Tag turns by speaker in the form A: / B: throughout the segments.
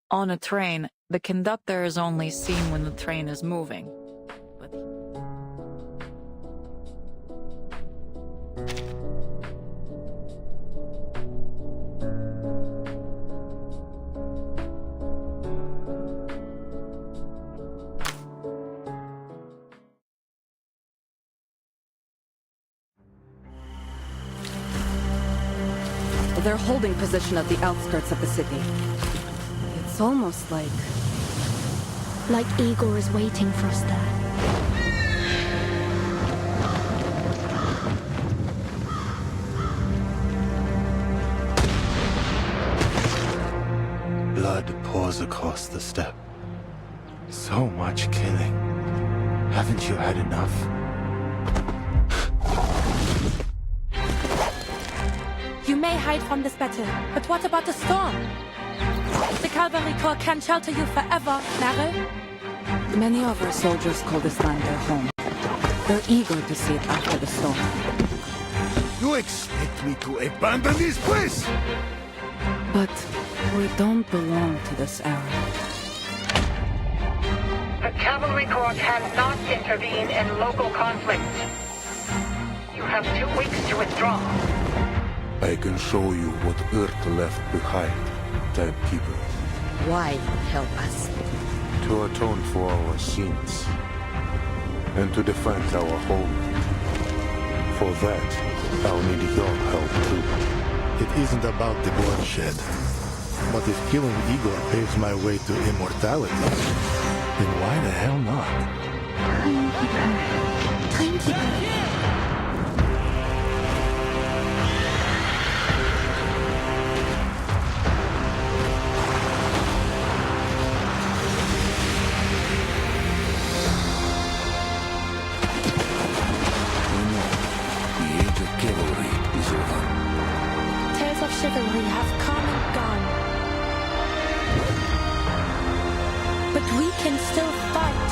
A: On a train, the conductor is only seen when the train is moving. But
B: they're holding position at the outskirts of the city. It's almost like
C: Igor is waiting for us there.
D: Blood pours across the steppe. So much killing. Haven't you had enough?
C: You may hide from this battle, but what about the storm? The Cavalry Corps can shelter you forever, Meryl.
B: many of our soldiers call this land their home. They're eager to see it after the storm.
D: You expect me to abandon this place?
B: But we don't belong to this era.
E: The Cavalry Corps cannot intervene in local conflict. You have 2 weeks to withdraw.
D: I can show you what Earth left behind, Timekeeper.
F: Why help us?
D: To atone for our sins. And to defend our home. For that, I'll need your help too.
G: It isn't about the bloodshed. But if killing Igor paves my way to immortality, then why the hell not?
C: Timekeeper. Tales of chivalry have come and gone. But we can still fight.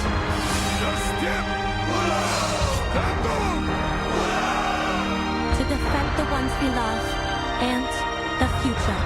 C: To defend the ones we love and the future.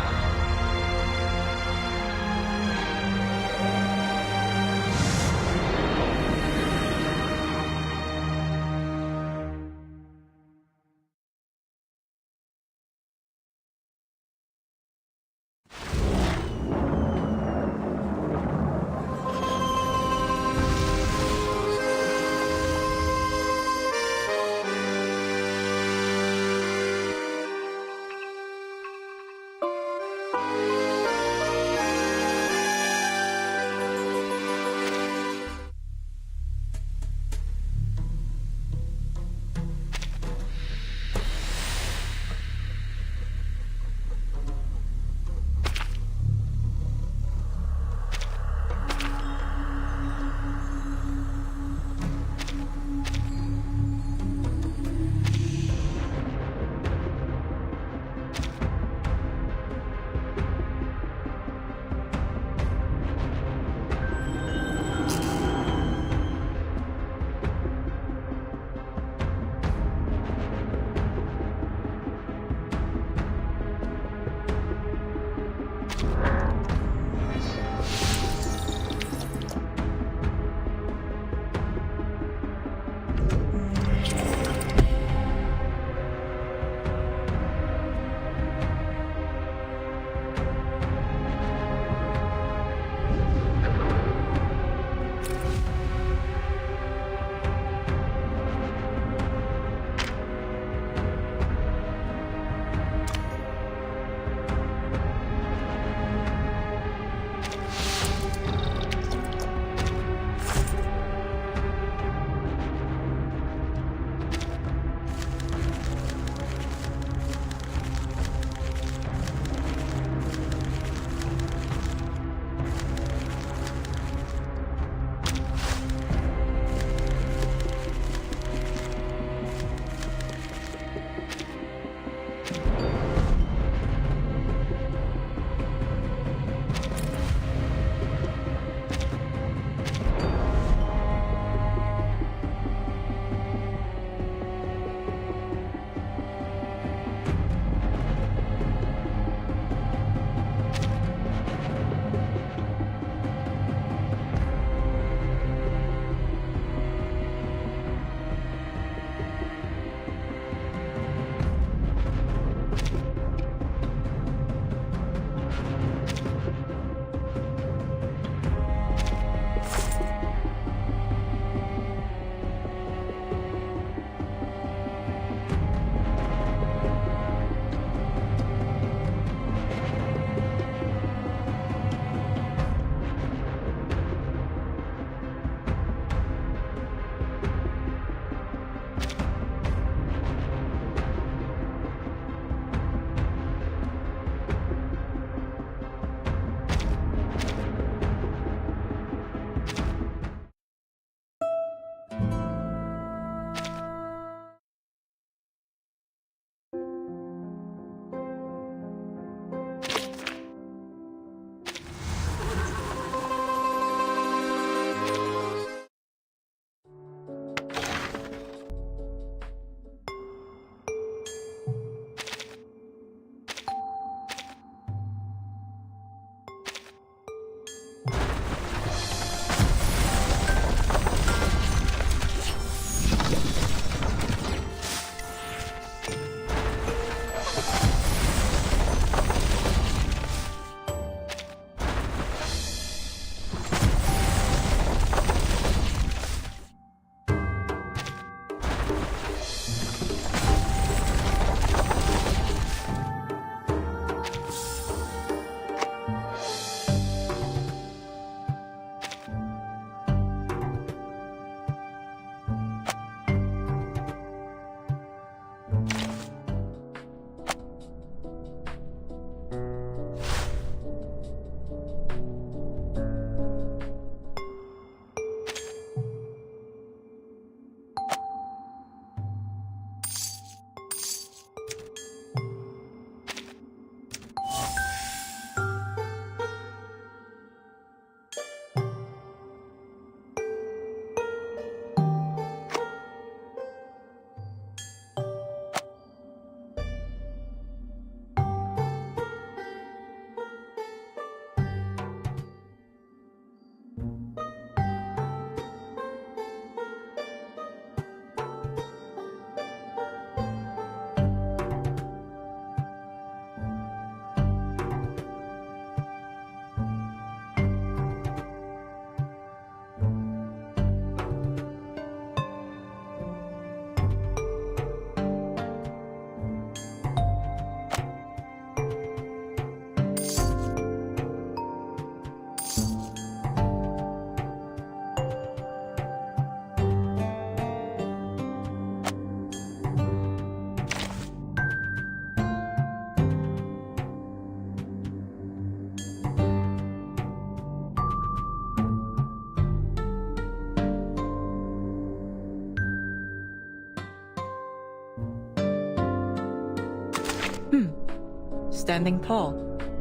A: standing tall,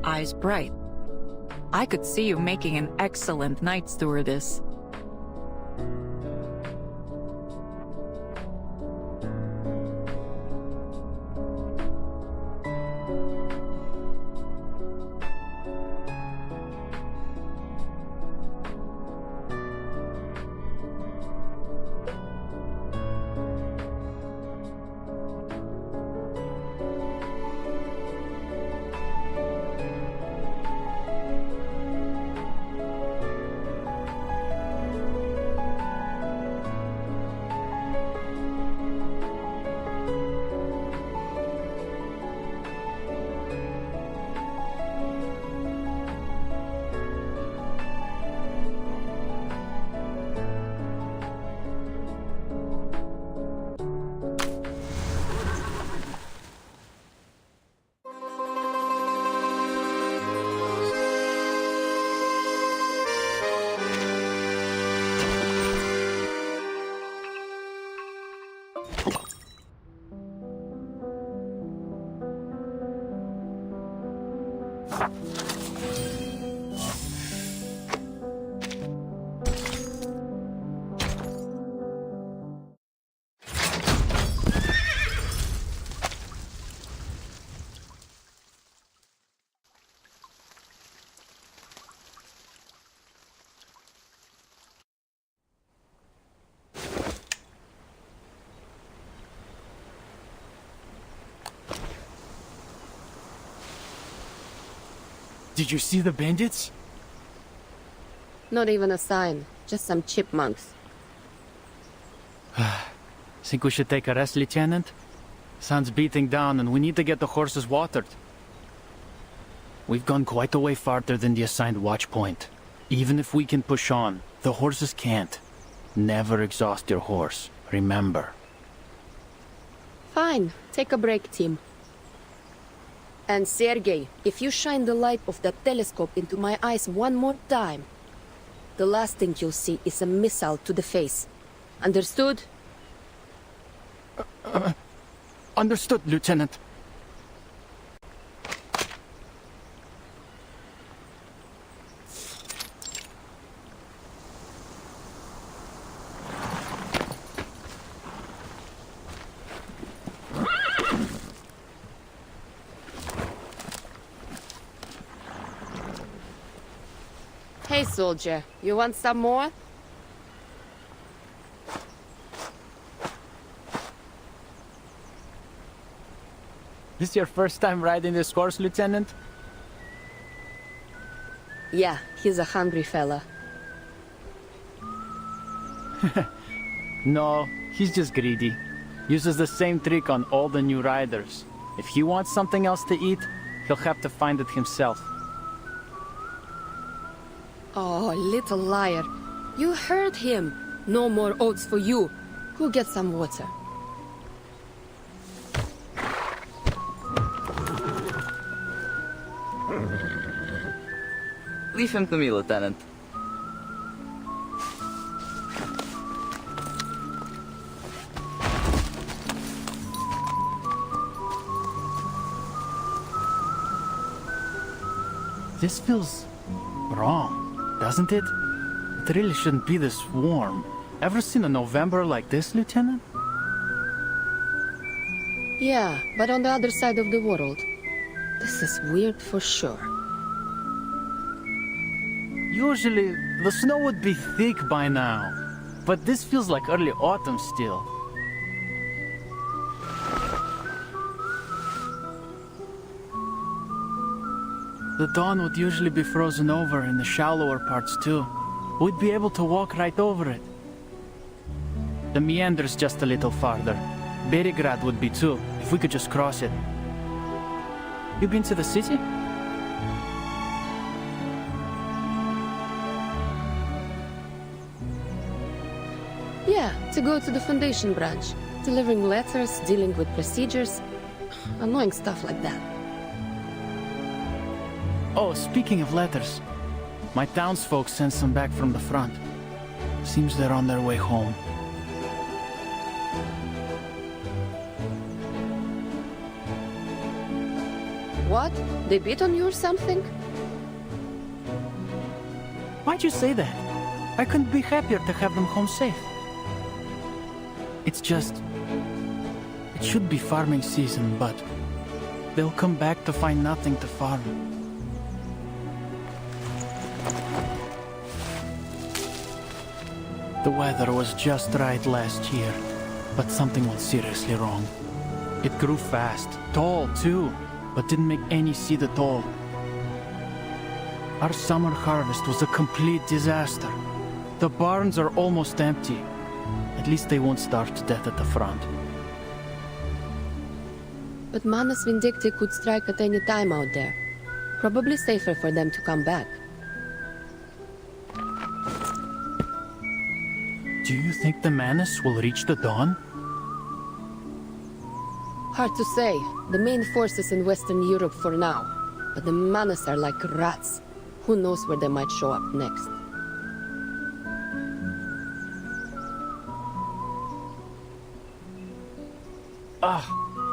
A: eyes bright. I could see you making an excellent night stewardess.
H: Did you see the bandits?
F: Not even a sign, just some chipmunks.
H: Think we should take a rest, Lieutenant? Sun's beating down and we need to get the horses watered. We've gone quite a way farther than the assigned watch point. Even if we can push on, the horses can't. Never exhaust your horse, remember.
F: Fine, take a break, team. And Sergei, if you shine the light of that telescope into my eyes one more time, the last thing you'll see is a missile to the face. Understood?
H: Understood, Lieutenant.
F: Hey, soldier, you want some more?
H: This your first time riding this horse, Lieutenant?
F: Yeah, he's a hungry fella.
H: No, he's just greedy. Uses the same trick on all the new riders. If he wants something else to eat, he'll have to find it himself.
F: Oh, little liar. You heard him. No more oats for you. Go get some water.
I: Leave him to me, Lieutenant.
H: This feels wrong, doesn't it? It really shouldn't be this warm. Ever seen a November like this, Lieutenant?
F: Yeah, but on the other side of the world. This is weird for sure.
H: Usually, the snow would be thick by now. But this feels like early autumn still. The dawn would usually be frozen over in the shallower parts too. We'd be able to walk right over it. The meander's just a little farther. Berigrad would be too, if we could just cross it. You been to the city?
F: Yeah, to go to the Foundation branch. Delivering letters, dealing with procedures. Annoying stuff like that.
H: Oh, speaking of letters. My townsfolk sent some back from the front. Seems they're on their way home.
F: What? They beat on you or something?
H: Why'd you say that? I couldn't be happier to have them home safe. It's just... It should be farming season, but... They'll come back to find nothing to farm. The weather was just right last year, but something was seriously wrong. It grew fast, tall too, but didn't make any seed at all. Our summer harvest was a complete disaster. The barns are almost empty. At least they won't starve to death at the front.
F: But Manus Vindicti could strike at any time out there. Probably safer for them to come back.
H: Do you think the Manus will reach the dawn?
F: Hard to say. The main force is in Western Europe for now. But the Manus are like rats. Who knows where they might show up next?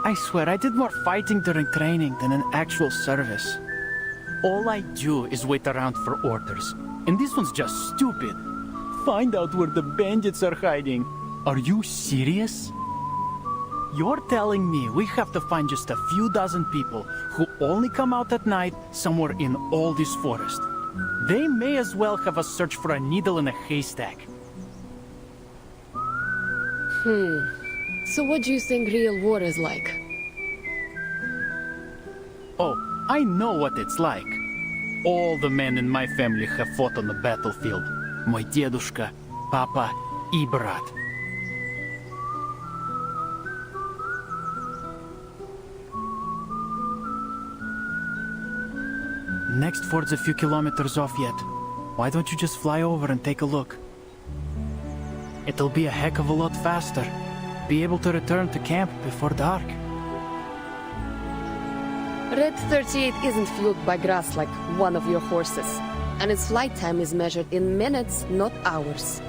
H: I swear I did more fighting during training than in actual service. All I do is wait around for orders. And this one's just stupid. Find out where the bandits are hiding. Are you serious? You're telling me we have to find just a few dozen people who only come out at night somewhere in all this forest. They may as well have us search for a needle in a haystack.
F: So what do you think real war is like?
H: Oh, I know what it's like. All the men in my family have fought on the battlefield. Мой дедушка, папа и брат. Next ford's a few kilometers off yet. Why don't you just fly over and take a look? It'll be a heck of a lot faster. Be able to return to camp before dark.
F: Red 38 isn't fueled by grass like one of your horses. And its flight time is measured in minutes, not hours.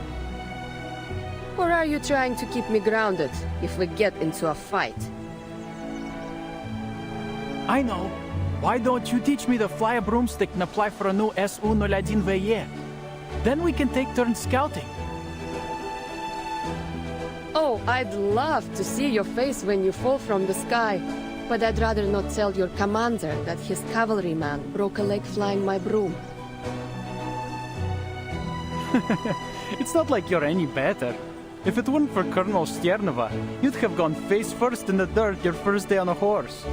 F: Or are you trying to keep me grounded if we get into a fight?
H: I know. Why don't you teach me to fly a broomstick and apply for a new SU-01VE? Then we can take turns scouting.
F: Oh, I'd love to see your face when you fall from the sky. But I'd rather not tell your commander that his cavalryman broke a leg flying my broom.
H: It's not like you're any better. If it weren't for Colonel Sternova, you'd have gone face first in the dirt your first day on a horse.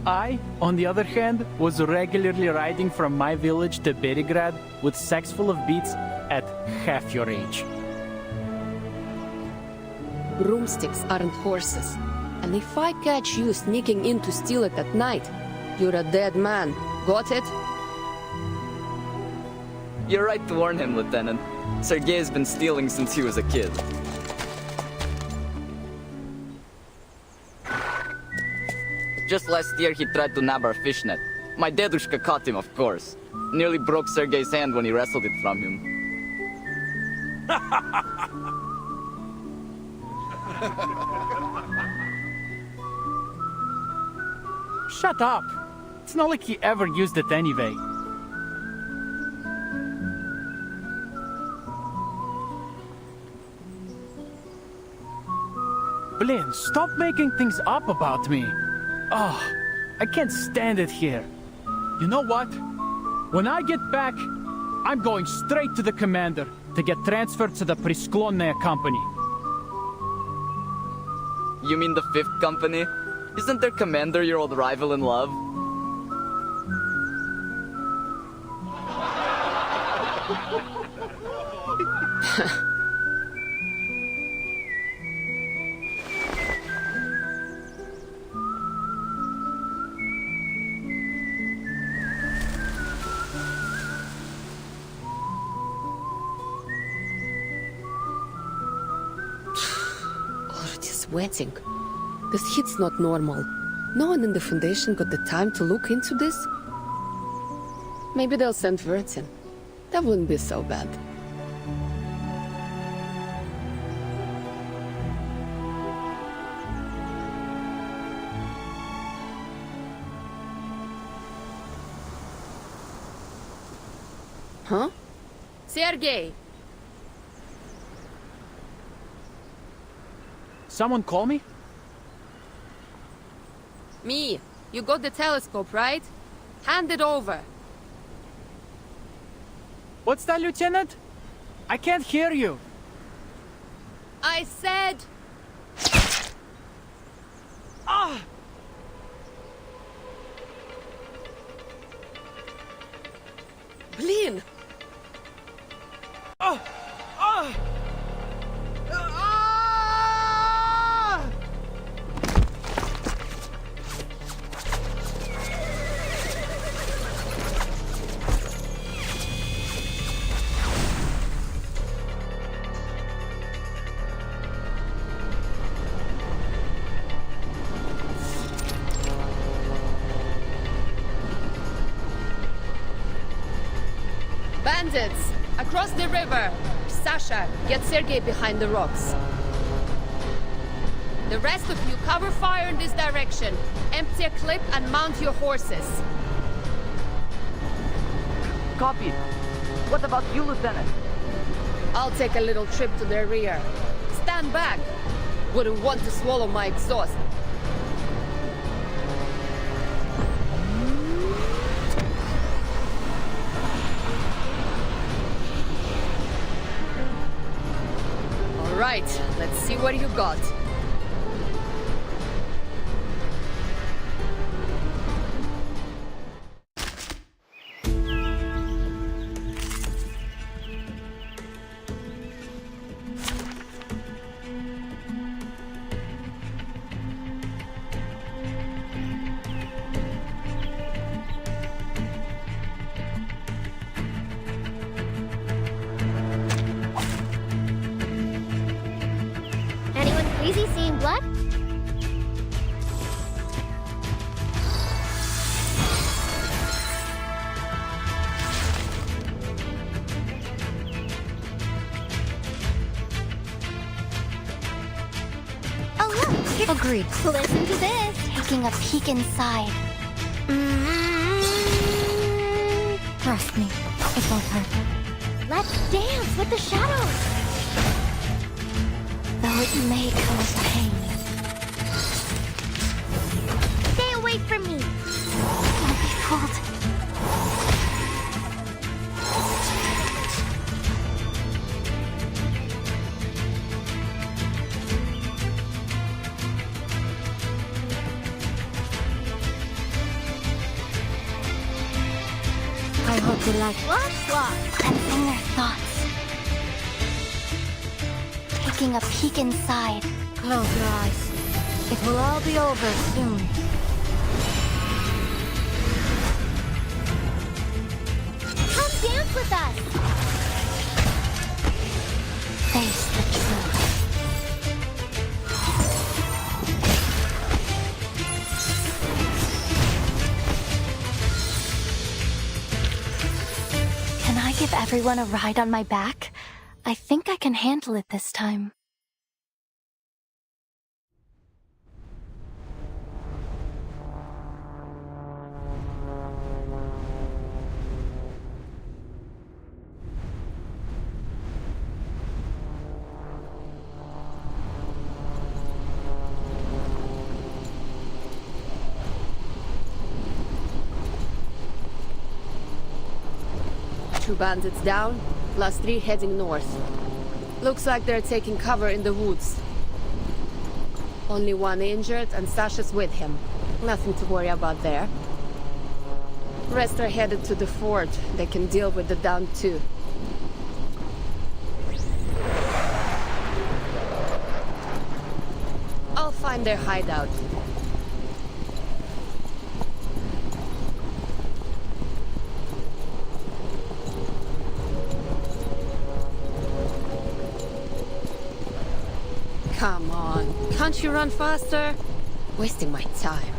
H: I, on the other hand, was regularly riding from my village to Berigrad with sacks full of beets at half your age.
F: Broomsticks aren't horses. And if I catch you sneaking in to steal it at night, you're a dead man. Got it?
I: You're right to warn him, Lieutenant. Sergei has been stealing since he was a kid. Just last year he tried to nab our fishnet. My dedushka caught him, of course. Nearly broke Sergei's hand when he wrestled it from him.
H: Shut up! It's not like he ever used it anyway. Blin, stop making things up about me. Oh, I can't stand it here. You know what? When I get back, I'm going straight to the commander to get transferred to the Prisklonnaya company.
I: You mean the 5th Company? Isn't their commander your old rival in love?
F: Already sweating. This heat's not normal. No one in the Foundation got the time to look into this? Maybe they'll send Vert in. That wouldn't be so bad. Huh? Sergei!
H: Someone call me?
F: Me. You got the telescope, right? Hand it over.
H: What's that, Lieutenant? I can't hear you.
F: I said...
H: Ah!
F: Blin!
H: Ah! Ah! Ah!
F: Bandits! Across the river! Sasha, get Sergei behind the rocks. The rest of you cover fire in this direction. Empty a clip and mount your horses.
I: Copy. What about you, Lieutenant?
F: I'll take a little trip to their rear. Stand back! Wouldn't want to swallow my exhaust. All right, let's see what you got.
J: Anyone crazy seeing blood? Oh look! Agreed. Listen to this. Taking a peek inside. Trust me, it won't hurt. Let's dance with the shadows. Though it may cause pain. Stay away from me! Don't be fooled. I hope you like lots and in their thoughts. Taking a peek inside. Close your eyes. It will all be over soon. Come dance with us! Face the truth. Can I give everyone a ride on my back? I think I can handle it this time.
F: Two bandits down, plus 3 heading north. Looks like they're taking cover in the woods. Only one injured and Sasha's with him. Nothing to worry about there. Rest are headed to the fort. They can deal with the down two. I'll find their hideout. Come on, can't you run faster? Wasting my time.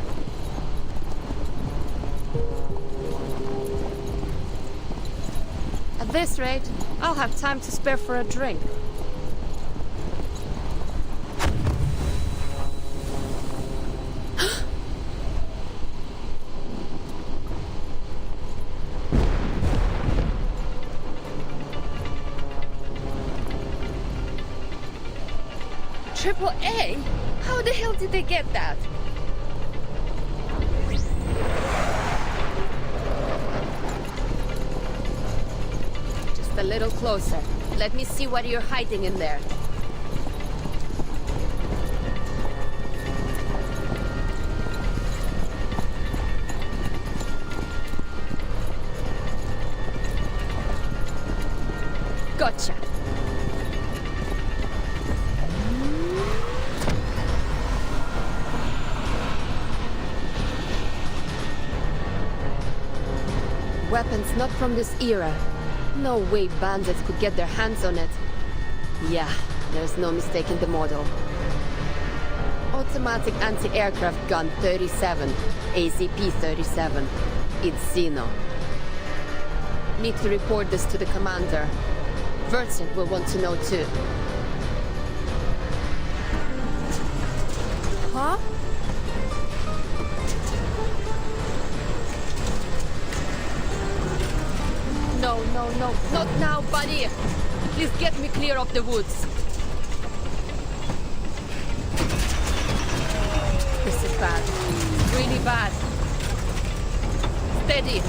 F: At this rate, I'll have time to spare for a drink. 3.3? How the hell did they get that? Just a little closer. Let me see what you're hiding in there. Gotcha. Weapons not from this era. No way bandits could get their hands on it. Yeah, there's no mistaking the model. Automatic anti-aircraft gun 37, ACP-37. It's Xeno. Need to report this to the commander. Vincent will want to know too. Huh? No, no, no, not now, buddy! Please get me clear of the woods. This is bad. Really bad. Steady.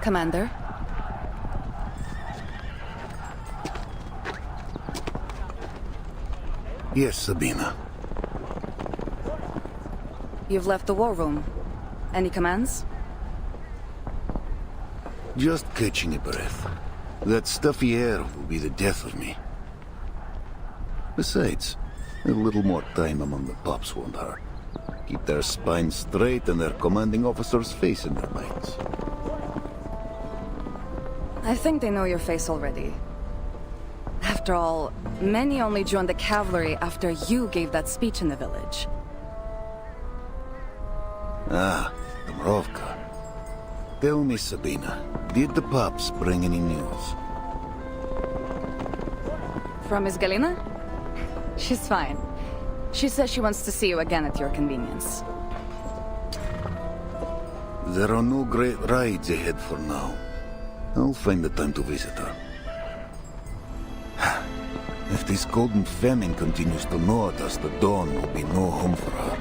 B: Commander?
G: Yes, Sabina.
B: You've left the war room. Any commands?
G: Just catching a breath. That stuffy air will be the death of me. Besides, a little more time among the pups won't hurt. Keep their spines straight and their commanding officer's face in their minds.
B: I think they know your face already. After all, many only joined the cavalry after you gave that speech in the village.
G: Ah, Dubrovka. Tell me, Sabina, did the pups bring any news?
B: From Miss Galina? She's fine. She says she wants to see you again at your convenience.
K: There are no great rides ahead for now. I'll find the time to visit her. If this golden famine continues to gnaw at us, the dawn will be no home for her.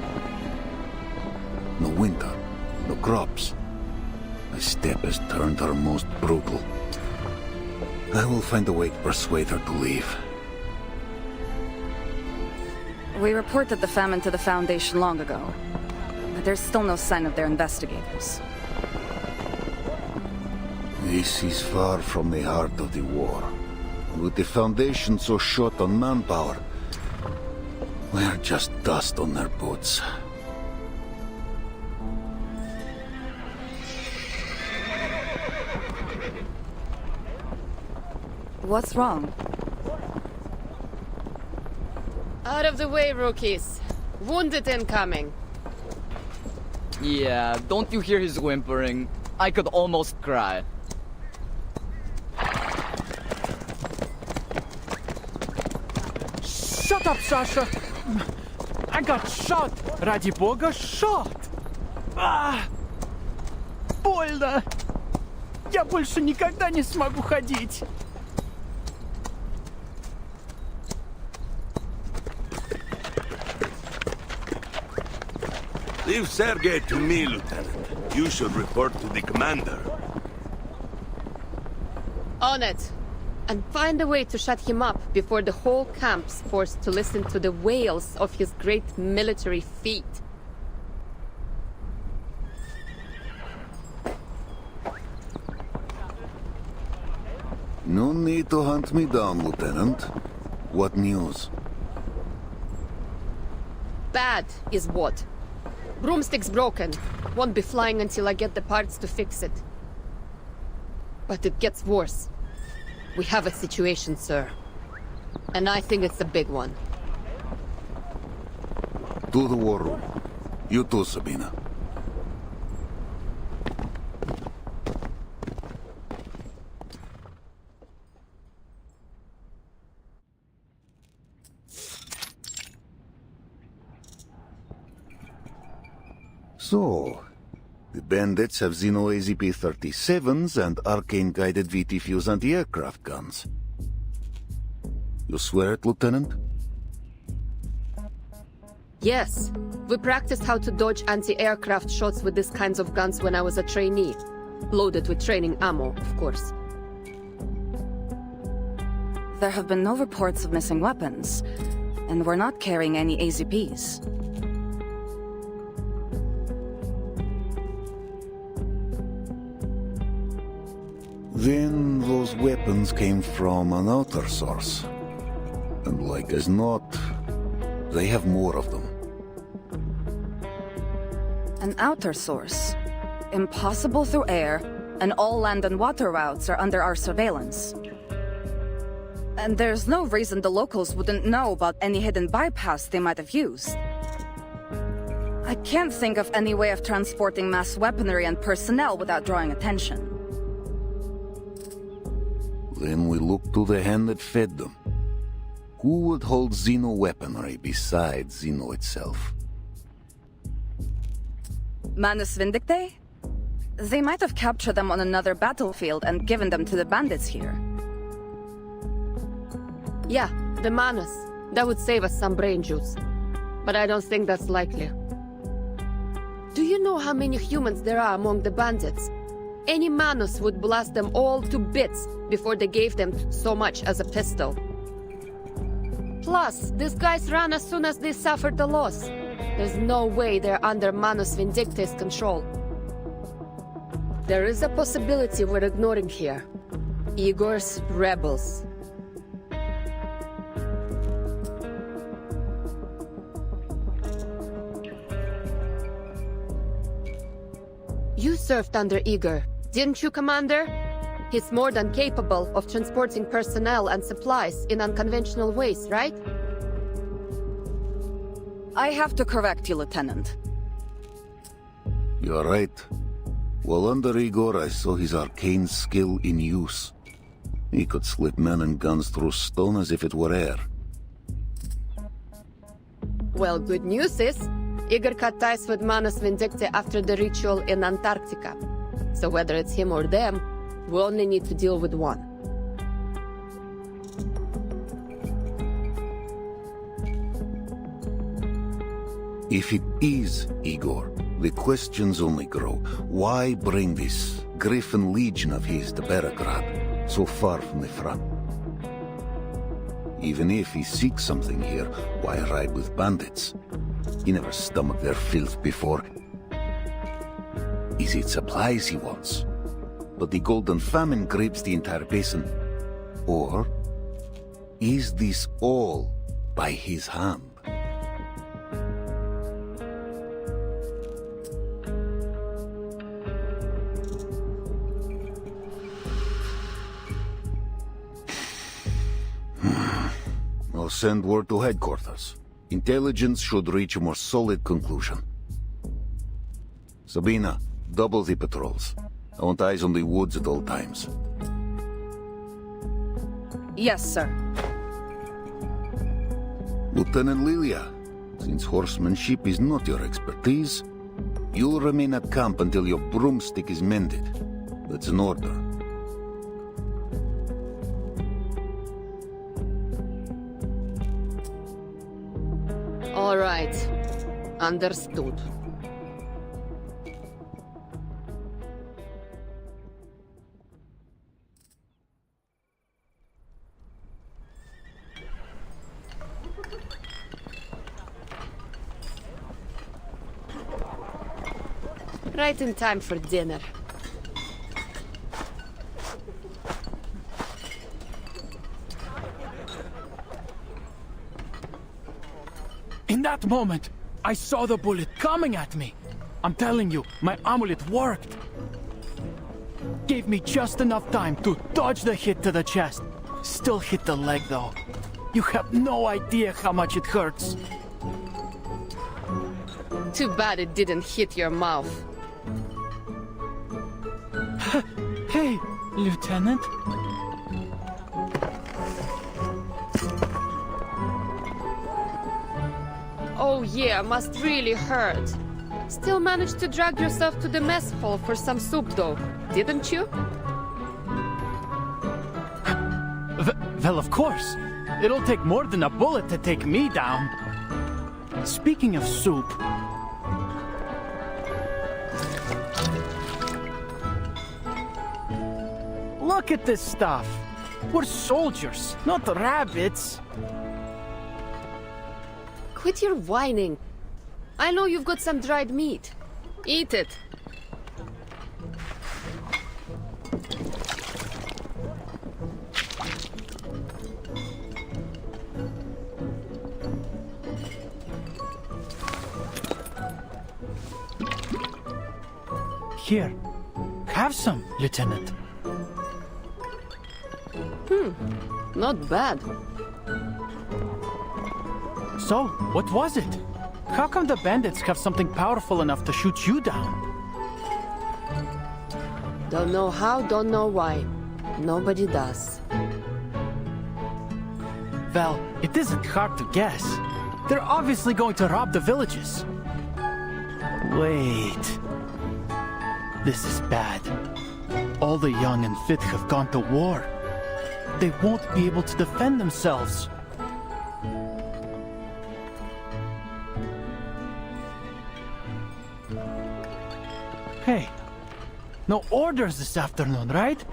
K: No winter, no crops. The steppe has turned her most brutal. I will find a way to persuade her to leave.
B: We reported the famine to the Foundation long ago, but there's still no sign of their investigators.
K: This is far from the heart of the war. With the Foundation so short on manpower, we're just dust on their boots.
B: What's wrong?
F: Out of the way, rookies. Wounded incoming.
I: Yeah, don't you hear his whimpering? I could almost cry.
H: Shut up, Sasha! I got shot! Ради бога, shot! Больно! Я больше никогда не смогу ходить!
L: Leave Sergei to me, Lieutenant. You should report to the commander.
F: On it. And find a way to shut him up before the whole camp's forced to listen to the wails of his great military feat.
K: No need to hunt me down, Lieutenant. What news?
F: Bad is what? Broomstick's broken. Won't be flying until I get the parts to fix it. But it gets worse. We have a situation, sir. And I think it's a big one.
K: To the war room. You too, Sabina. So, the bandits have Xeno AZP-37s and arcane-guided VT-fuse anti-aircraft guns. You swear it, Lieutenant?
F: Yes. We practiced how to dodge anti-aircraft shots with these kinds of guns when I was a trainee. Loaded with training ammo, of course.
B: There have been no reports of missing weapons, and we're not carrying any AZPs.
K: Then those weapons came from an outer source. And like as not, they have more of them.
B: An outer source. Impossible through air, and all land and water routes are under our surveillance. And there's no reason the locals wouldn't know about any hidden bypass they might have used. I can't think of any way of transporting mass weaponry and personnel without drawing attention.
K: Then we look to the hand that fed them. Who would hold Xeno weaponry besides Xeno itself?
B: Manus Vindictae? They might have captured them on another battlefield and given them to the bandits here.
F: Yeah, the Manus. That would save us some brain juice. But I don't think that's likely. Do you know how many humans there are among the bandits? Any Manus would blast them all to bits before they gave them so much as a pistol. Plus, these guys ran as soon as they suffered the loss. There's no way they're under Manus Vindictae's control. There is a possibility we're ignoring here. Igor's rebels. You served under Igor, didn't you, Commander? He's more than capable of transporting personnel and supplies in unconventional ways, right?
B: I have to correct you, Lieutenant.
K: You're right. While under Igor, I saw his arcane skill in use. He could slip men and guns through stone as if it were air.
F: Well, good news is, Igor cut ties with Manus Vindicta after the ritual in Antarctica. So whether it's him or them, we only need to deal with one.
K: If it is Igor, the questions only grow. Why bring this Griffin Legion of his to Beograd, so far from the front? Even if he seeks something here, why ride with bandits? He never stomached their filth before. Is it supplies he wants? But the Golden Famine grips the entire basin. Or is this all by his hand? I'll send word to headquarters. Intelligence should reach a more solid conclusion. Sabina, double the patrols. I want eyes on the woods at all times.
B: Yes, sir.
K: Lieutenant Lilia, since horsemanship is not your expertise, you'll remain at camp until your broomstick is mended. That's an order.
F: All right. Understood. Right in time for dinner.
H: In that moment, I saw the bullet coming at me. I'm telling you, my amulet worked. Gave me just enough time to dodge the hit to the chest. Still hit the leg though. You have no idea how much it hurts.
F: Too bad it didn't hit your mouth.
H: Hey, Lieutenant.
F: Oh yeah, must really hurt. Still managed to drag yourself to the mess hall for some soup though, didn't you?
H: Well, of course. It'll take more than a bullet to take me down. Speaking of soup... Look at this stuff. We're soldiers, not rabbits.
F: Quit your whining. I know you've got some dried meat. Eat it.
H: Here, have some, Lieutenant.
F: Not bad.
H: So, what was it? How come the bandits have something powerful enough to shoot you down?
F: Don't know how, don't know why. Nobody does.
H: Well, it isn't hard to guess. They're obviously going to rob the villages. Wait. This is bad. All the young and fit have gone to war. They won't be able to defend themselves. Hey, no orders this afternoon, right?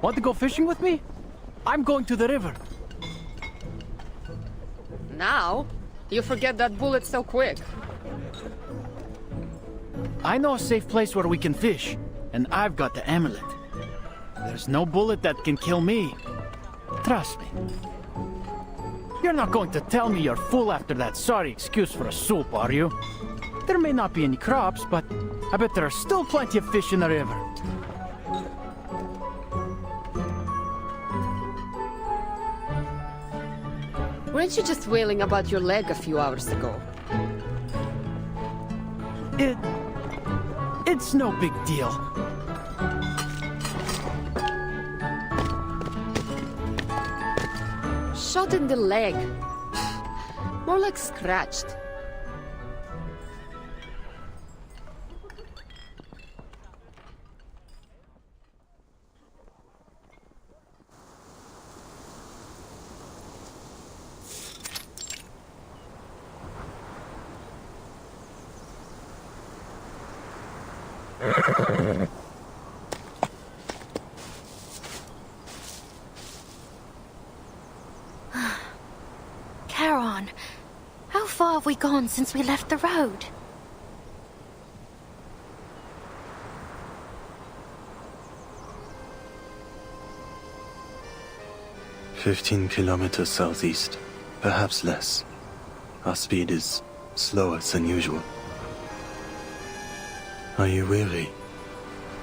H: Want to go fishing with me? I'm going to the river.
F: Now? You forget that bullet so quick.
H: I know a safe place where we can fish, and I've got the amulet. There's no bullet that can kill me. Trust me. You're not going to tell me you're full after that sorry excuse for a soup, are you? There may not be any crops, but I bet there are still plenty of fish in the river.
F: Weren't you just wailing about your leg a few hours ago?
H: It's no big deal.
F: Shot in the leg. More like scratched.
J: have we gone since we left the road?
M: "15 kilometers southeast, perhaps less. Our speed is slower than usual. Are you weary?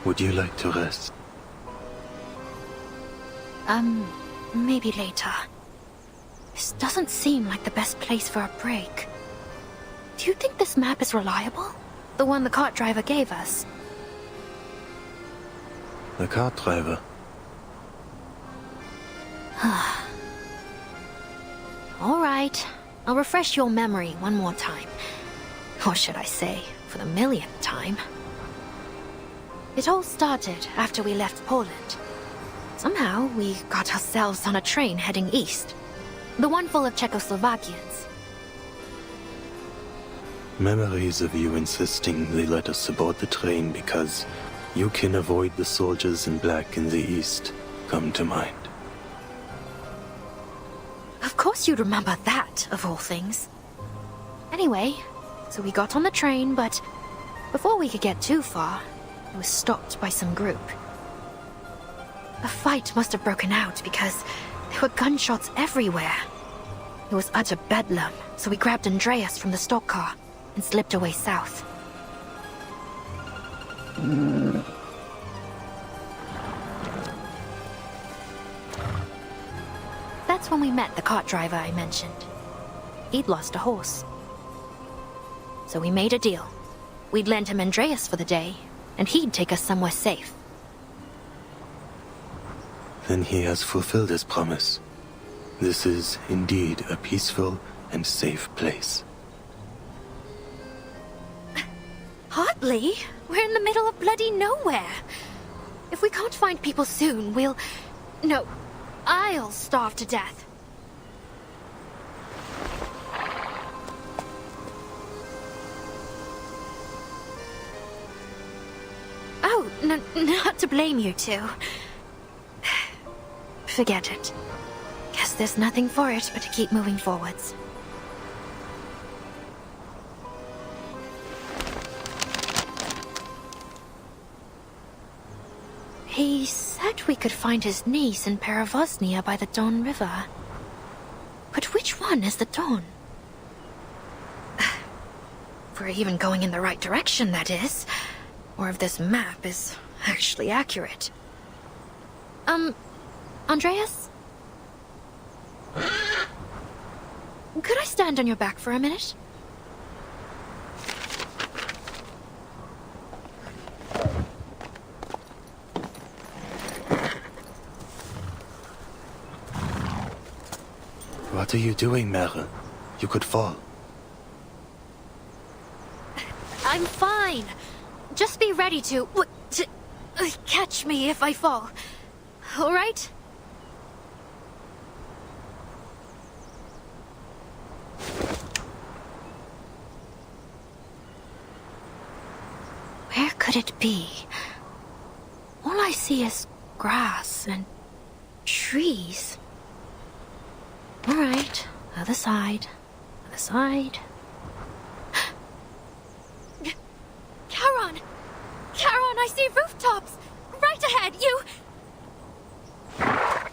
M: Would you like to rest?"
J: Maybe later. This doesn't seem like the best place for a break. Do you think this map is reliable? The one the cart driver gave us?
M: The cart driver?
J: All right. I'll refresh your memory one more time. Or should I say, for the millionth time. It all started after we left Poland. Somehow, we got ourselves on a train heading east. The one full of Czechoslovakians.
M: Memories of you insisting they let us aboard the train because you can avoid the soldiers in black in the east come to mind.
J: Of course you'd remember that, of all things. Anyway, so we got on the train, but before we could get too far, it was stopped by some group. A fight must have broken out because there were gunshots everywhere. It was utter bedlam, so we grabbed Andreas from the stock car and slipped away south. That's when we met the cart driver I mentioned. He'd lost a horse. So we made a deal. We'd lend him Andreas for the day, and he'd take us somewhere safe.
M: Then he has fulfilled his promise. This is indeed a peaceful and safe place.
J: Hardly. We're in the middle of bloody nowhere. If we can't find people soon, I'll starve to death. Oh, no, not to blame you two. Forget it. Guess there's nothing for it but to keep moving forwards. He said we could find his niece in Peravosnia by the Don River. But which one is the Don? If we're even going in the right direction, that is. Or if this map is actually accurate. Andreas? Could I stand on your back for a minute?
M: What are you doing, Mare? You could fall.
J: I'm fine. Just be ready to catch me if I fall. All right? Where could it be? All I see is grass and trees. All right, other side, other side. Charon! Charon, I see rooftops! Right ahead, you... Help!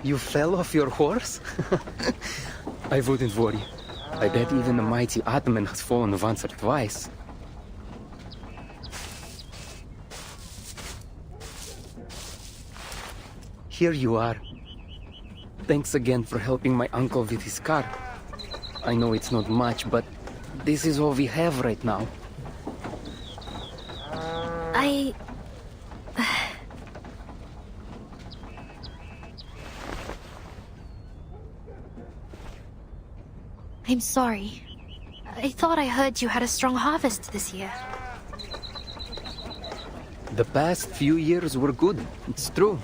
N: You fell off your horse? I wouldn't worry. I bet even the mighty Atman has fallen once or twice. Here you are. Thanks again for helping my uncle with his car. I know it's not much, but this is all we have right now.
J: I'm sorry. I thought I heard you had a strong harvest this year.
N: The past few years were good, it's true.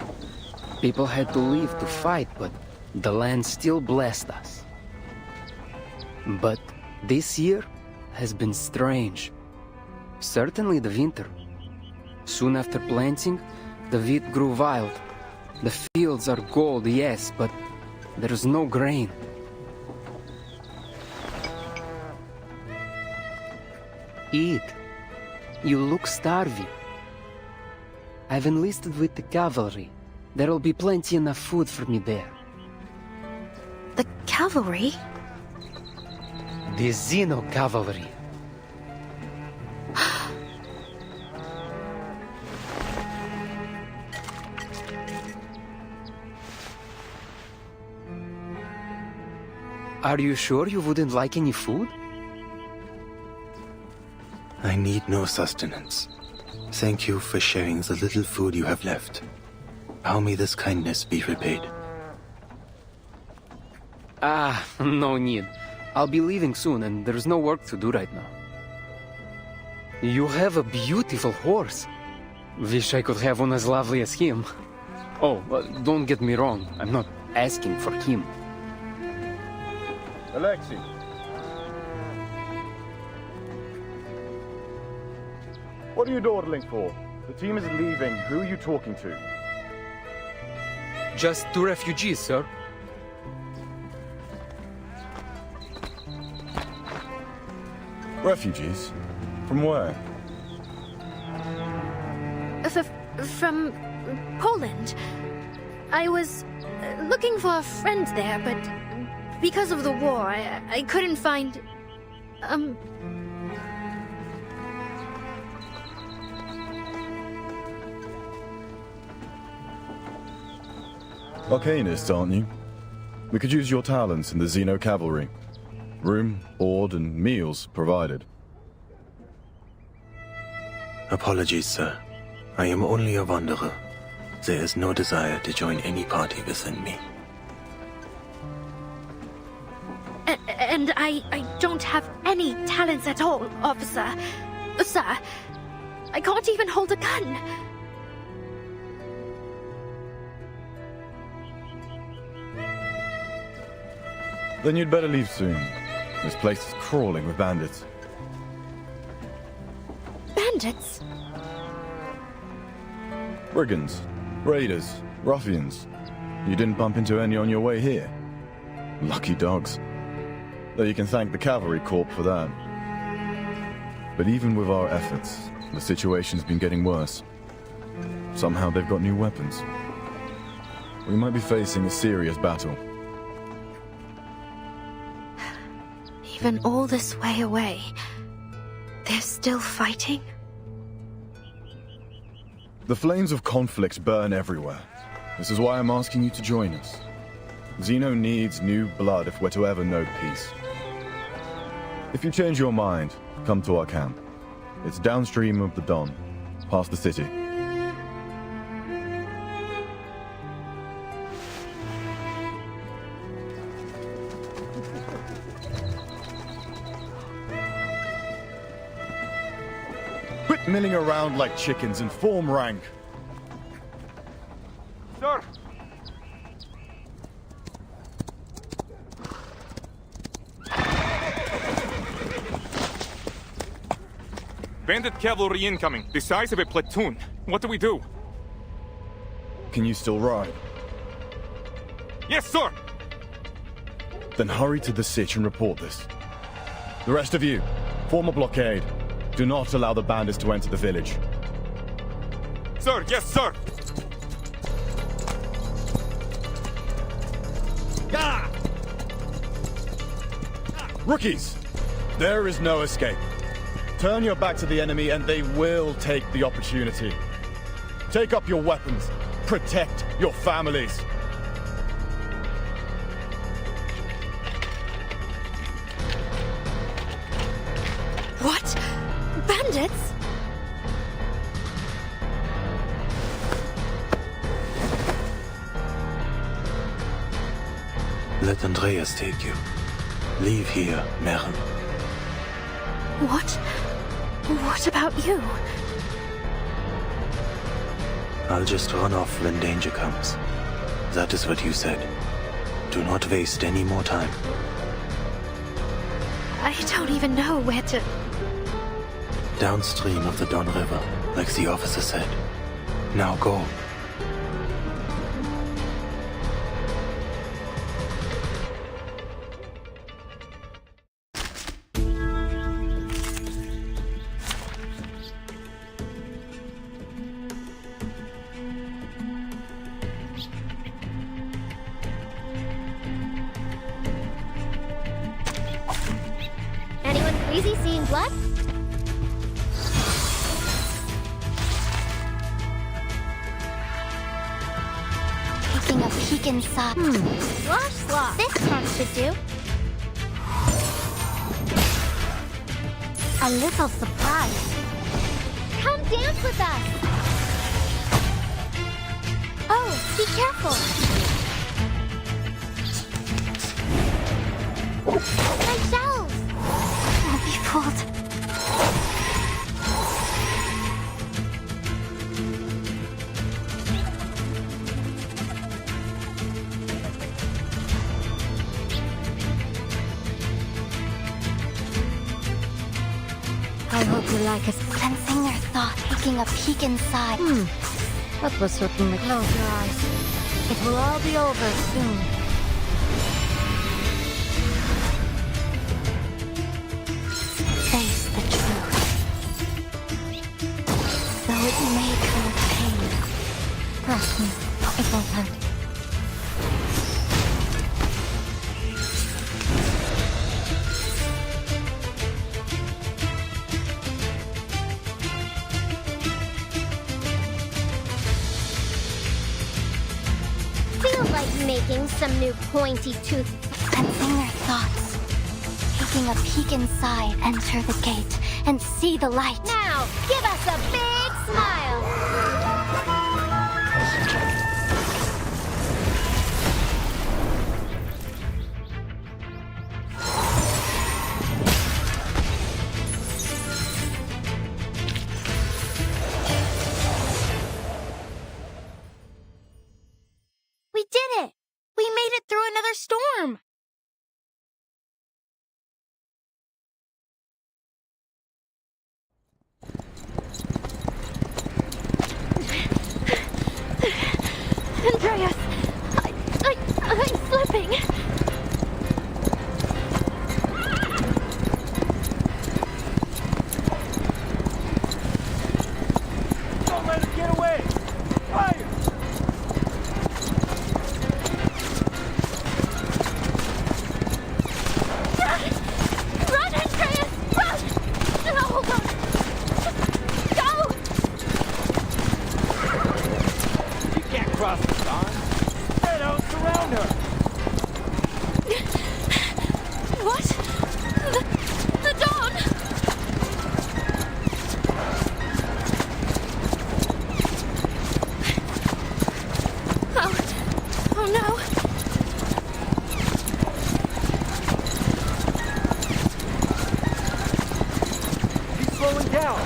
N: People had to leave to fight, but the land still blessed us. But this year has been strange. Certainly the winter. Soon after planting, the wheat grew wild. The fields are gold, yes, but there's no grain. Eat. You look starving. I've enlisted with the cavalry. There'll be plenty enough food for me there.
J: The cavalry?
N: The Xeno cavalry. Are you sure you wouldn't like any food?
M: I need no sustenance. Thank you for sharing the little food you have left. How may this kindness be repaid?
N: No need. I'll be leaving soon and there's no work to do right now. You have a beautiful horse. Wish I could have one as lovely as him. Oh, don't get me wrong. I'm not asking for him.
O: Alexei. What are you dawdling for? The team is leaving. Who are you talking to?
N: Just 2 refugees, sir.
O: Refugees? From where?
J: From Poland. I was looking for a friend there, but because of the war, I couldn't find...
O: Arcanists, aren't you? We could use your talents in the Xeno cavalry. Room, board, and meals provided.
M: Apologies, sir. I am only a wanderer. There is no desire to join any party within me.
J: And I don't have any talents at all, officer. Sir, I can't even hold a gun.
O: Then you'd better leave soon. This place is crawling with bandits.
J: Bandits?
O: Brigands, raiders, ruffians. You didn't bump into any on your way here? Lucky dogs. Though you can thank the cavalry corps for that. But even with our efforts, the situation's been getting worse. Somehow they've got new weapons. We might be facing a serious battle.
J: Even all this way away, they're still fighting?
O: The flames of conflict burn everywhere. This is why I'm asking you to join us. Xeno needs new blood if we're to ever know peace. If you change your mind, come to our camp. It's downstream of the Don, past the city. Quit milling around like chickens and form rank.
P: Sir! Bandit cavalry incoming, the size of a platoon. What do we do?
O: Can you still ride?
P: Yes, sir!
O: Then hurry to the sitch and report this. The rest of you, form a blockade. Do not allow the bandits to enter the village.
P: Sir, yes, sir!
O: Rookies! There is no escape. Turn your back to the enemy and they will take the opportunity. Take up your weapons. Protect your families.
J: What? Bandits?
M: Let Andreas take you. Leave here, Merrill.
J: What? What about you?
M: I'll just run off when danger comes. That is what you said. Do not waste any more time.
J: I don't even know where to...
M: Downstream of the Don River, like the officer said. Now go.
Q: Anyone crazy seeing blood?
J: Taking a peek inside.
Q: Slosh slosh. This one should do. A little surprise. Come dance with us. Oh, be careful. My shells.
J: Won't be fooled.
Q: I hope you like us.
J: Sensing their thoughts, taking a peek inside.
Q: That was certainly. Close your eyes. It will all be over soon.
J: Face the truth. Though it may cause pain.
Q: Trust me, it won't hurt. Feels like making some new pointy tooth.
J: Sensing their thoughts. Taking a peek inside, enter the gate, and see the light.
Q: Now, give us a big smile.
J: We did it! We made it through another storm! Andreas! I'm slipping!
R: Don't let him get away! Fire!
Q: Run, Andreas! Run! No, hold on! Go!
R: She can't cross the Don. Meadows, surround her!
Q: What? The Dawn! Oh no!
R: She's slowing down.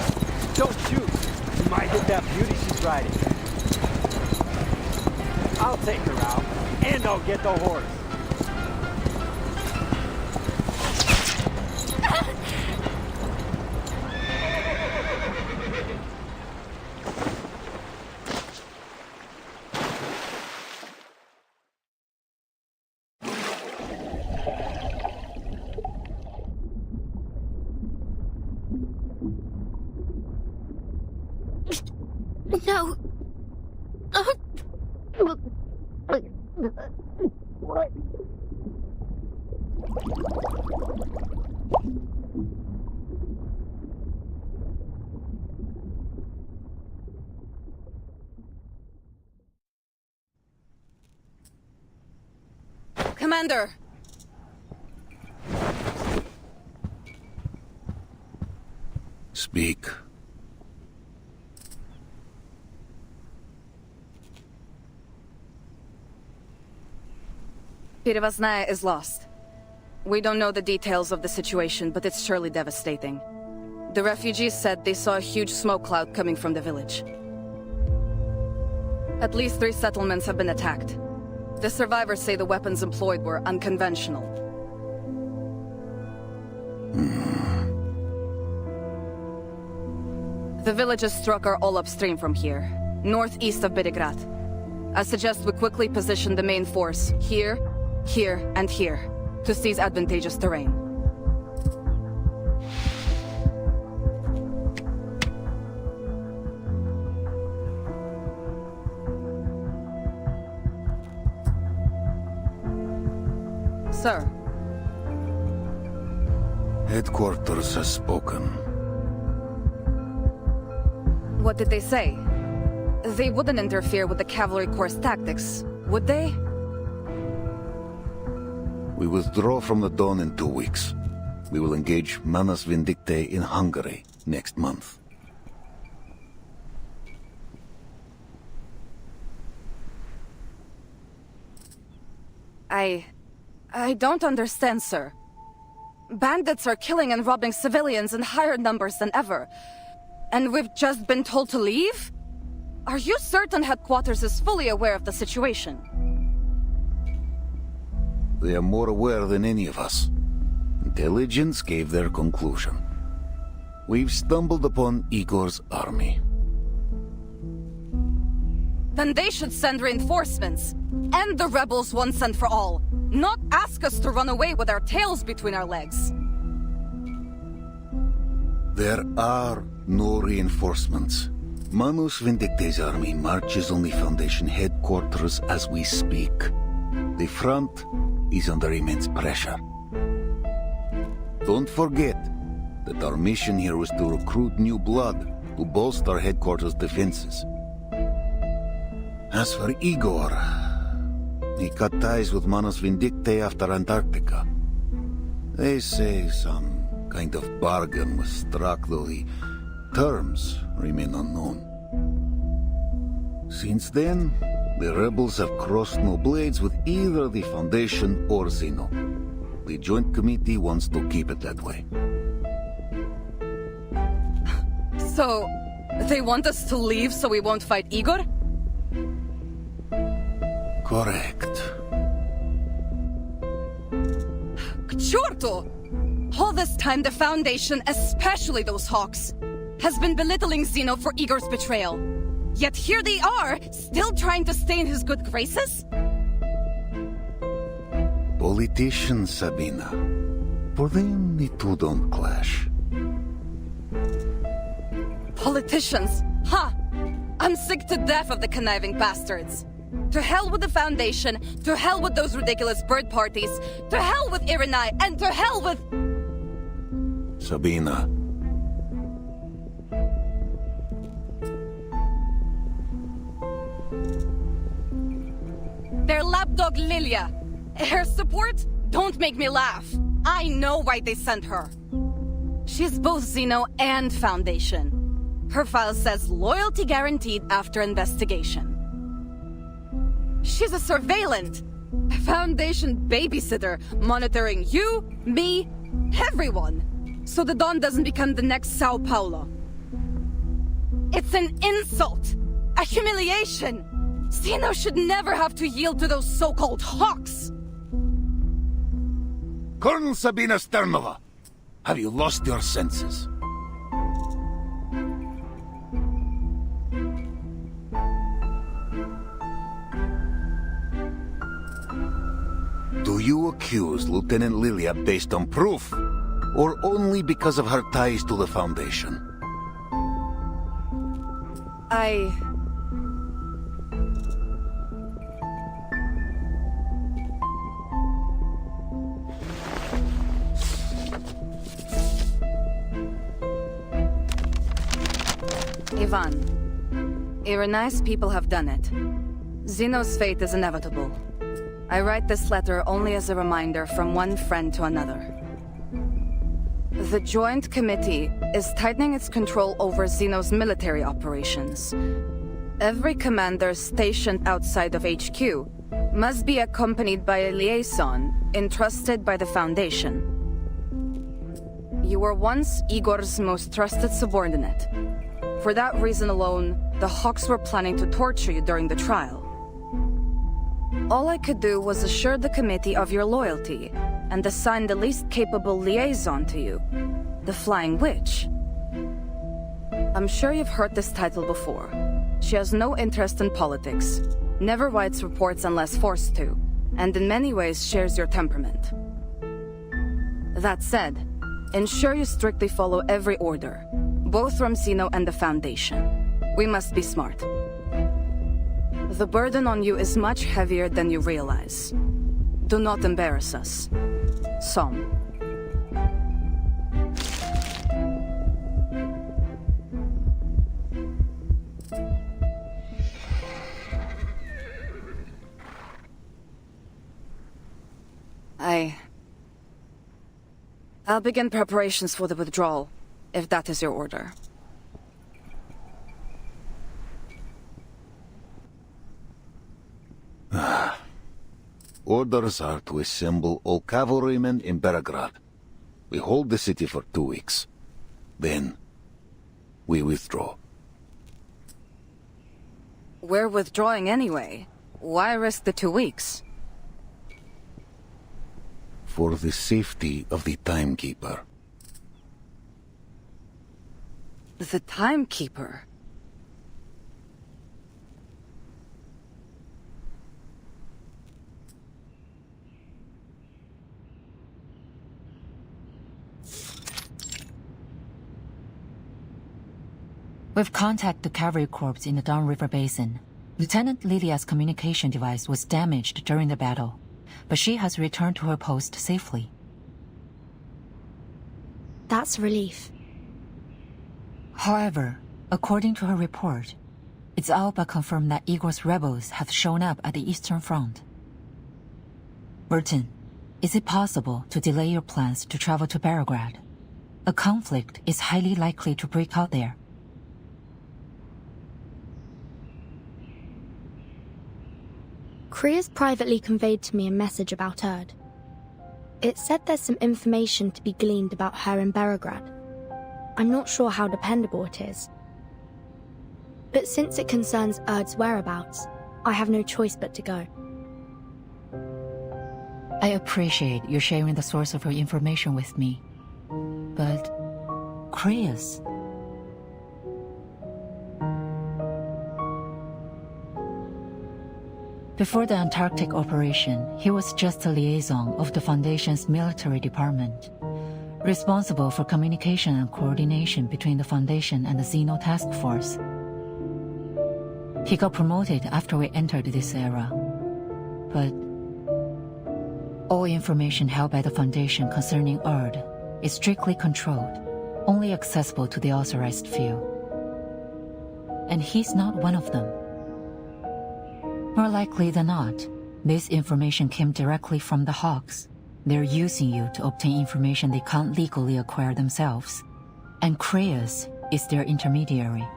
R: Don't shoot. You might hit that beauty she's riding. I'll take her out, and I'll get the horse.
Q: No! What?
B: Commander!
K: Speak.
B: Pirivasnaya is lost. We don't know the details of the situation, but it's surely devastating. The refugees said they saw a huge smoke cloud coming from the village. At least 3 settlements have been attacked. The survivors say the weapons employed were unconventional. The villages struck are all upstream from here, northeast of Bedigrad. I suggest we quickly position the main force here, here, and here, to seize advantageous terrain. Sir.
K: Headquarters has spoken.
B: What did they say? They wouldn't interfere with the Cavalry Corps' tactics, would they?
K: We withdraw from the Dawn in 2 weeks. We will engage Manus Vindictae in Hungary next month.
B: I don't understand, sir. Bandits are killing and robbing civilians in higher numbers than ever. And we've just been told to leave? Are you certain headquarters is fully aware of the situation?
K: They are more aware than any of us. Intelligence gave their conclusion. We've stumbled upon Igor's army.
B: Then they should send reinforcements. End the rebels once and for all. Not ask us to run away with our tails between our legs.
K: There are no reinforcements. Manus Vindictae's army marches on the Foundation headquarters as we speak. The front is under immense pressure. Don't forget that our mission here was to recruit new blood to bolster headquarters' defenses. As for Igor, he cut ties with Manus Vindictae after Antarctica. They say some kind of bargain was struck, though the terms remain unknown. Since then, the rebels have crossed no blades with either the Foundation or Zeno. The Joint Committee wants to keep it that way.
B: So, they want us to leave so we won't fight Igor?
K: Correct.
B: К чёрту! All this time the Foundation, especially those hawks, has been belittling Zeno for Igor's betrayal. Yet here they are, still trying to stay in his good graces?
K: Politicians, Sabina. For them, the two don't clash.
B: Politicians? Ha! I'm sick to death of the conniving bastards. To hell with the Foundation, to hell with those ridiculous bird parties, to hell with Irenai, and to hell with...
K: Sabina.
B: Their lapdog Lilia. Her support? Don't make me laugh. I know why they sent her. She's both Zeno and Foundation. Her file says loyalty guaranteed after investigation. She's a surveillant. A Foundation babysitter, monitoring you, me, everyone. So the Dawn doesn't become the next Sao Paulo. It's an insult. A humiliation. Zeno should never have to yield to those so-called hawks.
K: Colonel Sabina Sternova, have you lost your senses? Do you accuse Lieutenant Lilia based on proof, or only because of her ties to the Foundation?
B: Ivan, Irenai's people have done it. Zeno's fate is inevitable. I write this letter only as a reminder from one friend to another. The Joint Committee is tightening its control over Xeno's military operations. Every commander stationed outside of HQ must be accompanied by a liaison entrusted by the Foundation. You were once Igor's most trusted subordinate. For that reason alone, the Hawks were planning to torture you during the trial. All I could do was assure the committee of your loyalty and assign the least capable liaison to you, the Flying Witch. I'm sure you've heard this title before. She has no interest in politics, never writes reports unless forced to, and in many ways shares your temperament. That said, ensure you strictly follow every order, both from Xeno and the Foundation. We must be smart. The burden on you is much heavier than you realize. Do not embarrass us. Som. I'll begin preparations for the withdrawal, if that is your order.
K: Orders are to assemble all cavalrymen in Belgrade. We hold the city for 2 weeks. Then, we withdraw.
B: We're withdrawing anyway. Why risk the 2 weeks?
K: For the safety of the Timekeeper.
B: The Timekeeper?
A: We've contacted the cavalry corps in the Downriver Basin. Lieutenant Lydia's communication device was damaged during the battle, but she has returned to her post safely.
J: That's a relief.
A: However, according to her report, it's all but confirmed that Igor's rebels have shown up at the Eastern Front. Burton, is it possible to delay your plans to travel to Belgrade? A conflict is highly likely to break out there.
J: Kriya's privately conveyed to me a message about Erd. It said there's some information to be gleaned about her in Belgrade. I'm not sure how dependable it is. But since it concerns Erd's whereabouts, I have no choice but to go.
A: I appreciate you sharing the source of your information with me. But Kriya's... Before the Antarctic operation, he was just a liaison of the Foundation's military department, responsible for communication and coordination between the Foundation and the Xeno Task Force. He got promoted after we entered this era, but all information held by the Foundation concerning Erd is strictly controlled, only accessible to the authorized few. And he's not one of them. More likely than not, this information came directly from the Hawks. They're using you to obtain information they can't legally acquire themselves. And Kriya's is their intermediary.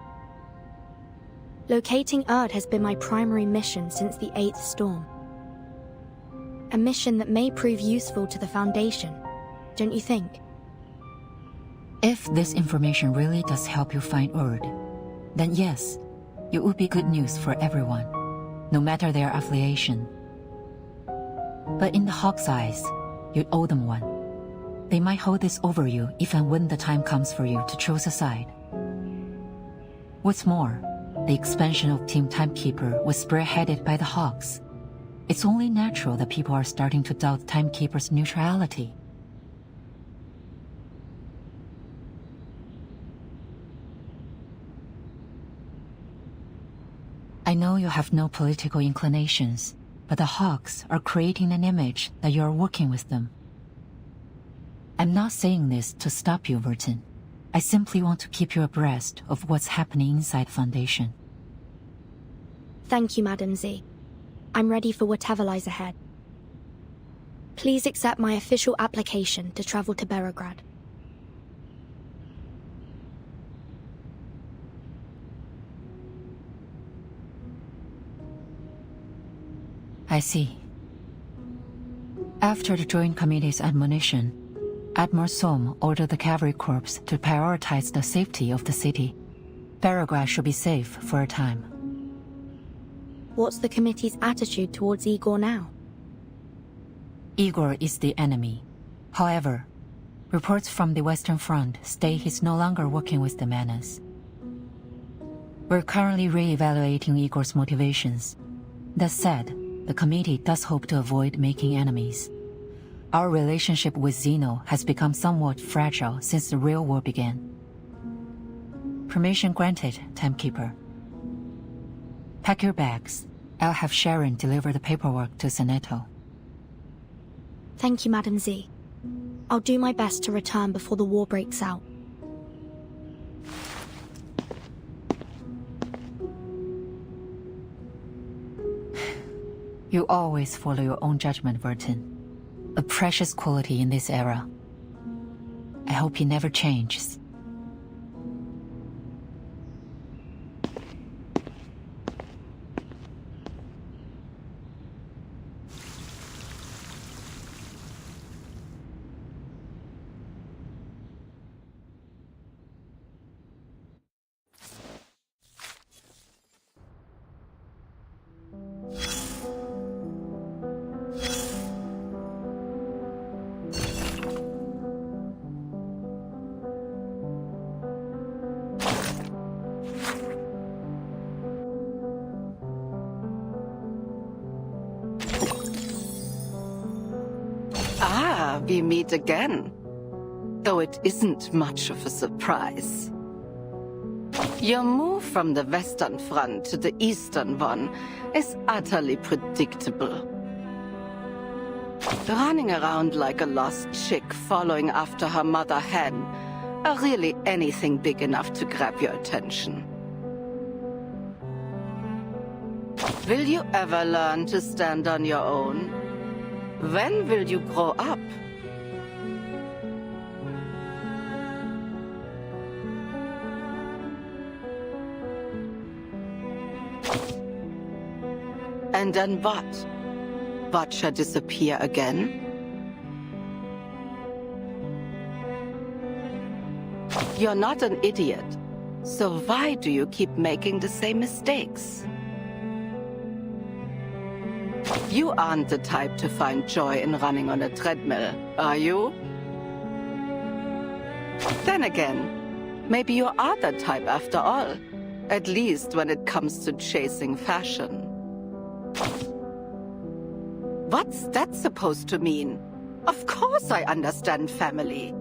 J: Locating Erd has been my primary mission since the 8th storm. A mission that may prove useful to the Foundation, don't you think?
A: If this information really does help you find Erd, then yes, it would be good news for everyone, no matter their affiliation. But in the Hawks' eyes, you owe them one. They might hold this over you if and when the time comes for you to choose a side. What's more, the expansion of Team Timekeeper was spearheaded by the Hawks. It's only natural that people are starting to doubt Timekeeper's neutrality. I know you have no political inclinations, but the Hawks are creating an image that you are working with them. I'm not saying this to stop you, Burton. I simply want to keep you abreast of what's happening inside the Foundation.
J: Thank you, Madam Z. I'm ready for whatever lies ahead. Please accept my official application to travel to Belgrade.
A: I see. After the Joint Committee's admonition, Admiral Sohm ordered the Cavalry Corps to prioritize the safety of the city. Belgrade should be safe for a time.
J: What's the committee's attitude towards Igor now?
A: Igor is the enemy. However, reports from the Western Front state he's no longer working with the Menace. We're currently re-evaluating Igor's motivations. That said, the committee does hope to avoid making enemies. Our relationship with Zeno has become somewhat fragile since the real war began. Permission granted, Timekeeper. Pack your bags. I'll have Sharon deliver the paperwork to Seneto.
J: Thank you, Madam Z. I'll do my best to return before the war breaks out.
A: You always follow your own judgment, Vertin. A precious quality in this era. I hope he never changes.
S: We meet again, though it isn't much of a surprise. Your move from the Western Front to the Eastern one is utterly predictable. Running around like a lost chick following after her mother hen, or really anything big enough to grab your attention. Will you ever learn to stand on your own? When will you grow up? And then what? Watch her disappear again? You're not an idiot, so why do you keep making the same mistakes? You aren't the type to find joy in running on a treadmill, are you? Then again, maybe you are the type after all, at least when it comes to chasing fashion. What's that supposed to mean? Of course I understand family.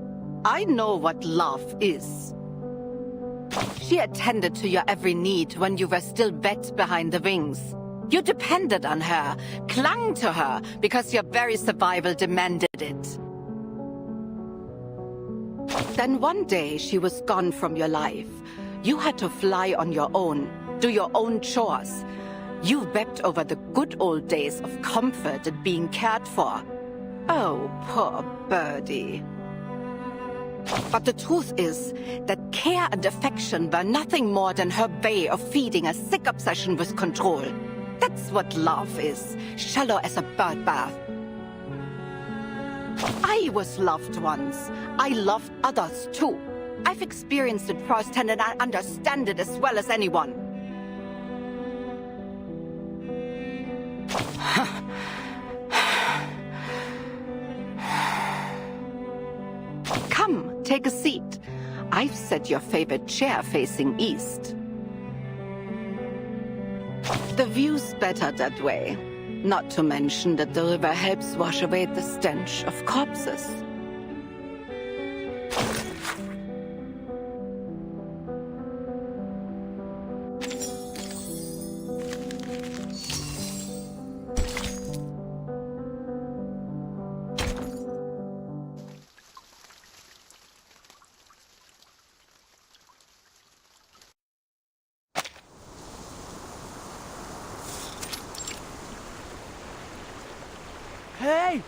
S: I know what love is. She attended to your every need when you were still wet behind the wings. You depended on her, clung to her, because your very survival demanded it. Then one day she was gone from your life. You had to fly on your own, do your own chores. You wept over the good old days of comfort and being cared for. Oh, poor birdie. But the truth is that care and affection were nothing more than her way of feeding a sick obsession with control. That's what love is, shallow as a bird bath. I was loved once. I loved others too. I've experienced it firsthand and I understand it as well as anyone. Come, take a seat. I've set your favorite chair facing east. The view's better that way. Not to mention that the river helps wash away the stench of corpses.
R: Hey!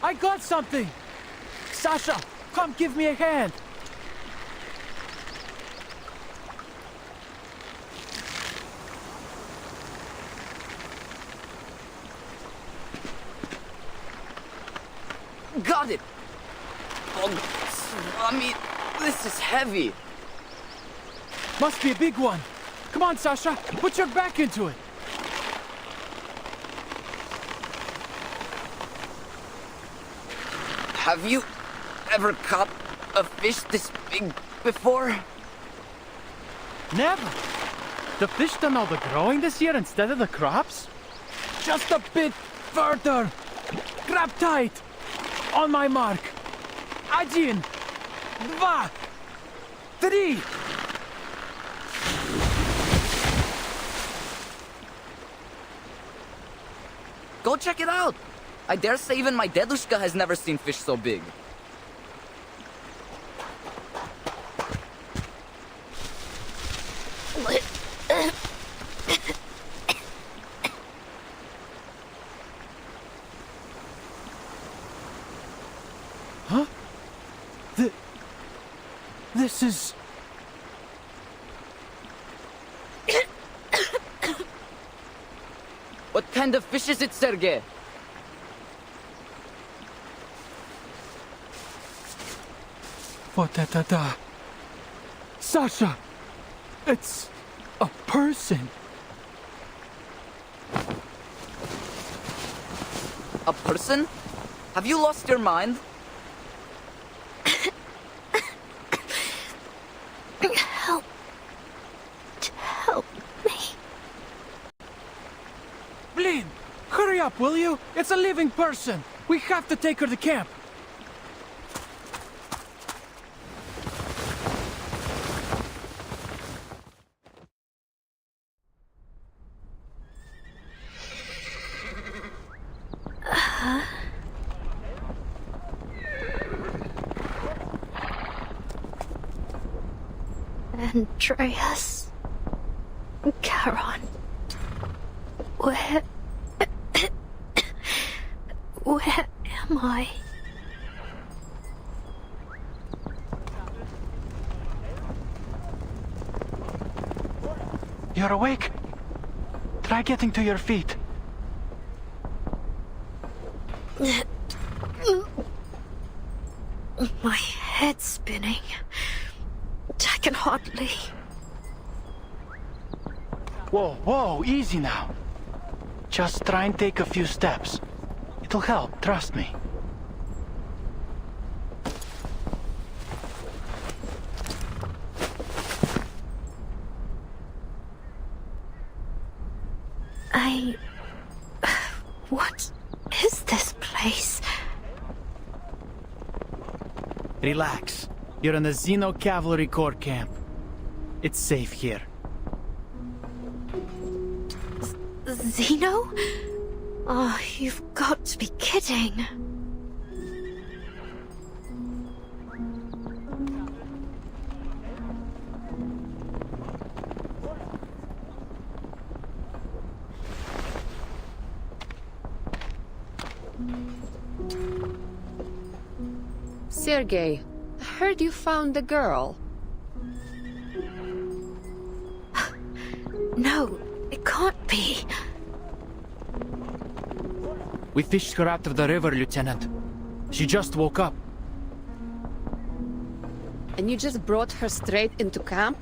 H: I got something! Sasha, come give me a hand!
I: Got it! Oh, Swami, this is heavy.
H: Must be a big one. Come on, Sasha, put your back into it.
I: Have you ever caught a fish this big before?
H: Never. The fish done all the growing this year instead of the crops? Just a bit further. Grab tight. On my mark. 1, 2, 3.
I: Go check it out. I dare say even my dedushka has never seen fish so big.
H: Huh? This is...
I: What kind of fish is it, Sergei?
H: Da. Sasha! It's a person.
I: A person? Have you lost your mind?
J: Help me.
H: Blin, hurry up, will you? It's a living person. We have to take her to camp.
J: Andreas. Charon. Where am I?
H: You're awake? Try getting to your feet.
J: My head's spinning. I can hardly...
H: Whoa, easy now. Just try and take a few steps. It'll help, trust me.
J: What is this place?
H: Relax. You're in the Xeno Cavalry Corps camp. It's safe here.
J: Xeno? Oh, you've got to be kidding.
F: Sergei, I heard you found the girl.
J: No, it can't be.
H: We fished her out of the river, Lieutenant. She just woke up.
F: And you just brought her straight into camp?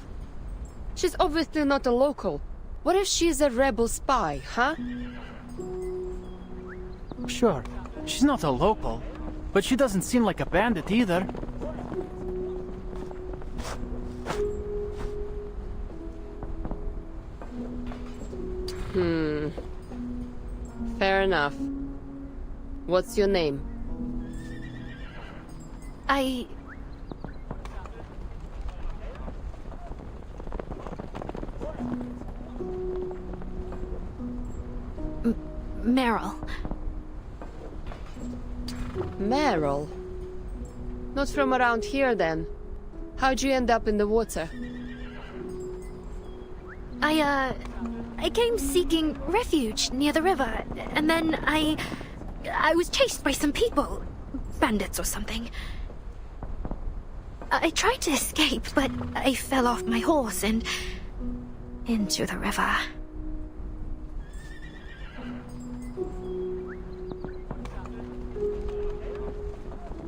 F: She's obviously not a local. What if she's a rebel spy, huh?
H: Sure, she's not a local, but she doesn't seem like a bandit either.
F: Fair enough. What's your name?
J: Meryl.
F: Meryl? Not from around here, then. How'd you end up in the water?
J: I came seeking refuge near the river, and then I I was chased by some people. Bandits or something. I tried to escape, but I fell off my horse and into the river.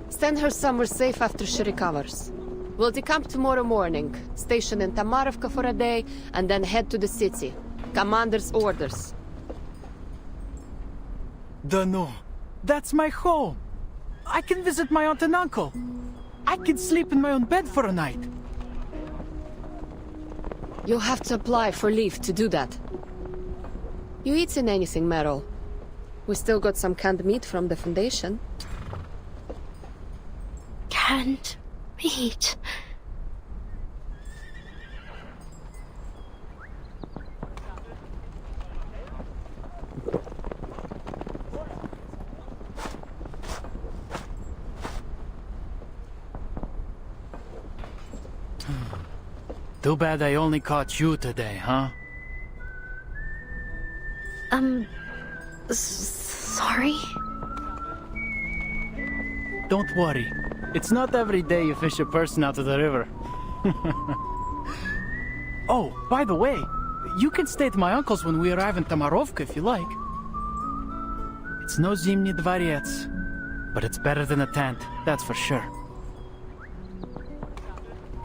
F: Send her somewhere safe after she recovers. We'll decamp tomorrow morning, station in Tamarovka for a day, and then head to the city. Commander's orders.
H: Dunno. That's my home. I can visit my aunt and uncle. I can sleep in my own bed for a night.
F: You'll have to apply for leave to do that. You eaten anything, Meryl? We still got some canned meat from the Foundation.
J: Canned meat?
H: Too bad I only caught you today, huh?
J: Sorry?
H: Don't worry. It's not every day you fish a person out of the river. Oh, by the way, you can stay at my uncle's when we arrive in Tamarovka if you like. It's no Zimny Dvorets, but it's better than a tent, that's for sure.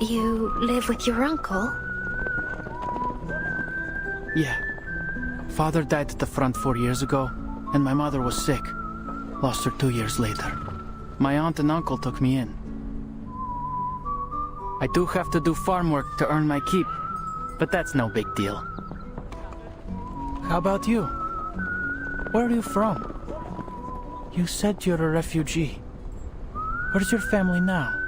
J: You live with your uncle?
H: Yeah. Father died at the front 4 years ago, and my mother was sick. Lost her 2 years later. My aunt and uncle took me in. I do have to do farm work to earn my keep, but that's no big deal. How about you? Where are you from? You said you're a refugee. Where's your family now?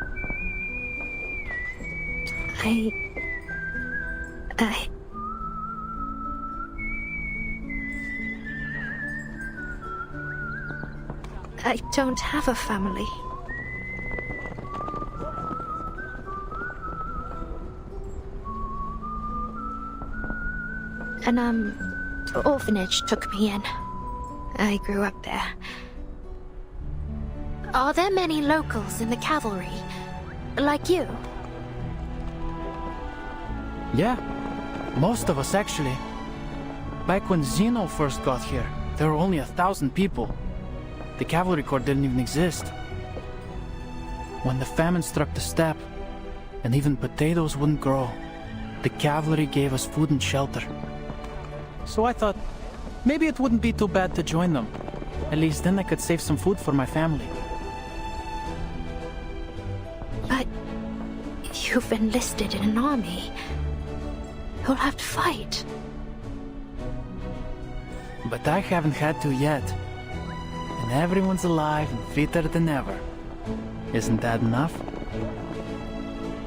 J: I don't have a family. An orphanage took me in. I grew up there. Are there many locals in the cavalry? Like you?
H: Yeah, most of us actually. Back when Zeno first got here, there were only 1,000 people. The cavalry corps didn't even exist. When the famine struck the steppe, and even potatoes wouldn't grow, the cavalry gave us food and shelter. So I thought, maybe it wouldn't be too bad to join them. At least then I could save some food for my family.
J: But you've enlisted in an army. You'll have to fight.
H: But I haven't had to yet. And everyone's alive and fitter than ever. Isn't that enough?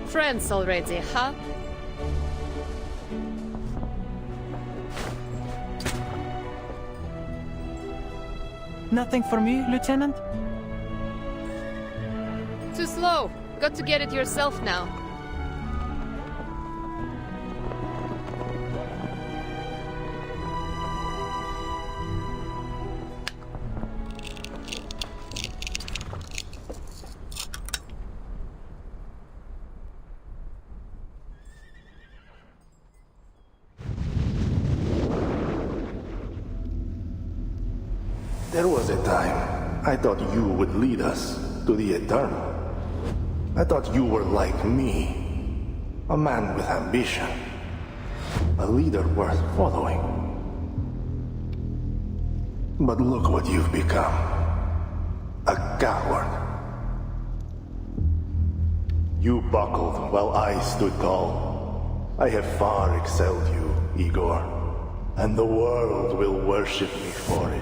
F: Friends already, huh?
H: Nothing for me, Lieutenant?
F: Too slow. Got to get it yourself now.
G: There was a time I thought you would lead us to the eternal. I thought you were like me, a man with ambition, a leader worth following. But look what you've become, a coward. You buckled while I stood tall. I have far excelled you, Igor, and the world will worship me for it.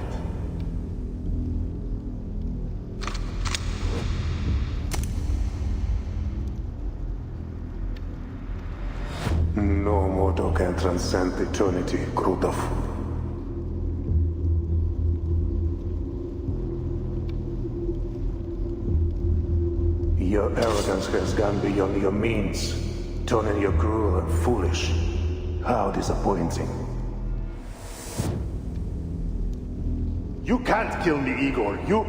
G: No mortal can transcend eternity, Krutov. Your arrogance has gone beyond your means, turning you cruel and foolish. How disappointing. You can't kill me, Igor. You...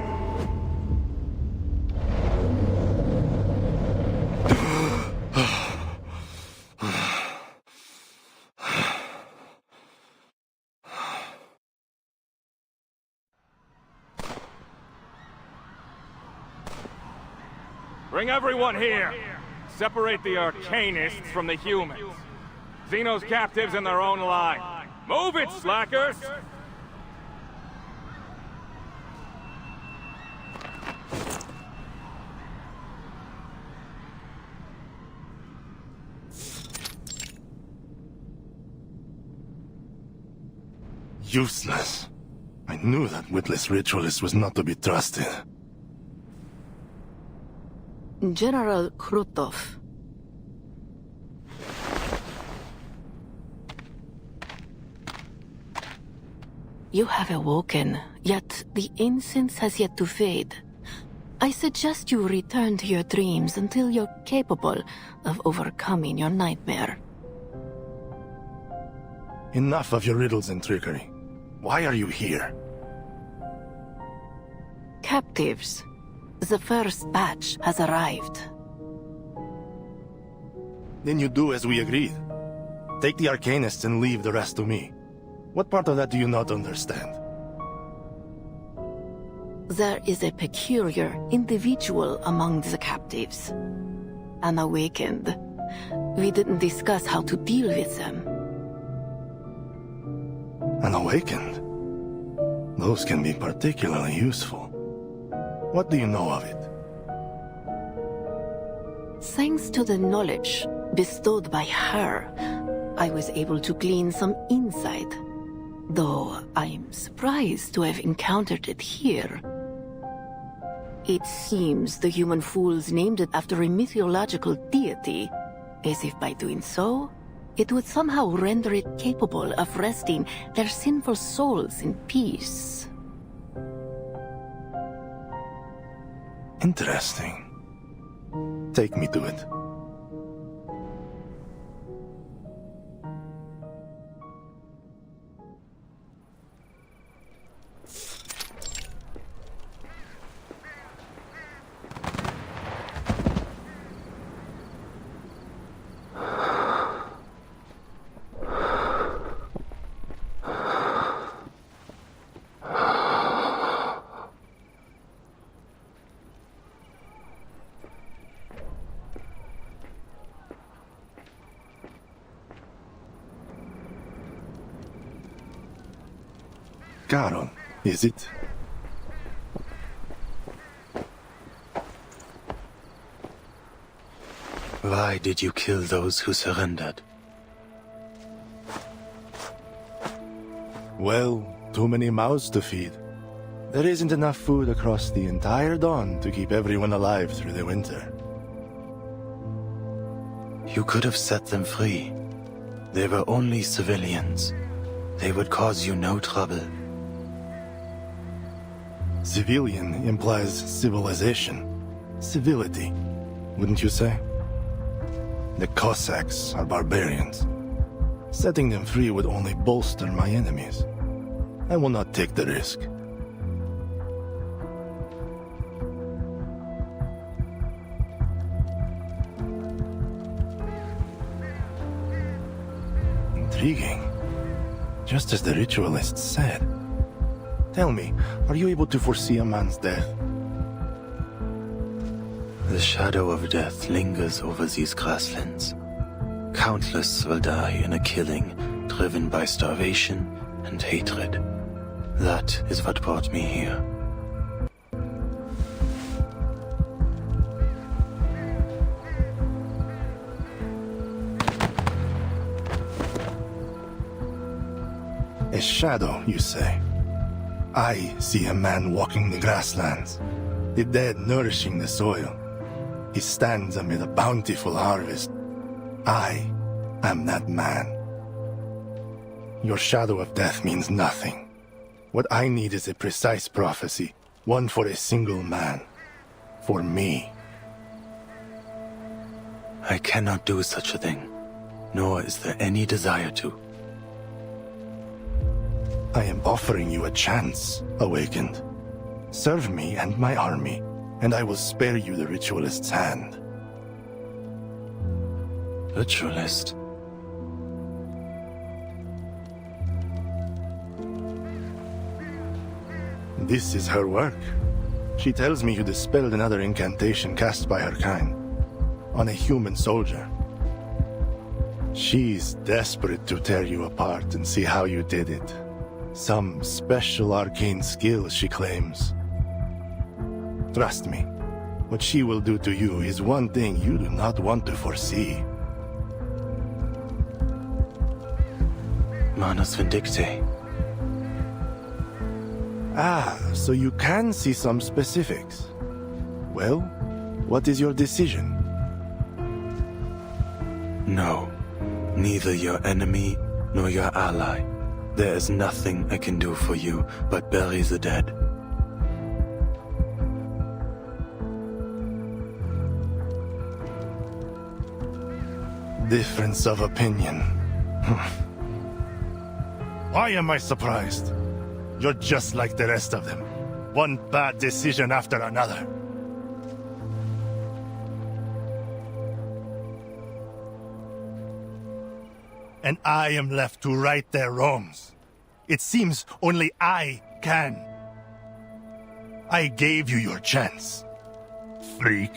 P: Bring everyone here. Separate the Arcanists from the humans. Xeno's captives in their own line. Move it, slackers!
G: Useless. I knew that witless ritualist was not to be trusted.
S: General Krutov. You have awoken, yet the incense has yet to fade. I suggest you return to your dreams until you're capable of overcoming your nightmare.
G: Enough of your riddles and trickery. Why are you here?
S: Captives. The first batch has arrived.
G: Then you do as we agreed. Take the Arcanists and leave the rest to me. What part of that do you not understand?
S: There is a peculiar individual among the captives. Unawakened. We didn't discuss how to deal with them.
G: Unawakened? Those can be particularly useful. What do you know of it?
S: Thanks to the knowledge bestowed by her, I was able to glean some insight. Though I'm surprised to have encountered it here. It seems the human fools named it after a mythological deity, as if by doing so, it would somehow render it capable of resting their sinful souls in peace.
G: Interesting. Take me to it. Garon, is it?
M: Why did you kill those who surrendered?
G: Well, too many mouths to feed. There isn't enough food across the entire Dawn to keep everyone alive through the winter.
M: You could have set them free. They were only civilians. They would cause you no trouble.
G: Civilian implies civilization. Civility, wouldn't you say? The Cossacks are barbarians. Setting them free would only bolster my enemies. I will not take the risk. Intriguing. Just as the ritualists said. Tell me, are you able to foresee a man's death?
M: The shadow of death lingers over these grasslands. Countless will die in a killing driven by starvation and hatred. That is what brought me here.
G: A shadow, you say? I see a man walking the grasslands, the dead nourishing the soil. He stands amid a bountiful harvest. I am that man. Your shadow of death means nothing. What I need is a precise prophecy, one for a single man. For me.
M: I cannot do such a thing, nor is there any desire to.
G: I am offering you a chance, Awakened. Serve me and my army, and I will spare you the Ritualist's hand.
M: Ritualist?
G: This is her work. She tells me you dispelled another incantation cast by her kind, on a human soldier. She's desperate to tear you apart and see how you did it. Some special arcane skill, she claims. Trust me, what she will do to you is one thing you do not want to foresee.
M: Manus Vindictae.
G: Ah, so you can see some specifics. Well, what is your decision?
M: No. Neither your enemy nor your ally. There is nothing I can do for you but bury the dead.
G: Difference of opinion. Why am I surprised? You're just like the rest of them. One bad decision after another. And I am left to right their wrongs. It seems only I can. I gave you your chance, freak.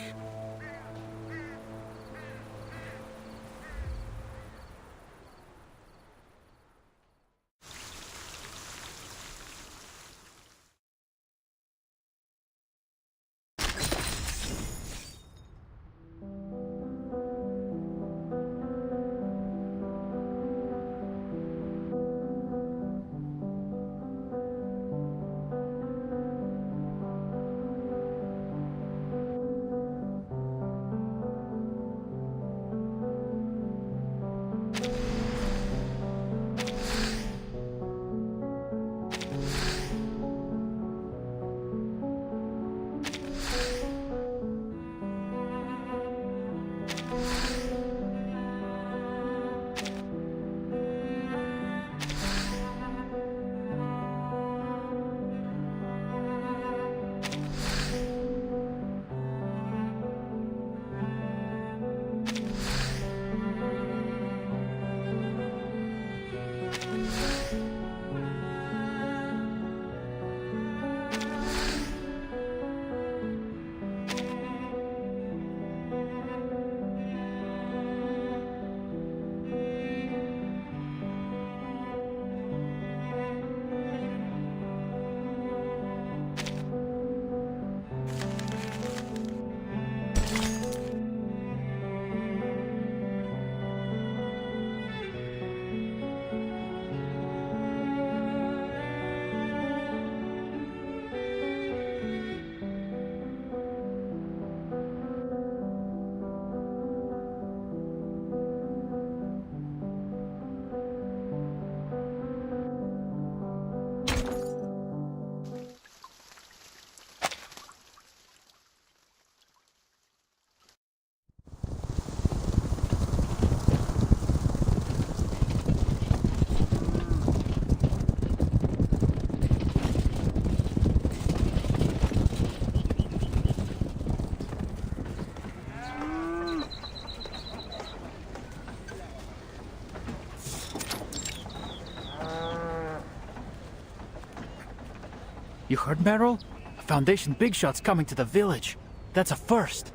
H: You heard, Meryl? A Foundation big shot's coming to the village. That's a first.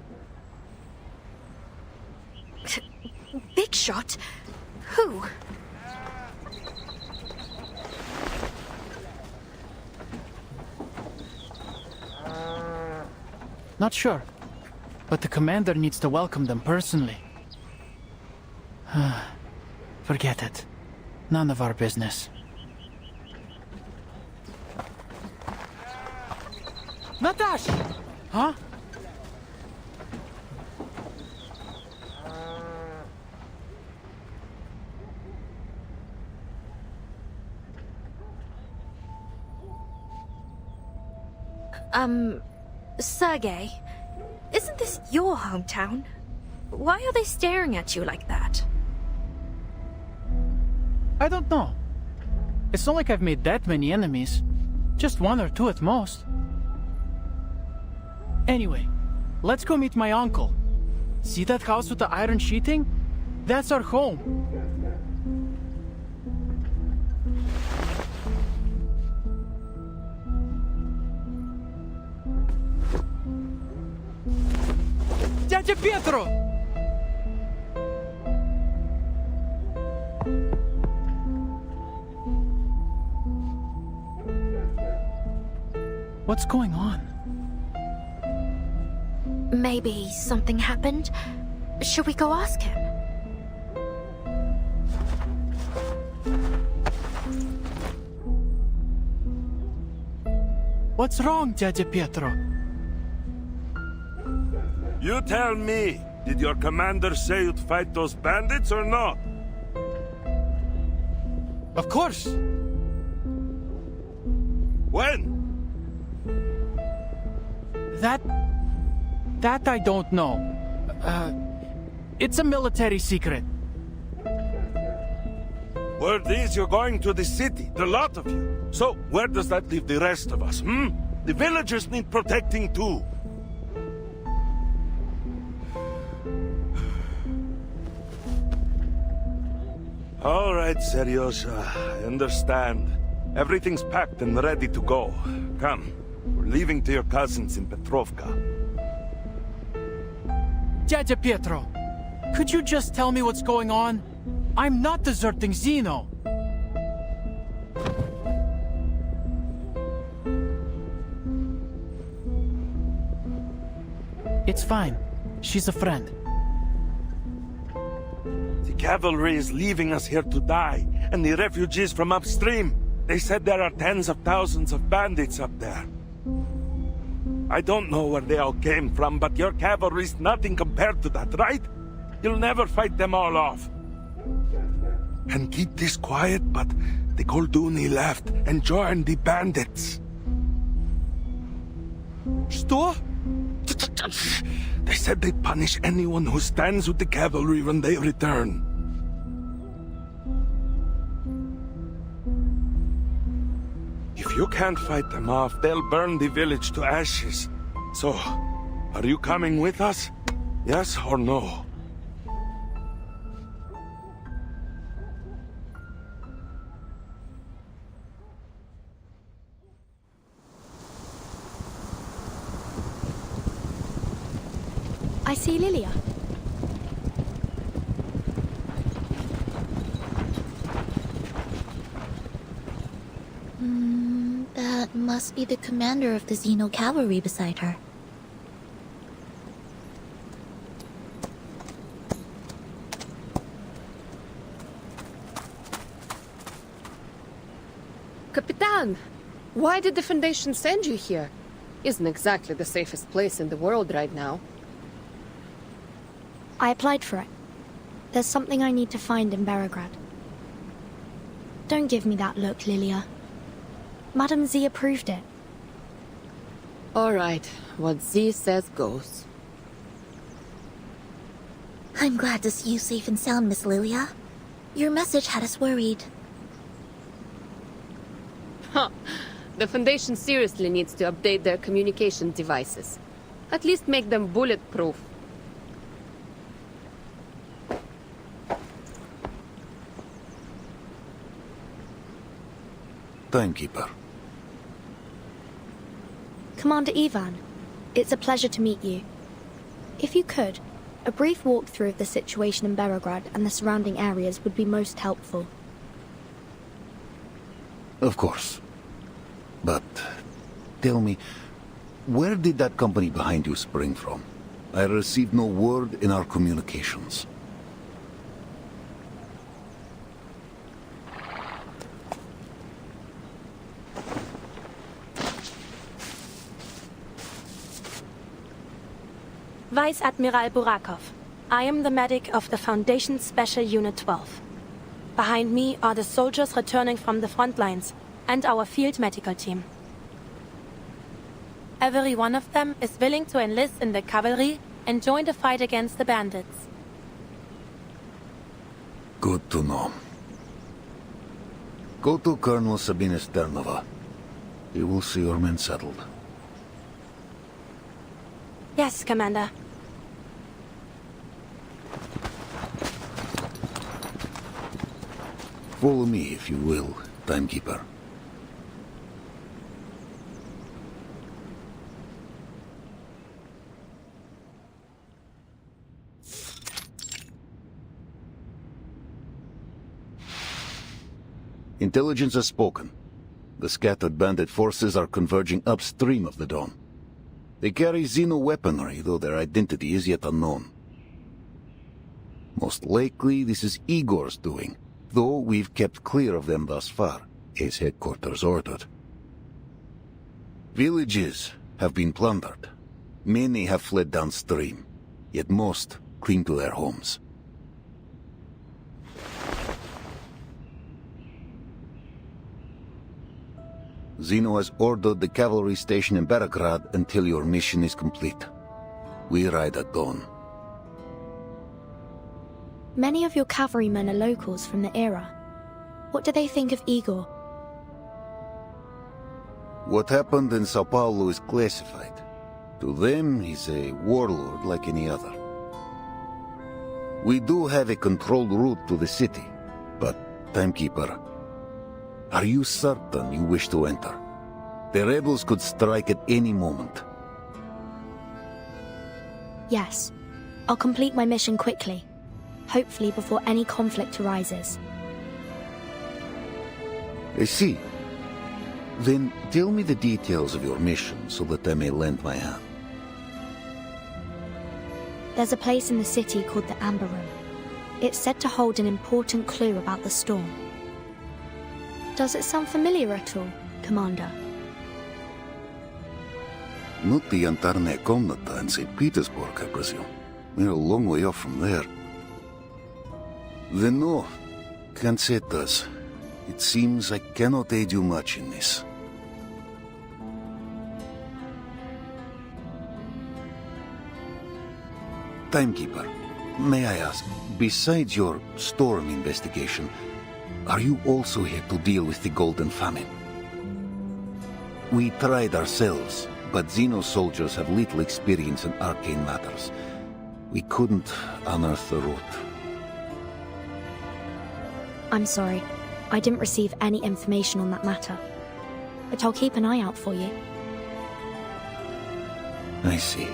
J: Big shot? Who?
H: Not sure. But the commander needs to welcome them personally. Forget it. None of our business. Natash! Huh?
J: Sergei, isn't this your hometown? Why are they staring at you like that?
H: I don't know. It's not like I've made that many enemies. Just 1 or 2 at most. Anyway, let's go meet my uncle. See that house with the iron sheeting? That's our home. Dядя Pietro! What's going on?
J: Maybe something happened. Should we go ask him?
H: What's wrong, Dядя Pietro?
L: You tell me, did your commander say you'd fight those bandits or not?
H: Of course.
L: When?
H: That I don't know. It's a military secret.
L: Word is you're going to the city, the lot of you. So, where does that leave the rest of us, The villagers need protecting too. All right, Seryosa, I understand. Everything's packed and ready to go. Come, we're leaving to your cousins in Petrovka.
H: Dядя Pietro, could you just tell me what's going on? I'm not deserting Zeno. It's fine. She's a friend.
L: The cavalry is leaving us here to die, and the refugees from upstream. They said there are tens of thousands of bandits up there. I don't know where they all came from, but your cavalry's nothing compared to that, right? You'll never fight them all off. And keep this quiet, but the Golduni left and joined the bandits.
H: Что?
L: They said they'd punish anyone who stands with the cavalry when they return. If you can't fight them off, they'll burn the village to ashes. So, are you coming with us? Yes or no?
J: I see Lilia.
Q: That must be the commander of the Xeno cavalry beside her.
F: Capitan! Why did the Foundation send you here? Isn't exactly the safest place in the world right now.
J: I applied for it. There's something I need to find in Belgrade. Don't give me that look, Lilia. Madame Z approved it.
F: All right, what Z says goes.
Q: I'm glad to see you safe and sound, Miss Lilia. Your message had us worried.
F: Huh. The Foundation seriously needs to update their communication devices. At least make them bulletproof.
K: Timekeeper.
J: Commander Ivan, it's a pleasure to meet you. If you could, a brief walkthrough of the situation in Belgrade and the surrounding areas would be most helpful.
K: Of course. But tell me, where did that company behind you spring from? I received no word in our communications.
C: Vice Admiral Burakov. I am the medic of the Foundation's Special Unit 12. Behind me are the soldiers returning from the front lines and our field medical team. Every one of them is willing to enlist in the cavalry and join the fight against the bandits.
K: Good to know. Go to Colonel Sabina Sternova. He will see your men settled.
C: Yes, Commander.
K: Follow me, if you will, Timekeeper. Intelligence has spoken. The scattered bandit forces are converging upstream of the Dawn. They carry Xeno weaponry, though their identity is yet unknown. Most likely, this is Igor's doing, though we've kept clear of them thus far, as headquarters ordered. Villages have been plundered. Many have fled downstream, yet most cling to their homes. Xeno has ordered the cavalry station in Belgrade until your mission is complete. We ride at dawn.
J: Many of your cavalrymen are locals from the era. What do they think of Igor?
K: What happened in Sao Paulo is classified. To them, he's a warlord like any other. We do have a controlled route to the city, but, Timekeeper, are you certain you wish to enter? The rebels could strike at any moment.
J: Yes. I'll complete my mission quickly. Hopefully before any conflict arises.
K: I see. Then tell me the details of your mission so that I may lend my hand.
J: There's a place in the city called the Amber Room. It's said to hold an important clue about the storm. Does it sound familiar at all, Commander?
K: Not the Antarne Komnata in St. Petersburg, I presume. We're a long way off from there. Then no, can't say it does. It seems I cannot aid you much in this. Timekeeper, may I ask, besides your storm investigation, are you also here to deal with the Golden Famine? We tried ourselves, but Xeno soldiers have little experience in arcane matters. We couldn't unearth the root.
J: I'm sorry. I didn't receive any information on that matter. But I'll keep an eye out for you.
K: I see.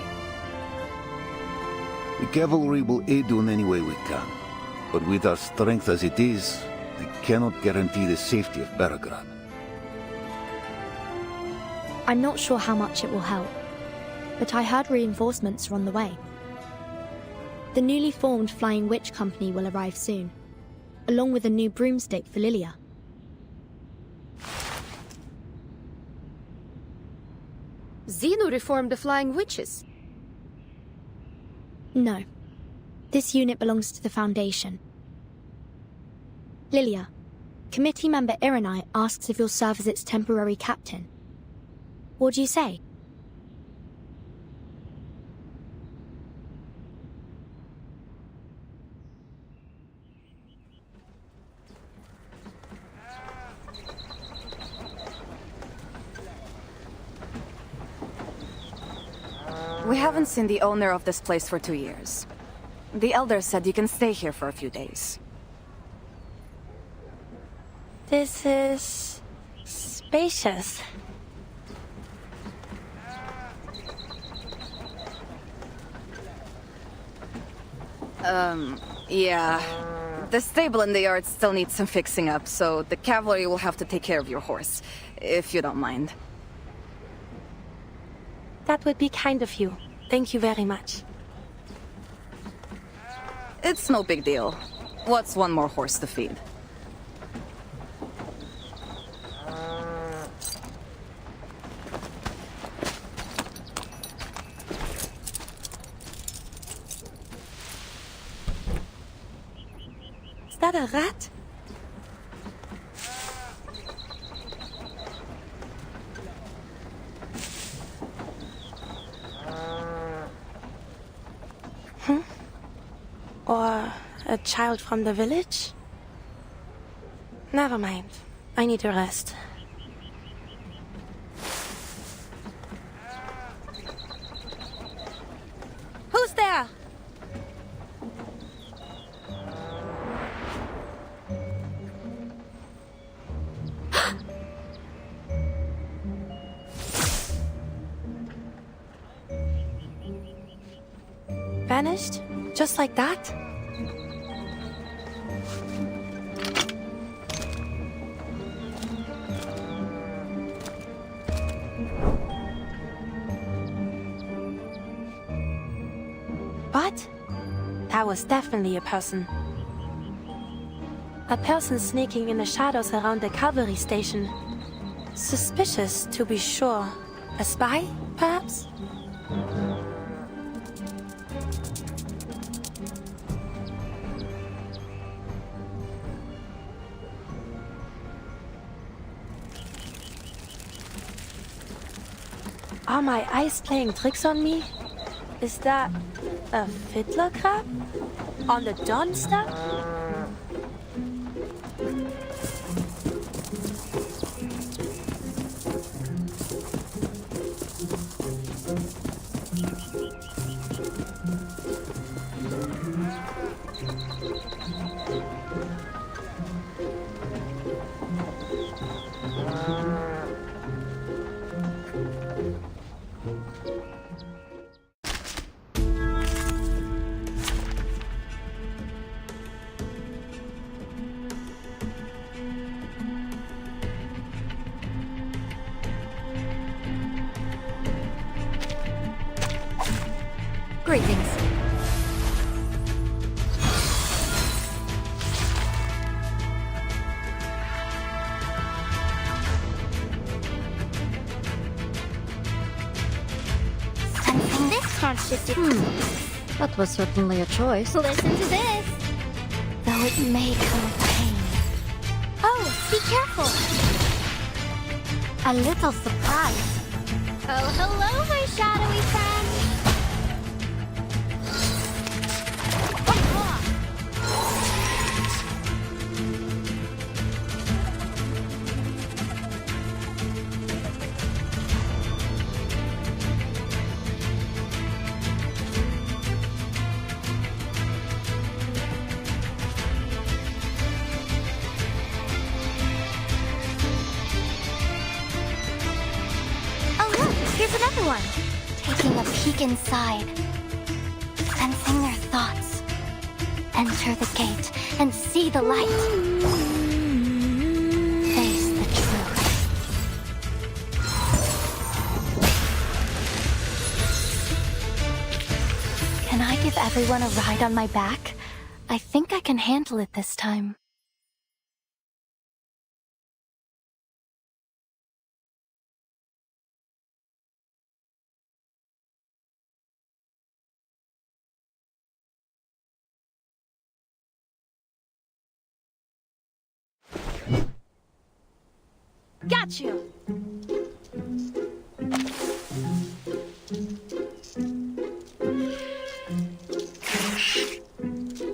K: The cavalry will aid you in any way we can. But with our strength as it is, I cannot guarantee the safety of Belgrade.
J: I'm not sure how much it will help. But I heard reinforcements are on the way. The newly formed Flying Witch Company will arrive soon, along with a new broomstick for Lilia.
F: Xeno reformed the Flying Witches?
J: No. This unit belongs to the Foundation. Lilia, committee member Irenai asks if you'll serve as its temporary captain. What do you say?
B: We haven't seen the owner of this place for 2 years. The Elder said you can stay here for a few days.
C: This is spacious.
B: Yeah. The stable in the yard still needs some fixing up, so the cavalry will have to take care of your horse, if you don't mind.
C: That would be kind of you. Thank you very much.
B: It's no big deal. What's one more horse to feed?
C: Is that a rat? Or a child from the village? Never mind. I need to rest. Who's there? Vanished? Just like that? What? That was definitely a person. A person sneaking in the shadows around the cavalry station. Suspicious, to be sure. A spy, perhaps? Are my eyes playing tricks on me? Is that a fiddler crab? On the dawn step?
J: Greetings.
Q: Sensing this consciousness.
J: That was certainly a choice.
Q: Listen to this.
J: Though it may come with pain.
Q: Oh, be careful.
J: A little surprise.
Q: Oh, hello, my shadowy friend.
J: Here's another one. Taking a peek inside. Sensing their thoughts. Enter the gate and see the light. Face the truth. Can I give everyone a ride on my back? I think I can handle it this time.
C: Got you!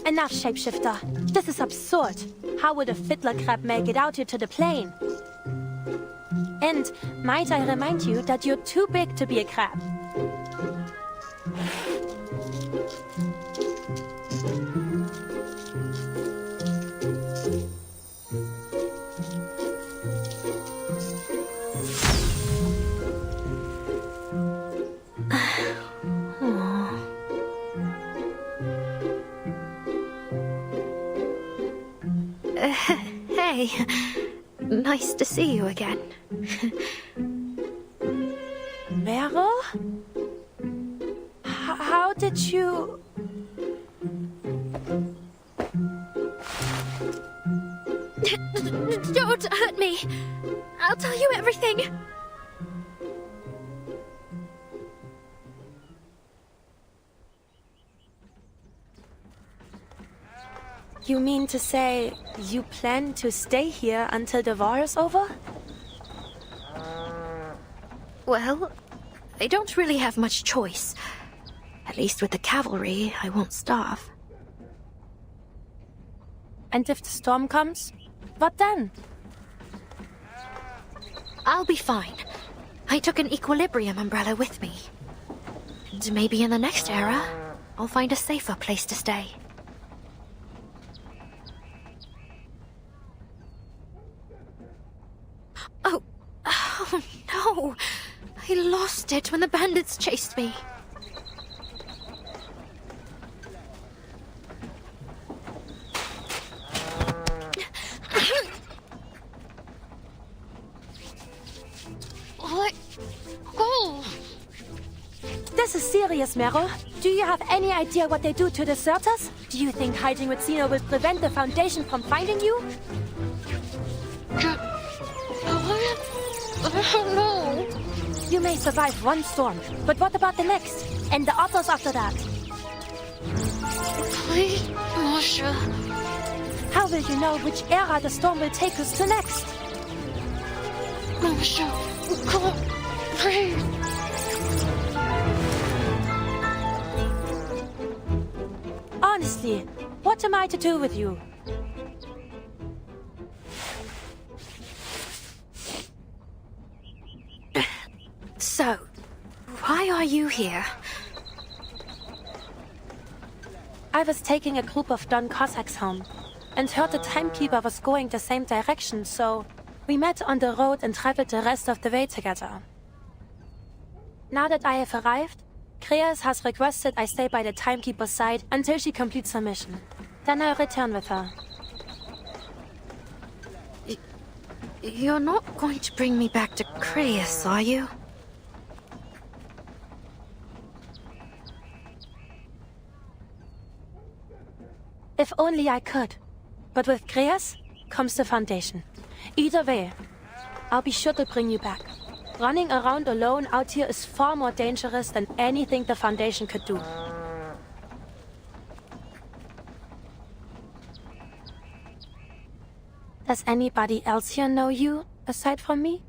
C: Enough, shapeshifter. This is absurd. How would a fiddler crab make it out here to the plane? And might I remind you that you're too big to be a crab.
J: Hey, nice to see you again.
C: Vero? How did you...
J: Don't hurt me. I'll tell you everything.
C: You mean to say you plan to stay here until the war is over?
J: Well, I don't really have much choice. At least with the cavalry, I won't starve.
C: And if the storm comes, what then?
J: I'll be fine. I took an equilibrium umbrella with me. And maybe in the next era, I'll find a safer place to stay. Oh no! I lost it when the bandits chased me.
C: This is serious, Mero. Do you have any idea what they do to deserters? Do you think hiding with Zeno will prevent the Foundation from finding you?
J: I don't know.
C: You may survive one storm, but what about the next? And the others after that?
J: Please, Masha.
C: How will you know which era the storm will take us to next?
J: Masha, come on, breathe.
C: Honestly, what am I to do with you?
J: So, why are you here?
C: I was taking a group of Don Cossacks home, and heard the timekeeper was going the same direction, so we met on the road and traveled the rest of the way together. Now that I have arrived, Kreas has requested I stay by the timekeeper's side until she completes her mission. Then I'll return with her.
J: You're not going to bring me back to Kreas, are you?
C: If only I could. But with Kreas comes the Foundation. Either way, I'll be sure to bring you back. Running around alone out here is far more dangerous than anything the Foundation could do. Does anybody else here know you, aside from me?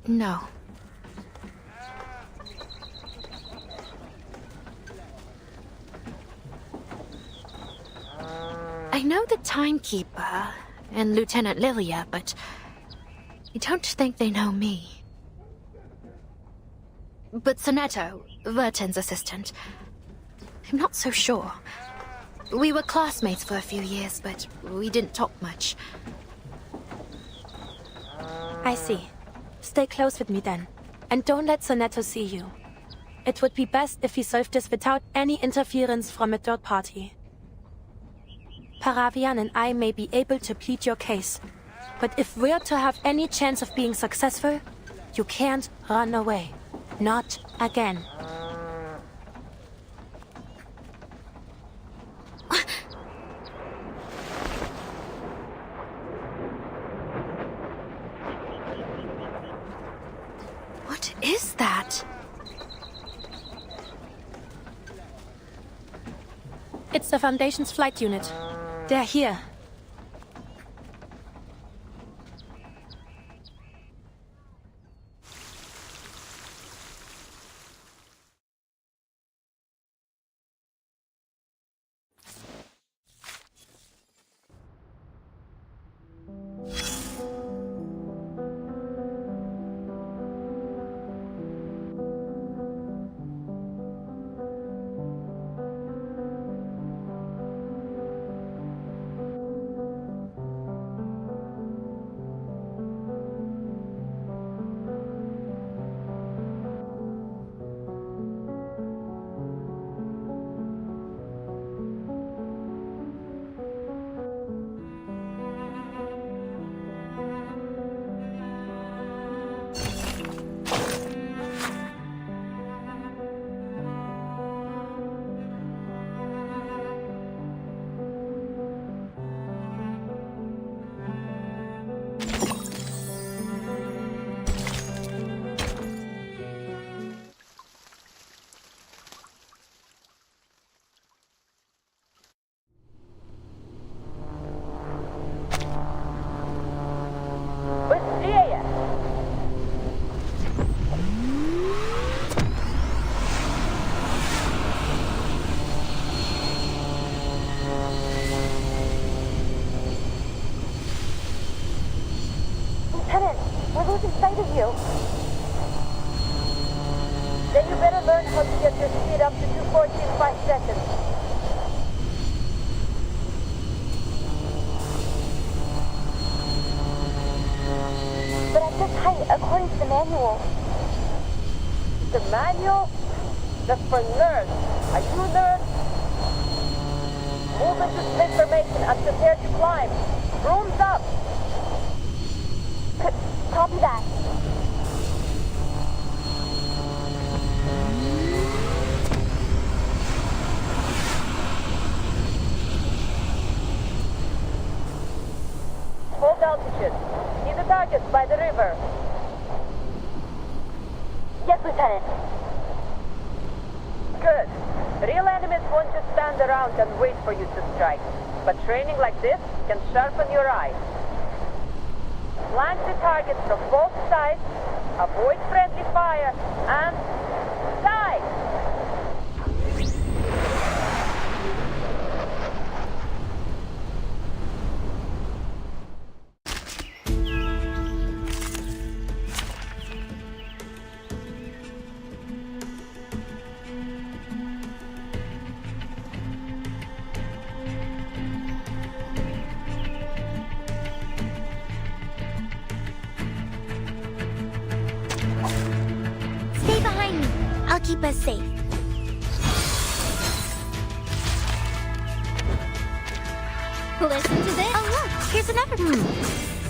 J: No. I know the timekeeper and Lieutenant Lilia, but I don't think they know me. But Sonetto, Vertin's assistant, I'm not so sure. We were classmates for a few years, but we didn't talk much.
C: I see. Stay close with me then, and don't let Sonetto see you. It would be best if we solved this without any interference from a third party. Paravian and I may be able to plead your case, but if we're to have any chance of being successful, you can't run away. Not again.
J: What is that?
C: It's the Foundation's flight unit. They're here.
T: losing sight of you. Then you better learn how to get your speed up to 240 in 5 seconds. But at this height, according to the manual. The manual? That's for nerds. Are you nerds? Move into split formation and prepare to climb. Brooms up. Copy that. Hold altitude. See the targets by the river. Yes, Lieutenant. Good. Real enemies won't just stand around and wait for you to strike. But training like this can sharpen your eyes. Flank the targets from both sides, avoid friendly fire, and dive!
J: I'll keep us safe. Listen to this. Oh, look, here's another group.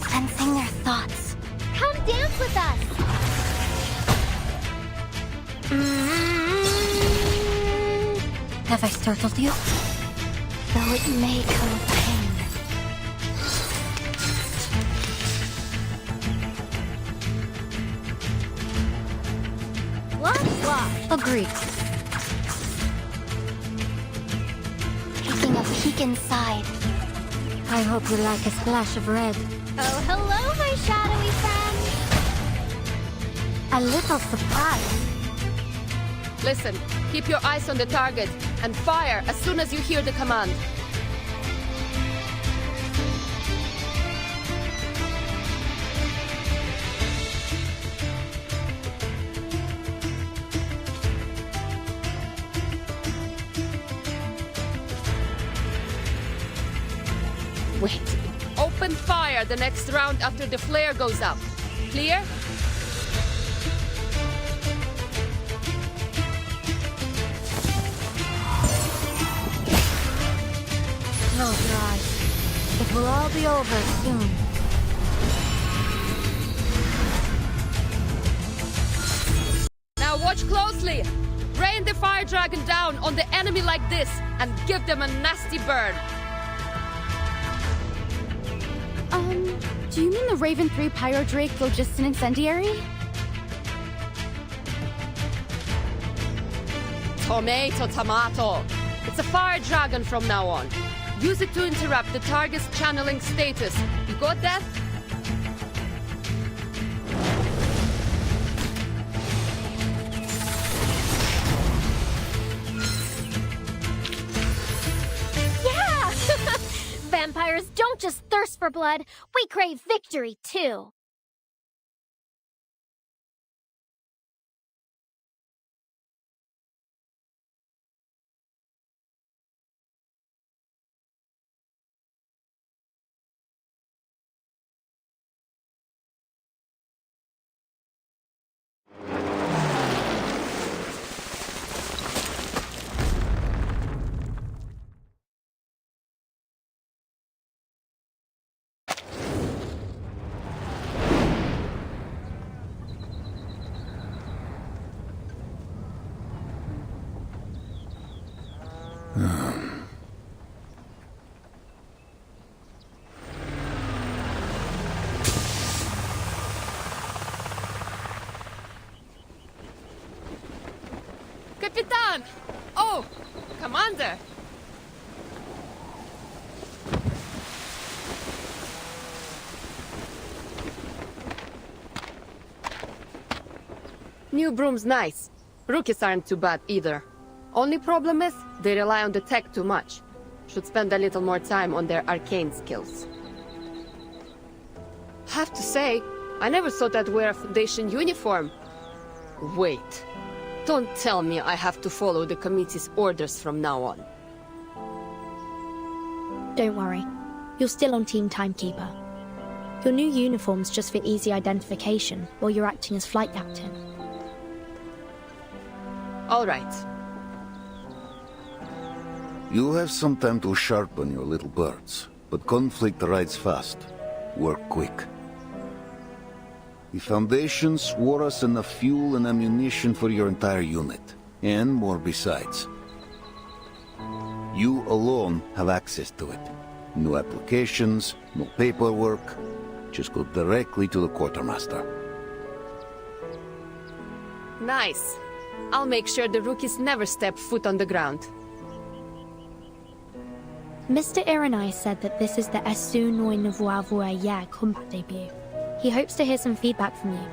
J: Sensing their thoughts. Come dance with us. Have I startled you? Though it may come with pain. Agreed. Taking a peek inside. I hope you like a splash of red. Oh, hello, my shadowy friend. A little surprise.
F: Listen, keep your eyes on the target and fire as soon as you hear the command. Wait. Open fire the next round after the flare goes up. Clear?
J: Close your eyes. It will all be over soon.
F: Now watch closely. Rain the fire dragon down on the enemy like this and give them a nasty burn.
U: Do you mean the Raven 3 Pyro Drake Phlogiston Incendiary?
F: Tomato. It's a fire dragon from now on. Use it to interrupt the target's channeling status. You got that?
J: Vampires don't just thirst for blood, we crave victory too.
F: Capitan! Oh, Commander! New broom's nice. Rookies aren't too bad either. Only problem is, they rely on the tech too much. Should spend a little more time on their arcane skills. Have to say, I never thought I'd wear a Foundation uniform. Wait. Don't tell me I have to follow the committee's orders from now on.
J: Don't worry. You're still on Team Timekeeper. Your new uniform's just for easy identification while you're acting as flight captain.
F: All right.
K: You have some time to sharpen your little birds, but conflict rides fast. Work quick. The Foundation swore us enough fuel and ammunition for your entire unit, and more besides. You alone have access to it. No applications, no paperwork. Just go directly to the quartermaster.
F: Nice. I'll make sure the rookies never step foot on the ground.
J: Mr. Iranai said that this is the Esu Noi Nvoa Voya combat debut. He hopes to hear some feedback from you.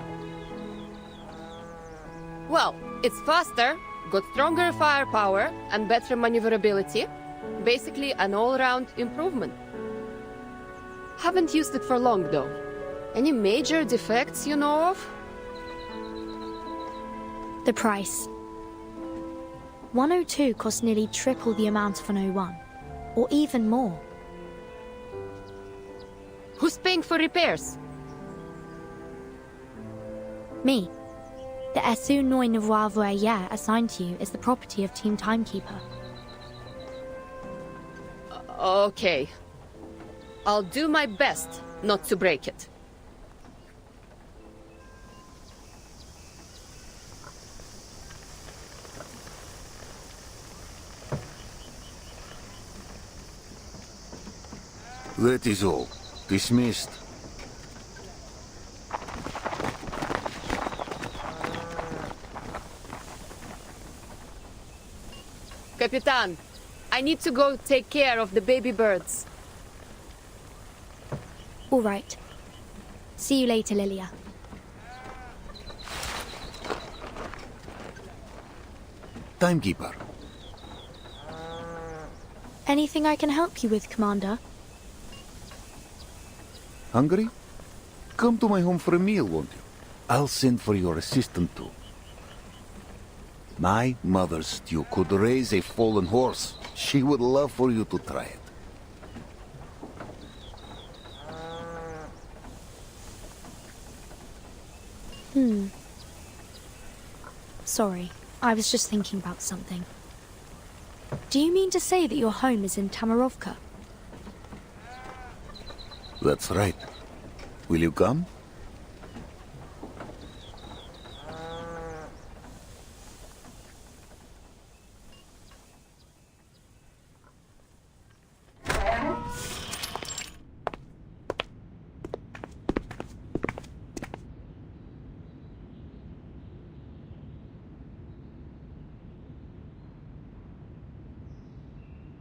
F: Well, it's faster, got stronger firepower, and better maneuverability. Basically an all-round improvement. Haven't used it for long, though. Any major defects you know of?
J: The price. 102 costs nearly triple the amount of an 01, or even more.
F: Who's paying for repairs?
J: Me. The Esu Noi Nvoa Voya assigned to you is the property of Team Timekeeper.
F: Okay. I'll do my best not to break it.
K: That is all. Dismissed.
F: Capitan, I need to go take care of the baby birds.
J: All right. See you later, Lilia.
K: Timekeeper.
J: Anything I can help you with, Commander?
K: Hungry? Come to my home for a meal, won't you? I'll send for your assistant too. My mother's stew could raise a fallen horse. She would love for you to try it.
J: Sorry, I was just thinking about something. Do you mean to say that your home is in Tamarovka?
K: That's right. Will you come?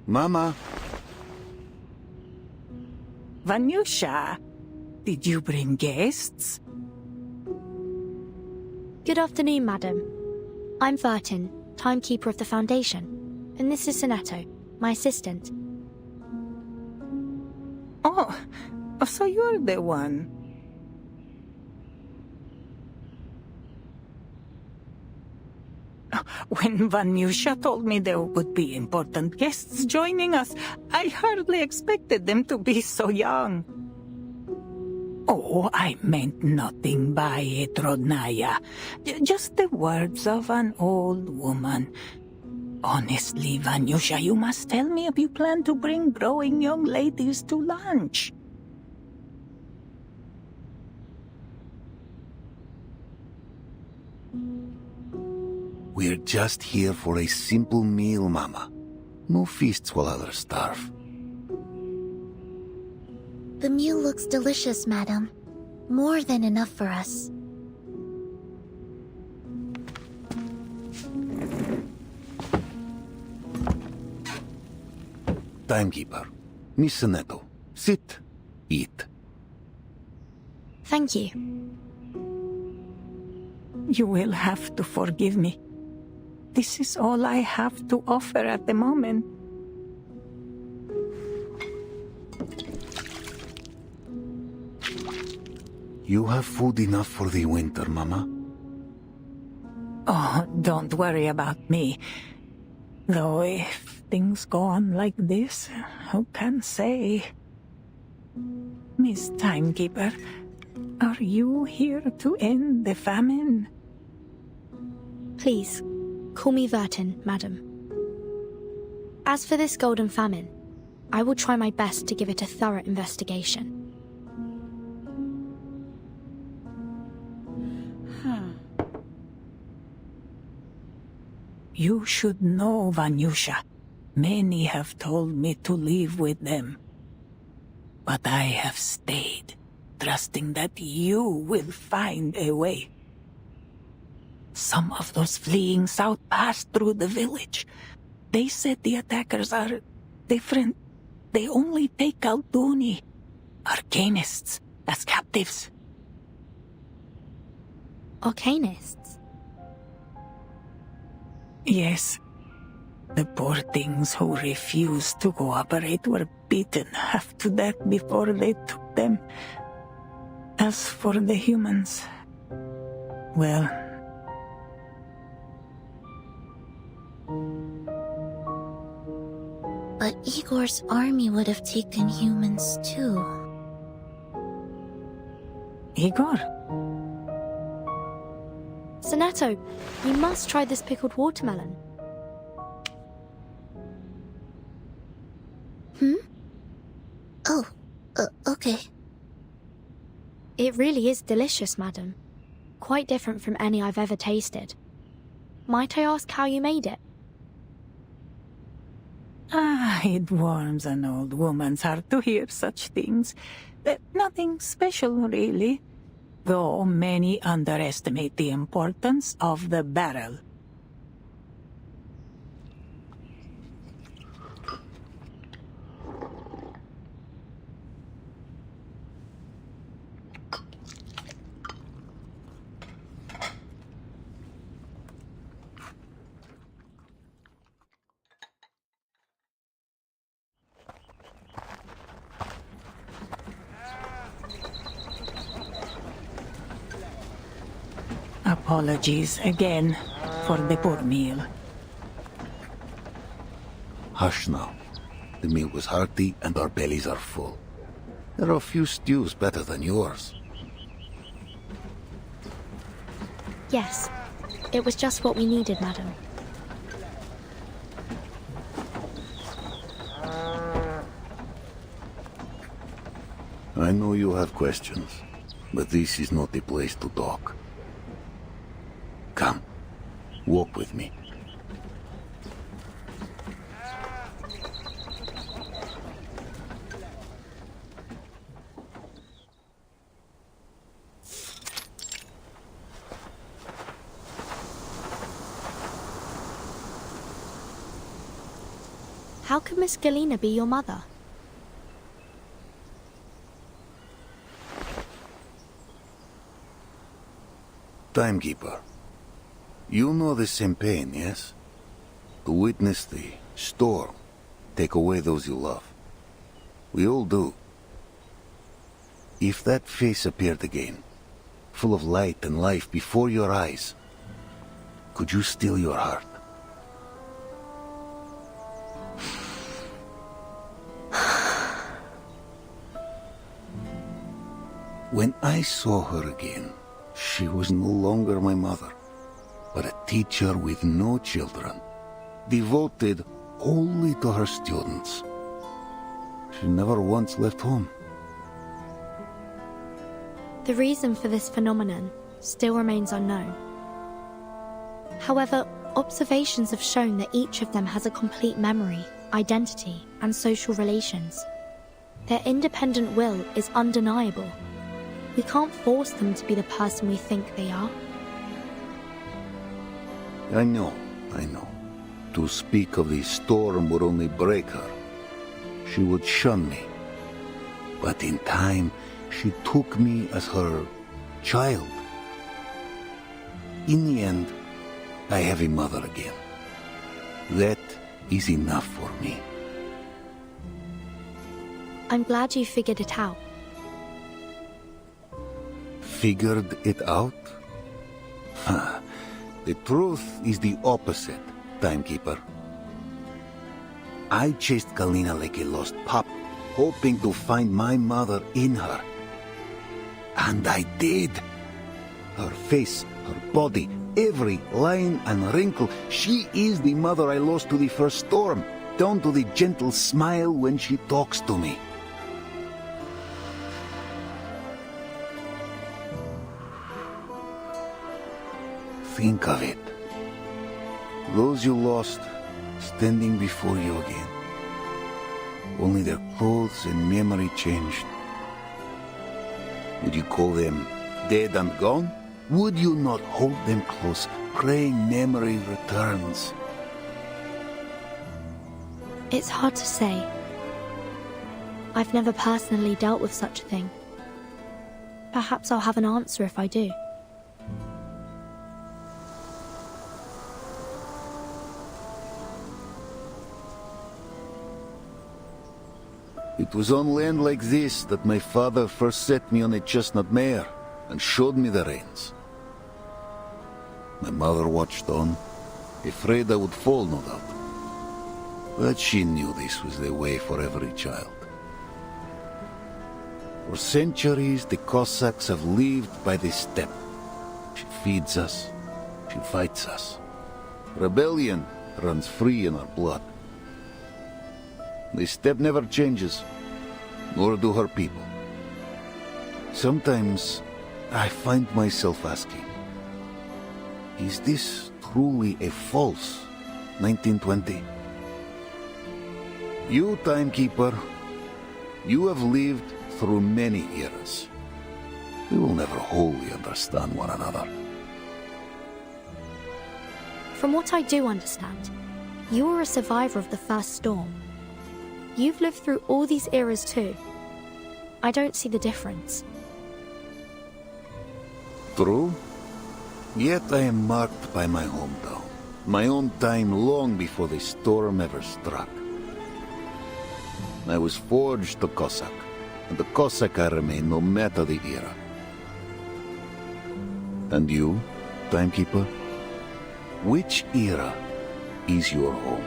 K: Mama.
E: Vanyusha, did you bring guests?
J: Good afternoon, madam. I'm Vertin, Timekeeper of the Foundation, and this is Soneto, my assistant.
E: Oh, so you're the one. When Vanyusha told me there would be important guests joining us, I hardly expected them to be so young. Oh, I meant nothing by it, Rodnaya. Just the words of an old woman. Honestly, Vanyusha, you must tell me if you plan to bring growing young ladies to lunch.
K: We're just here for a simple meal, Mama. No feasts while others starve.
V: The meal looks delicious, madam. More than enough for us.
K: Timekeeper, Miss Soneto, sit, eat.
J: Thank you.
E: You will have to forgive me. This is all I have to offer at the moment.
K: You have food enough for the winter, Mama?
E: Oh, don't worry about me. Though if things go on like this, who can say? Miss Timekeeper, are you here to end the famine?
J: Please, call me Vertin, madam. As for this golden famine, I will try my best to give it a thorough investigation.
E: You should know, Vanyusha. Many have told me to leave with them. But I have stayed, trusting that you will find a way. Some of those fleeing south passed through the village. They said the attackers are different. They only take Alduni, arcanists, as captives.
J: Arcanists?
E: Yes. The poor things who refused to cooperate were beaten half to death before they took them. As for the humans, well...
V: But Igor's army would have taken humans too.
E: Igor?
J: Sonato, you must try this pickled watermelon.
V: Oh, okay.
J: It really is delicious, madam. Quite different from any I've ever tasted. Might I ask how you made it?
E: It warms an old woman's heart to hear such things. Nothing special, really. Though many underestimate the importance of the barrel. Apologies again for the poor meal.
K: Hush now. The meal was hearty and our bellies are full. There are a few stews better than yours.
J: Yes, it was just what we needed, madam.
K: I know you have questions, but this is not the place to talk. Come, walk with me.
J: How could Miss Galena be your mother?
K: Timekeeper, you know the same pain, yes? To witness the storm take away those you love. We all do. If that face appeared again, full of light and life before your eyes, could you still your heart? When I saw her again, she was no longer my mother, but a teacher with no children, devoted wholly to her students. She never once left home.
J: The reason for this phenomenon still remains unknown. However, observations have shown that each of them has a complete memory, identity, and social relations. Their independent will is undeniable. We can't force them to be the person we think they are.
K: I know. To speak of the storm would only break her. She would shun me. But in time, she took me as her child. In the end, I have a mother again. That is enough for me.
J: I'm glad you figured it out.
K: figured it out? The truth is the opposite, Timekeeper. I chased Kalina like a lost pup, hoping to find my mother in her. And I did. Her face, her body, every line and wrinkle. She is the mother I lost to the first storm, down to the gentle smile when she talks to me. Think of it. Those you lost, standing before you again. Only their clothes and memory changed. Would you call them dead and gone? Would you not hold them close, praying memory returns?
J: It's hard to say. I've never personally dealt with such a thing. Perhaps I'll have an answer if I do.
K: It was on land like this that my father first set me on a chestnut mare and showed me the reins. My mother watched on, afraid I would fall, no doubt. But she knew this was the way for every child. For centuries, the Cossacks have lived by this steppe. She feeds us, she fights us. Rebellion runs free in our blood. The steppe never changes, nor do her people. Sometimes I find myself asking, is this truly a false 1920? You, Timekeeper, you have lived through many eras. We will never wholly understand one another.
J: From what I do understand, you were a survivor of the first storm. You've lived through all these eras too. I don't see the difference.
K: True. Yet I am marked by my hometown. My own time long before the storm ever struck. I was forged a Cossack, and a Cossack I remain no matter the era. And you, Timekeeper? Which era is your home?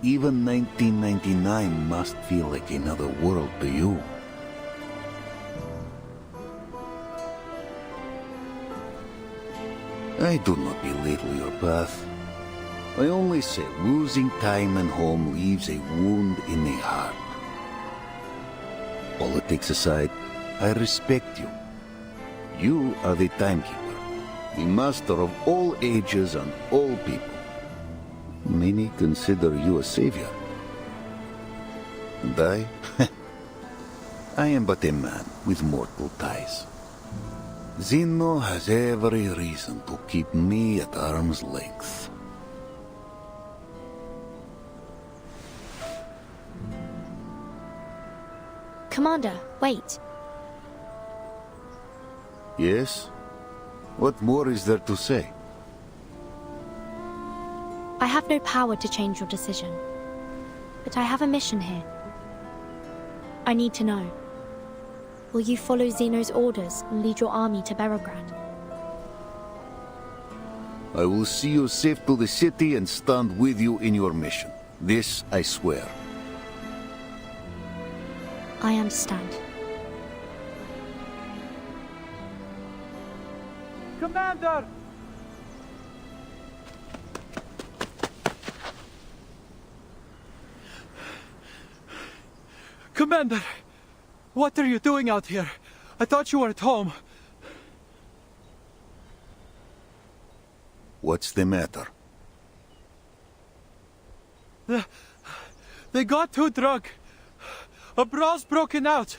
K: Even 1999 must feel like another world to you. I do not belittle your path. I only say losing time and home leaves a wound in the heart. Politics aside, I respect you. You are the Timekeeper, the master of all ages and all people. Many consider you a savior. And I? I am but a man with mortal ties. Zeno has every reason to keep me at arm's length.
J: Commander, wait.
K: Yes? What more is there to say?
J: I have no power to change your decision. But I have a mission here. I need to know. Will you follow Zeno's orders and lead your army to Berograd?
K: I will see you safe to the city and stand with you in your mission. This I swear.
J: I understand.
R: Commander! Commander! What are you doing out here? I thought you were at home.
K: What's the matter?
R: They got too drunk. A brawl's broken out.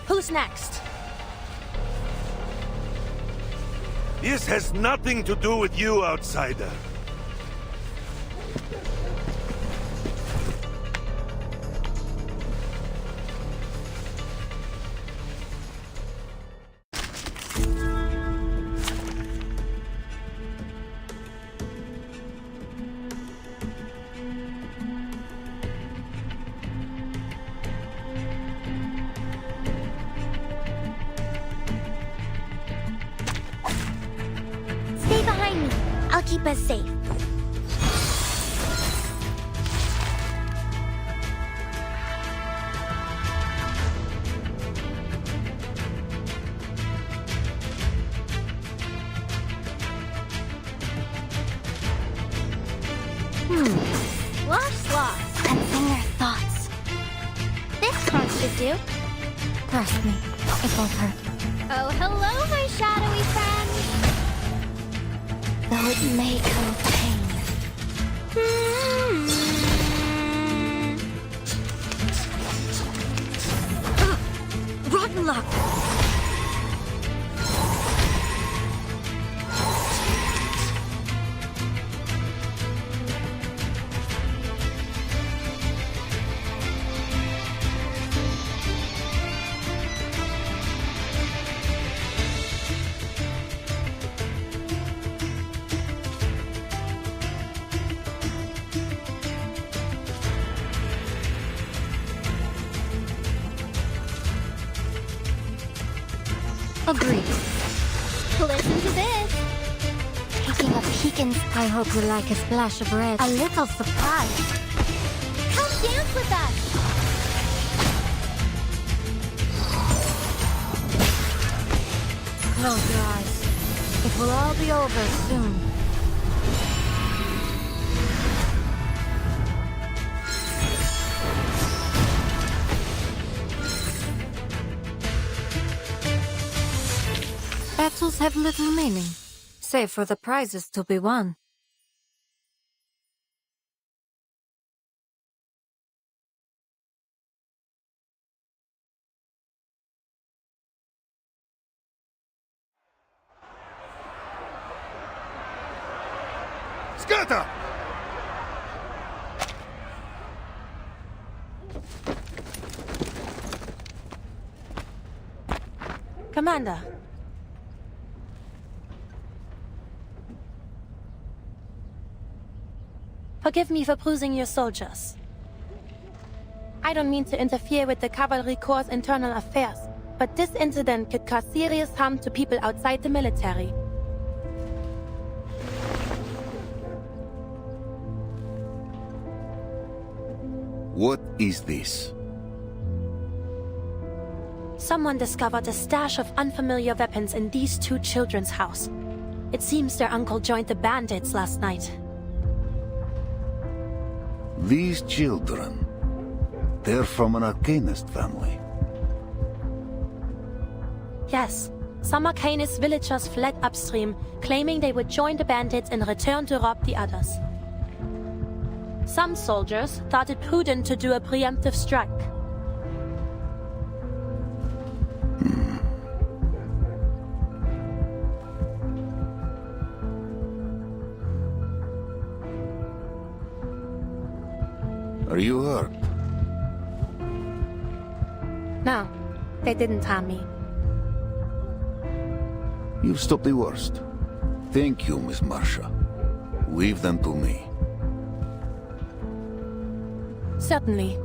C: Who's next?
L: This has nothing to do with you, outsider.
V: Stay behind me. I'll keep us safe.
J: Slosh.
V: Sensing your thoughts.
J: This crunch should do.
V: Trust me, it won't hurt.
J: Oh, hello, my shadowy friend.
V: Though it may cause pain.
J: Rotten luck.
V: Agreed.
J: Listen to this.
V: Taking a peek in.
Q: I hope you like a splash of red.
V: A little surprise.
J: Come dance with us.
Q: Close your eyes. It will all be over soon. Battles have little meaning, save for the prizes to be won.
G: Scatter!
C: Commander. Forgive me for bruising your soldiers. I don't mean to interfere with the Cavalry Corps' internal affairs, but this incident could cause serious harm to people outside the military.
K: What is this?
C: Someone discovered a stash of unfamiliar weapons in these two children's house. It seems their uncle joined the bandits last night.
K: These children, they're from an Arcanist family.
C: Yes, some Arcanist villagers fled upstream, claiming they would join the bandits and return to rob the others. Some soldiers thought it prudent to do a preemptive strike.
K: Are you hurt?
C: No, they didn't harm me.
K: You've stopped the worst. Thank you, Miss Marsha. Leave them to me.
C: Certainly.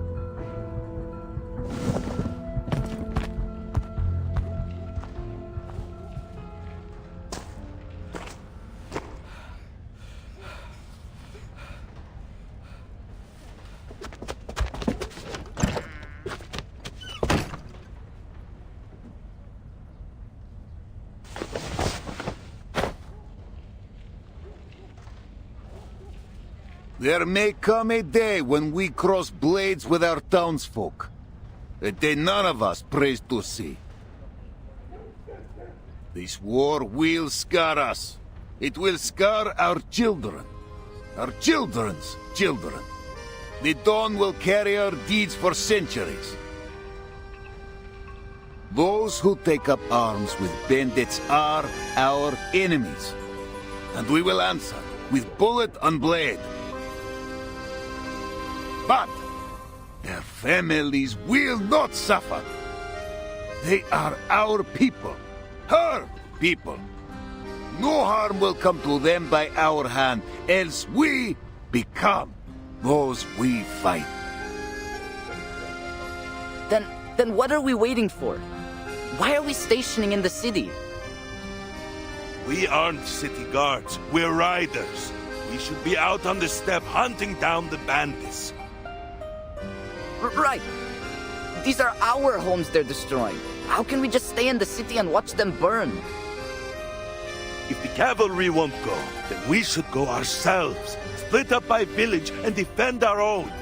K: There may come a day when we cross blades with our townsfolk. A day none of us prays to see. This war will scar us. It will scar our children. Our children's children. The Dawn will carry our deeds for centuries. Those who take up arms with bandits are our enemies. And we will answer with bullet and blade. But their families will not suffer. They are our people. Her people. No harm will come to them by our hand, else we become those we fight.
I: Then what are we waiting for? Why are we stationing in the city?
L: We aren't city guards, we're riders. We should be out on the steppe hunting down the bandits.
I: Right. These are our homes they're destroying. How can we just stay in the city and watch them burn?
L: If the cavalry won't go, then we should go ourselves. Split up by village and defend our own.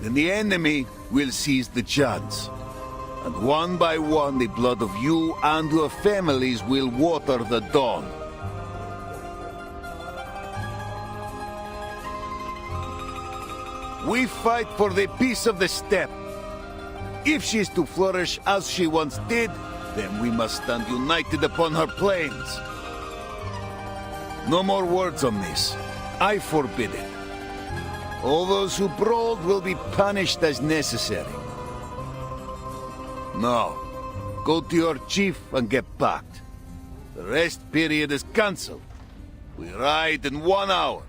K: Then the enemy will seize the chance. And one by one the blood of you and your families will water the Dawn. We fight for the peace of the steppe. If she is to flourish as she once did, then we must stand united upon her plains. No more words on this. I forbid it. All those who brawled will be punished as necessary. Now, go to your chief and get packed. The rest period is cancelled. We ride in 1 hour.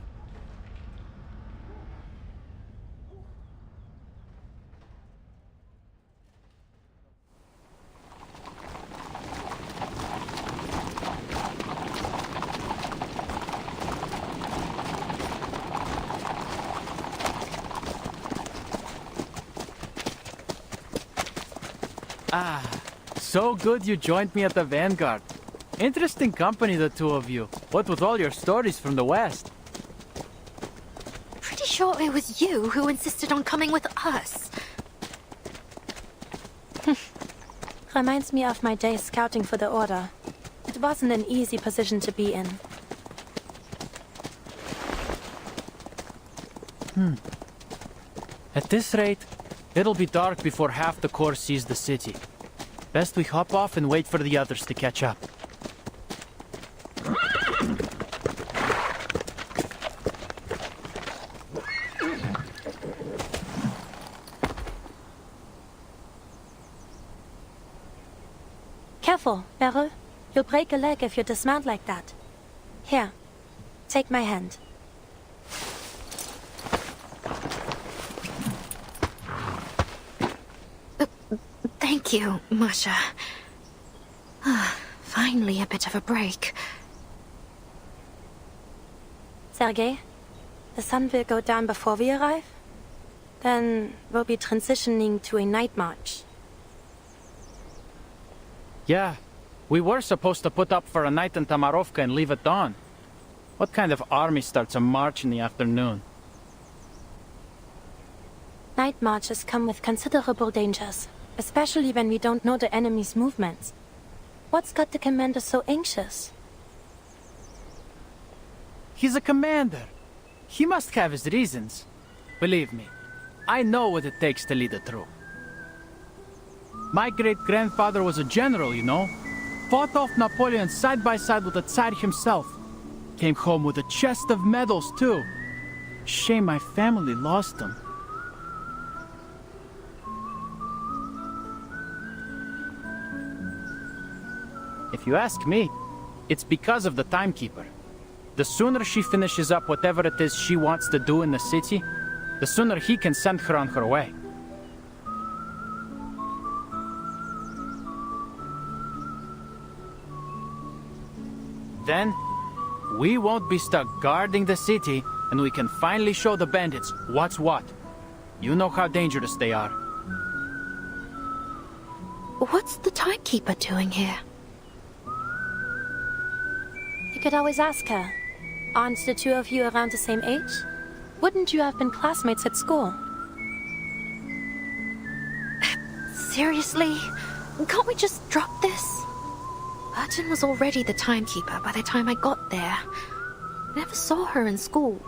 H: Ah, so good you joined me at the Vanguard. Interesting company, the two of you. What with all your stories from the West?
J: Pretty sure it was you who insisted on coming with us.
C: Reminds me of my days scouting for the Order. It wasn't an easy position to be in.
H: At this rate, it'll be dark before half the Corps sees the city. Best we hop off and wait for the others to catch up.
C: Careful, Beryl. You'll break a leg if you dismount like that. Here, take my hand.
J: Thank you, Masha. Finally a bit of a break.
C: Sergei, the sun will go down before we arrive. Then we'll be transitioning to a night march.
H: Yeah, we were supposed to put up for a night in Tamarovka and leave at dawn. What kind of army starts a march in the afternoon?
C: Night marches come with considerable dangers, especially when we don't know the enemy's movements. What's got the commander so anxious?
H: He's a commander. He must have his reasons. Believe me, I know what it takes to lead a troop. My great-grandfather was a general, you know. Fought off Napoleon side by side with the Tsar himself. Came home with a chest of medals, too. Shame my family lost him. If you ask me, it's because of the timekeeper. The sooner she finishes up whatever it is she wants to do in the city, the sooner he can send her on her way. Then, we won't be stuck guarding the city, and we can finally show the bandits what's what. You know how dangerous they are.
J: What's the timekeeper doing here?
C: You could always ask her. Aren't the two of you around the same age? Wouldn't you have been classmates at school?
J: Seriously? Can't we just drop this? Burton was already the timekeeper by the time I got there. I never saw her in school.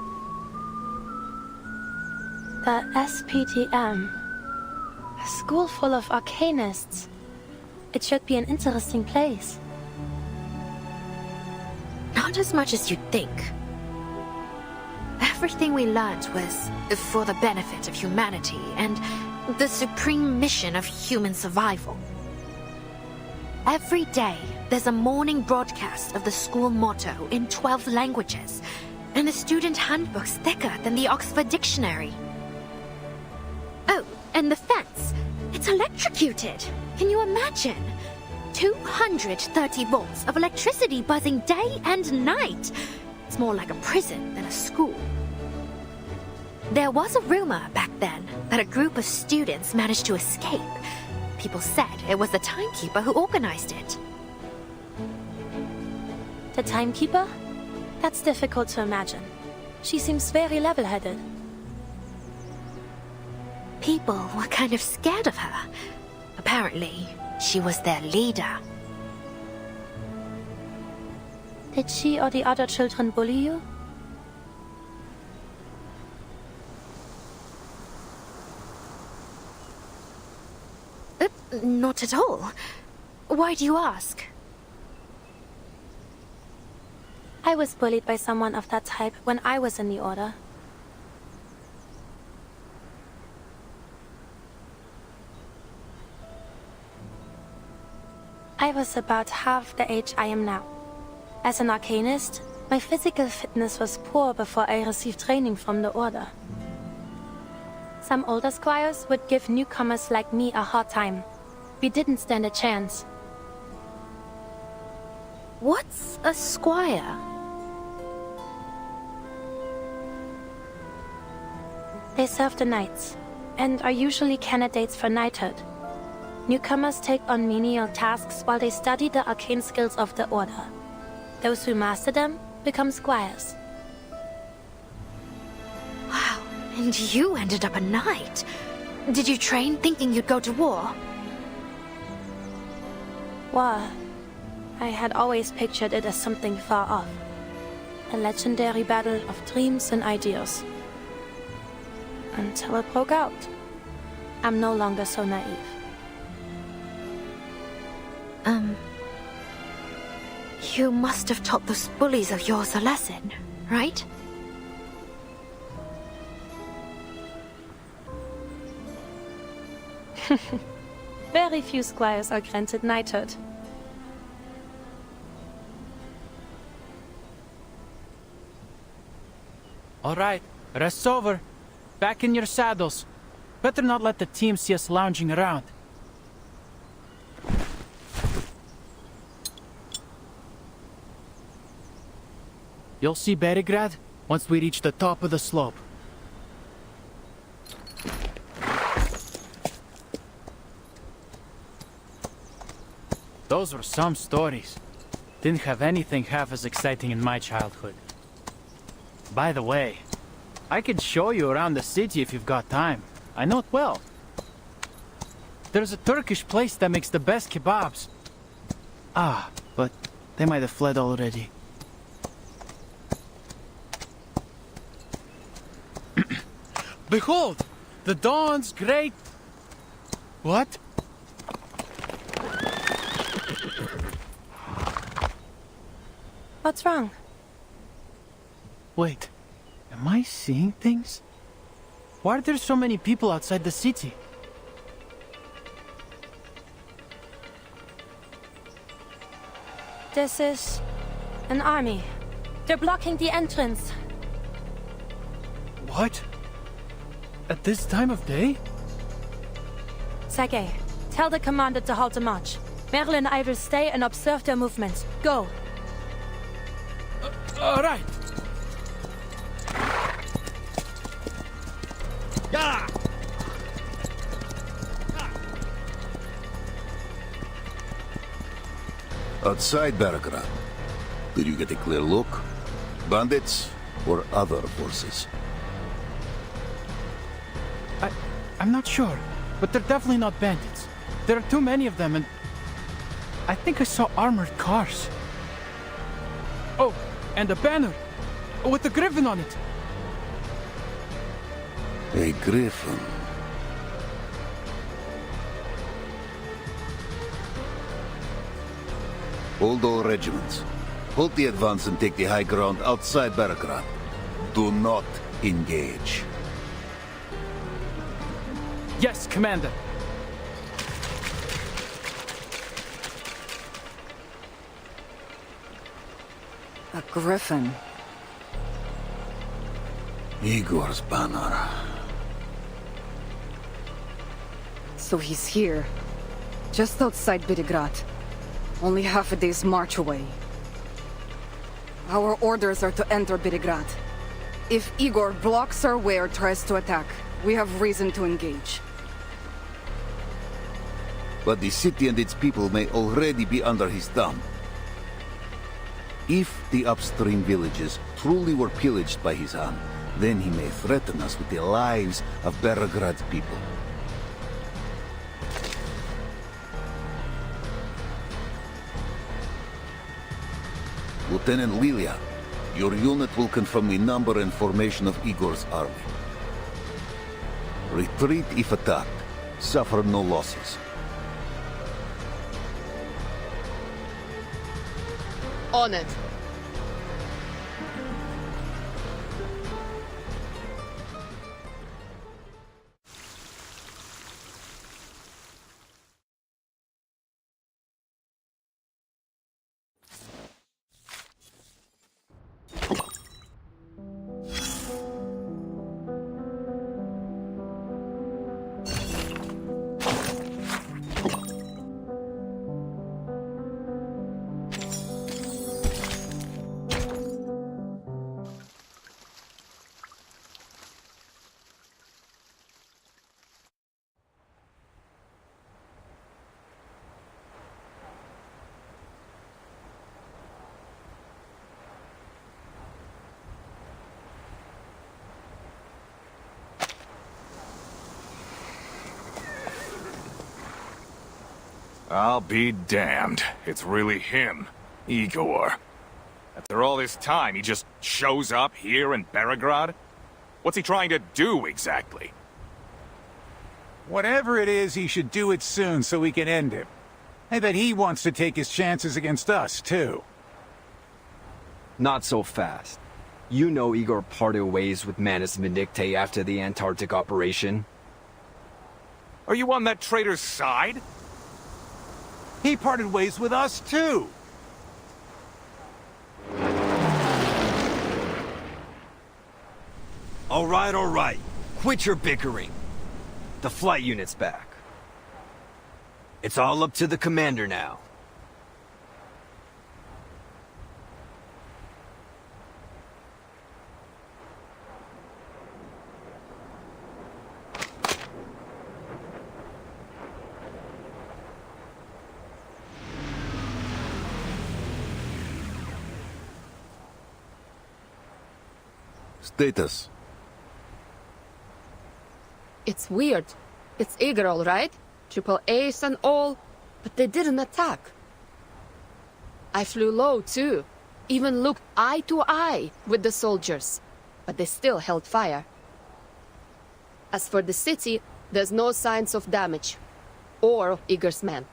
C: The SPTM. A school full of arcanists. It should be an interesting place.
J: Not as much as you'd think. Everything we learned was for the benefit of humanity and the supreme mission of human survival. Every day, there's a morning broadcast of the school motto in 12 languages, and the student handbook's thicker than the Oxford Dictionary. Oh, and the fence. It's electrocuted. Can you imagine? 230 volts of electricity buzzing day and night. It's more like a prison than a school. There was a rumor back then that a group of students managed to escape. People said it was the timekeeper who organized it.
C: The timekeeper? That's difficult to imagine. She seems very level-headed.
J: People were kind of scared of her. Apparently, she was their leader.
C: Did she or the other children bully you?
J: Not at all. Why do you ask?
C: I was bullied by someone of that type when I was in the Order. I was about half the age I am now. As an arcanist, my physical fitness was poor before I received training from the Order. Some older squires would give newcomers like me a hard time. We didn't stand a chance.
J: What's a squire?
C: They serve the knights, and are usually candidates for knighthood. Newcomers take on menial tasks while they study the arcane skills of the Order. Those who master them become squires.
J: Wow, and you ended up a knight. Did you train thinking you'd go to war?
C: War. I had always pictured it as something far off. A legendary battle of dreams and ideas. Until it broke out. I'm no longer so naive.
J: You must have taught those bullies of yours a lesson, right?
C: Very few squires are granted knighthood.
H: All right, rest's over. Back in your saddles. Better not let the team see us lounging around. You'll see Berigrad once we reach the top of the slope. Those were some stories. Didn't have anything half as exciting in my childhood. By the way, I could show you around the city if you've got time. I know it well. There's a Turkish place that makes the best kebabs. Ah, but they might have fled already. Behold! The dawn's great... What?
C: What's wrong?
H: Wait, am I seeing things? Why are there so many people outside the city?
C: This is... an army. They're blocking the entrance.
H: What? At this time of day?
C: Sergei, tell the commander to halt the march. Merle and I will stay and observe their movements. Go!
H: All right.
L: Yeah.
K: Outside Berigrad, did you get a clear look? Bandits or other forces?
H: I'm not sure, but they're definitely not bandits. There are too many of them, and I think I saw armored cars. Oh, and a banner with a griffin on it.
K: A griffin. Hold all regiments. Hold the advance and take the high ground outside Belgrade. Do not engage.
H: Yes, Commander.
B: A griffin.
K: Igor's banner.
B: So he's here. Just outside Belgrade. Only half a day's march away. Our orders are to enter Belgrade. If Igor blocks our way or tries to attack, we have reason to engage.
K: But the city and its people may already be under his thumb. If the upstream villages truly were pillaged by his hand, then he may threaten us with the lives of Belgrade's people. Lieutenant Lilia, your unit will confirm the number and formation of Igor's army. Retreat if attacked. Suffer no losses.
F: On it.
P: I'll be damned. It's really him, Igor. After all this time, he just shows up here in Belgrade? What's he trying to do, exactly?
D: Whatever it is, he should do it soon so we can end him. I bet he wants to take his chances against us, too.
R: Not so fast. You know Igor parted ways with Manus Vindictae after the Antarctic operation.
P: Are you on that traitor's side?
D: He parted ways with us, too!
R: All right. Quit your bickering. The flight unit's back. It's all up to the commander now.
K: Status.
F: It's weird. It's Igor, all right? Triple Ace and all, but they didn't attack. I flew low, too. Even looked eye to eye with the soldiers, but they still held fire. As for the city, there's no signs of damage, or of Igor's men.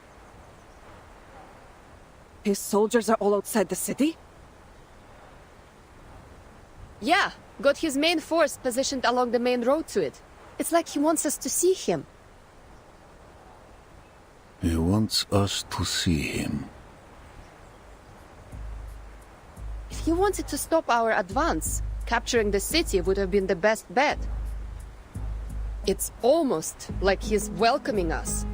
B: His soldiers are all outside the city?
F: Yeah, got his main force positioned along the main road to it. It's like he wants us to see him.
K: He wants us to see him.
F: If he wanted to stop our advance, capturing the city would have been the best bet. It's almost like he's welcoming us.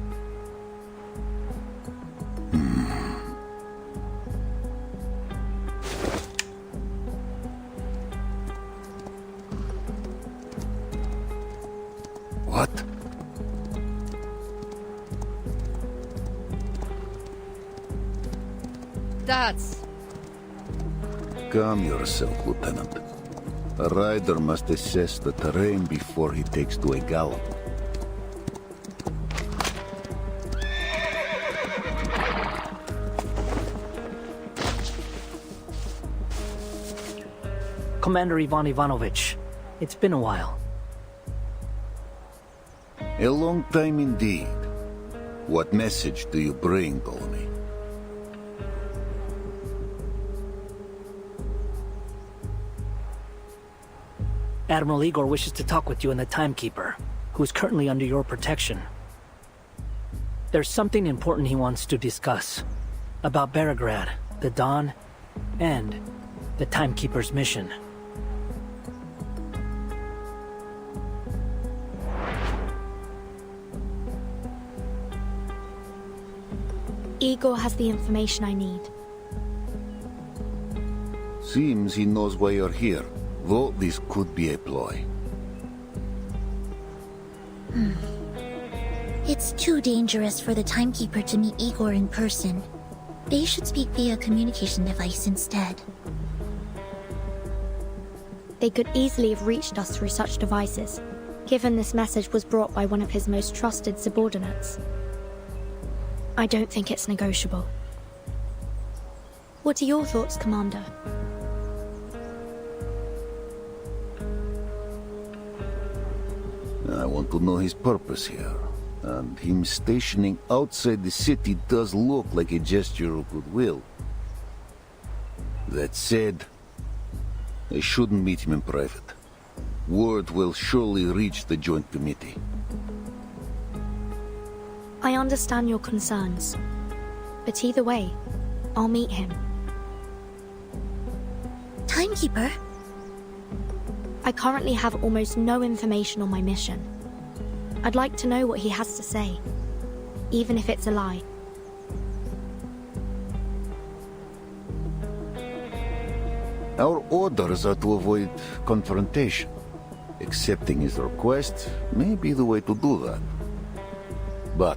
K: What?
F: That's...
K: Calm yourself, Lieutenant. A rider must assess the terrain before he takes to a gallop.
N: Commander Ivan Ivanovich. It's been a while.
K: A long time indeed. What message do you bring, Ptolemy?
N: Admiral Igor wishes to talk with you and the Timekeeper, who is currently under your protection. There's something important he wants to discuss. About Beregrad, the Dawn, and the Timekeeper's mission.
J: Igor has the information I need.
K: Seems he knows why you're here, though this could be a ploy.
V: It's too dangerous for the Timekeeper to meet Igor in person. They should speak via communication device instead.
J: They could easily have reached us through such devices, given this message was brought by one of his most trusted subordinates. I don't think it's negotiable. What are your thoughts, Commander?
K: I want to know his purpose here. And him stationing outside the city does look like a gesture of goodwill. That said, I shouldn't meet him in private. Word will surely reach the Joint Committee.
J: I understand your concerns, but either way, I'll meet him.
V: Timekeeper?
J: I currently have almost no information on my mission. I'd like to know what he has to say, even if it's a lie.
K: Our orders are to avoid confrontation. Accepting his request may be the way to do that. But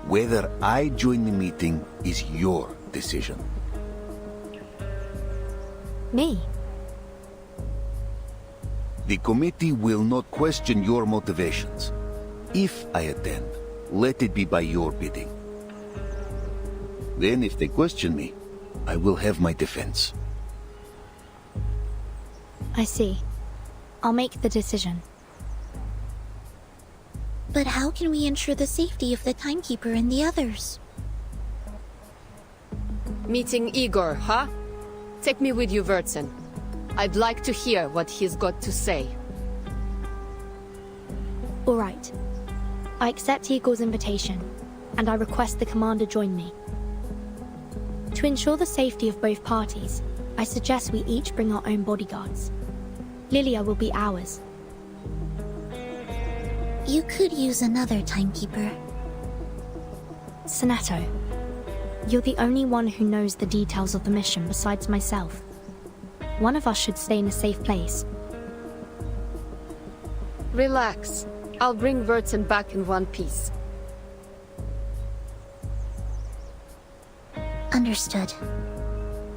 K: whether I join the meeting is your decision.
J: Me?
K: The committee will not question your motivations. If I attend, let it be by your bidding. Then if they question me, I will have my defense.
J: I see. I'll make the decision.
V: But how can we ensure the safety of the Timekeeper and the others?
F: Meeting Igor, huh? Take me with you, Wurtzen. I'd like to hear what he's got to say.
J: All right. I accept Igor's invitation, and I request the Commander join me. To ensure the safety of both parties, I suggest we each bring our own bodyguards. Lilia will be ours.
V: You could use another Timekeeper.
J: Sonetto, you're the only one who knows the details of the mission besides myself. One of us should stay in a safe place.
F: Relax. I'll bring Wurtzen back in one piece.
V: Understood.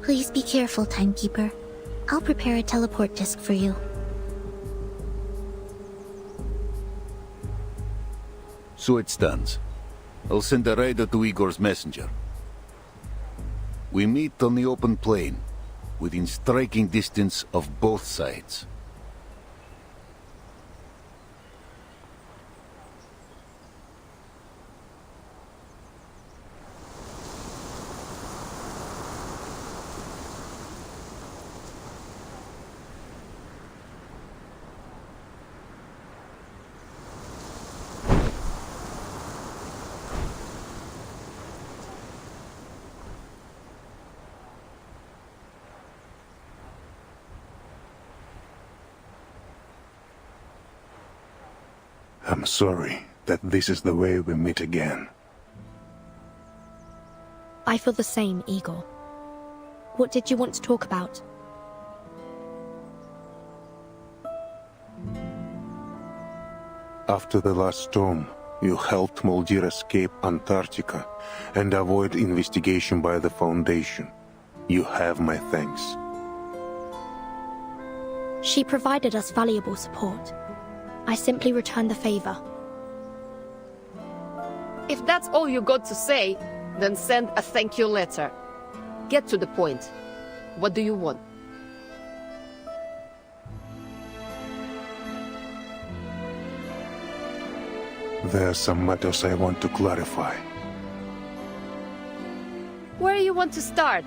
V: Please be careful, Timekeeper. I'll prepare a teleport disc for you.
K: So it stands. I'll send a rider to Igor's messenger. We meet on the open plain, within striking distance of both sides.
G: I'm sorry that this is the way we meet again.
J: I feel the same, Igor. What did you want to talk about?
G: After the last storm, you helped Muldir escape Antarctica and avoid investigation by the Foundation. You have my thanks.
J: She provided us valuable support. I simply returned the favor.
F: If that's all you got to say, then send a thank you letter. Get to the point. What do you want?
G: There are some matters I want to clarify.
F: Where you want to start?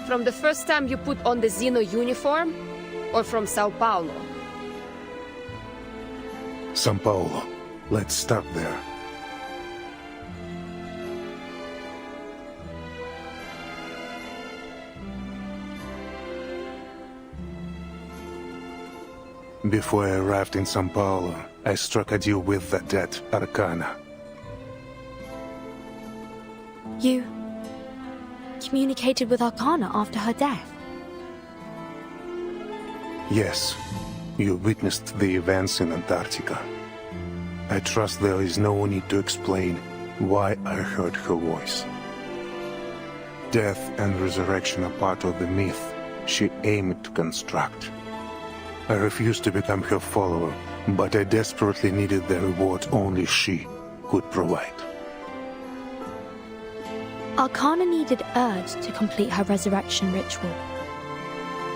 F: From the first time you put on the Xeno uniform? Or from Sao Paulo?
G: São Paulo. Let's start there. Before I arrived in São Paulo, I struck a deal with the dead Arcana.
J: You communicated with Arcana after her death?
G: Yes, you witnessed the events in Antarctica. I trust there is no need to explain why I heard her voice. Death and resurrection are part of the myth she aimed to construct. I refused to become her follower, but I desperately needed the reward only she could provide.
J: Arcana needed Erd to complete her resurrection ritual.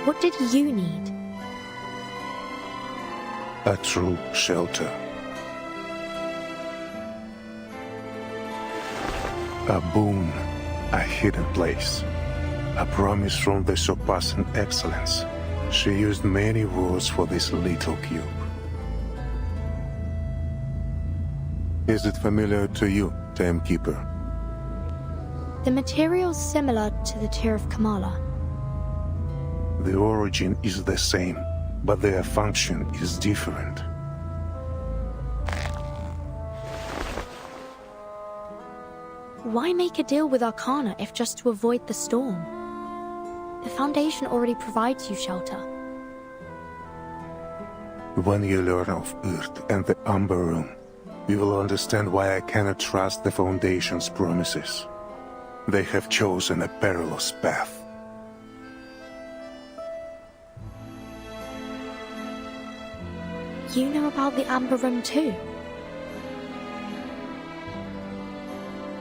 J: What did you need?
G: A true shelter. A boon, a hidden place. A promise from the surpassing excellence. She used many words for this little cube. Is it familiar to you, Timekeeper?
J: The material's similar to the Tear of Kamala.
G: The origin is the same, but their function is different.
J: Why make a deal with Arcana if just to avoid the storm? The Foundation already provides you shelter.
G: When you learn of Earth and the Amber Room, you will understand why I cannot trust the Foundation's promises. They have chosen a perilous path.
J: You know about the Amber Room too?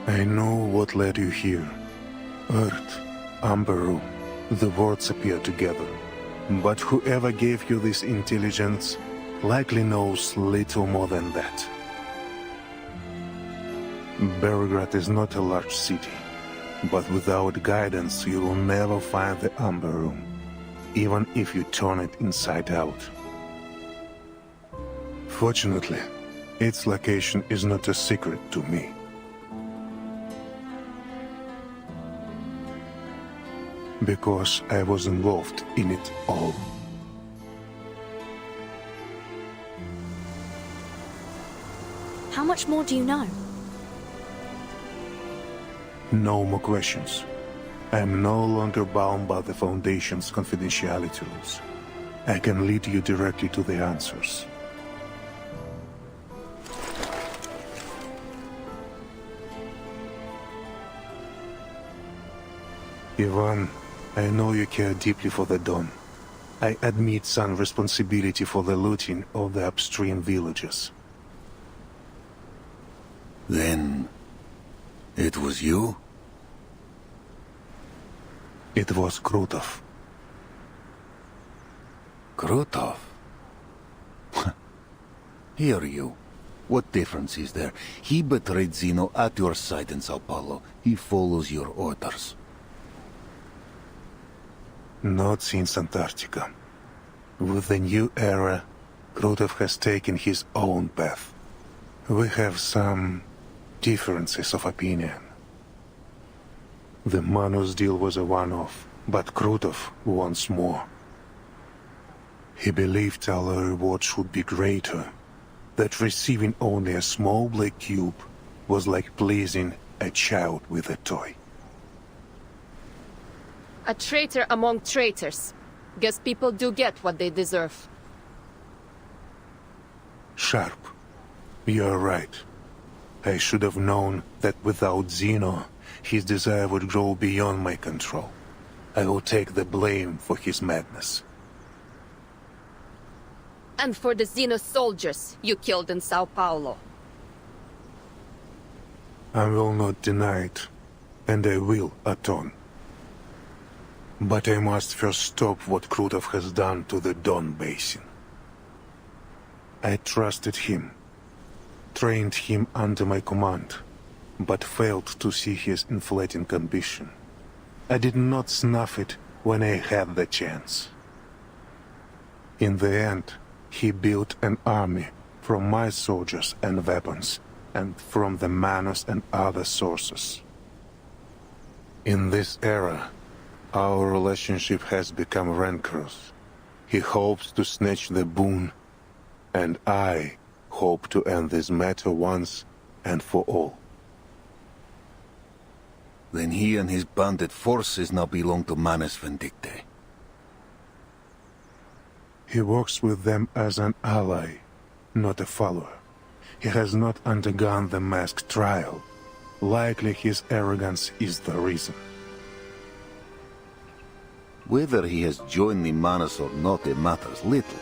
G: I know what led you here. Earth, Amber Room. The words appear together. But whoever gave you this intelligence likely knows little more than that. Belgrade is not a large city, but without guidance you will never find the Amber Room, even if you turn it inside out. Fortunately, its location is not a secret to me. Because I was involved in it all.
J: How much more do you know?
G: No more questions. I am no longer bound by the Foundation's confidentiality rules. I can lead you directly to the answers. Ivan, I know you care deeply for the Dawn. I admit some responsibility for the looting of the upstream villages.
K: Then... it was you?
G: It was Krutov.
K: Krutov? Hear you. What difference is there? He betrayed Xeno at your side in Sao Paulo. He follows your orders.
G: Not since Antarctica. With the new era, Krutov has taken his own path. We have some differences of opinion. The Manus deal was a one-off, but Krutov wants more. He believed our reward should be greater, that receiving only a small black cube was like pleasing a child with a toy.
F: A traitor among traitors. Guess people do get what they deserve.
G: Sharp. You're right. I should have known that without Xeno, his desire would grow beyond my control. I will take the blame for his madness.
F: And for the Xeno soldiers you killed in Sao Paulo.
G: I will not deny it, and I will atone. But I must first stop what Krutov has done to the Don Basin. I trusted him. trained him under my command, but failed to see his inflating ambition. I did not snuff it when I had the chance. In the end, he built an army from my soldiers and weapons, and from the manors and other sources. In this era, our relationship has become rancorous. He hopes to snatch the boon, and I hope to end this matter once and for all.
K: Then he and his bandit forces now belong to Manus Vindicte.
G: He works with them as an ally, not a follower. He has not undergone the masked trial. Likely his arrogance is the reason.
K: Whether he has joined the Manus or not, it matters little.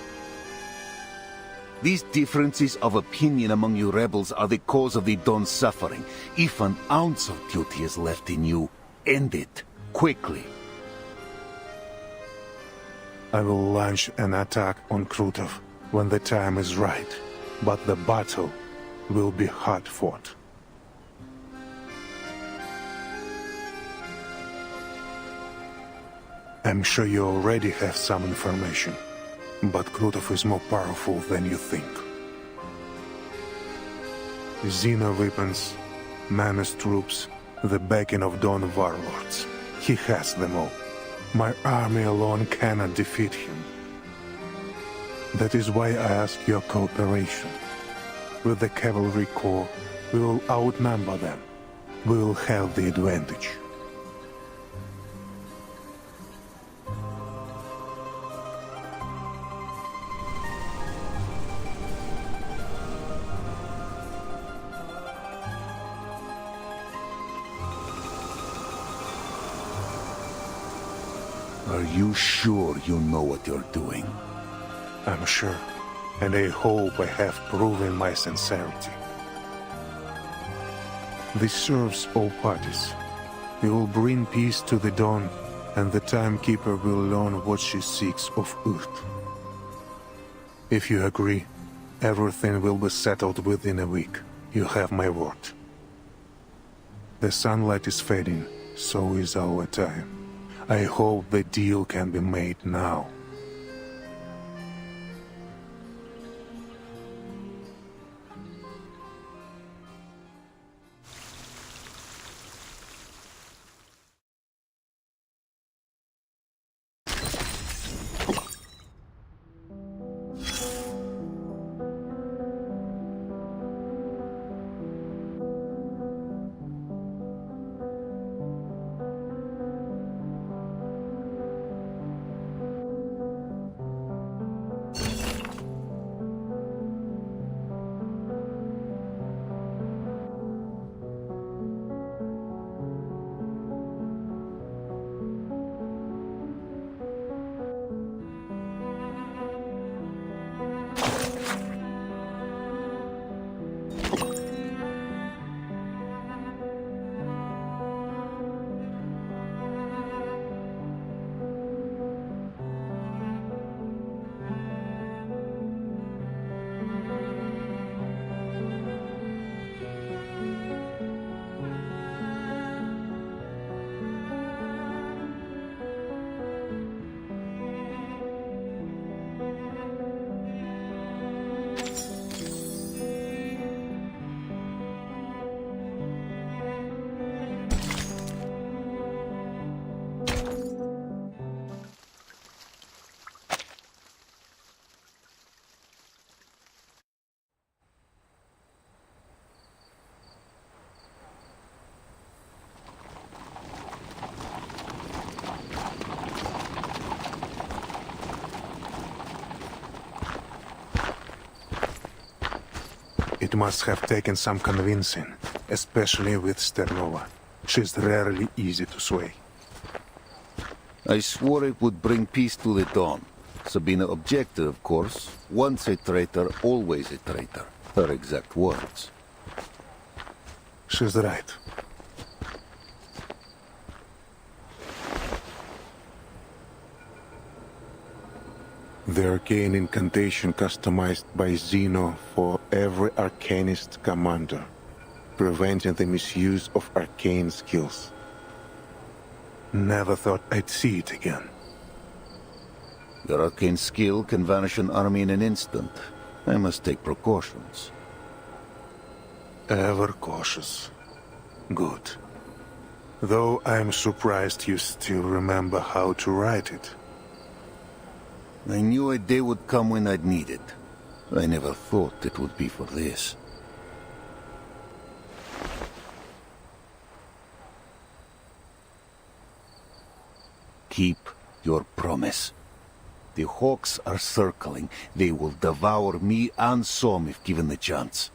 K: These differences of opinion among you rebels are the cause of the Don's suffering. If an ounce of duty is left in you, end it, quickly.
G: I will launch an attack on Krutov when the time is right, but the battle will be hard fought. I'm sure you already have some information, but Krutov is more powerful than you think. Xeno weapons, Manus troops, the backing of Don warlords. He has them all. My army alone cannot defeat him. That is why I ask your cooperation. With the cavalry corps, we will outnumber them. We will have the advantage.
K: Are you sure you know what you're doing?
G: I'm sure, and I hope I have proven my sincerity. This serves all parties. We will bring peace to the Dawn, and the Timekeeper will learn what she seeks of Earth. If you agree, everything will be settled within a week. You have my word. The sunlight is fading, so is our time. I hope the deal can be made now. It must have taken some convincing, especially with Sternova. She's rarely easy to sway.
K: I swore it would bring peace to the Dawn. Sabina objected, of course. Once a traitor, always a traitor. Her exact words.
G: She's right. The arcane incantation customized by Zeno for every arcanist commander, preventing the misuse of arcane skills. Never thought I'd see it again.
K: Your arcane skill can vanish an army in an instant. I must take precautions.
G: Ever cautious. Good. Though I'm surprised you still remember how to write it.
K: I knew a day would come when I'd need it. I never thought it would be for this. Keep your promise. The hawks are circling. They will devour me and Som if given the chance.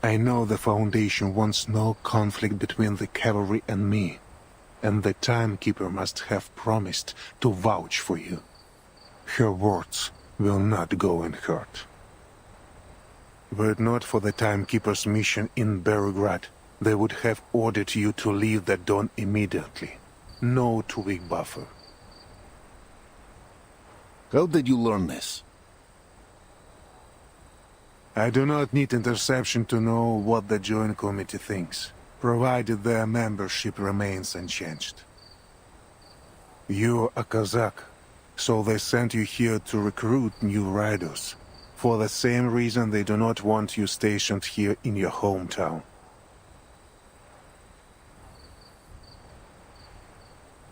G: I know the Foundation wants no conflict between the cavalry and me, and the Timekeeper must have promised to vouch for you. Her words will not go unheard. Were it not for the Timekeeper's mission in Belgrade, they would have ordered you to leave the Dawn immediately. No 2-week buffer.
K: How did you learn this?
G: I do not need interception to know what the Joint Committee thinks, provided their membership remains unchanged. You're a Kazakh, so they sent you here to recruit new riders, for the same reason they do not want you stationed here in your hometown.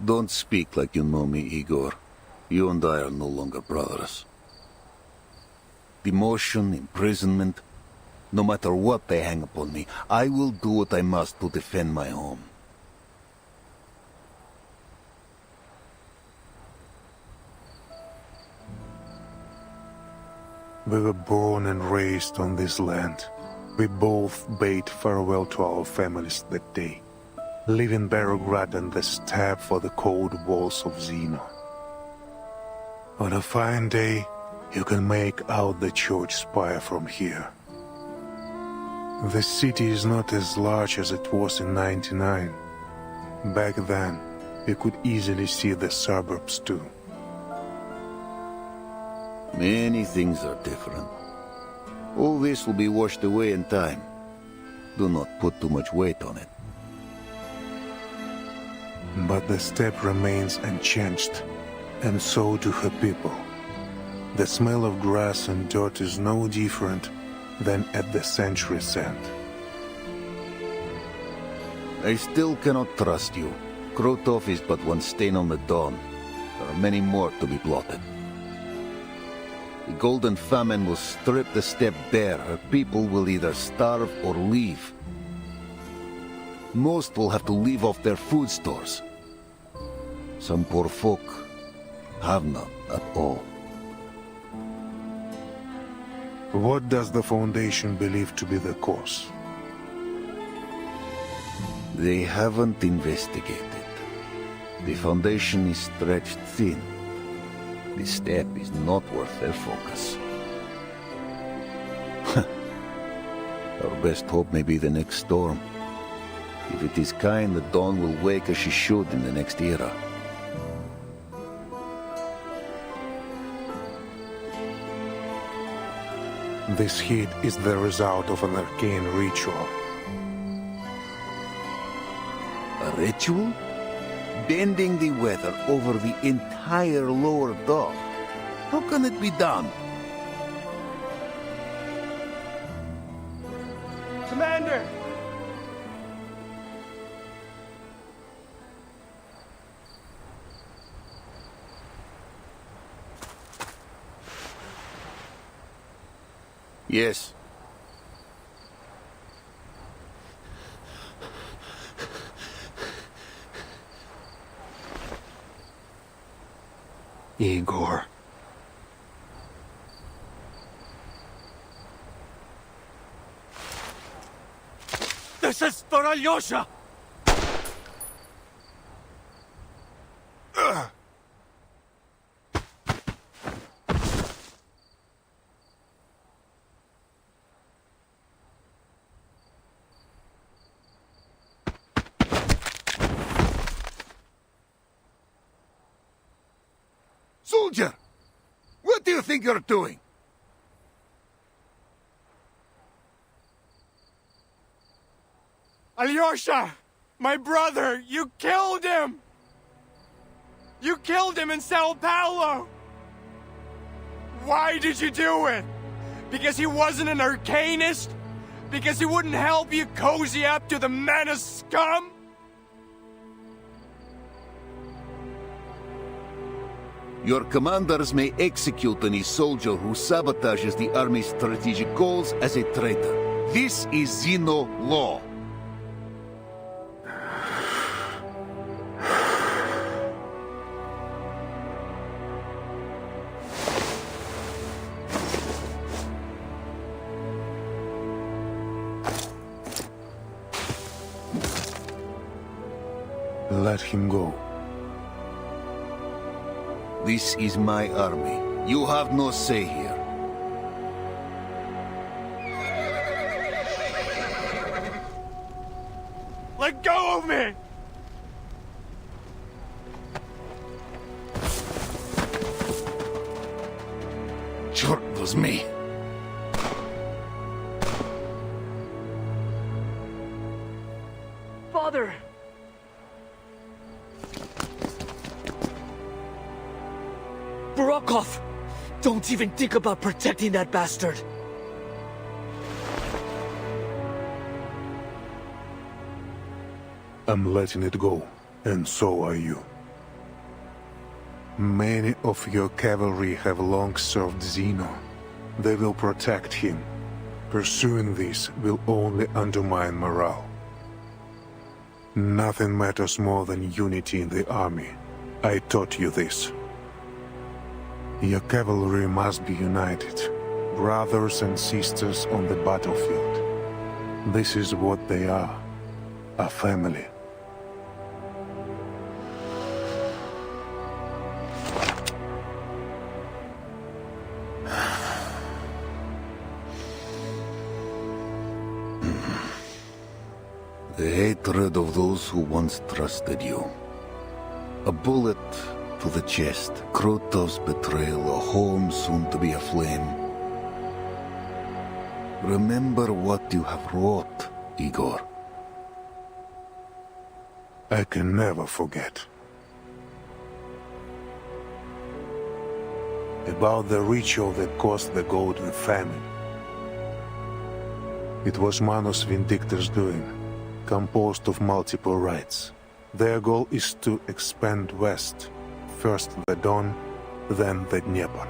K: Don't speak like you know me, Igor. You and I are no longer brothers. Demotion, imprisonment, no matter what they hang upon me, I will do what I must to defend my home.
G: We were born and raised on this land. We both bade farewell to our families that day, leaving Belgrade and the steppe for the cold walls of Zeno. On a fine day, you can make out the church spire from here. The city is not as large as it was in '99. Back then, you could easily see the suburbs too.
K: Many things are different. All this will be washed away in time. Do not put too much weight on it.
G: But the steppe remains unchanged, and so do her people. The smell of grass and dirt is no different than at the century's end.
K: I still cannot trust you. Krotov is but one stain on the dawn. There are many more to be blotted. The Golden Famine will strip the steppe bare. Her people will either starve or leave. Most will have to live off their food stores. Some poor folk have none at all.
G: What does the Foundation believe to be the cause?
K: They haven't investigated. The Foundation is stretched thin. The steppe is not worth their focus. Our best hope may be the next storm. If it is kind, the dawn will wake as she should in the next era.
G: This heat is the result of an arcane ritual.
K: A ritual? Bending the weather over the entire lower dome. How can it be done?
A: Commander!
K: Yes.
G: Igor.
A: This is for Alyosha!
K: think you're doing?
A: Alyosha! My brother! You killed him! You killed him in Sao Paulo! Why did you do it? Because he wasn't an arcanist? Because he wouldn't help you cozy up to the menace scum?
K: Your commanders may execute any soldier who sabotages the army's strategic goals as a traitor. This is Xeno law.
G: Let him go.
K: This is my army. You have no say here.
A: Let go of me!
K: Sure, it was me.
N: Father! Barokov! Don't even think about protecting that bastard!
G: I'm letting it go, and so are you. Many of your cavalry have long served Xeno. They will protect him. Pursuing this will only undermine morale. Nothing matters more than unity in the army. I taught you this. Your cavalry must be united, brothers and sisters on the battlefield. This is what they are, a family.
K: The hatred of those who once trusted you. A bullet to the chest, Krotov's betrayal, a home soon to be aflame. Remember what you have wrought, Igor.
G: I can never forget. About the ritual that caused the Golden Famine. It was Manus Vindictor's doing, composed of multiple rites. Their goal is to expand west, first the Don, then the Dnieper.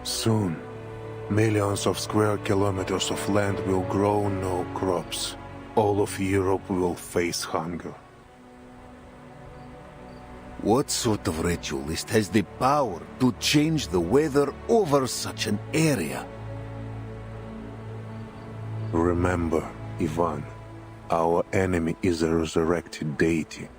G: Soon, millions of square kilometers of land will grow no crops. All of Europe will face hunger.
K: What sort of ritualist has the power to change the weather over such an area?
G: Remember, Ivan, our enemy is a resurrected deity.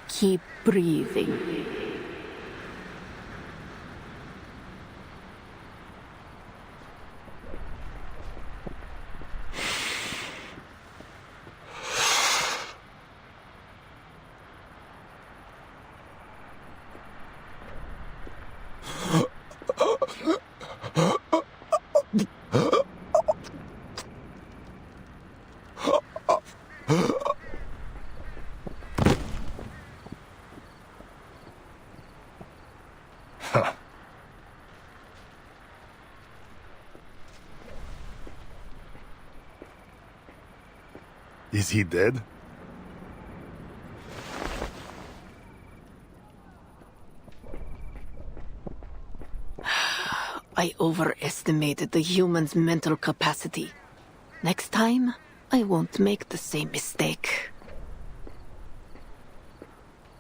E: Keep breathing.
G: Is he dead?
E: I overestimated the human's mental capacity. Next time, I won't make the same mistake.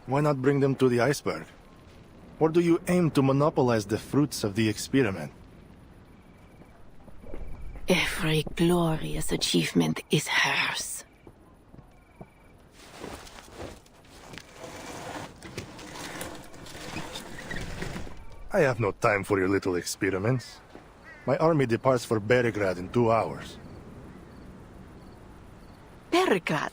O: Why not bring them to the iceberg? Or do you aim to monopolize the fruits of the experiment?
E: Every glorious achievement is hers.
O: I have no time for your little experiments. My army departs for Beregrad in 2 hours.
E: Beregrad?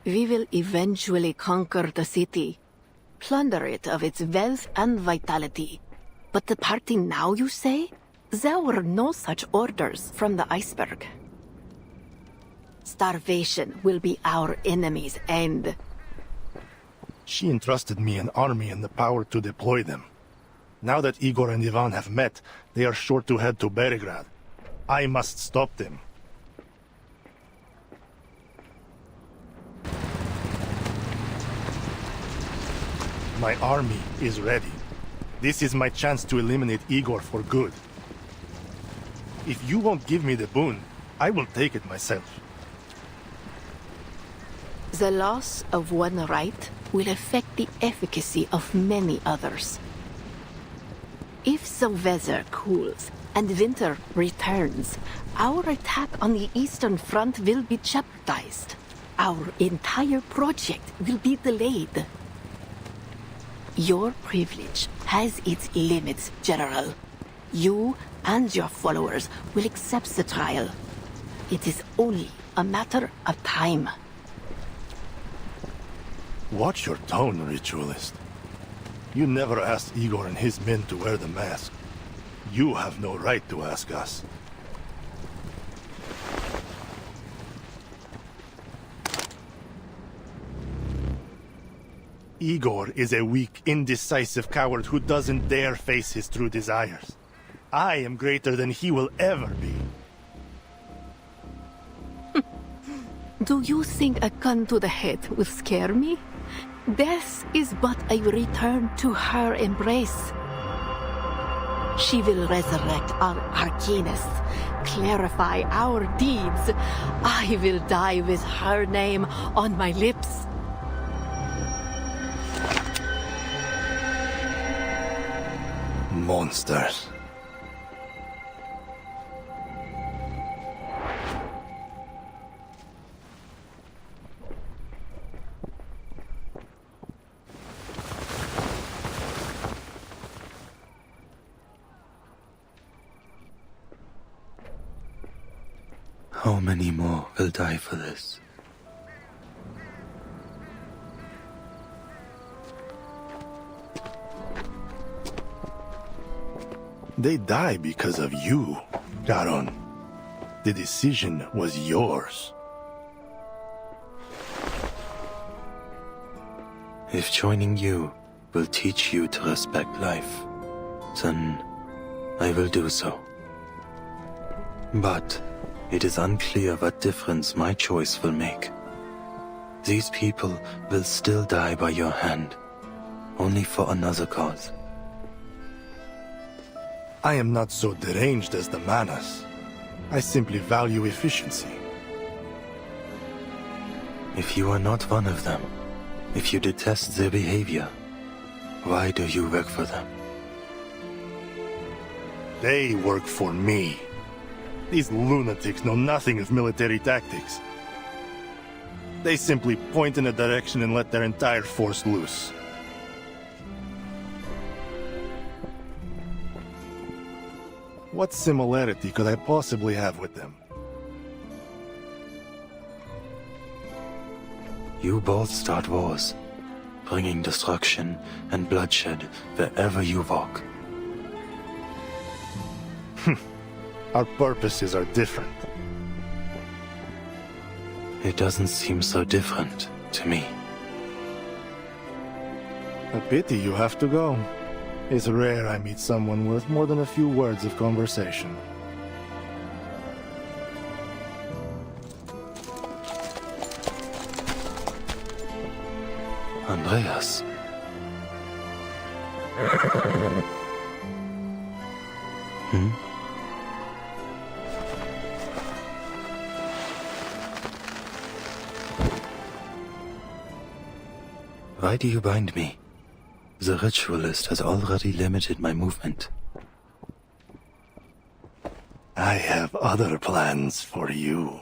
E: We will eventually conquer the city, plunder it of its wealth and vitality. But departing now, you say? There were no such orders from the iceberg. Starvation will be our enemy's end.
O: She entrusted me an army and the power to deploy them. Now that Igor and Ivan have met, they are sure to head to Beregrad. I must stop them. My army is ready. This is my chance to eliminate Igor for good. If you won't give me the boon, I will take it myself.
E: The loss of one right will affect the efficacy of many others. If the weather cools and winter returns, our attack on the Eastern Front will be jeopardized. Our entire project will be delayed. Your privilege has its limits, General. You and your followers will accept the trial. It is only a matter of time.
O: Watch your tone, Ritualist. You never asked Igor and his men to wear the mask. You have no right to ask us. Igor is a weak, indecisive coward who doesn't dare face his true desires. I am greater than he will ever be.
E: Do you think a gun to the head will scare me? Death is but a return to her embrace. She will resurrect our arcanists, clarify our deeds. I will die with her name on my lips.
O: Monsters.
M: How many more will die for this?
O: They die because of you, Garon. The decision was yours.
M: If joining you will teach you to respect life, then I will do so. But it is unclear what difference my choice will make. These people will still die by your hand, only for another cause.
O: I am not so deranged as the Manas. I simply value efficiency.
M: If you are not one of them, if you detest their behavior, why do you work for them?
O: They work for me. These lunatics know nothing of military tactics. They simply point in a direction and let their entire force loose. What similarity could I possibly have with them?
M: You both start wars, bringing destruction and bloodshed wherever you walk.
O: Our purposes are different.
M: It doesn't seem so different to me.
O: A pity you have to go. It's rare I meet someone worth more than a few words of conversation.
M: Andreas. Why do you bind me? The ritualist has already limited my movement.
O: I have other plans for you.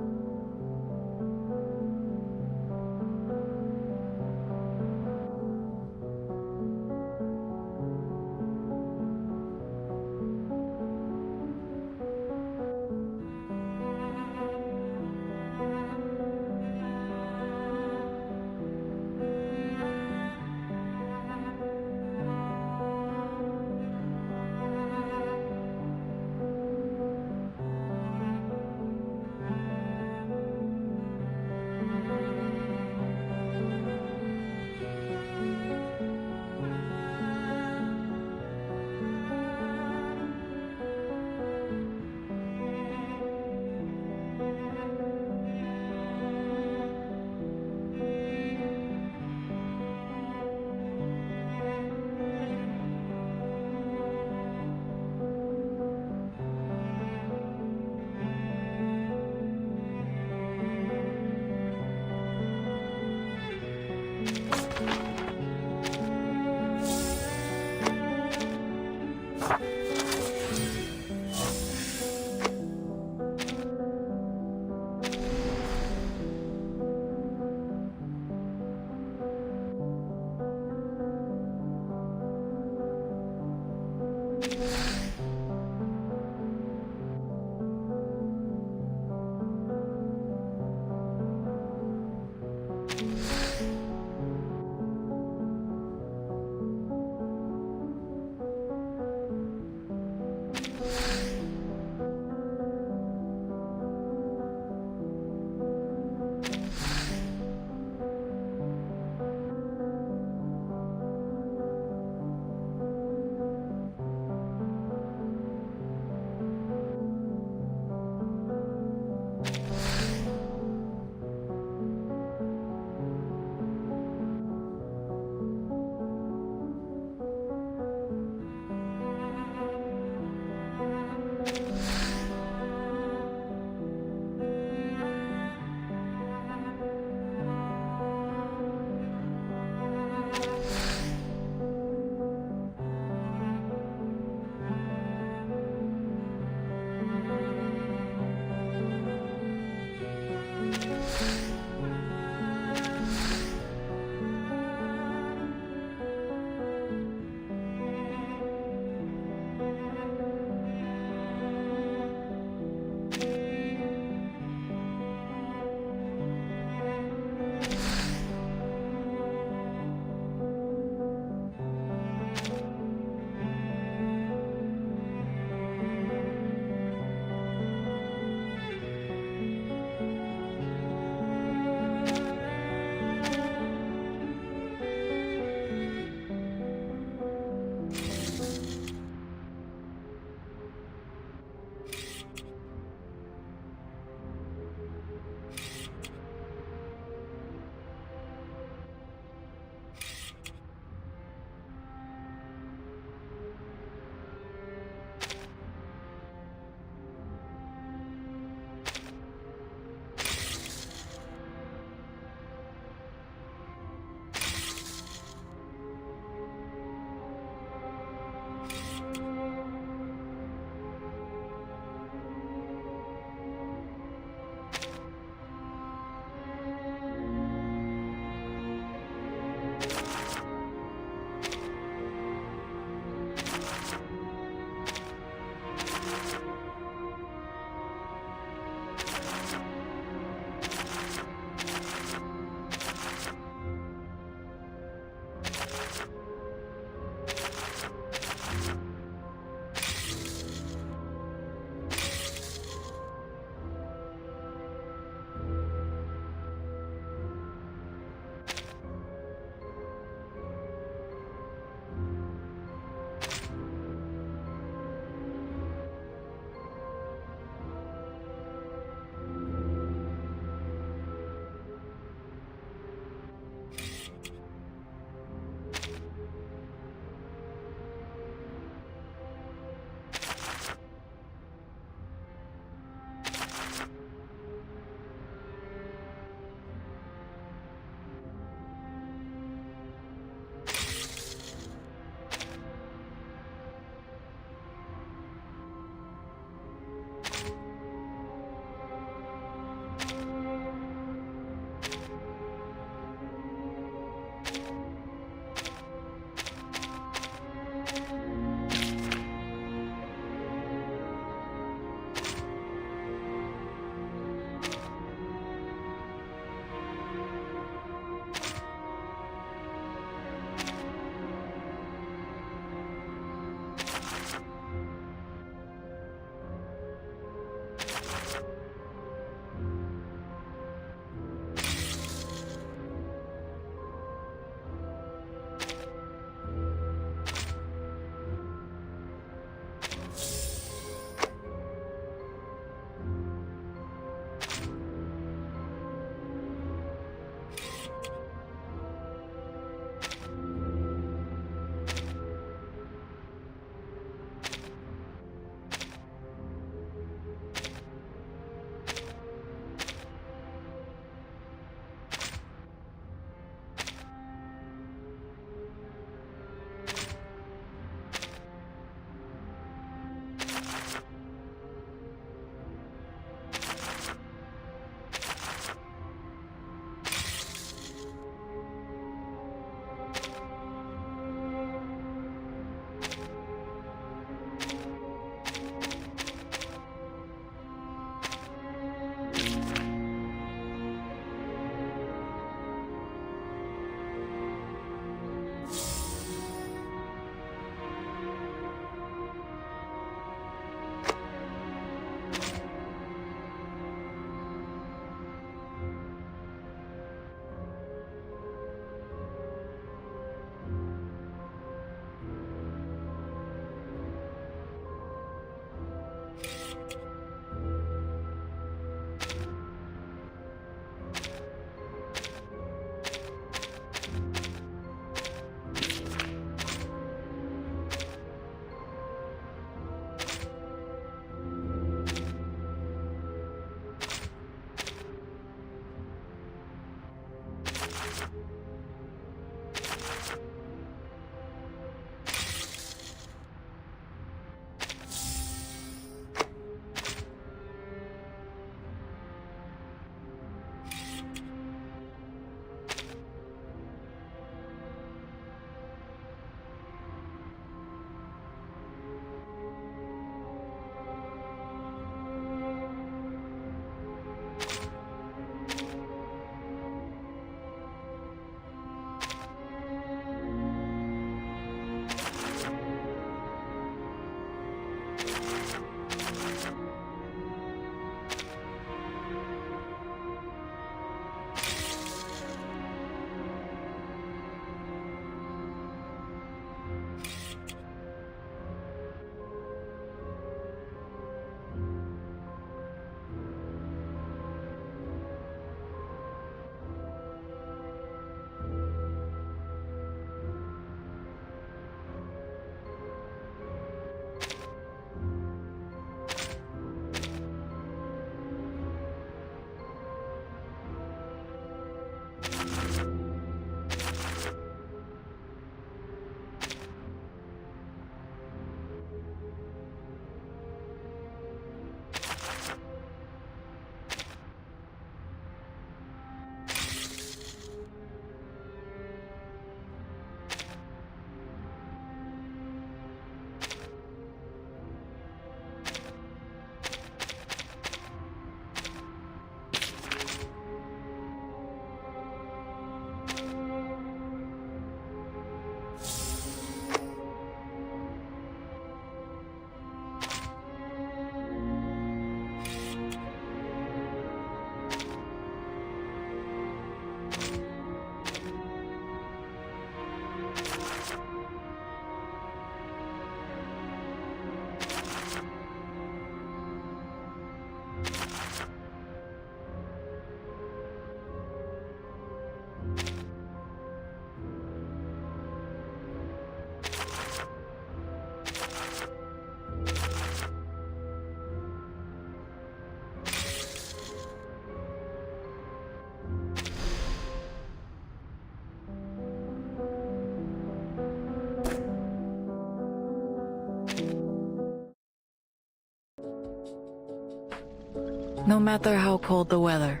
S: No matter how cold the weather,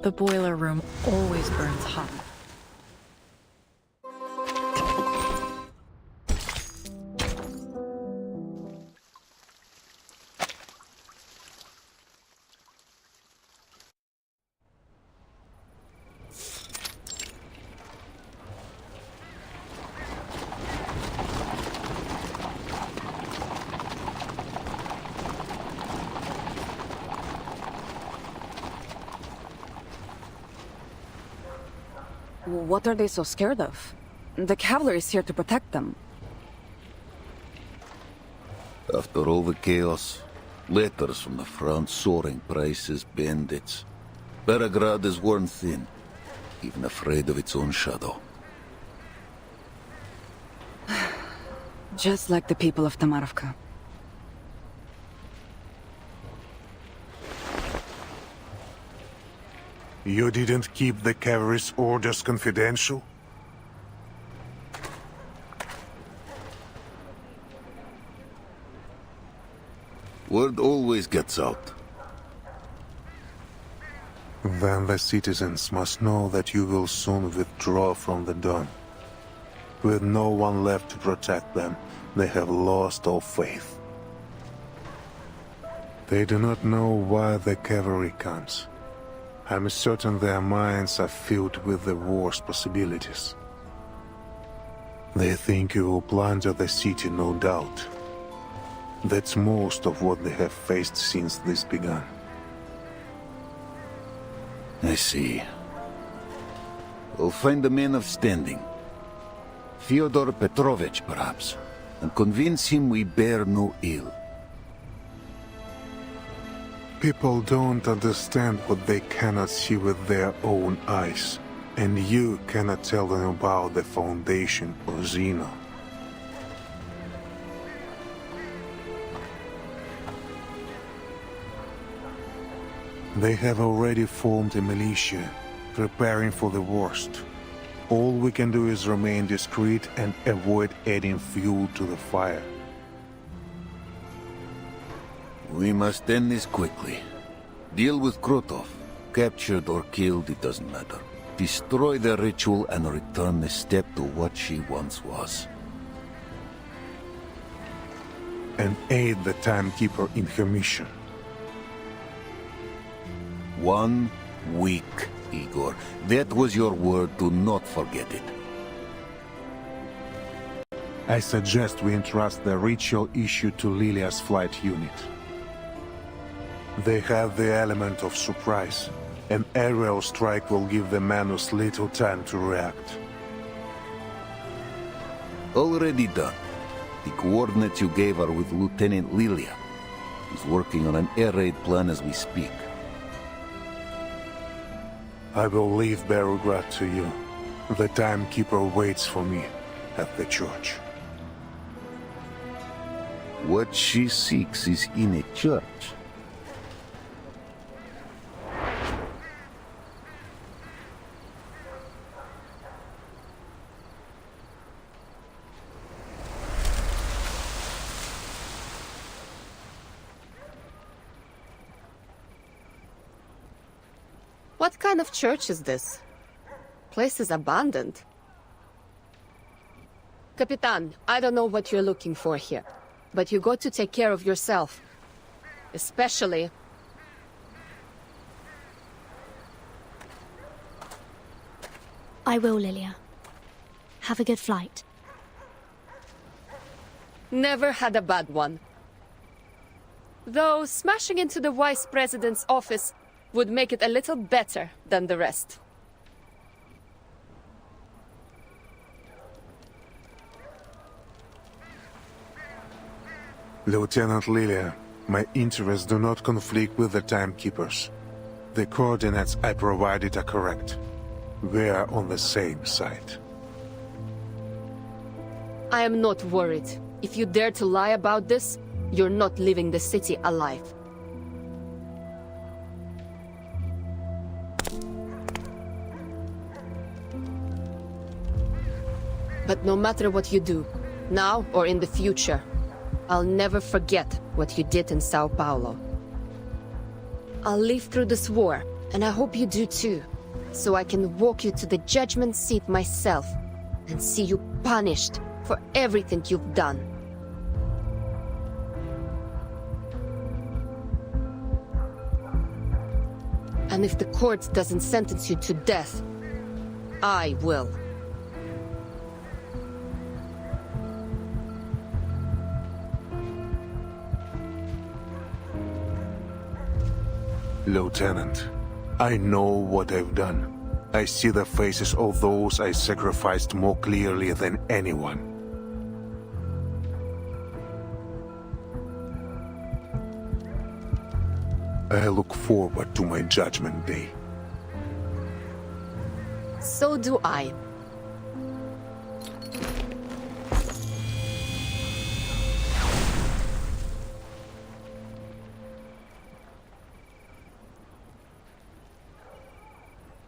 S: the boiler room always burns hot.
B: What are they so scared of? The cavalry is here to protect them.
K: After all the chaos, letters from the front, soaring prices, bandits. Beregrad is worn thin, even afraid of its own shadow.
B: Just like the people of Tamarovka.
O: You didn't keep the cavalry's orders confidential?
K: Word always gets out.
O: Then the citizens must know that you will soon withdraw from the Don. With no one left to protect them, they have lost all faith. They do not know why the cavalry comes. I'm certain their minds are filled with the war's possibilities. They think you will plunder the city, no doubt. That's most of what they have faced since this began.
K: I see. We'll find a man of standing. Fyodor Petrovich, perhaps, and convince him we bear no ill.
O: People don't understand what they cannot see with their own eyes, and you cannot tell them about the Foundation or Zeno. They have already formed a militia, preparing for the worst. All we can do is remain discreet and avoid adding fuel to the fire.
K: We must end this quickly. Deal with Krotov. Captured or killed, it doesn't matter. Destroy the ritual and return the step to what she once was.
O: And aid the timekeeper in her mission.
K: 1 week, Igor. That was your word. Do not forget it.
O: I suggest we entrust the ritual issue to Lilia's flight unit. They have the element of surprise. An aerial strike will give the Manus little time to react.
K: Already done. The coordinates you gave are with Lieutenant Lilia. He's working on an air raid plan as we speak.
O: I will leave Beregrad to you. The timekeeper waits for me at the church.
K: What she seeks is in a church.
F: What kind of church is this? Place is abandoned. Capitan, I don't know what you're looking for here, but you got to take care of yourself. Especially...
J: I will, Lilia. Have a good flight.
F: Never had a bad one. Though smashing into the Vice President's office would make it a little better than the rest.
O: Lieutenant Lilia, my interests do not conflict with the timekeepers. The coordinates I provided are correct. We are on the same side.
F: I am not worried. If you dare to lie about this, you're not leaving the city alive. But no matter what you do, now or in the future, I'll never forget what you did in Sao Paulo. I'll live through this war, and I hope you do too, so I can walk you to the judgment seat myself and see you punished for everything you've done. And if the court doesn't sentence you to death, I will.
O: Lieutenant, I know what I've done. I see the faces of those I sacrificed more clearly than anyone. I look forward to my judgment day.
F: So do I.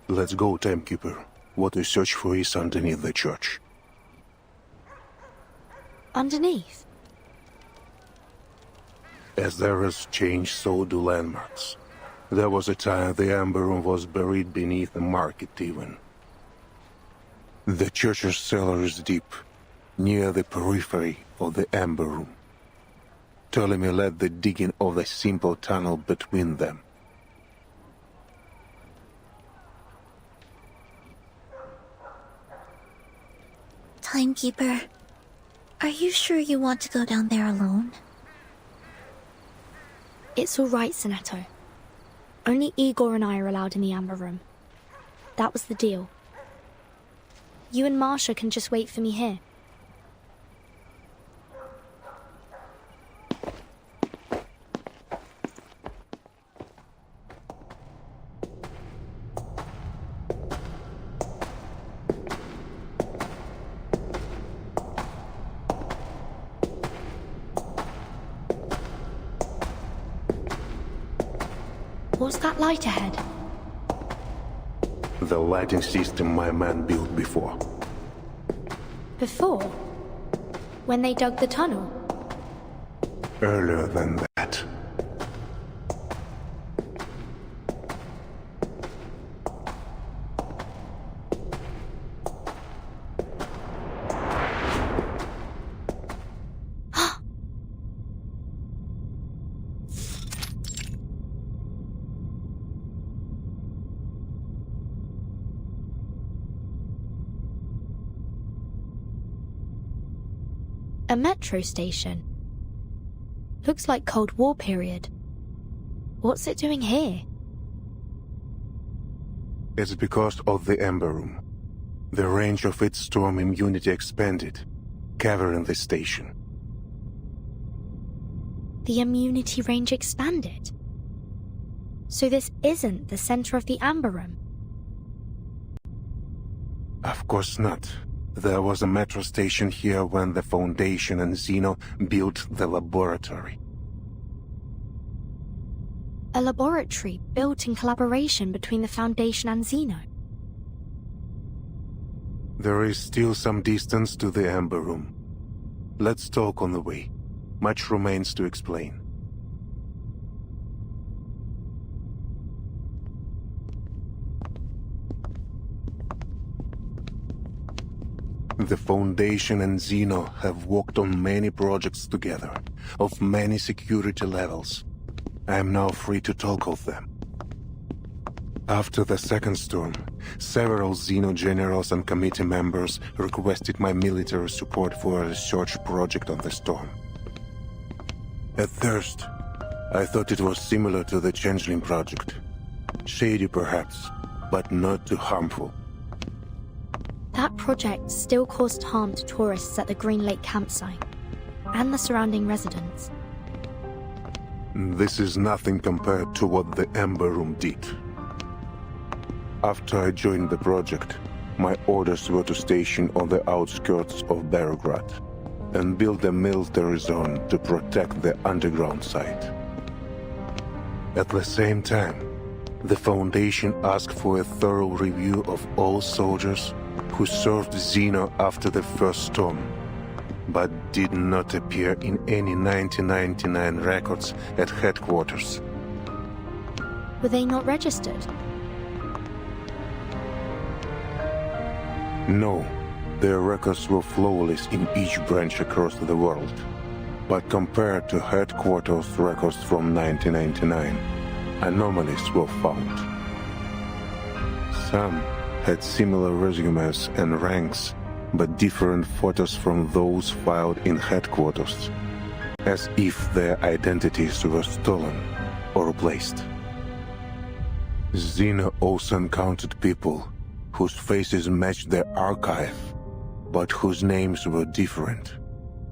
O: Let's go, Timekeeper. What we search for is underneath the church.
J: Underneath?
O: As there is change, so do landmarks. There was a time the Amber Room was buried beneath the market even. The church's cellar is deep, near the periphery of the Amber Room. Ptolemy led the digging of the simple tunnel between them.
V: Timekeeper, are you sure you want to go down there alone?
J: It's all right, Sonetto. Only Igor and I are allowed in the Amber Room. That was the deal. You and Marsha can just wait for me here. What's that light ahead?
O: The lighting system my man built before.
J: Before? When they dug the tunnel?
O: Earlier than that.
J: A metro station. Looks like Cold War period. What's it doing here?
O: It's because of the Amber Room. The range of its storm immunity expanded, covering the station.
J: The immunity range expanded? So this isn't the center of the Amber Room?
O: Of course not. There was a metro station here when the Foundation and Zeno built the laboratory.
J: A laboratory built in collaboration between the Foundation and Zeno?
O: There is still some distance to the Amber Room. Let's talk on the way. Much remains to explain. The Foundation and Zeno have worked on many projects together, of many security levels. I am now free to talk of them. After the second storm, several Zeno generals and committee members requested my military support for a research project on the storm. At first, I thought it was similar to the Changeling project. Shady perhaps, but not too harmful.
J: That project still caused harm to tourists at the Green Lake campsite, and the surrounding residents.
O: This is nothing compared to what the Amber Room did. After I joined the project, my orders were to station on the outskirts of Belgrade and build a military zone to protect the underground site. At the same time, the Foundation asked for a thorough review of all soldiers who served Zeno after the first storm, but did not appear in any 1999 records at headquarters.
J: Were they not registered?
O: No, their records were flawless in each branch across the world. But compared to headquarters records from 1999, anomalies were found. Some had similar resumes and ranks, but different photos from those filed in headquarters, as if their identities were stolen or replaced. Xeno also encountered people whose faces matched their archive, but whose names were different,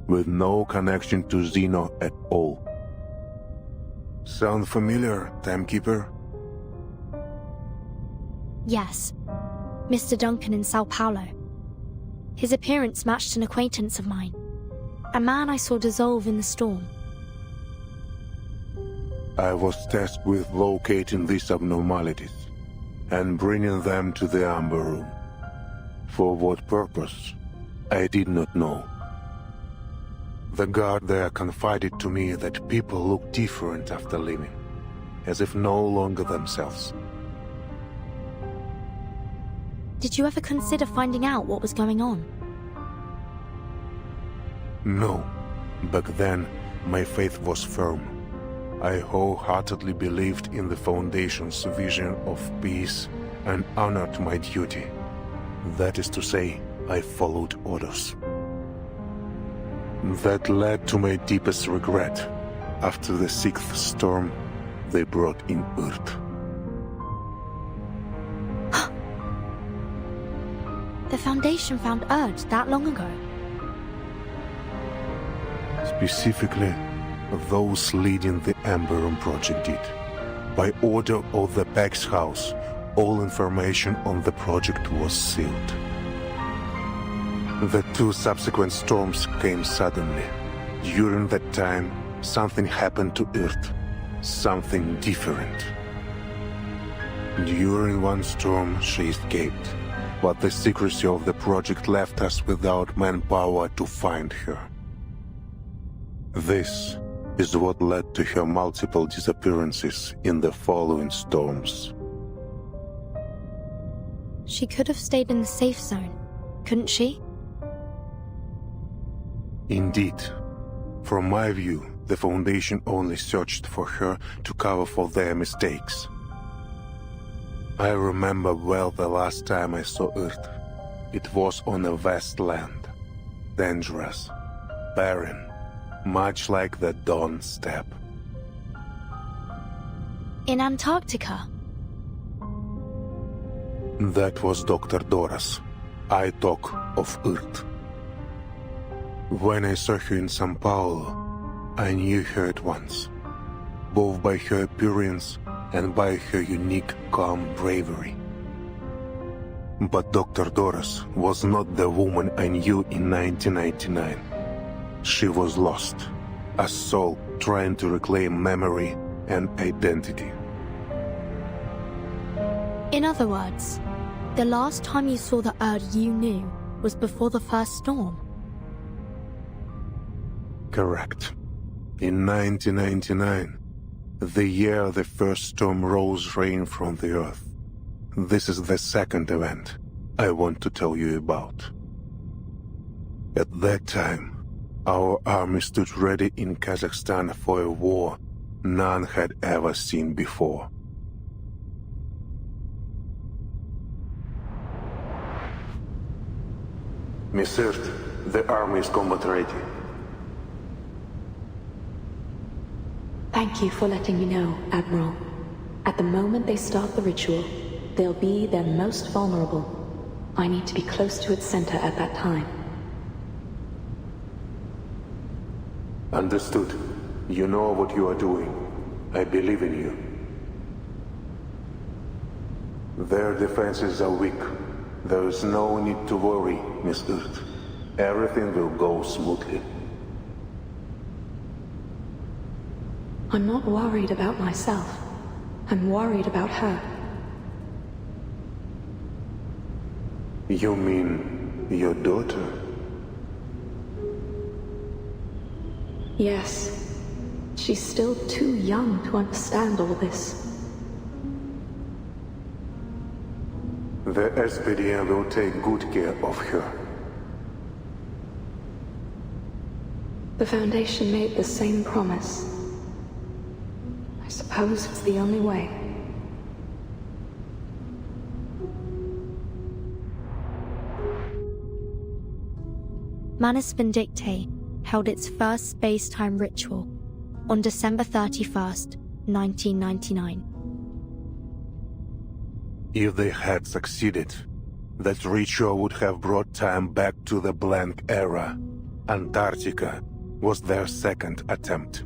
O: with no connection to Xeno at all. Sound familiar, Timekeeper?
J: Yes. Mr. Duncan in Sao Paulo. His appearance matched an acquaintance of mine. A man I saw dissolve in the storm.
O: I was tasked with locating these abnormalities and bringing them to the Amber Room. For what purpose, I did not know. The guard there confided to me that people look different after leaving, as if no longer themselves.
J: Did you ever consider finding out what was going on?
O: No. Back then, my faith was firm. I wholeheartedly believed in the Foundation's vision of peace and honored my duty. That is to say, I followed orders. That led to my deepest regret after the 6th storm they brought in Earth.
J: The Foundation found Urd that long ago.
O: Specifically, those leading the Amber Room project did. By order of the Pax House, all information on the project was sealed. The 2 subsequent storms came suddenly. During that time, something happened to Earth. Something different. During one storm, she escaped, but the secrecy of the project left us without manpower to find her. This is what led to her multiple disappearances in the following storms.
J: She could have stayed in the safe zone, couldn't she?
O: Indeed. From my view, the Foundation only searched for her to cover for their mistakes. I remember well the last time I saw Earth. It was on a vast land. Dangerous. Barren. Much like the Dawn Steppe.
J: In Antarctica?
O: That was Dr. Doras. I talk of Earth. When I saw her in Sao Paulo, I knew her at once, both by her appearance and by her unique, calm bravery. But Dr. Doras was not the woman I knew in 1999. She was lost, a soul trying to reclaim memory and identity.
J: In other words, the last time you saw the Urd you knew was before the first storm.
O: Correct. In 1999, the year the first storm rose rain from the earth. This is the second event I want to tell you about. At that time, our army stood ready in Kazakhstan for a war none had ever seen before. Miss Earth, the army is combat ready.
T: Thank you for letting me know, Admiral. At the moment they start the ritual, they'll be their most vulnerable. I need to be close to its center at that time.
O: Understood. You know what you are doing. I believe in you. Their defenses are weak. There is no need to worry, Miss Earth. Everything will go smoothly.
T: I'm not worried about myself. I'm worried about her.
O: You mean your daughter?
T: Yes. She's still too young to understand all this.
O: The SPDM will take good care of her.
T: The Foundation made the same promise. I suppose it's the only way.
J: Manus Vindictae held its first space-time ritual on December 31st, 1999.
O: If they had succeeded, that ritual would have brought time back to the blank era. Antarctica was their second attempt.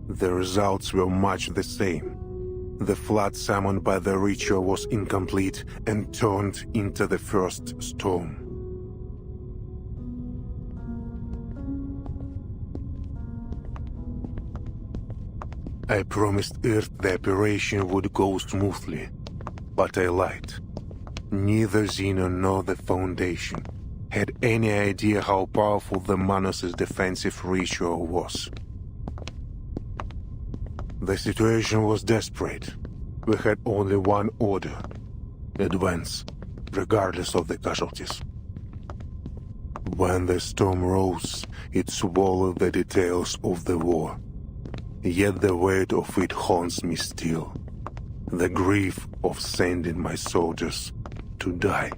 O: The results were much the same. The flood summoned by the ritual was incomplete and turned into the first storm. I promised Earth the operation would go smoothly, but I lied. Neither Xeno nor the Foundation had any idea how powerful the Manus' defensive ritual was. The situation was desperate. We had only one order: advance, regardless of the casualties. When the storm rose, it swallowed the details of the war. Yet the weight of it haunts me still. The grief of sending my soldiers to die.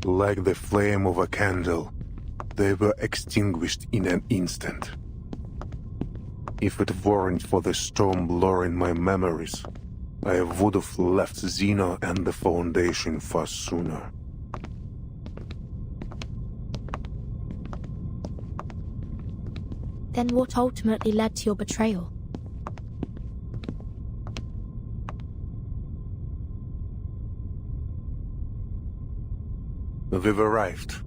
O: Like the flame of a candle, they were extinguished in an instant. If it weren't for the storm blurring my memories, I would have left Xeno and the Foundation far sooner.
J: Then what ultimately led to your betrayal?
O: We've arrived.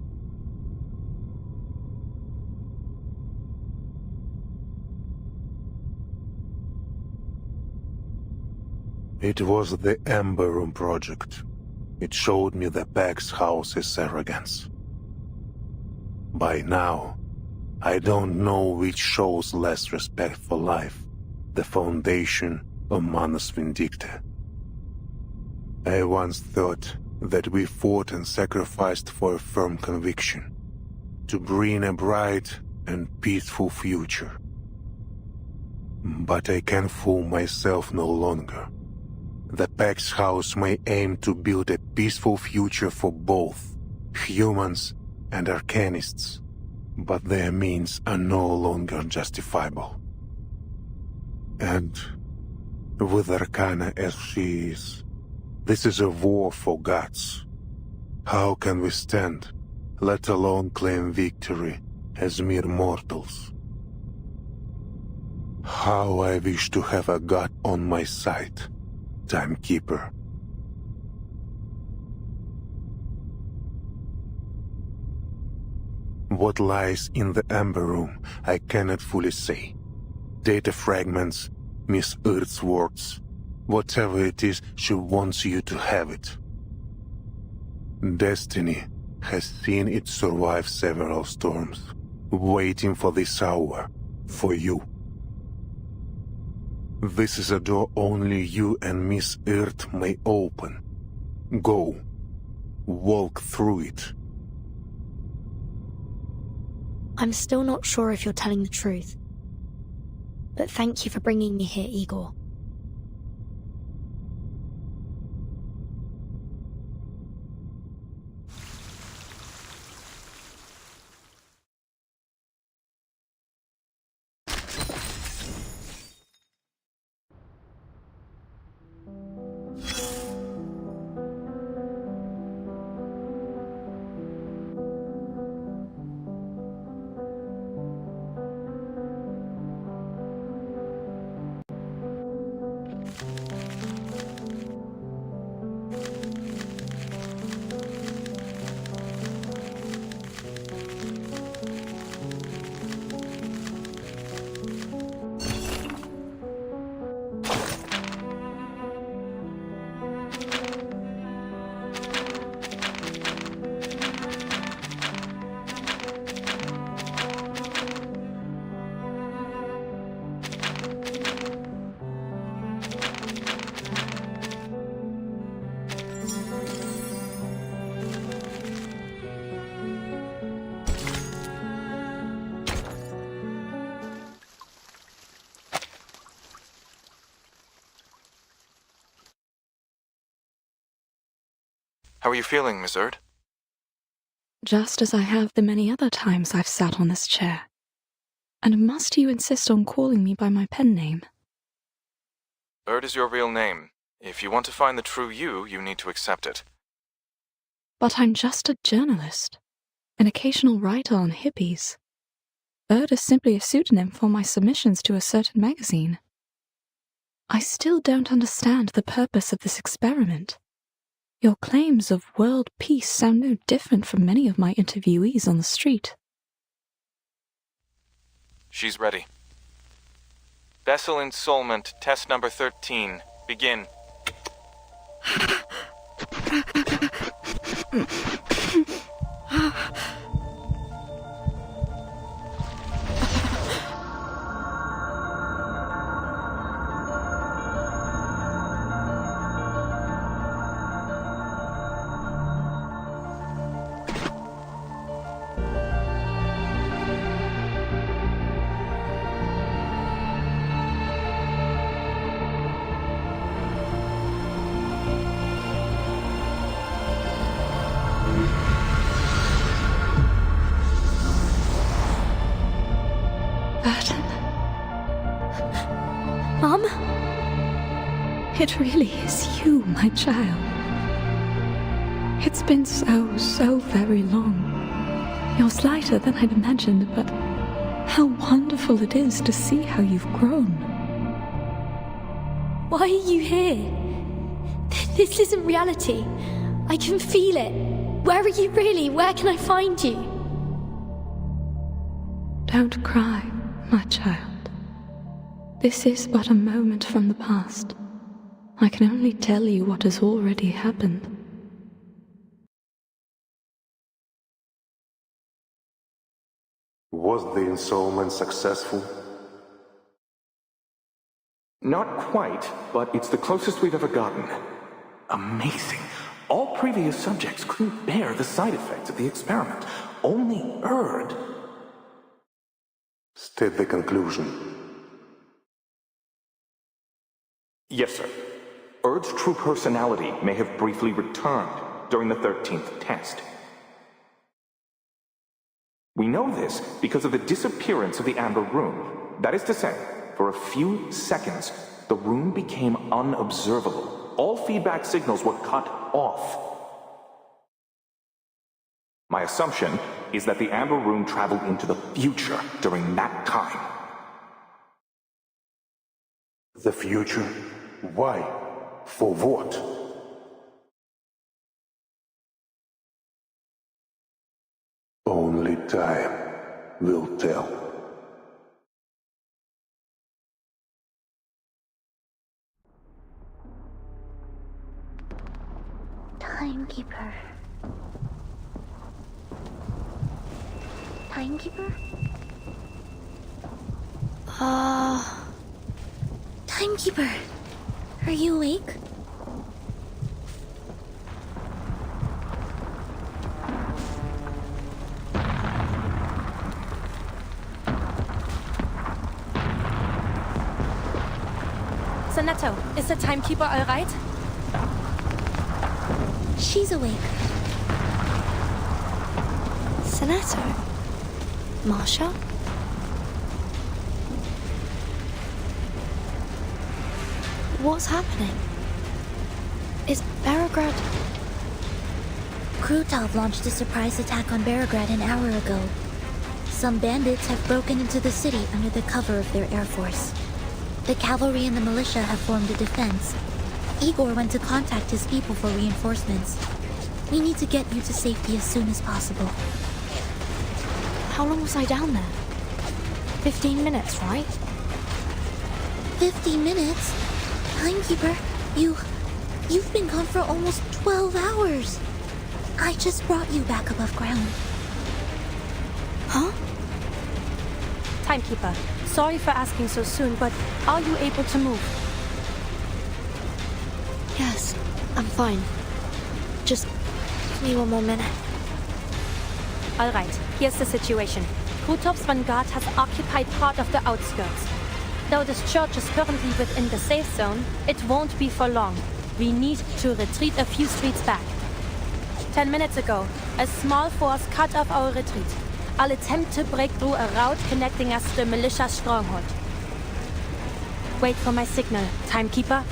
O: It was the Ember Room project. It showed me the Pax House's arrogance. By now, I don't know which shows less respect for life, the Foundation or Manus Vindictae. I once thought that we fought and sacrificed for a firm conviction, to bring a bright and peaceful future. But I can fool myself no longer. The Pax House may aim to build a peaceful future for both humans and Arcanists, but their means are no longer justifiable. And with Arcana as she is, this is a war for gods. How can we stand, let alone claim victory, as mere mortals? How I wish to have a god on my side, Timekeeper. What lies in the Ember Room, I cannot fully say. Data fragments, Miss Earth's words, whatever it is, she wants you to have it. Destiny has seen it survive several storms, waiting for this hour, for you. This is a door only you and Miss Earth may open. Go. Walk through it.
J: I'm still not sure if you're telling the truth. But thank you for bringing me here, Igor.
Q: How are you feeling, Miss Erd?
T: Just as I have the many other times I've sat on this chair. And must you insist on calling me by my pen name?
Q: Erd is your real name. If you want to find the true you, you need to accept it.
T: But I'm just a journalist, an occasional writer on hippies. Erd is simply a pseudonym for my submissions to a certain magazine. I still don't understand the purpose of this experiment. Your claims of world peace sound no different from many of my interviewees on the street.
Q: She's ready. Vessel ensoulment, test number 13. Begin.
T: Mom? It really is you, my child. It's been so very long. You're slighter than I'd imagined, but how wonderful it is to see how you've grown.
J: Why are you here? This isn't reality. I can feel it. Where are you really? Where can I find you?
T: Don't cry, my child. This is but a moment from the past. I can only tell you what has already happened.
G: Was the ensoulment successful?
U: Not quite, but it's the closest we've ever gotten. Amazing. All previous subjects couldn't bear the side effects of the experiment. Only Erd.
G: State the conclusion.
U: Yes, sir. Erd's true personality may have briefly returned during the 13th test. We know this because of the disappearance of the Amber Room. That is to say, for a few seconds, the room became unobservable. All feedback signals were cut off. My assumption is that the Amber Room traveled into the future during that time.
G: The future? Why? For what? Only time will tell.
V: Timekeeper. Timekeeper? Timekeeper, are you awake?
C: Sonetto, is the timekeeper all right?
V: She's awake.
J: Sonetto? Marsha? What's happening? Is Beograd...
V: Krutov launched a surprise attack on Beograd an hour ago. Some bandits have broken into the city under the cover of their air force. The cavalry and the militia have formed a defense. Igor went to contact his people for reinforcements. We need to get you to safety as soon as possible.
J: How long was I down there? 15 minutes, right?
V: 15 minutes? Timekeeper, you've been gone for almost 12 hours. I just brought you back above ground.
J: Huh?
C: Timekeeper, sorry for asking so soon, but are you able to move?
J: Yes, I'm fine. Just give me one more minute.
C: All right, here's the situation. Krutov's vanguard has occupied part of the outskirts. Though this church is currently within the safe zone, it won't be for long. We need to retreat a few streets back. 10 minutes ago, a small force cut off our retreat. I'll attempt to break through a route connecting us to the militia stronghold. Wait for my signal, Timekeeper.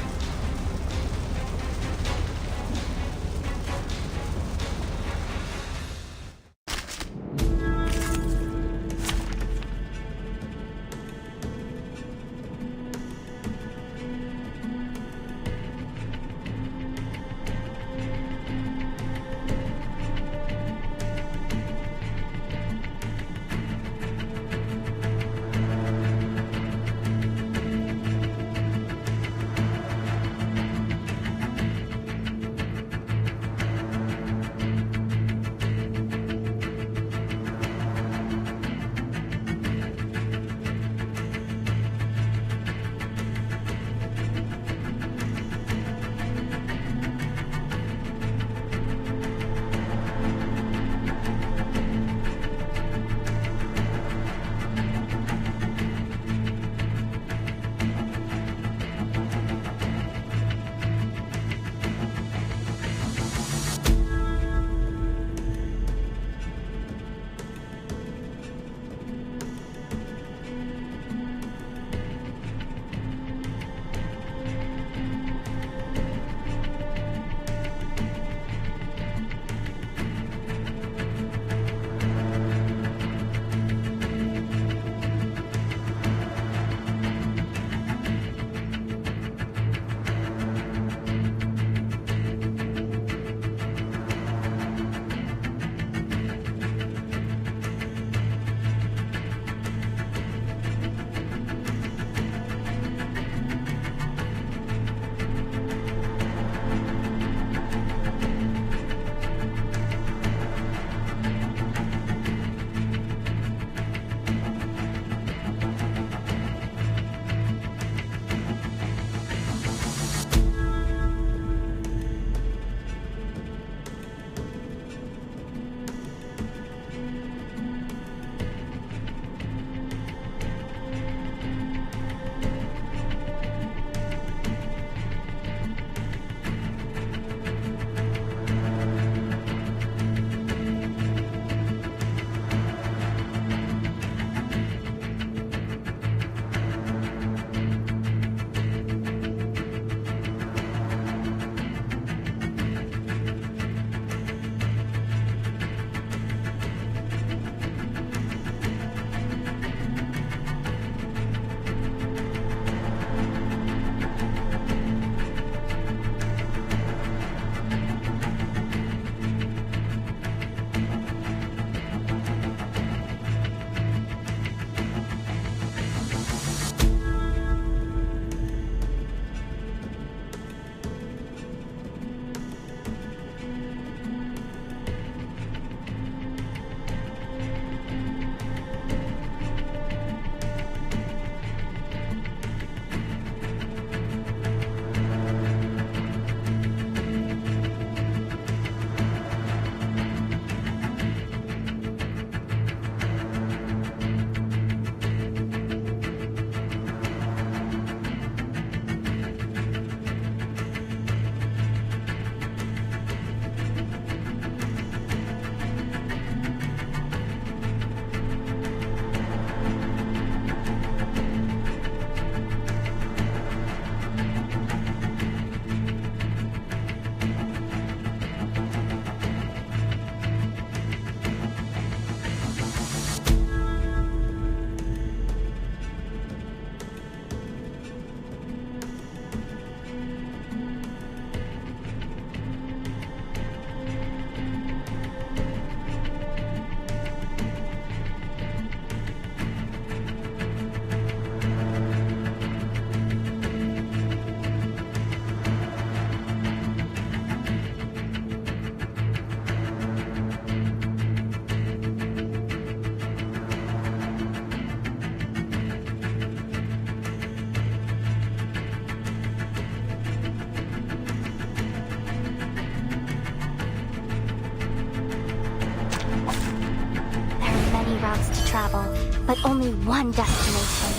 V: travel, but only one destination.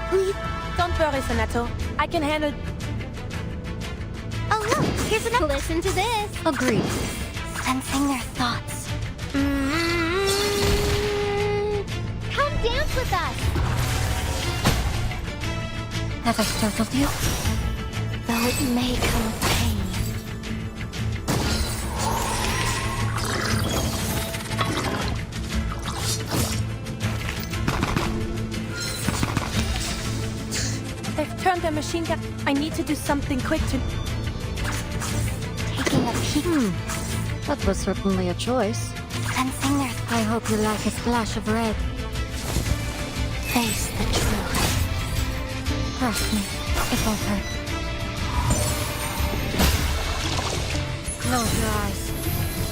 C: Please, don't worry, Sonato. I can handle...
V: Oh Here's an listen to this.
J: Agreed.
V: Sensing their thoughts. Come dance with us.
J: Have I startled you?
V: Though it may come with pain.
C: They've turned their machine gun. I need to do something quick to...
V: Taking a peek.
J: That was certainly a choice.
V: Sensing their...
J: I hope you like a splash of red.
V: Face the truth.
J: Trust me, it won't hurt. Close your eyes.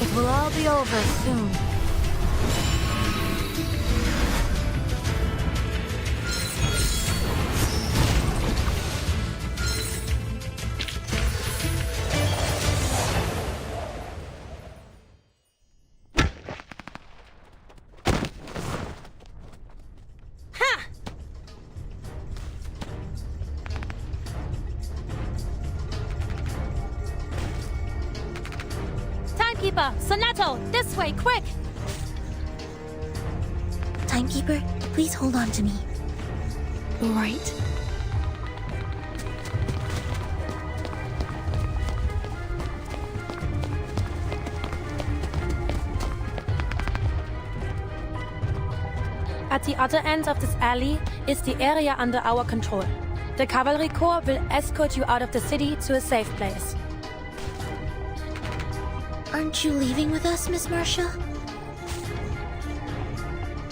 J: It will all be over soon.
C: Timekeeper, Sonato, this way, quick!
V: Timekeeper, please hold on to me.
J: Right.
C: At the other end of this alley is the area under our control. The Cavalry Corps will escort you out of the city to a safe place.
V: Aren't you leaving with us, Miss Marcia?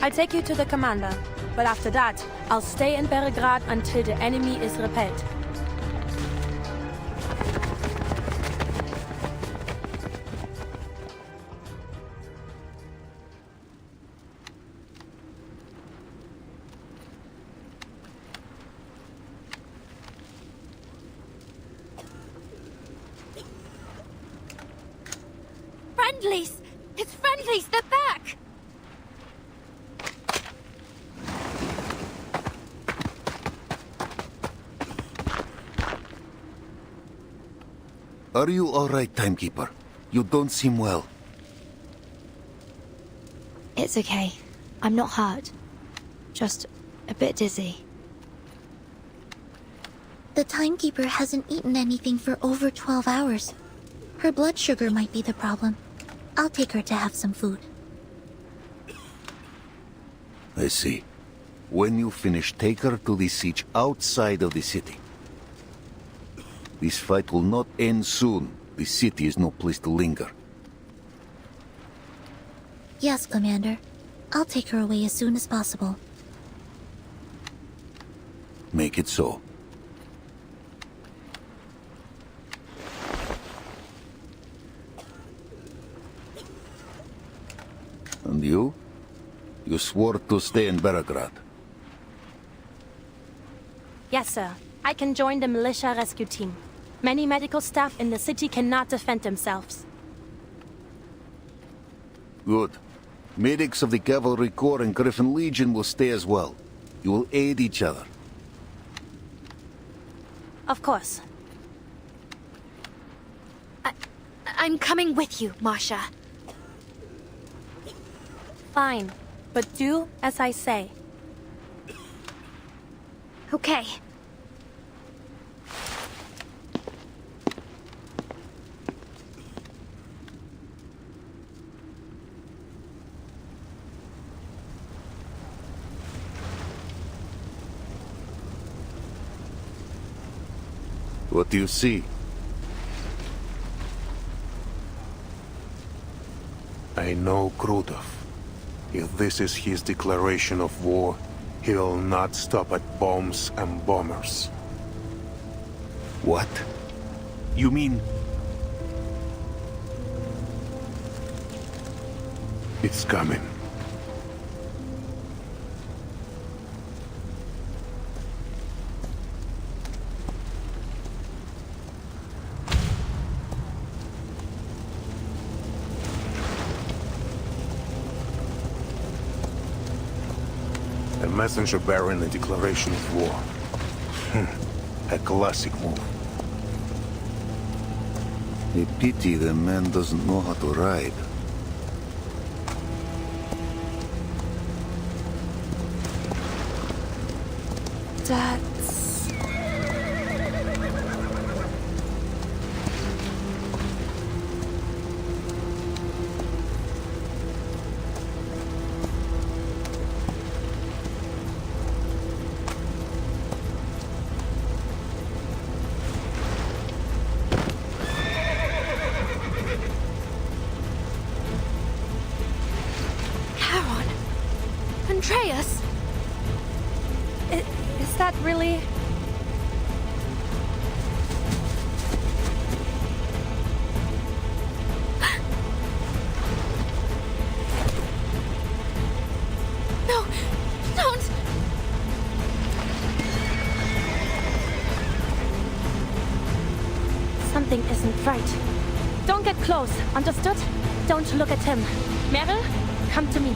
C: I'll take you to the commander, but after that, I'll stay in Belgrade until the enemy is repelled.
V: Friendlies! It's friendlies! They're back!
K: Are you all right, Timekeeper? You don't seem well.
J: It's okay. I'm not hurt. Just a bit dizzy.
V: The Timekeeper hasn't eaten anything for over 12 hours. Her blood sugar might be the problem. I'll take her to have some food.
K: I see. When you finish, take her to the siege outside of the city. This fight will not end soon. The city is no place to linger.
V: Yes, Commander. I'll take her away as soon as possible.
K: Make it so. And you? You swore to stay in Belgrade.
C: Yes, sir. I can join the militia rescue team. Many medical staff in the city cannot defend themselves.
K: Good. Medics of the Cavalry Corps and Griffin Legion will stay as well. You will aid each other.
C: Of course.
J: I'm coming with you, Marcia.
C: Fine, but do as I say.
J: Okay.
K: What do you see?
O: I know Krutov. If this is his declaration of war, he will not stop at bombs and bombers.
K: What? You mean...
O: It's coming. A messenger bearing a declaration of war. A classic move.
K: A pity the man doesn't know how to ride.
C: That's...
J: Charon! Andreas!
C: Is that really...
J: No! Don't!
C: Something isn't right. Don't get close, understood? Don't look at him. Meryl, come to me.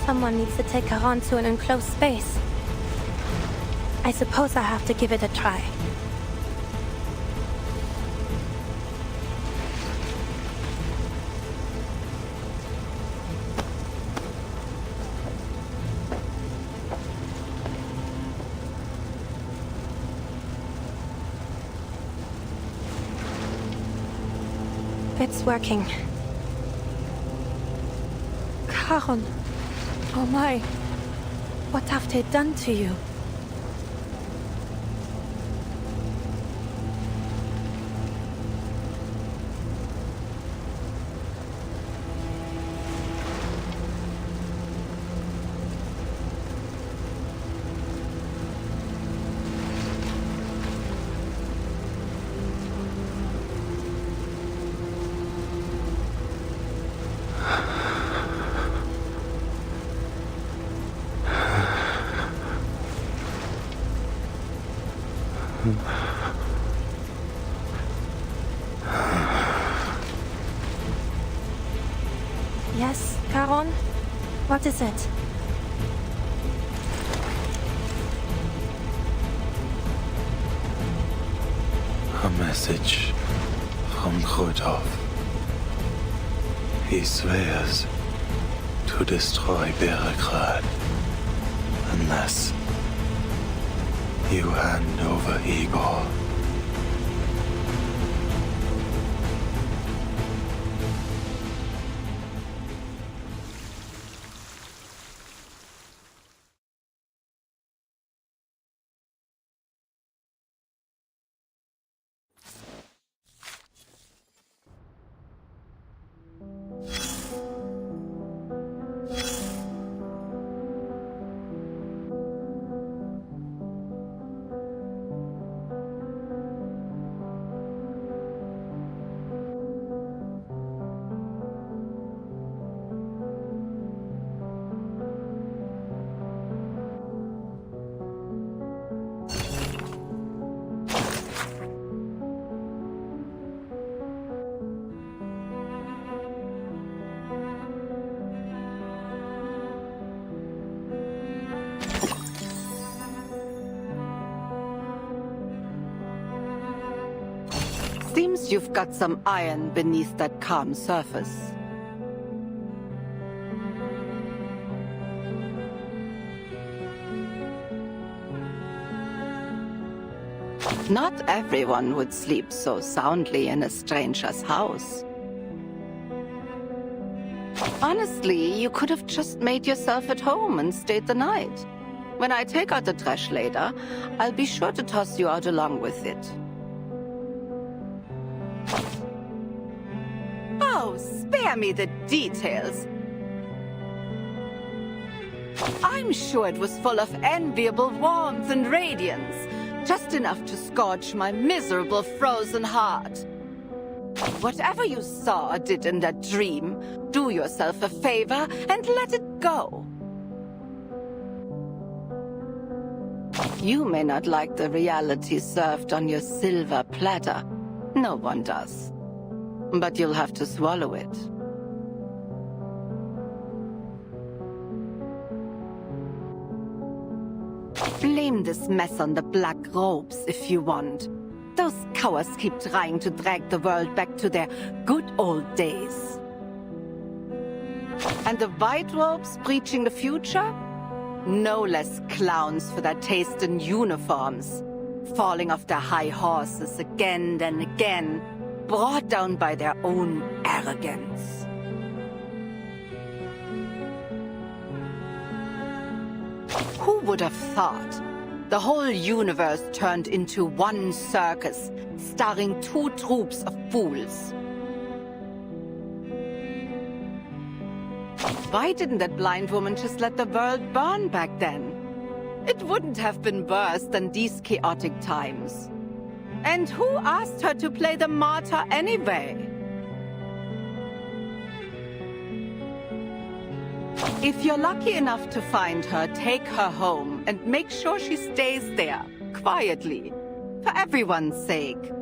C: Someone needs to take her on to an enclosed space. I suppose I have to give it a try. It's working. Charon. Oh my. What have they done to you? Yes, Charon? What is it?
M: A message from Krodov. He swears to destroy Beregrad unless you hand over Igor.
I: Seems you've got some iron beneath that calm surface. Not everyone would sleep so soundly in a stranger's house. Honestly, you could have just made yourself at home and stayed the night. When I take out the trash later, I'll be sure to toss you out along with it. Oh, spare me the details. I'm sure it was full of enviable warmth and radiance, just enough to scorch my miserable frozen heart. Whatever you saw or did in that dream, do yourself a favor and let it go. You may not like the reality served on your silver platter. No one does. But you'll have to swallow it. Blame this mess on the black robes if you want. Those cowards keep trying to drag the world back to their good old days. And the white robes preaching the future? No less clowns for their taste in uniforms. Falling off their high horses again and again, brought down by their own arrogance. Who would have thought? The whole universe turned into one circus, starring two troops of fools. Why didn't that blind woman just let the world burn back then? It wouldn't have been worse than these chaotic times. And who asked her to play the martyr anyway? If you're lucky enough to find her, take her home and make sure she stays there, quietly, for everyone's sake.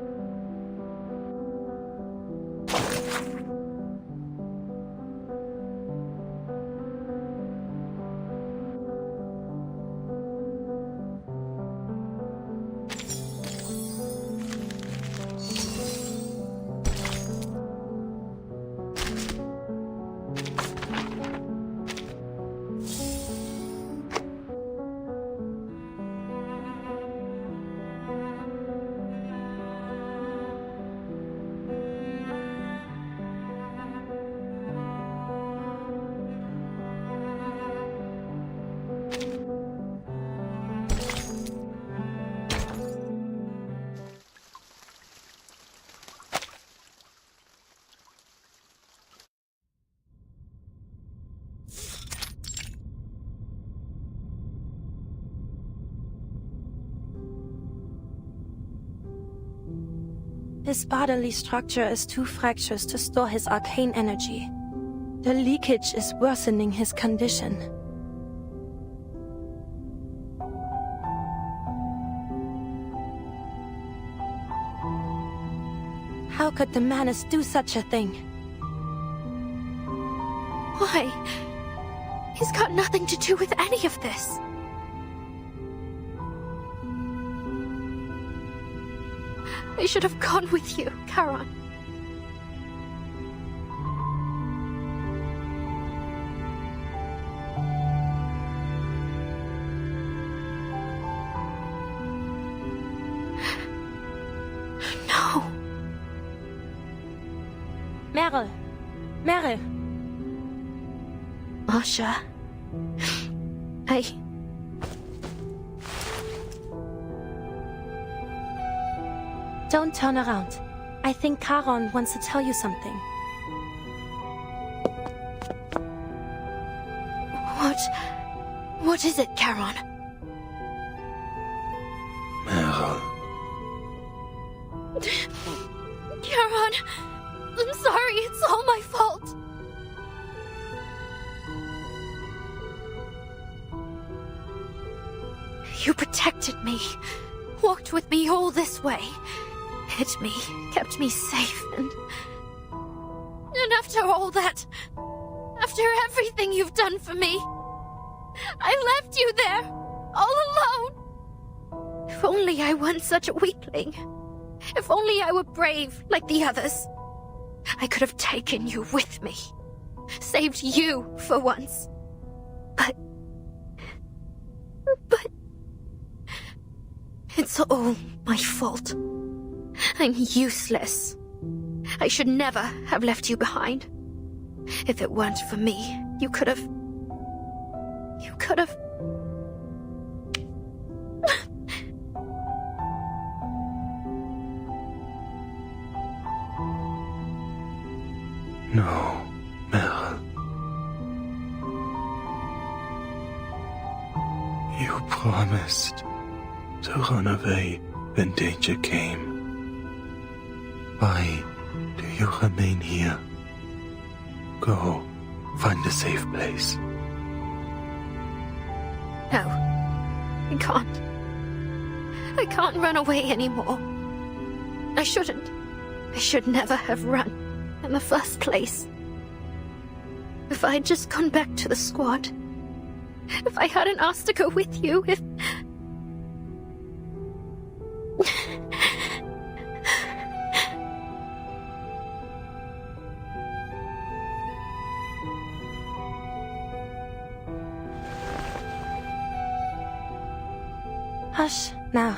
C: His bodily structure is too fractious to store his arcane energy. The leakage is worsening his condition. How could the Manus do such a thing?
J: Why? He's got nothing to do with any of this. I should have gone with you, Charon. No.
C: Meryl. Meryl.
J: Masha.
C: Don't turn around. I think Charon wants to tell you something.
J: What is it, Charon?
M: Meryl.
J: Charon, I'm sorry, it's all my fault. You protected me, walked with me all this way, hid me, kept me safe, and after all that, after everything you've done for me, I left you there, all alone. If only I weren't such a weakling. If only I were brave like the others. I could have taken you with me. Saved you for once. But it's all my fault. I'm useless. I should never have left you behind. If it weren't for me, you could have...
M: No, Meryl. You promised to run away when danger came. Why do you remain here? Go, find a safe place.
J: No, I can't. I can't run away anymore. I shouldn't. I should never have run in the first place. If I'd just gone back to the squad. If I hadn't asked to go with you, if...
C: Hush, now.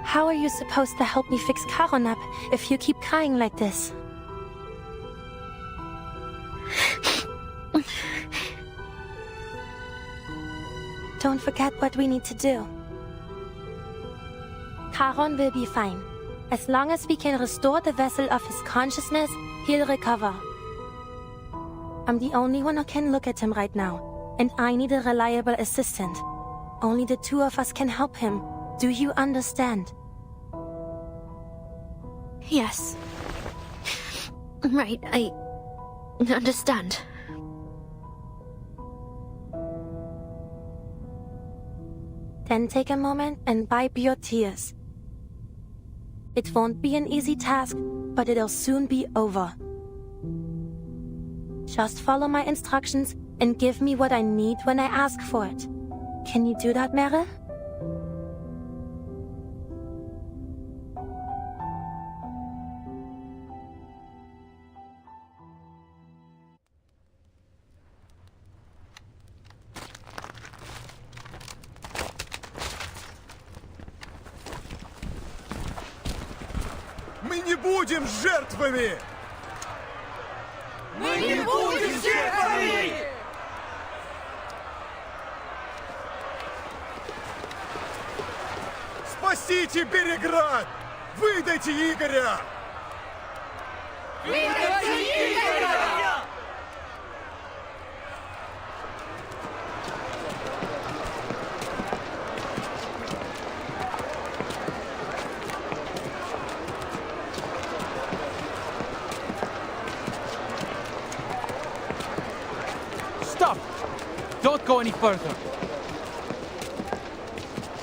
C: How are you supposed to help me fix Karon up if you keep crying like this? Don't forget what we need to do. Karon will be fine. As long as we can restore the vessel of his consciousness, he'll recover. I'm the only one who can look at him right now, and I need a reliable assistant. Only the two of us can help him. Do you understand?
J: Yes. Right, I understand.
C: Then take a moment and wipe your tears. It won't be an easy task, but it'll soon be over. Just follow my instructions and give me what I need when I ask for it. Can you do that, Mere?
A: Мы не будем жертвами! Мы не будем жертвами! Спасите Береград! Выдайте Игоря! Выдайте Игоря!
H: Stop! Don't go any further.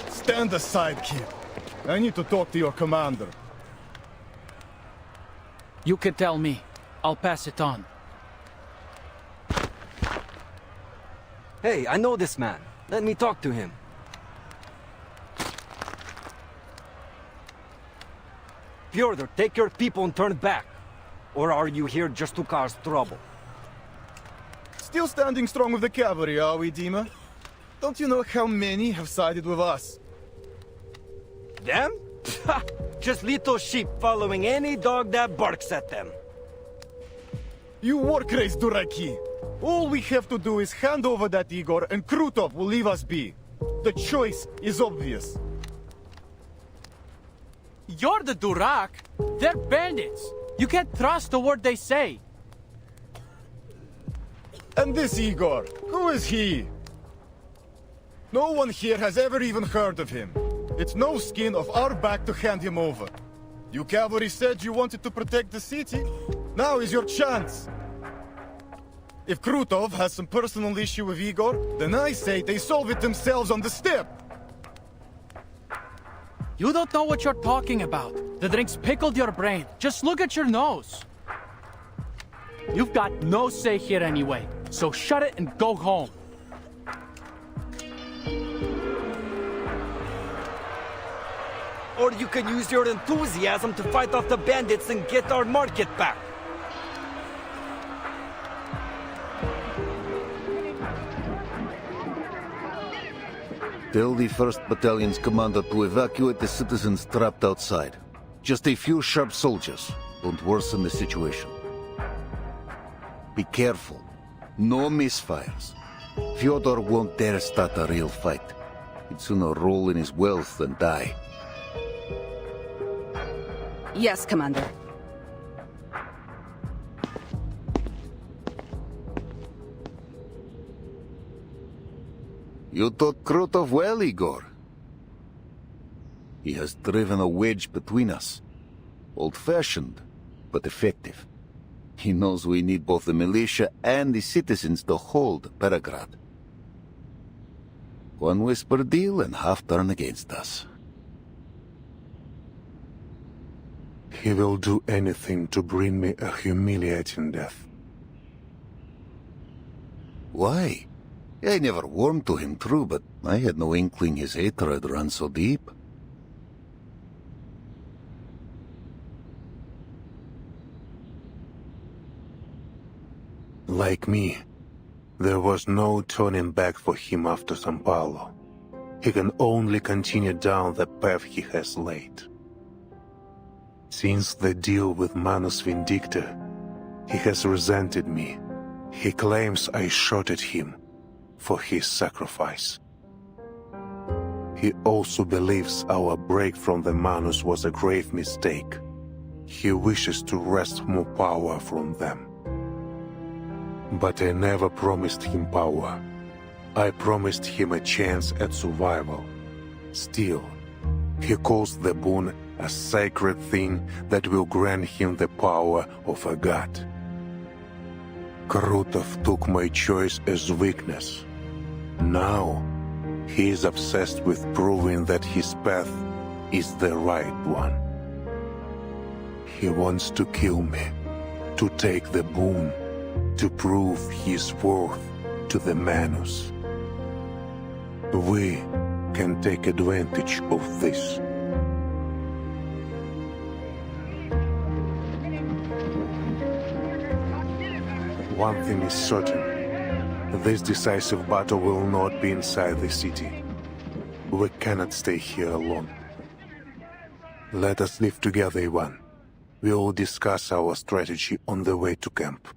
A: Stand aside, kid. I need to talk to your commander.
H: You can tell me. I'll pass it on.
R: Hey, I know this man. Let me talk to him. Fyodor, take your people and turn back. Or are you here just to cause trouble?
A: Still standing strong with the cavalry, are we, Dima? Don't you know how many have sided with us?
R: Them? Just little sheep following any dog that barks at them.
A: You war-crazed Duraki! All we have to do is hand over that Igor and Krutov will leave us be. The choice is obvious.
H: You're the Durak. They're bandits. You can't trust a word they say.
A: And this Igor, who is he? No one here has ever even heard of him. It's no skin of our back to hand him over. You cavalry said you wanted to protect the city. Now is your chance. If Krutov has some personal issue with Igor, then I say they solve it themselves on the step.
H: You don't know what you're talking about. The drinks pickled your brain. Just look at your nose. You've got no say here anyway, so shut it and go home.
R: Or you can use your enthusiasm to fight off the bandits and get our market back.
K: Tell the 1st Battalion's commander to evacuate the citizens trapped outside. Just a few sharp soldiers. Don't worsen the situation. Be careful. No misfires. Fyodor won't dare start a real fight. He'd sooner roll in his wealth than die.
B: Yes, Commander.
K: You taught Krutov well, Igor. He has driven a wedge between us. Old-fashioned, but effective. He knows we need both the militia and the citizens to hold Belgrade. One whisper deal and half turn against us.
O: He will do anything to bring me a humiliating death.
K: Why? I never warmed to him, true, but I had no inkling his hatred ran so deep.
O: Like me, there was no turning back for him after San Paulo. He can only continue down the path he has laid. Since the deal with Manus Vindicta, he has resented me. He claims I shot at him for his sacrifice. He also believes our break from the Manus was a grave mistake. He wishes to wrest more power from them. But I never promised him power. I promised him a chance at survival. Still, he calls the boon a sacred thing that will grant him the power of a god. Krutov took my choice as weakness. Now, he is obsessed with proving that his path is the right one. He wants to kill me, to take the boon, to prove his worth to the Manus. We can take advantage of this. One thing is certain. This decisive battle will not be inside the city. We cannot stay here alone. Let us live together, Ivan. We will discuss our strategy on the way to camp.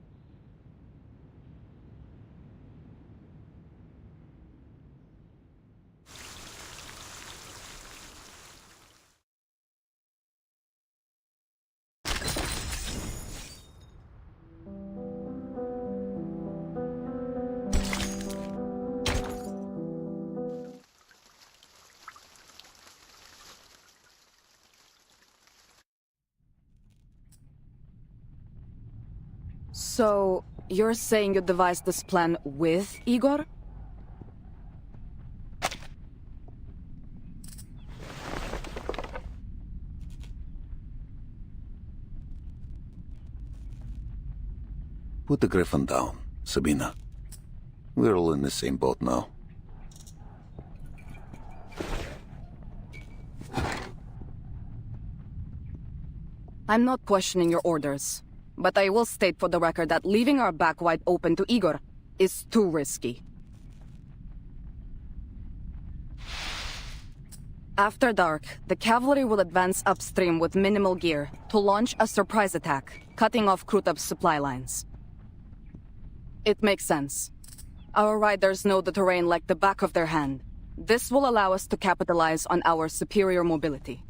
B: So, you're saying you devised this plan with Igor?
K: Put the griffin down, Sabina. We're all in the same boat now.
B: I'm not questioning your orders. But I will state for the record that leaving our back wide open to Igor is too risky. After dark, the cavalry will advance upstream with minimal gear to launch a surprise attack, cutting off Krutov's supply lines. It makes sense. Our riders know the terrain like the back of their hand. This will allow us to capitalize on our superior mobility.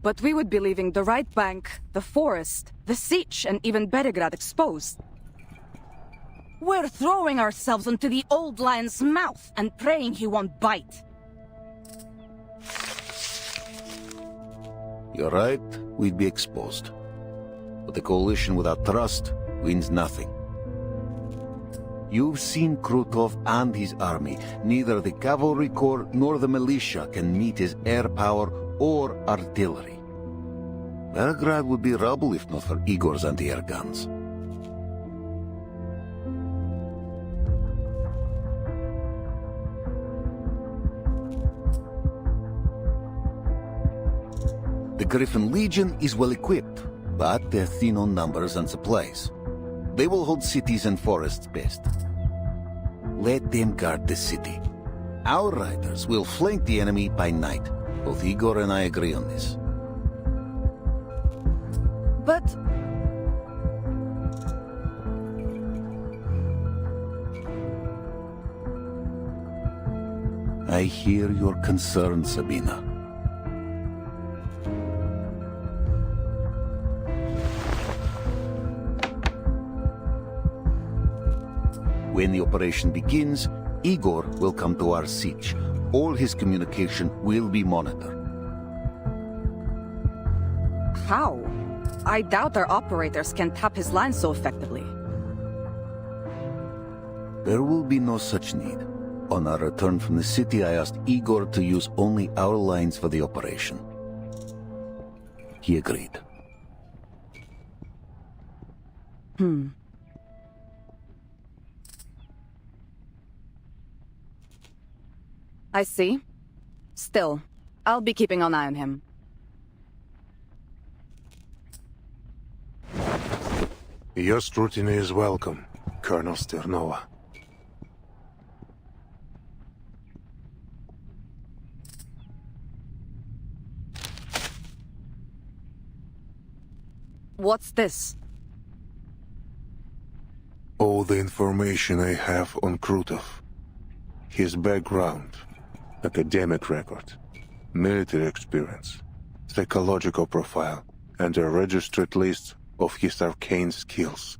B: But we would be leaving the right bank, the forest, the siege, and even Belgrade exposed. We're throwing ourselves into the old lion's mouth and praying he won't bite.
K: You're right, we'd be exposed. But the coalition without trust wins nothing. You've seen Krutov and his army. Neither the cavalry corps nor the militia can meet his air power or artillery. Belgrade would be rubble if not for Igor's anti-air guns. The Griffin Legion is well equipped, but they're thin on numbers and supplies. They will hold cities and forests best. Let them guard the city. Our riders will flank the enemy by night. Both Igor and I agree on this.
B: But...
K: I hear your concern, Sabina. When the operation begins, Igor will come to our siege. All his communication will be monitored.
B: How? I doubt our operators can tap his line so effectively.
K: There will be no such need. On our return from the city, I asked Igor to use only our lines for the operation. He agreed.
B: I see. Still, I'll be keeping an eye on him.
O: Your scrutiny is welcome, Colonel Sternova.
B: What's this?
O: All the information I have on Krutov. His background, academic record, military experience, psychological profile, and a registered list of his arcane skills.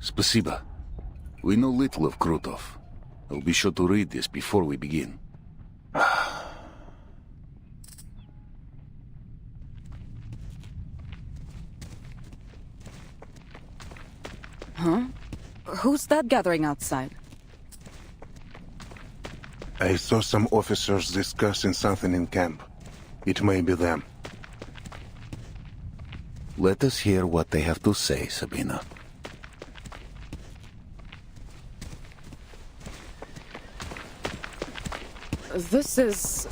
K: Spasiba. We know little of Krutov. I'll be sure to read this before we begin.
B: Huh? Who's that gathering outside?
O: I saw some officers discussing something in camp. It may be them.
K: Let us hear what they have to say, Sabina.
B: This is...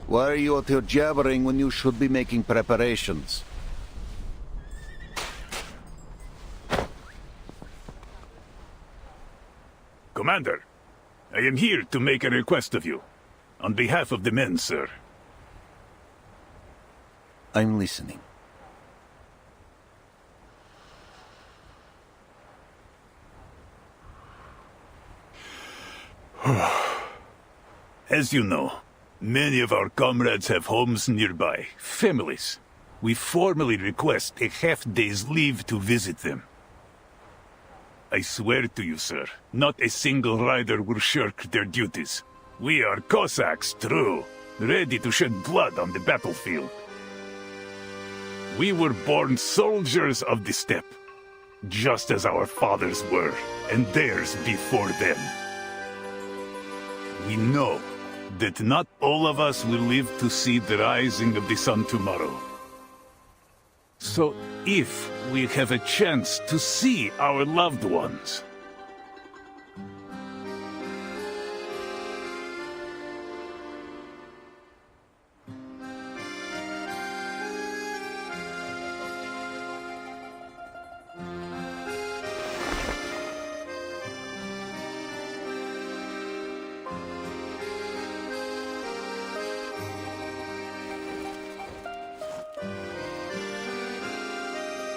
K: Why are you out here jabbering when you should be making preparations?
L: Commander, I am here to make a request of you. On behalf of the men, sir.
K: I'm listening.
L: As you know, many of our comrades have homes nearby, families. We formally request a half-day's leave to visit them. I swear to you, sir, not a single rider will shirk their duties. We are Cossacks, true, ready to shed blood on the battlefield. We were born soldiers of the steppe, just as our fathers were, and theirs before them. We know that not all of us will live to see the rising of the sun tomorrow. So if we have a chance to see our loved ones,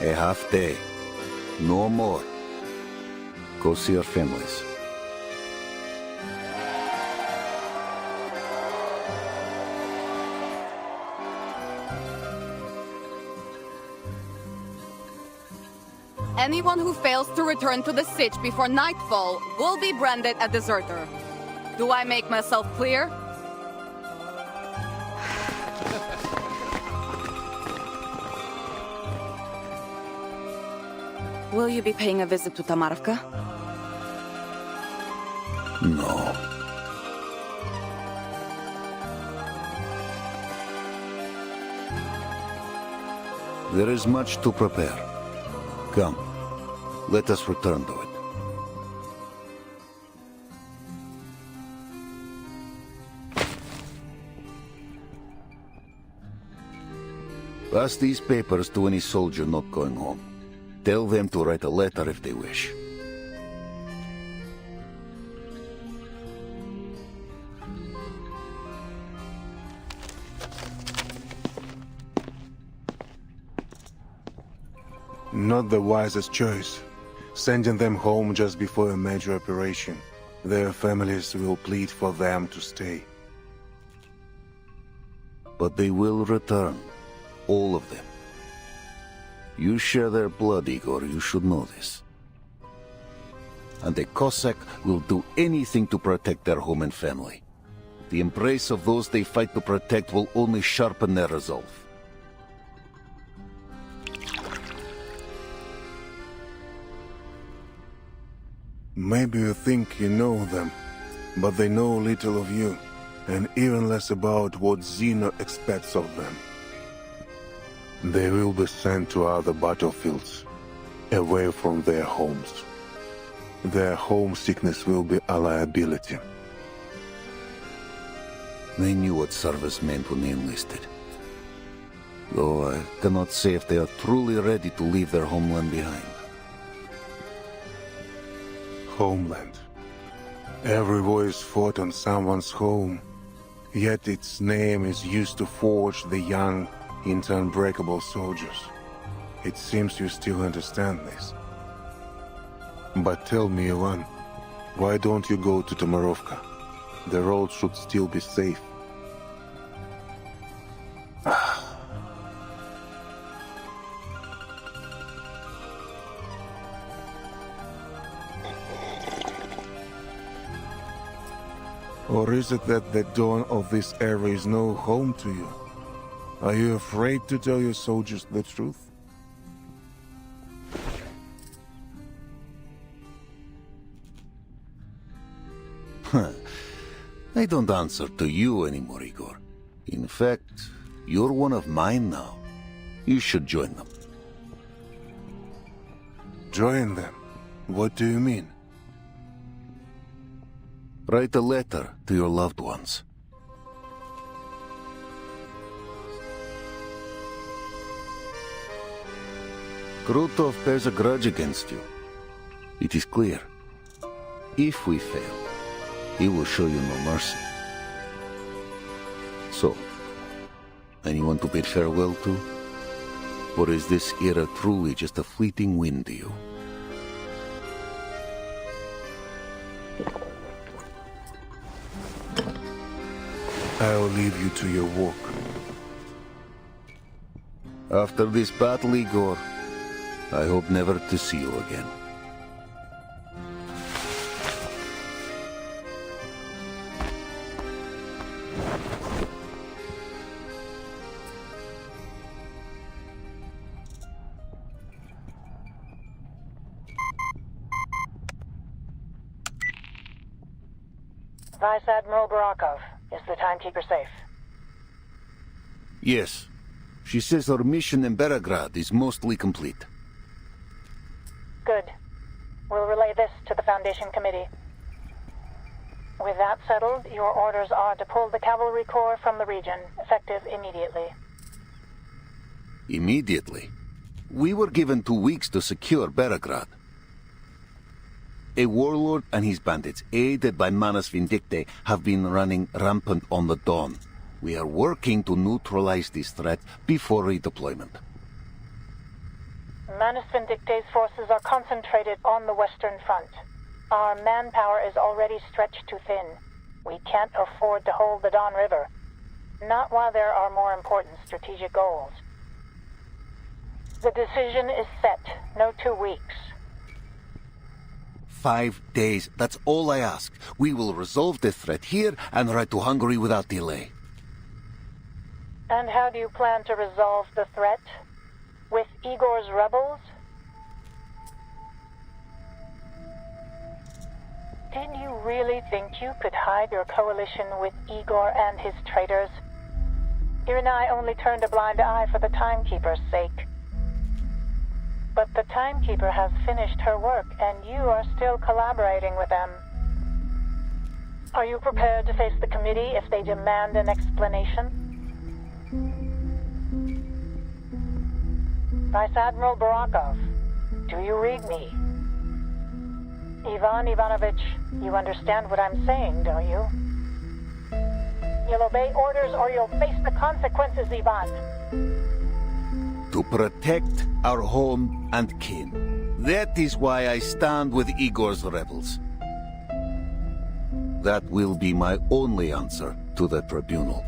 K: a half day. No more. Go see your families.
B: Anyone who fails to return to the Sitch before nightfall will be branded a deserter. Do I make myself clear? Will you be paying a visit to Tamarvka?
K: No. There is much to prepare. Come, let us return to it. Pass these papers to any soldier not going home. Tell them to write a letter if they wish.
O: Not the wisest choice. Sending them home just before a major operation. Their families will plead for them to stay.
K: But they will return. All of them. You share their blood, Igor, you should know this. And a Cossack will do anything to protect their home and family. the embrace of those they fight to protect will only sharpen their resolve.
O: Maybe you think you know them, but they know little of you, and even less about what Xeno expects of them. They will be sent to other battlefields, away from their homes. Their homesickness will be a liability.
K: They knew what service meant when they enlisted. Though I cannot say if they are truly ready to leave their homeland behind.
O: Homeland. Every war is fought on someone's home, yet its name is used to forge the young into unbreakable soldiers. It seems you still understand this. But tell me, Ivan, why don't you go to Tomarovka? The road should still be safe. Or is it that the dawn of this era is no home to you? Are you afraid to tell your soldiers the truth?
K: I don't answer to you anymore, Igor. In fact, you're one of mine now. You should join them.
O: Join them? What do you mean?
K: Write a letter to your loved ones. Krutov bears a grudge against you. It is clear. If we fail, he will show you no mercy. So, anyone to bid farewell to? Or is this era truly just a fleeting wind to you?
O: I will leave you to your work.
K: After this battle, Igor, I hope never to see you again.
D: Vice Admiral Barakov, is the timekeeper safe?
K: Yes. She says our mission in Belgrade is mostly complete.
D: Good. We'll relay this to the Foundation Committee. With that settled, your orders are to pull the Cavalry Corps from the region, effective immediately.
K: Immediately? We were given 2 weeks to secure Belgrade. A warlord and his bandits, aided by Manus Vindictae, have been running rampant on the Dawn. We are working to neutralize this threat before redeployment.
D: Manus Vindictae's forces are concentrated on the Western Front. Our manpower is already stretched too thin. We can't afford to hold the Don River. Not while there are more important strategic goals. The decision is set. No 2 weeks.
K: 5 days, that's all I ask. We will resolve the threat here and ride to Hungary without delay.
D: And how do you plan to resolve the threat? With Igor's rebels? Did you really think you could hide your coalition with Igor and his traitors? Irenai only turned a blind eye for the Timekeeper's sake. But the Timekeeper has finished her work, and you are still collaborating with them. Are you prepared to face the committee if they demand an explanation? Vice Admiral Barakov, do you read me? Ivan Ivanovich, you understand what I'm saying, don't you? You'll obey orders or you'll face the consequences, Ivan.
K: To protect our home and kin. That is why I stand with Igor's rebels. That will be my only answer to the tribunal.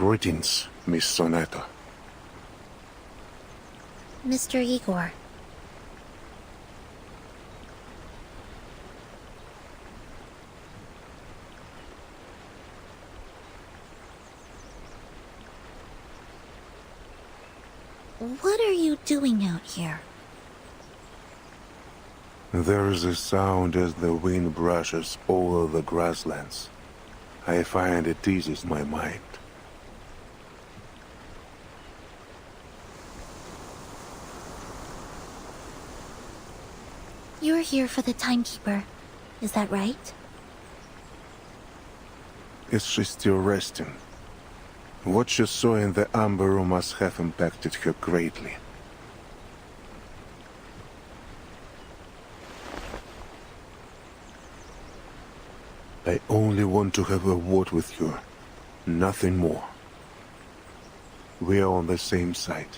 O: Greetings, Miss Sonata.
V: Mr. Igor. What are you doing out here?
O: There is a sound as the wind brushes over the grasslands. I find it eases my mind.
V: You're here for the timekeeper. Is that right?
O: Is she still resting? What she saw in the amber room must have impacted her greatly. I only want to have a word with you, nothing more. We are on the same side.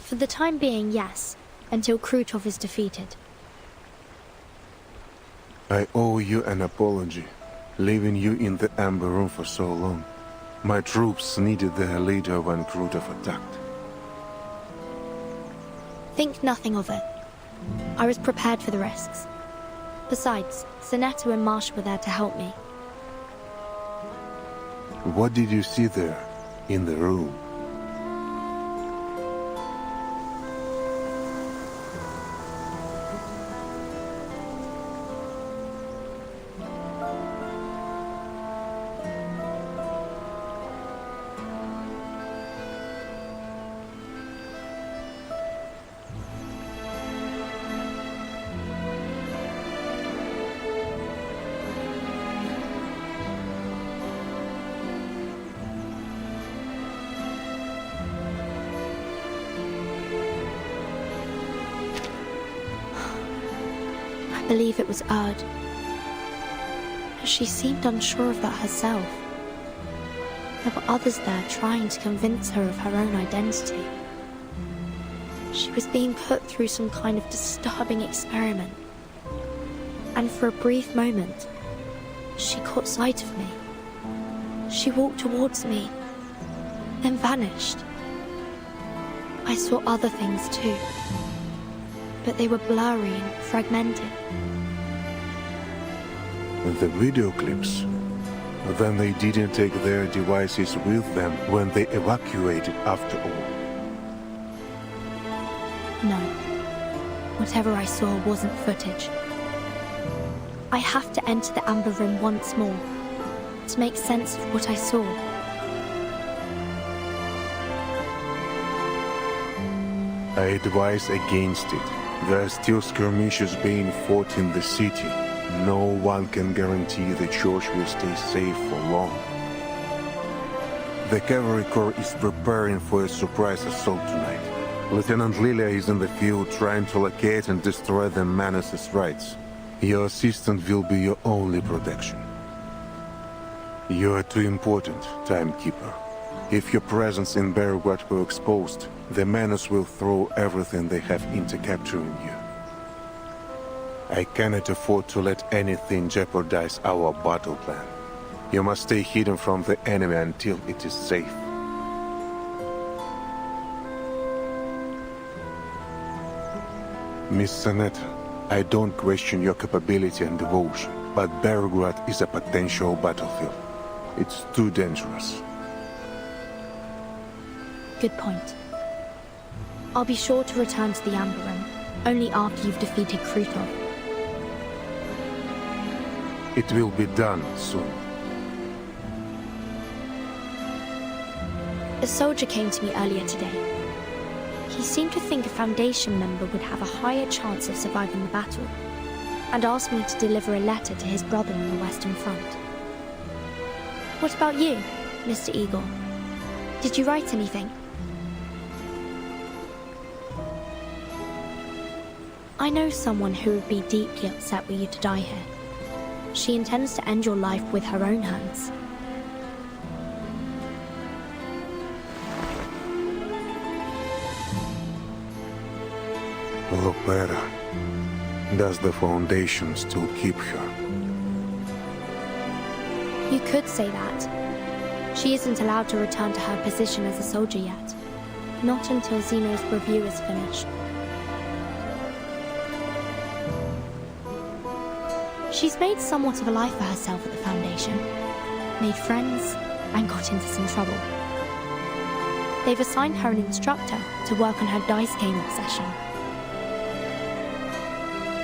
J: For the time being, yes, until Krutov is defeated.
O: I owe you an apology, leaving you in the amber room for so long. My troops needed their leader when Krutov attacked.
J: Think nothing of it. I was prepared for the risks. Besides, Zanetto and Marsh were there to help me.
O: What did you see there, in the room?
J: I believe it was Erd. She seemed unsure of that herself. There were others there trying to convince her of her own identity. She was being put through some kind of disturbing experiment. And for a brief moment, she caught sight of me. She walked towards me, then vanished. I saw other things too, but they were blurry and fragmented.
O: The video clips. Then they didn't take their devices with them when they evacuated after all.
J: No. Whatever I saw wasn't footage. I have to enter the amber room once more to make sense of what I saw.
O: I advise against it. There are still skirmishes being fought in the city. No one can guarantee the church will stay safe for long. The cavalry corps is preparing for a surprise assault tonight. Lieutenant Lilia is in the field trying to locate and destroy the menace's rights. Your assistant will be your only protection. You are too important, Timekeeper. If your presence in Belgrade were exposed, the menace will throw everything they have into capturing you. I cannot afford to let anything jeopardize our battle plan. You must stay hidden from the enemy until it is safe. Miss Sonata, I don't question your capability and devotion, but Belgrade is a potential battlefield. It's too dangerous.
J: Good point. I'll be sure to return to the Amber Room, only after you've defeated Krutov.
O: It will be done soon.
J: A soldier came to me earlier today. He seemed to think a Foundation member would have a higher chance of surviving the battle, and asked me to deliver a letter to his brother on the Western Front. What about you, Mr. Igor? Did you write anything? I know someone who would be deeply upset were you to die here. She intends to end your life with her own hands.
O: Look better. Does the Foundation still keep her?
J: could say that. She isn't allowed to return to her position as a soldier yet. Not until Zeno's review is finished. She's made somewhat of a life for herself at the Foundation. Made friends, and got into some trouble. They've assigned her an instructor to work on her dice game obsession.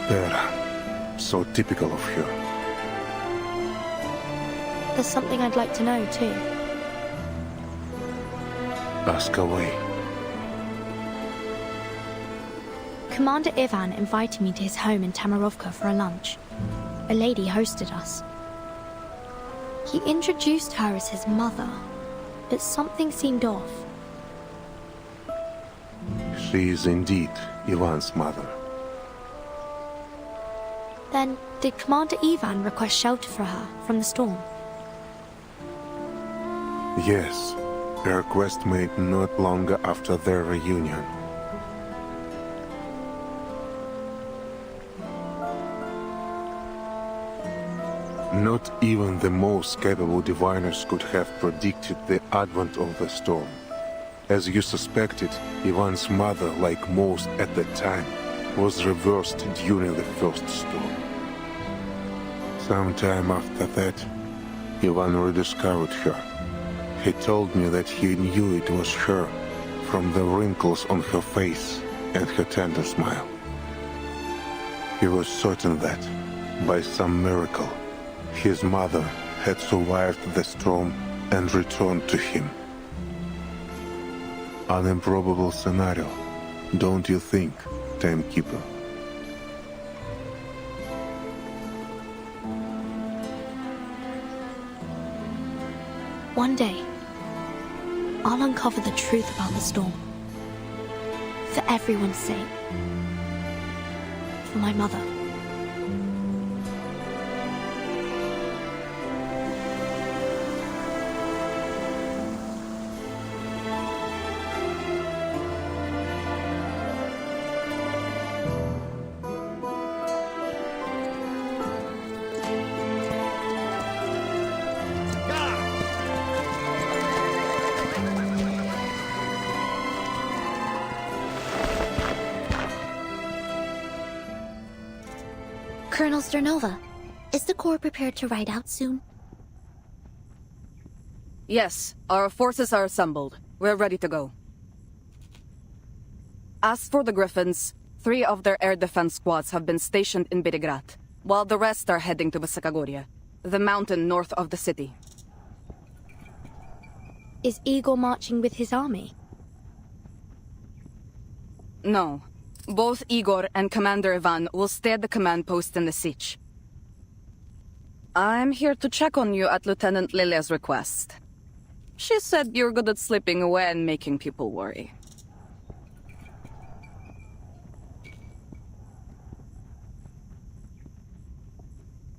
O: Vera. So typical of her.
J: There's something I'd like to know, too.
O: Ask away.
J: Commander Ivan invited me to his home in Tamarovka for a lunch. A lady hosted us. He introduced her as his mother, but something seemed off.
O: She is indeed Ivan's mother.
J: Then, did Commander Ivan request shelter for her from the storm?
O: Yes, a request made not long after their reunion. Not even the most capable diviners could have predicted the advent of the storm. As you suspected, Ivan's mother, like most at that time, was reversed during the first storm. Sometime after that, Ivan rediscovered her. He told me that he knew it was her from the wrinkles on her face and her tender smile. He was certain that, by some miracle, his mother had survived the storm and returned to him. An improbable scenario, don't you think, Timekeeper?
J: One day, I'll uncover the truth about the storm. For everyone's sake. For my mother.
V: Colonel Sternova, is the Corps prepared to ride out soon?
B: Yes, our forces are assembled. We're ready to go. As for the Griffins, 3 of their air defense squads have been stationed in Berigrad, while the rest are heading to Vysakagoria, the mountain north of the city.
J: Is Igor marching with his army?
B: No. Both Igor and Commander Ivan will stay at the command post in the siege. I'm here to check on you at Lieutenant Lilia's request. She said you're good at slipping away and making people worry.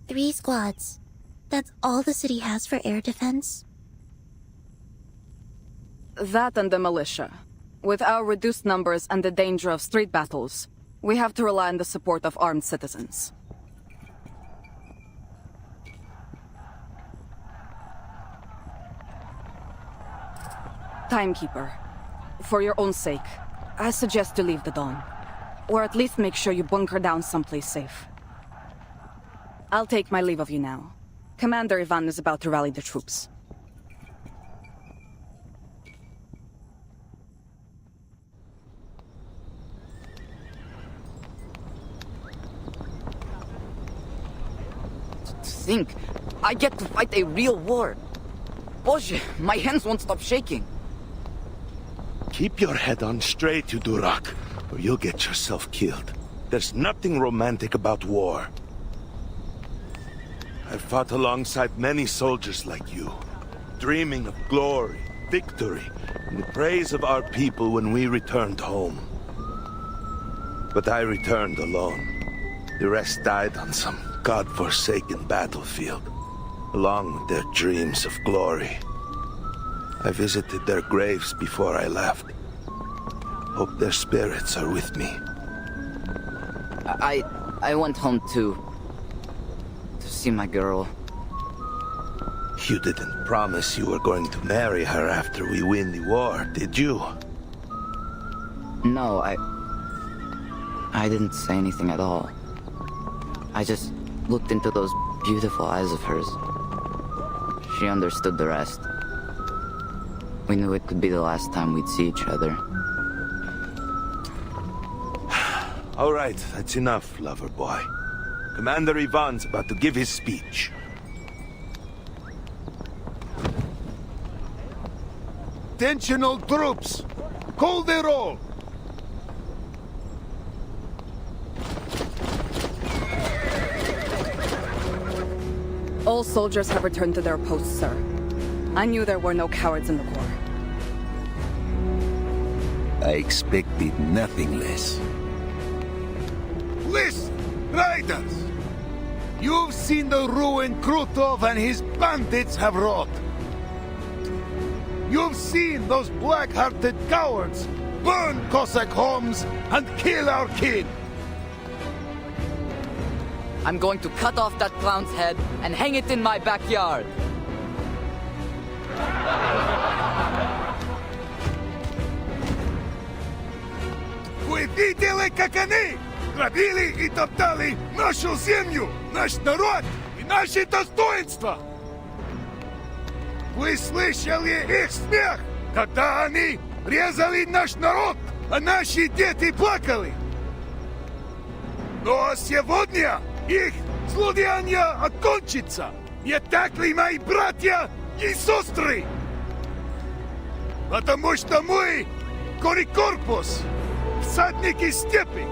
V: Three squads. That's all the city has for air defense?
B: That and the militia. With our reduced numbers and the danger of street battles, we have to rely on the support of armed citizens. Timekeeper, for your own sake, I suggest you leave the Dawn. Or at least make sure you bunker down someplace safe. I'll take my leave of you now. Commander Ivan is about to rally the troops.
N: Think I get to fight a real war. Boże, my hands won't stop shaking.
G: Keep your head on straight, you Durak, or you'll get yourself killed. There's nothing romantic about war. I've fought alongside many soldiers like you, dreaming of glory, victory, and the praise of our people when we returned home. But I returned alone. The rest died on some God-forsaken battlefield, along with their dreams of glory. I visited their graves before I left. Hope their spirits are with me.
N: I went home to see my girl.
G: You didn't promise you were going to marry her after we win the war, did you?
N: No, I didn't say anything at all. I just looked into those beautiful eyes of hers. She understood the rest. We knew it could be the last time we'd see each other.
G: All right, that's enough, lover boy. Commander Ivan's about to give his speech.
A: Attention all troops! Call the roll!
B: All soldiers have returned to their posts, sir. I knew there were no cowards in the Corps.
K: I expected nothing less.
A: Listen, riders! You've seen the ruin Krutov and his bandits have wrought. You've seen those black-hearted cowards burn Cossack homes and kill our king.
N: I'm going to cut off that clown's head and hang it in my backyard.
A: Вы видели, как они грабили и топтали нашу землю, наш народ и наши достоинства? Вы слышали их смех, когда они резали наш народ, а наши дети плакали? Но сегодня их злодеяние окончится. Не так ли, мои братья и сестры? Потому что мы, Корикорпус, всадники степи,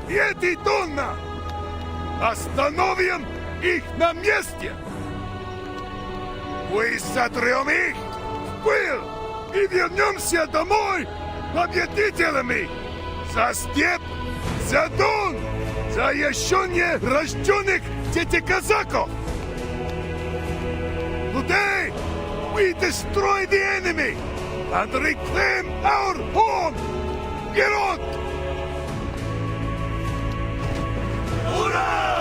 A: и эти Донна, остановим их на месте. Мы сотрем их в пыль и вернемся домой победителями. За степь, за Дон, за еще не рожденных детей казаков. Today, we destroy the enemy and reclaim our home. Get on! Hurrah!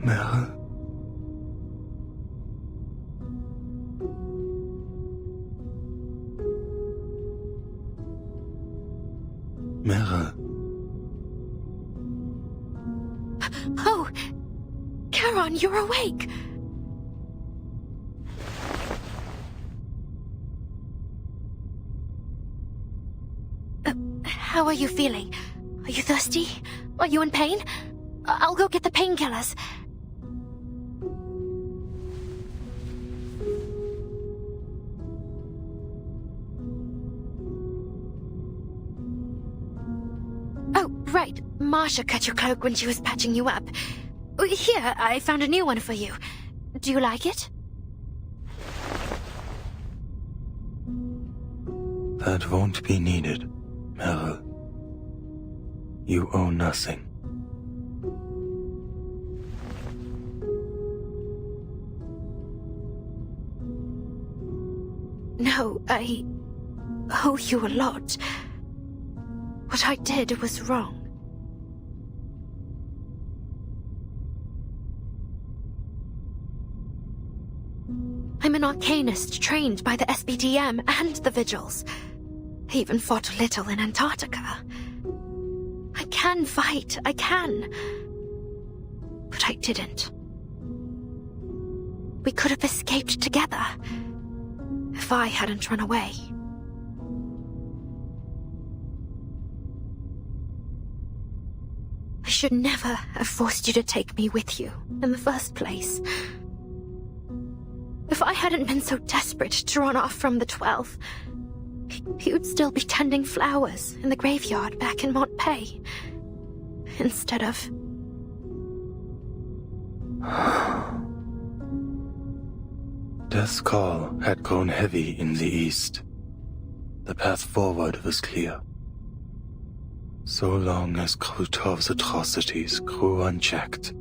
G: Mère. Mère.
J: Oh! Charon, you're awake! How are you feeling? Are you thirsty? Are you in pain? I'll go get the painkillers. Oh, right. Marsha cut your cloak when she was patching you up. Here, I found a new one for you. Do you like it?
M: That won't be needed, Meryl. You owe nothing.
J: No, I owe you a lot. What I did was wrong. I'm an arcanist trained by the SBDM and the Vigils. I even fought a little in Antarctica. I can fight, I can. But I didn't. We could have escaped together if I hadn't run away. I should never have forced you to take me with you in the first place. If I hadn't been so desperate to run off from the 12th, you'd still be tending flowers in the graveyard back in Montpay. Instead of...
M: Death's call had grown heavy in the east. The path forward was clear. So long as Krutov's atrocities grew unchecked,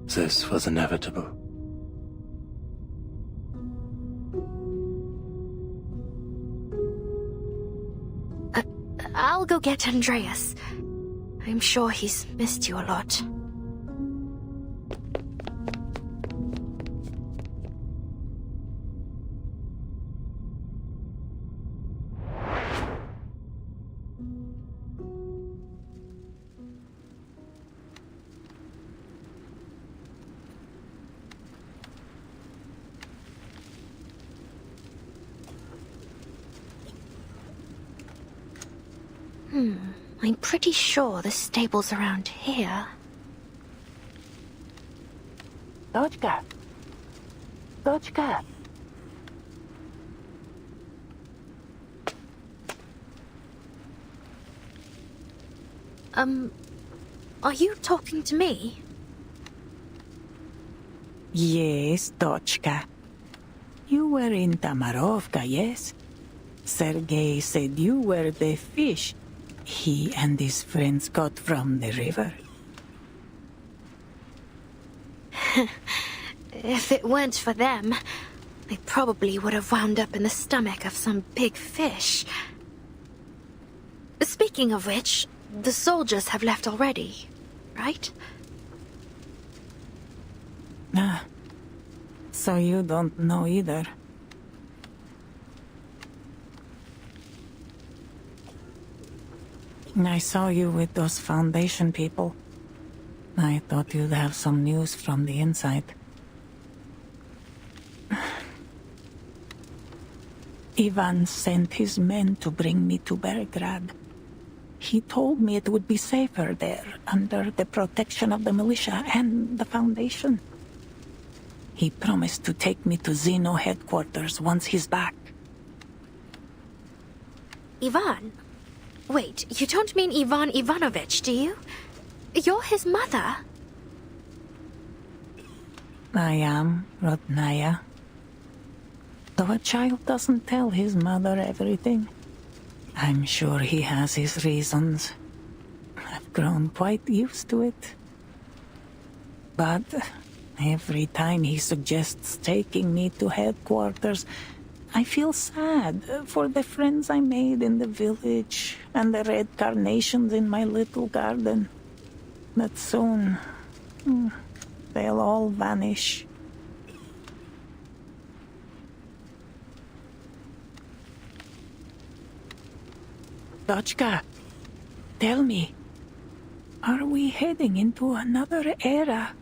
M: this was inevitable.
J: I'll go get Andreas. I'm sure he's missed you a lot. I'm pretty sure the stable's around here.
E: Dodgka! Dodgka!
J: Are you talking to me?
E: Yes, Dodgka. You were in Tamarovka, yes? Sergei said you were the fish he and his friends got from the river.
J: If it weren't for them, I probably would have wound up in the stomach of some big fish. Speaking of which, the soldiers have left already, right?
E: Ah, so you don't know either. I saw you with those Foundation people. I thought you'd have some news from the inside. Ivan sent his men to bring me to Belgrade. He told me it would be safer there, under the protection of the militia and the Foundation. He promised to take me to Zeno headquarters once he's back.
J: Ivan? Wait, you don't mean Ivan Ivanovich, do you? You're his mother.
E: I am, Rodnaya. Though a child doesn't tell his mother everything, I'm sure he has his reasons. I've grown quite used to it. But every time he suggests taking me to headquarters, I feel sad for the friends I made in the village and the red carnations in my little garden. But soon, they'll all vanish. Dodgka, tell me, are we heading into another era?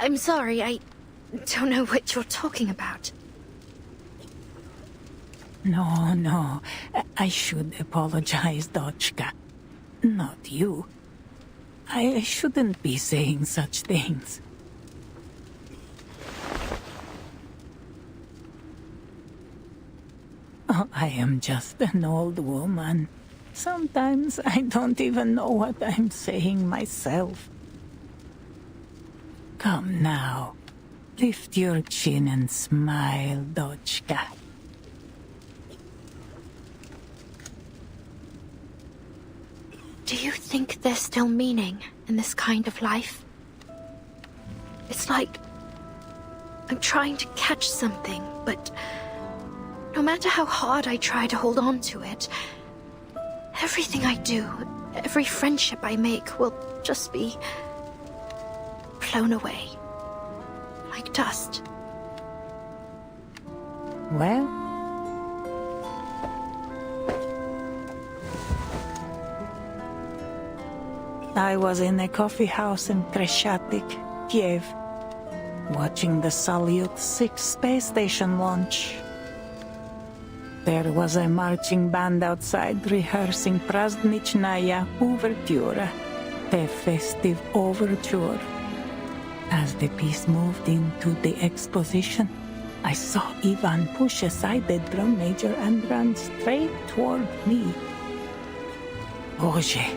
J: I'm sorry, I don't know what you're talking about.
E: No, I should apologize, Dodgka. Not you. I shouldn't be saying such things. Oh, I am just an old woman, Sometimes I don't even know what I'm saying myself. Come now. Lift your chin and smile, Dochka.
J: Do you think there's still meaning in this kind of life? It's like I'm trying to catch something, but no matter how hard I try to hold on to it, everything I do, every friendship I make will just be blown away. Like dust.
E: Well? I was in a coffee house in Kreshatik, Kiev, watching the Salyut 6 space station launch. There was a marching band outside rehearsing Prazdnichnaya Ouverture, the festive overture. As the piece moved into the exposition, I saw Ivan push aside the drum major and run straight toward me. Boże,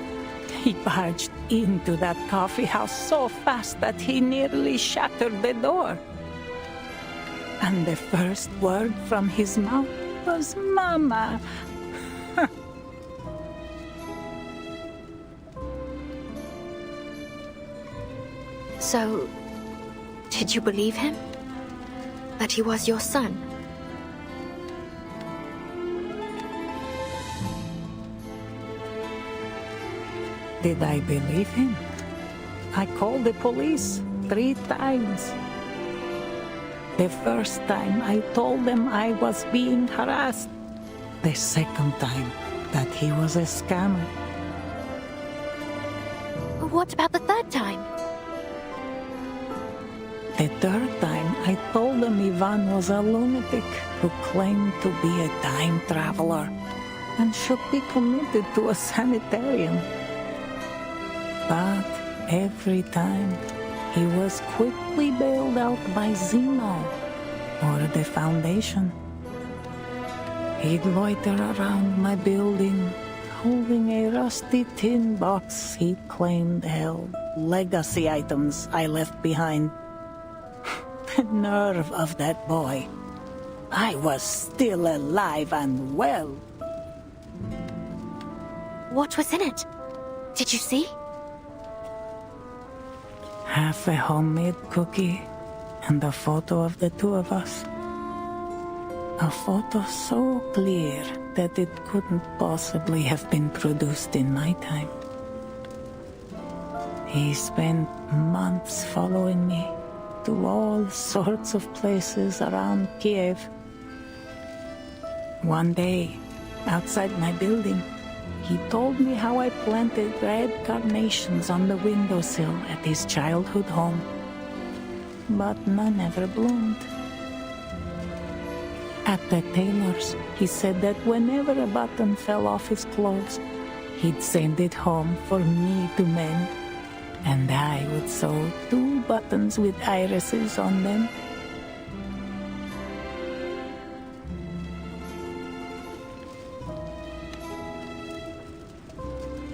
E: he barged into that coffee house so fast that he nearly shattered the door. And the first word from his mouth was Mama.
J: So, did you believe him? That he was your son?
E: Did I believe him? I called the police 3 times. The first time I told them I was being harassed. The second time that he was a scammer.
J: What about the third time?
E: The third time I told them Ivan was a lunatic who claimed to be a time traveler and should be committed to a sanitarium. But every time, he was quickly bailed out by Zemo or the Foundation. He'd loiter around my building, holding a rusty tin box he claimed held legacy items I left behind. The nerve of that boy. I was still alive and well.
J: What was in it? Did you see?
E: Half a homemade cookie and a photo of the two of us. A photo so clear that it couldn't possibly have been produced in my time. He spent months following me to all sorts of places around Kiev. One day, outside my building, he told me how I planted red carnations on the windowsill at his childhood home. But none ever bloomed. At the tailor's, he said that whenever a button fell off his clothes, he'd send it home for me to mend, and I would sew 2 buttons with irises on them.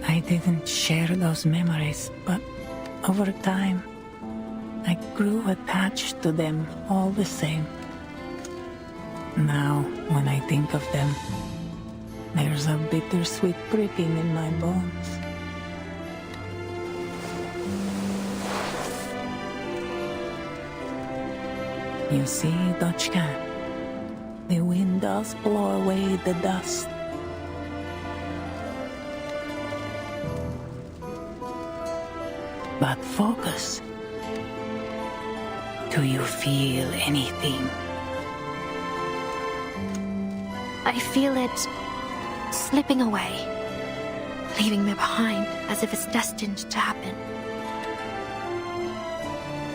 E: I didn't share those memories, but over time, I grew attached to them all the same. Now, when I think of them, there's a bittersweet pricking in my bones. You see, Dochka, the wind does blow away the dust. But focus. Do you feel anything?
J: I feel it slipping away, leaving me behind as if it's destined to happen.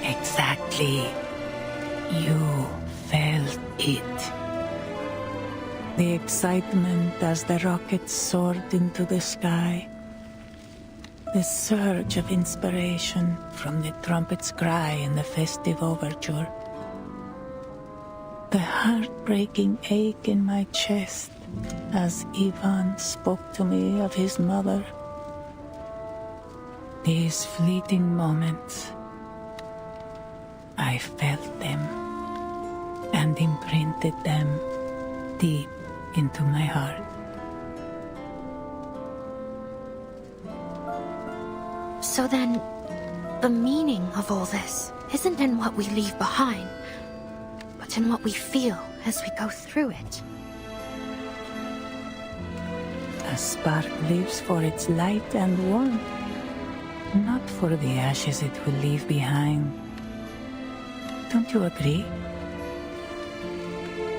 E: Exactly. You felt it. The excitement as the rockets soared into the sky. The surge of inspiration from the trumpet's cry in the festive overture. The heartbreaking ache in my chest as Ivan spoke to me of his mother. These fleeting moments, I felt them and imprinted them deep into my heart.
J: So then, the meaning of all this isn't in what we leave behind, but in what we feel as we go through it.
E: A spark lives for its light and warmth, not for the ashes it will leave behind. Don't you agree?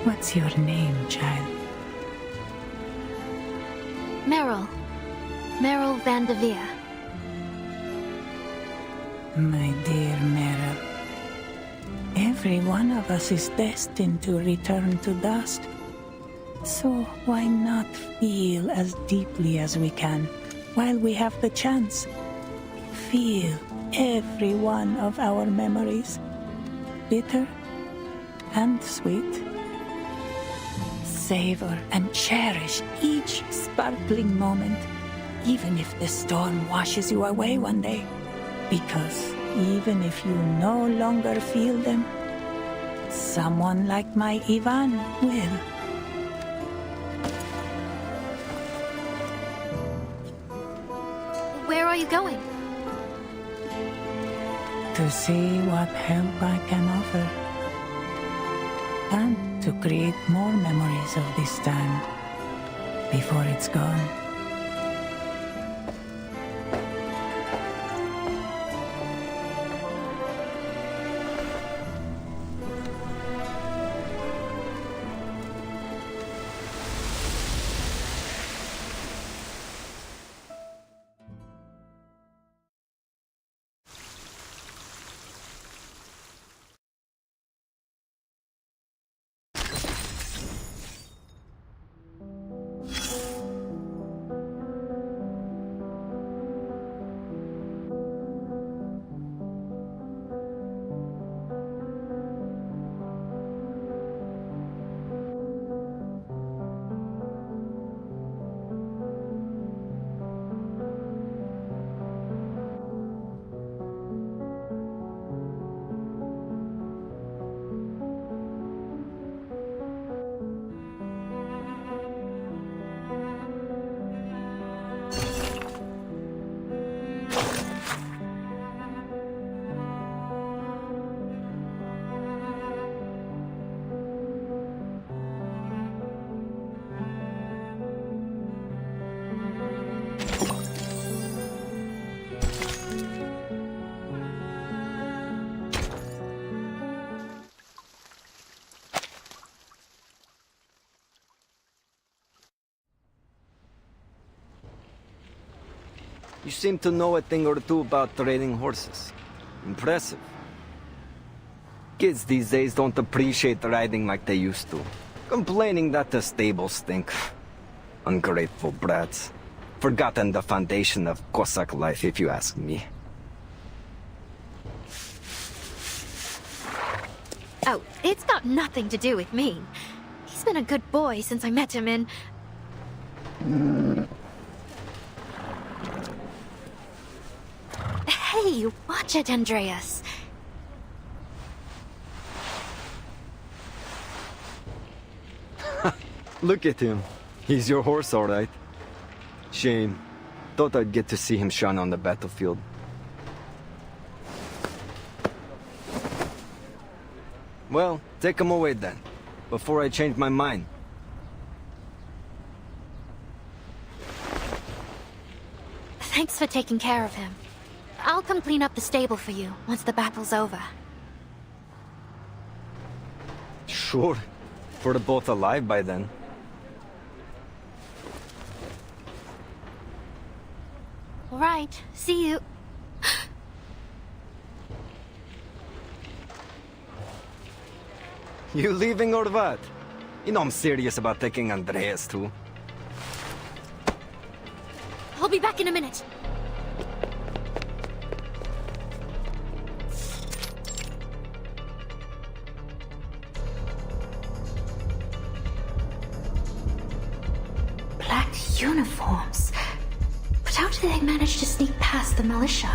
E: What's your name, child?
J: Meryl. Meryl Van de Veer.
E: My dear Meryl, every one of us is destined to return to dust. So why not feel as deeply as we can while we have the chance? Feel every one of our memories, bitter and sweet. Savor and cherish each sparkling moment, even if the storm washes you away one day. Because even if you no longer feel them, someone like my Ivan will.
J: Where are you going?
E: To see what help I can offer. And to create more memories of this time before it's gone.
R: You seem to know a thing or two about trading horses. Impressive. Kids these days don't appreciate riding like they used to. Complaining that the stables stink. Ungrateful brats. Forgotten the foundation of Cossack life, if you ask me.
J: Oh, it's got nothing to do with me. He's been a good boy since I met him in... Hey, watch it, Andreas.
R: Look at him. He's your horse, all right. Shame. Thought I'd get to see him shine on the battlefield. Well, take him away then, before I change my mind.
J: Thanks for taking care of him. I'll come clean up the stable for you once the battle's over.
R: Sure. If we're both alive by then.
J: All right, see you.
R: You leaving or what? You know I'm serious about taking Andreas too.
J: I'll be back in a minute. Uniforms. But how did they manage to sneak past the militia?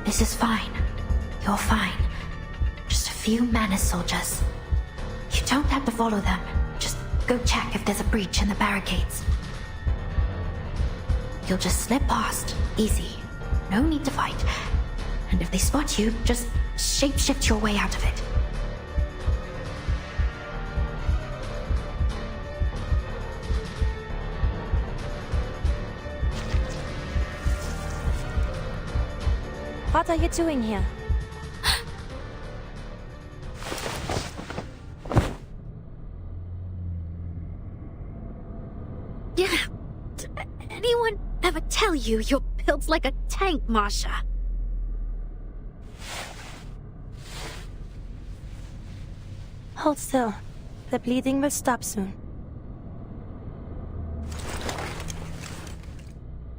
J: This is fine. You're fine. Just a few Manus soldiers. You don't have to follow them. Just go check if there's a breach in the barricades. You'll just slip past. Easy. No need to fight. And if they spot you, just shapeshift your way out of it.
C: What are you doing here?
J: Yeah. Did anyone ever tell you you're built like a tank, Masha?
C: Hold still. The bleeding will stop soon.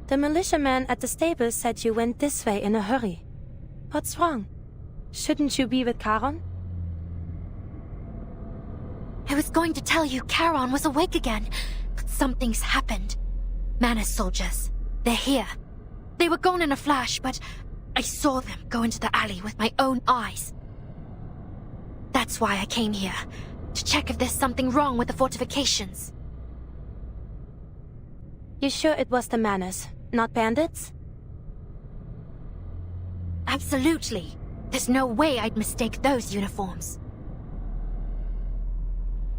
C: The militiaman at the stable said you went this way in a hurry. What's wrong? Shouldn't you be with Charon?
J: I was going to tell you Charon was awake again, but something's happened. Manus soldiers. They're here. They were gone in a flash, but I saw them go into the alley with my own eyes. That's why I came here, to check if there's something wrong with the fortifications.
C: You sure it was the Manus, not bandits?
J: Absolutely. There's no way I'd mistake those uniforms.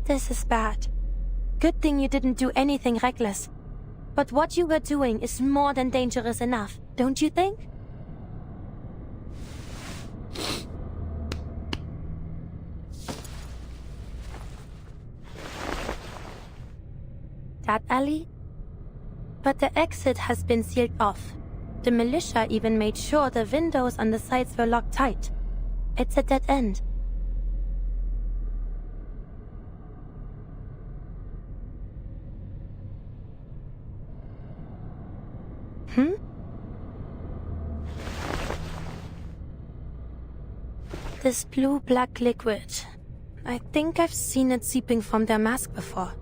C: This is bad. Good thing you didn't do anything reckless. But what you were doing is more than dangerous enough, don't you think? That alley? But the exit has been sealed off. The militia even made sure the windows on the sides were locked tight. It's a dead end. This blue-black liquid. I think I've seen it seeping from their mask before.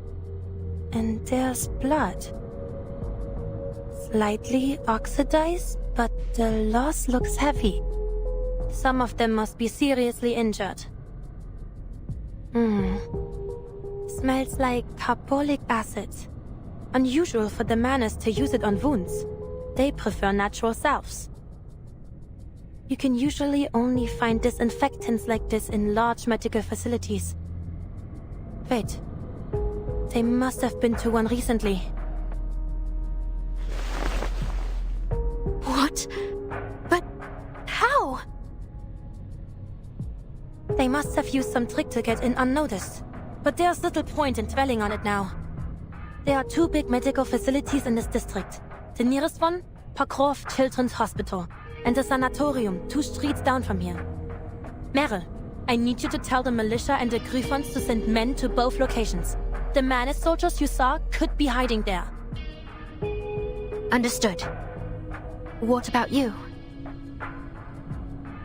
C: And there's blood. Slightly oxidized, but the loss looks heavy. Some of them must be seriously injured. Smells like carbolic acid. Unusual for the Manus to use it on wounds. They prefer natural salves. You can usually only find disinfectants like this in large medical facilities. Wait. They must have been to one recently.
J: What? But how?
C: They must have used some trick to get in unnoticed. But there's little point in dwelling on it now. There are 2 big medical facilities in this district. The nearest one, Pokrov Children's Hospital, and the sanatorium 2 streets down from here. Meryl, I need you to tell the militia and the Griffons to send men to both locations. The Manus soldiers you saw could be hiding there.
J: Understood. What about you?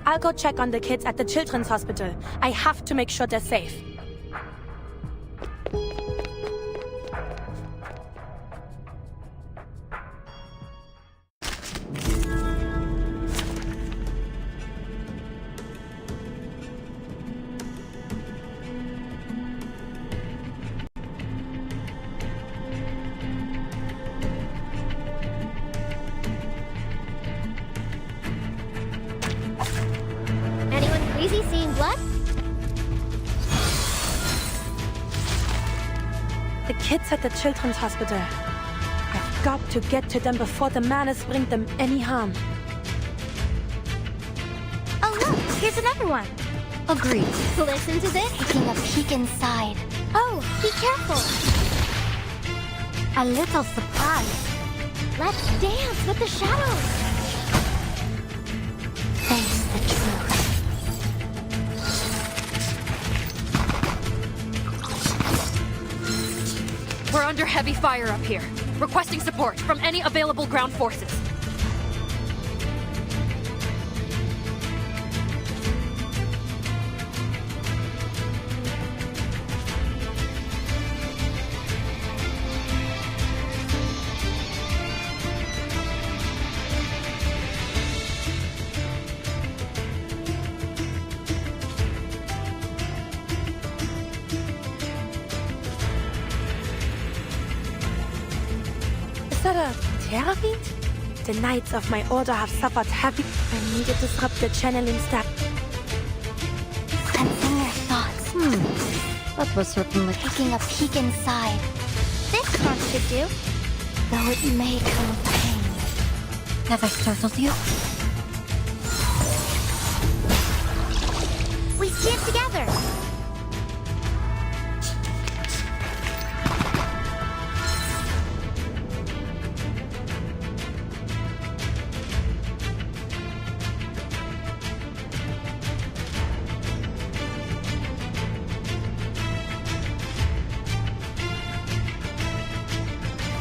C: I'll go check on the kids at the Children's Hospital. I have to make sure they're safe.
V: Crazy seeing blood?
C: The kids at the Children's Hospital. I've got to get to them before the Manus bring them any harm.
V: Oh look, here's another one.
J: Agreed.
V: Listen to this.
J: Taking a peek inside.
V: Oh, be careful.
J: A little surprise.
V: Let's dance with the shadows.
J: Face the truth.
P: We're under heavy fire up here. Requesting support from any available ground forces.
C: that a terror beat? The Knights of my order have suffered heavy. I need to disrupt the channeling step.
V: Sensing your thoughts. That was certainly taking a peek inside. This front should do. Though it may come with pain. Never startled you? We stand together!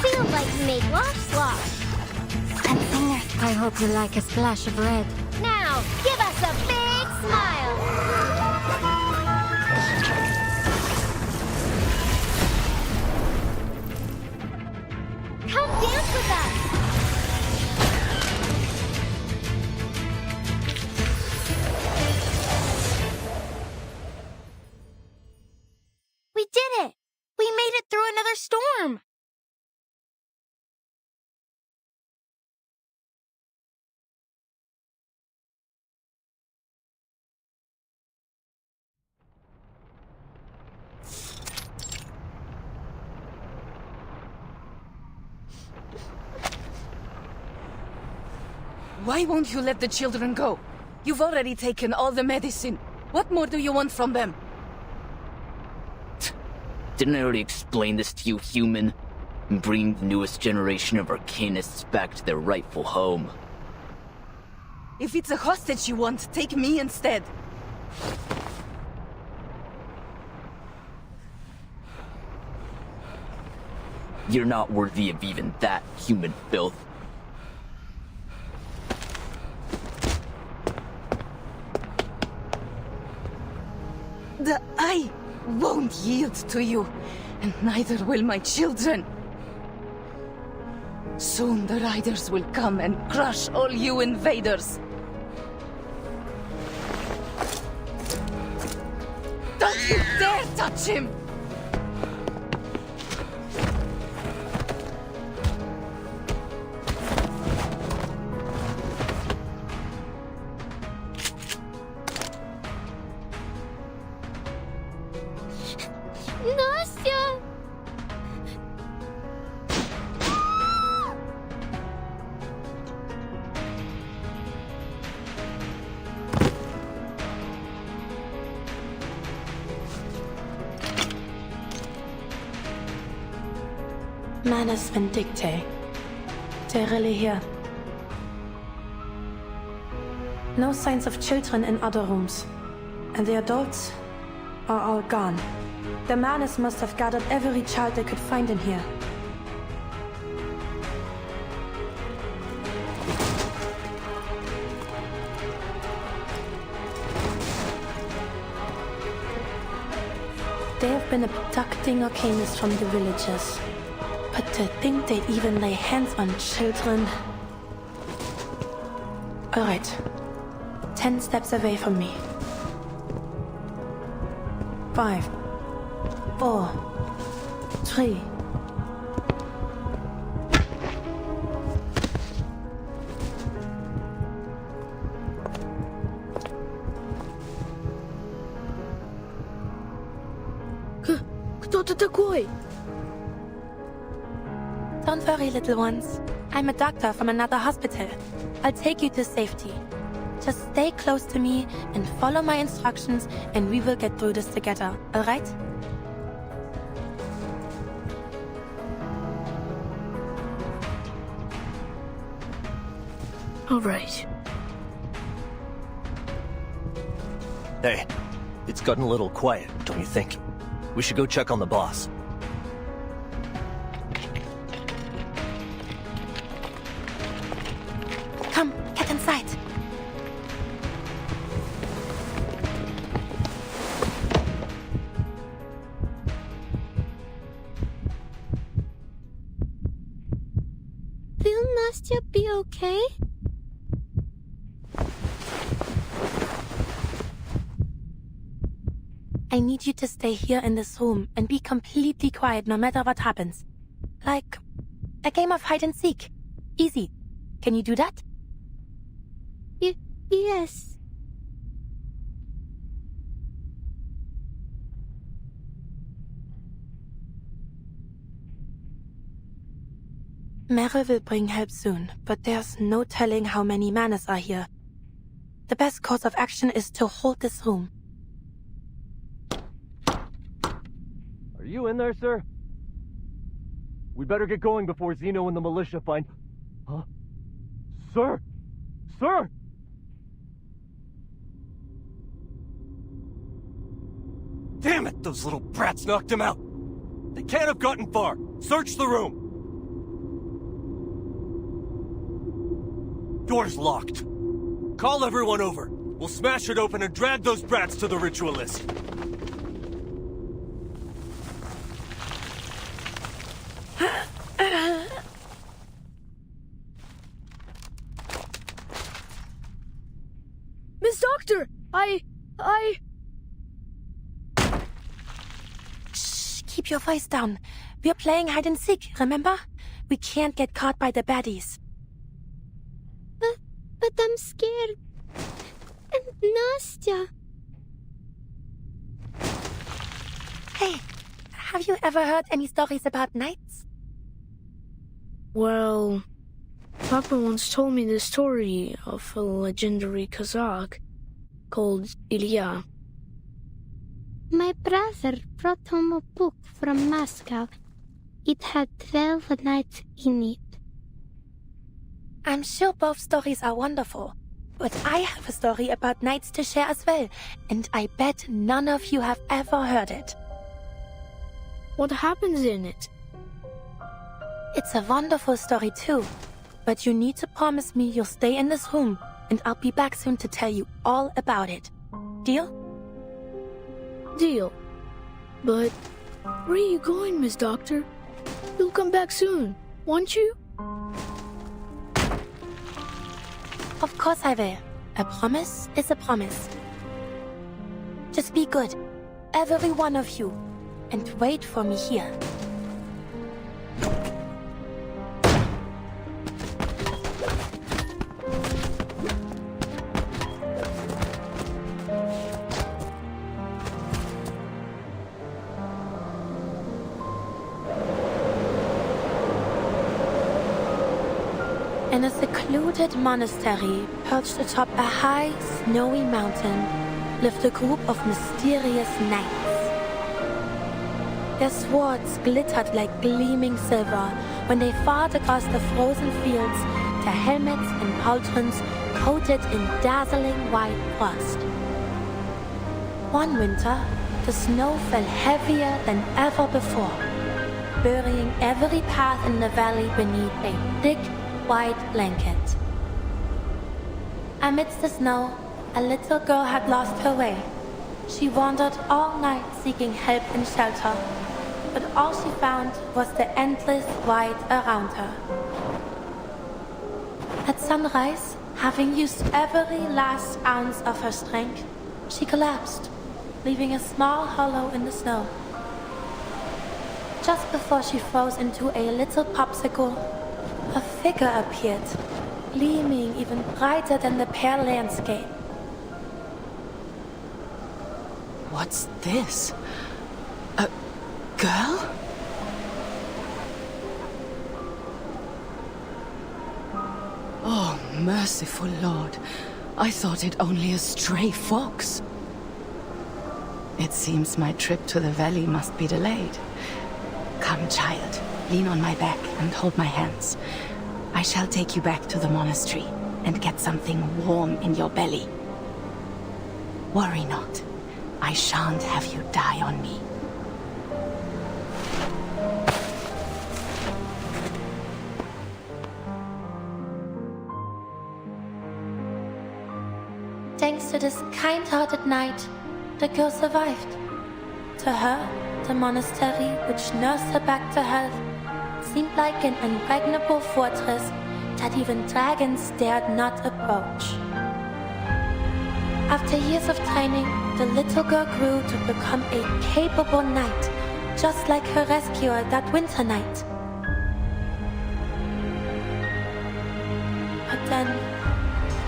V: Feels like you made wash. Sensing your... I hope you like a splash of red. Now, give us a big smile! Come dance with us! We did it! We made it through another storm!
F: Why won't you let the children go? You've already taken all the medicine. What more do you want from them?
S: Didn't I already explain this to you, human? Bringing the newest generation of Arcanists back to their rightful home.
F: If it's a hostage you want, take me instead.
S: You're not worthy of even that, human filth.
F: I won't yield to you, and neither will my children. Soon the riders will come and crush all you invaders. Don't you dare touch him!
V: Nastya!
C: Manus Vindictae. They're really here. No signs of children in other rooms. And the adults are all gone. The Manus must have gathered every child they could find in here. They have been abducting Arcanists from the villages. But to think they'd even lay hands on children... Alright. 10 steps away from me. 5, 4, 3.
F: Кто ты такой?
C: Don't worry, little ones. I'm a doctor from another hospital. I'll take you to safety. Just stay close to me and follow my instructions, and we will get through this together, alright?
W: Alright.
X: Hey, it's gotten a little quiet, don't you think? We should go check on the boss.
C: Come, get inside.
V: Will Nastya be okay?
C: I need you to stay here in this room and be completely quiet no matter what happens. Like, A game of hide and seek. Easy. Can you do that?
V: Yes.
C: Mare will bring help soon, but there's no telling how many manas are here. The best course of action is to hold this room.
Q: Are you in there, sir? We better get going before Zeno and the militia find... Huh? Sir! Sir! Damn it! Those little brats knocked him out! They can't have gotten far! Search the room! Door's locked. Call everyone over. We'll smash it open and drag those brats to the ritualist.
F: Miss Doctor!
C: Shh, keep your voice down. We're playing hide and seek, remember? We can't get caught by the baddies.
V: But I'm scared. And Nastya.
C: Hey, have you ever heard any stories about knights?
F: Well, Papa once told me the story of a legendary Kazakh called Ilya.
V: My brother brought home a book from Moscow. It had 12 knights in it.
C: I'm sure both stories are wonderful, but I have a story about knights to share as well, and I bet none of you have ever heard it.
F: What happens in it?
C: It's a wonderful story too, but you need to promise me you'll stay in this room, and I'll be back soon to tell you all about it. Deal?
F: Deal. But where are you going, Miss Doctor? You'll come back soon, won't you?
C: Of course I will. A promise is a promise. Just be good, every one of you, and wait for me here. In a secluded monastery perched atop a high, snowy mountain lived a group of mysterious knights. Their swords glittered like gleaming silver when they fought across the frozen fields, their helmets and pauldrons coated in dazzling white frost. One winter, the snow fell heavier than ever before, burying every path in the valley beneath a thick, white blanket. Amidst the snow, a little girl had lost her way. She wandered all night seeking help and shelter, but all she found was the endless void around her. At sunrise, having used every last ounce of her strength, she collapsed, leaving a small hollow in the snow. Just before she froze into a little popsicle, a figure appeared, gleaming even brighter than the pale landscape.
E: What's this? A girl? Oh, merciful Lord. I thought it only a stray fox.
T: It seems my trip to the valley must be delayed. Come, child. Lean on my back and hold my hands. I shall take you back to the monastery and get something warm in your belly. Worry not. I shan't have you die on me.
C: Thanks to this kind-hearted knight, the girl survived. To her, the monastery, which nursed her back to health, seemed like an impregnable fortress that even dragons dared not approach. After years of training, the little girl grew to become a capable knight, just like her rescuer that winter night.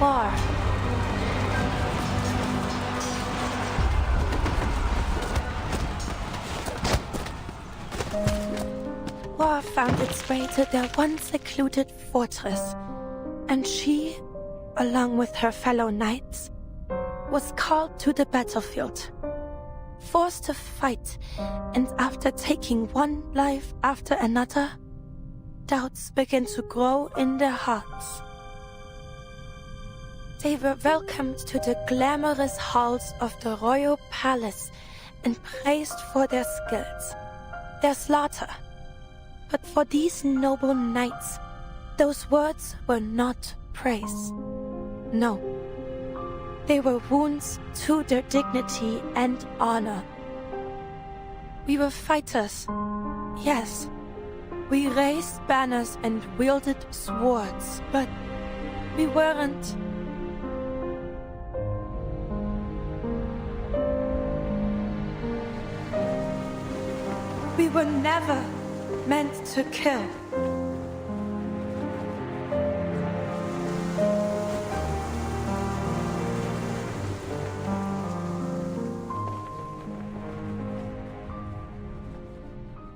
C: war. War found its way to their once secluded fortress, and she, along with her fellow knights, was called to the battlefield. Forced to fight, and after taking one life after another, doubts began to grow in their hearts. They were welcomed to the glamorous halls of the royal palace and praised for their skills, their slaughter. But for these noble knights, those words were not praise. No. They were wounds to their dignity and honor. We were fighters, yes. We raised banners and wielded swords, but we weren't. We were never meant to kill.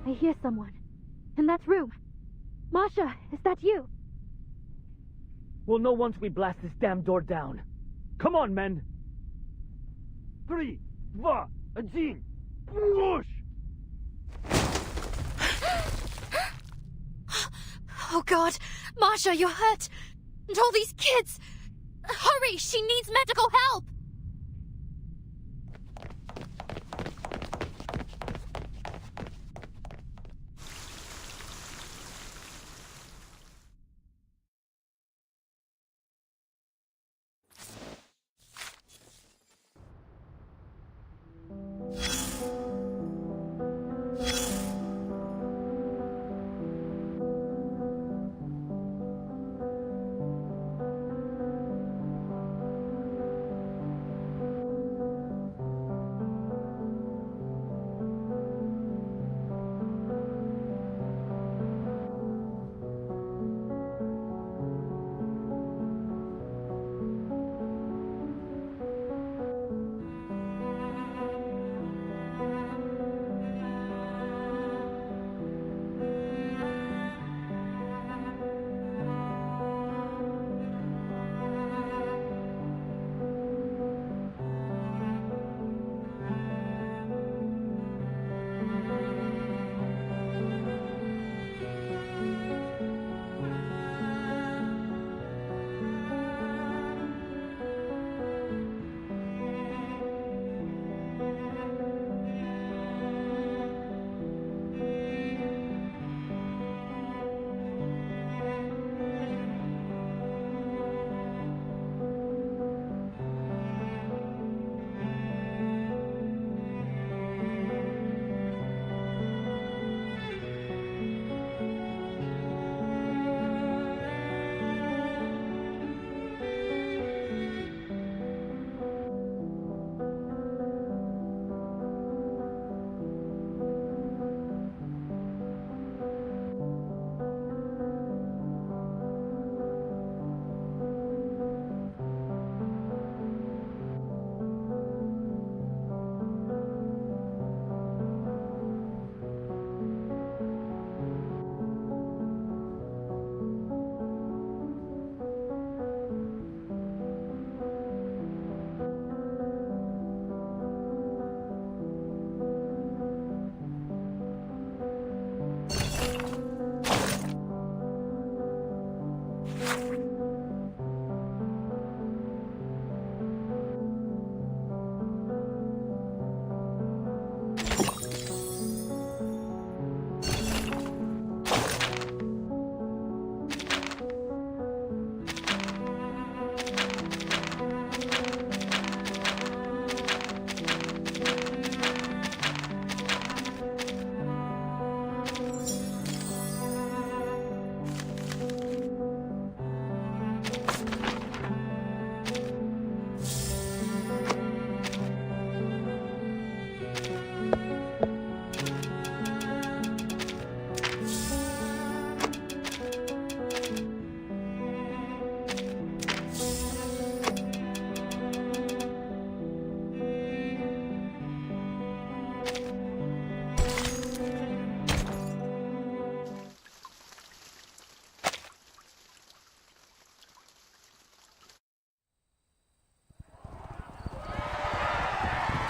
P: I hear someone. In that room. Masha, is that you?
Q: We'll know once we blast this damn door down. Come on, men! 3, 2, 1, push!
P: Oh God! Masha, you're hurt! And all these kids! Hurry! She needs medical help!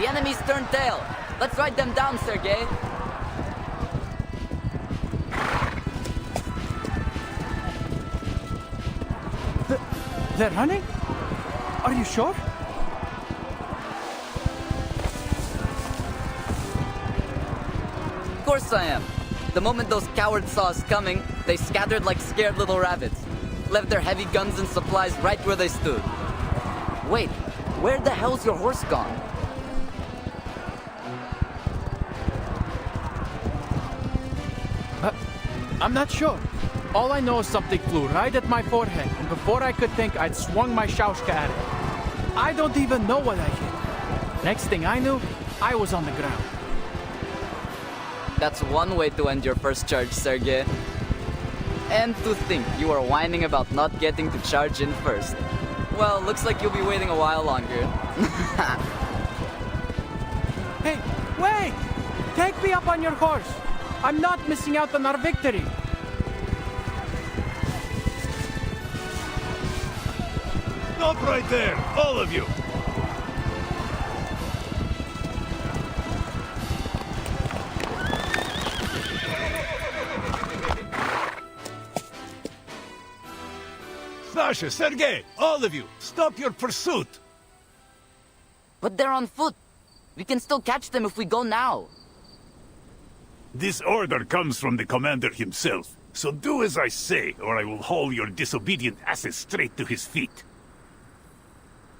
S: The enemy's turned tail. Let's ride them down, Sergei.
H: They're running? Are you sure?
S: Of course I am. The moment those cowards saw us coming, they scattered like scared little rabbits. Left their heavy guns and supplies right where they stood. Wait, where the hell's your horse gone?
H: I'm not sure. All I know is something flew right at my forehead, and before I could think, I'd swung my shaushka at it. I don't even know what I hit. Next thing I knew, I was on the ground.
S: That's one way to end your first charge, Sergei. And to think you are whining about not getting to charge in first. Well, looks like you'll be waiting a while longer.
H: Hey, wait! Take me up on your horse. I'm not missing out on our victory.
L: Stop right there, all of you! Sasha, Sergei, all of you, stop your pursuit!
S: But they're on foot. We can still catch them if we go now.
L: This order comes from the commander himself, so do as I say, or I will haul your disobedient asses straight to his feet.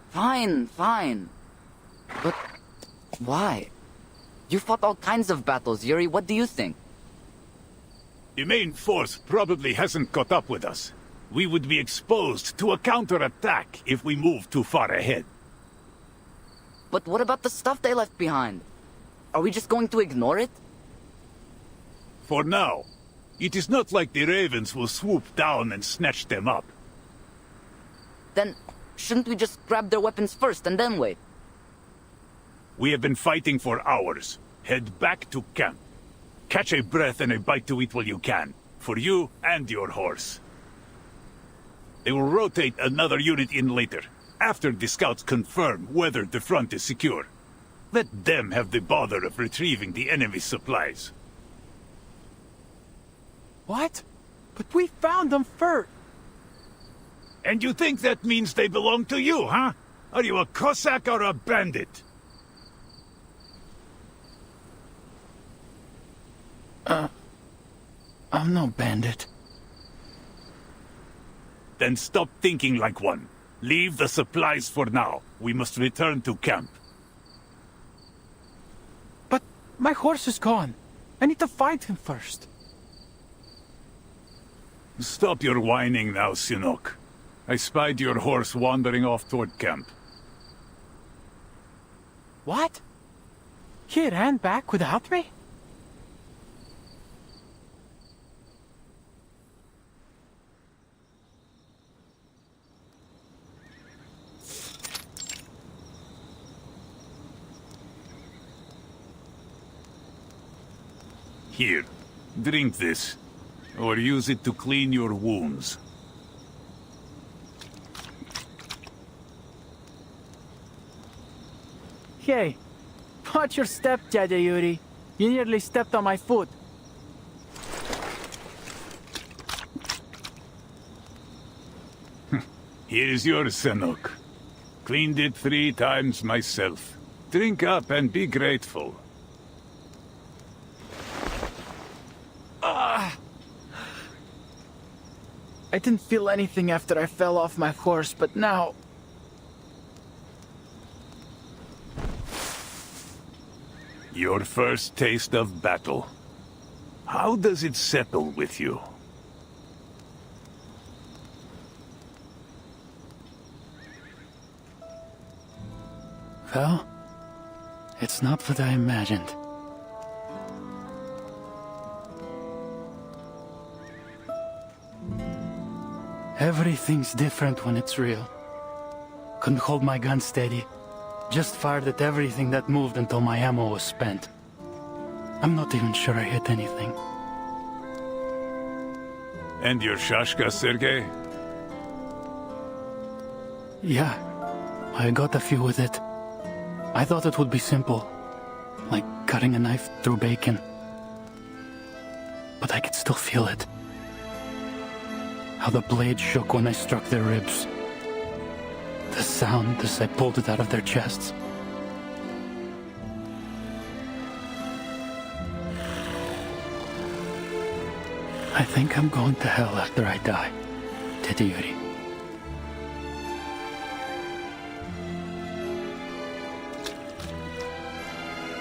S: Fine, fine. But why? You fought all kinds of battles, Yuri. What do you think?
L: The main force probably hasn't caught up with us. We would be exposed to a counterattack if we move too far ahead.
S: But what about the stuff they left behind? Are we just going to ignore it?
L: For now, it is not like the ravens will swoop down and snatch them up.
S: Then shouldn't we just grab their weapons first and then wait?
L: We have been fighting for hours. Head back to camp. Catch a breath and a bite to eat while you can. For you and your horse. They will rotate another unit in later, after the scouts confirm whether the front is secure. Let them have the bother of retrieving the enemy's supplies.
H: What? But we found them first.
L: And you think that means they belong to you, huh? Are you a Cossack or a bandit?
H: I'm no bandit.
L: Then stop thinking like one. Leave the supplies for now. We must return to camp.
H: But my horse is gone. I need to find him first.
L: Stop your whining now, Sinok. I spied your horse wandering off toward camp.
H: What? He ran back without me?
L: Here, drink this. Or use it to clean your wounds.
H: Hey, watch your step, Dada Yuri. You nearly stepped on my foot.
L: Here's your Senok. Cleaned it 3 times myself. Drink up and be grateful.
H: I didn't feel anything after I fell off my horse, but now...
L: Your first taste of battle. How does it settle with you?
H: Well, it's not what I imagined. Everything's different when it's real. Couldn't hold my gun steady. Just fired at everything that moved until my ammo was spent. I'm not even sure I hit anything.
L: And your shashka, Sergei?
H: Yeah, I got a few with it. I thought it would be simple, like cutting a knife through bacon. But I could still feel it. How the blade shook when I struck their ribs. The sound as I pulled it out of their chests. I think I'm going to hell after I die, Tete Yuri.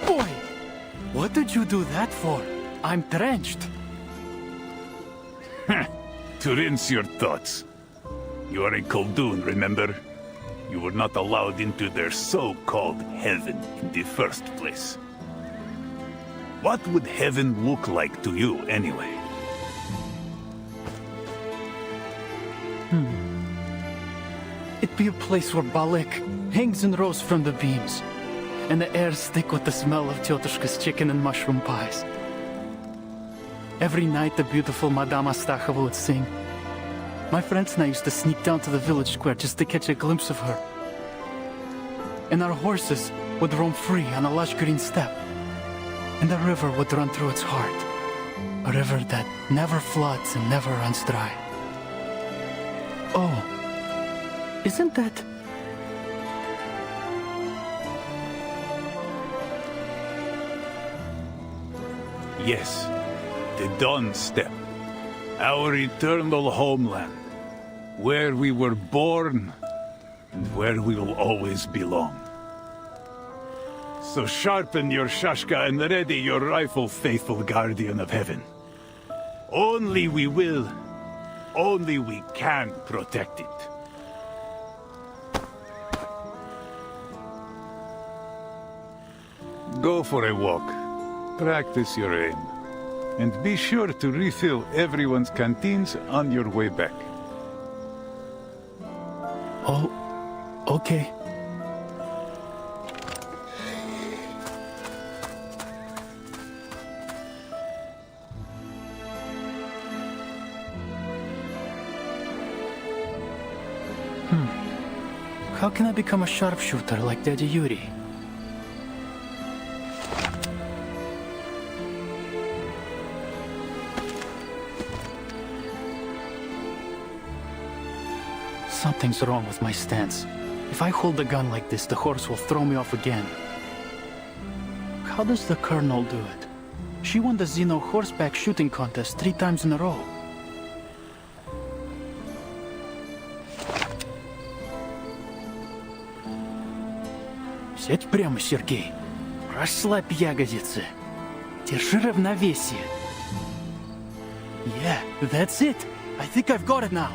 H: Boy! What did you do that for? I'm drenched.
L: To rinse your thoughts. You are a Khaldun, remember? You were not allowed into their so-called heaven in the first place. What would heaven look like to you, anyway?
H: It'd be a place where Balik hangs and rows from the beams, and the air's thick with the smell of Tyotushka's chicken and mushroom pies. Every night the beautiful Madame Astacheva would sing. My friends and I used to sneak down to the village square just to catch a glimpse of her. And our horses would roam free on a lush green steppe. And the river would run through its heart. A river that never floods and never runs dry. Oh, isn't that...
L: Yes, the Dawn Steppe. Our eternal homeland. Where we were born, and where we will always belong. So sharpen your shashka and ready your rifle, faithful guardian of heaven. Only we will, only we can protect it. Go for a walk. Practice your aim. And be sure to refill everyone's canteens on your way back.
H: Oh, okay. How can I become a sharpshooter like Daddy Yuri? Something's wrong with my stance. If I hold the gun like this, the horse will throw me off again. How does the Colonel do it? She won the Xeno horseback shooting contest 3 times in a row. Сядь прямо, Сергей. Расслабь ягодицы. Держи равновесие. Yeah, that's it. I think I've got it now.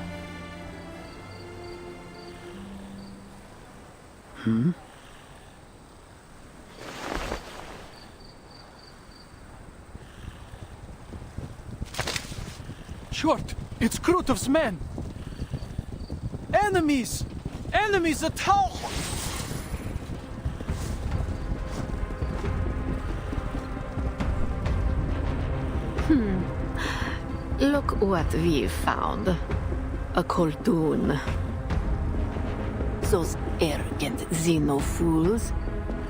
H: Short! It's Krutov's men! Enemies! Enemies at home!
T: Look what we found. A Khaldun. Those arrogant Xeno fools.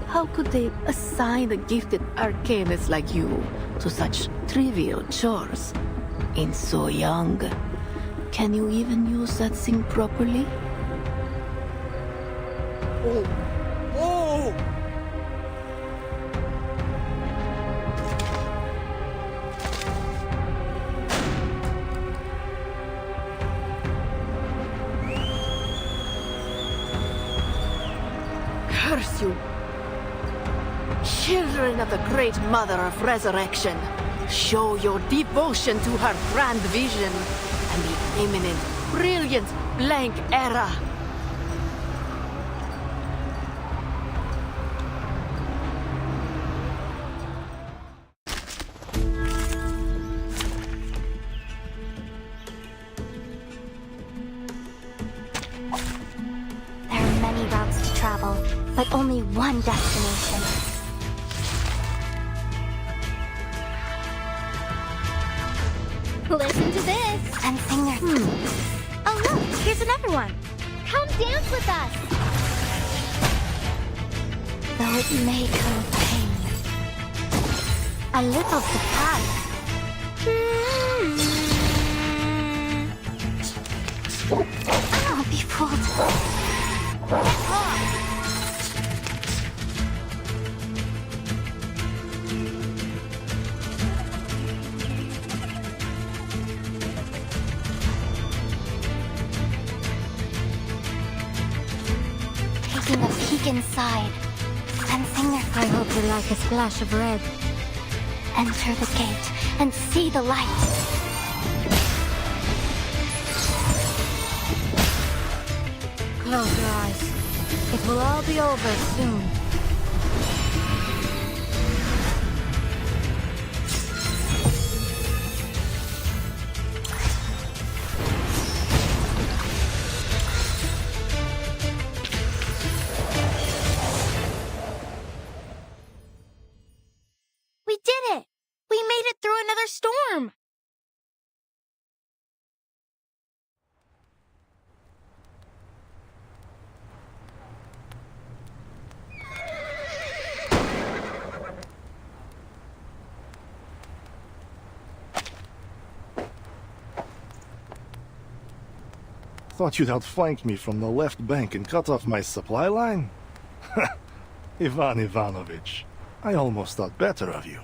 T: How could they assign a gifted arcanist like you to such trivial chores? And so young. Can you even use that thing properly?
H: Oh! Oh!
T: Curse you! Children of the Great Mother of Resurrection, show your devotion to her grand vision and the imminent, brilliant blank era.
V: There are many routes to travel, but only one destination.
P: Listen to this.
V: And sing their...
P: Oh look, here's another one. Come dance with us. though it may come with pain. I live of the past. I'll be fooled. Taking a peek inside, sensing their I hope you like a splash of red. Enter the gate and see the light. Close your eyes. It will all be over soon. We did it! We made it through another storm!
G: Thought you'd outflank me from the left bank and cut off my supply line? Ivan Ivanovich, I almost thought better of you.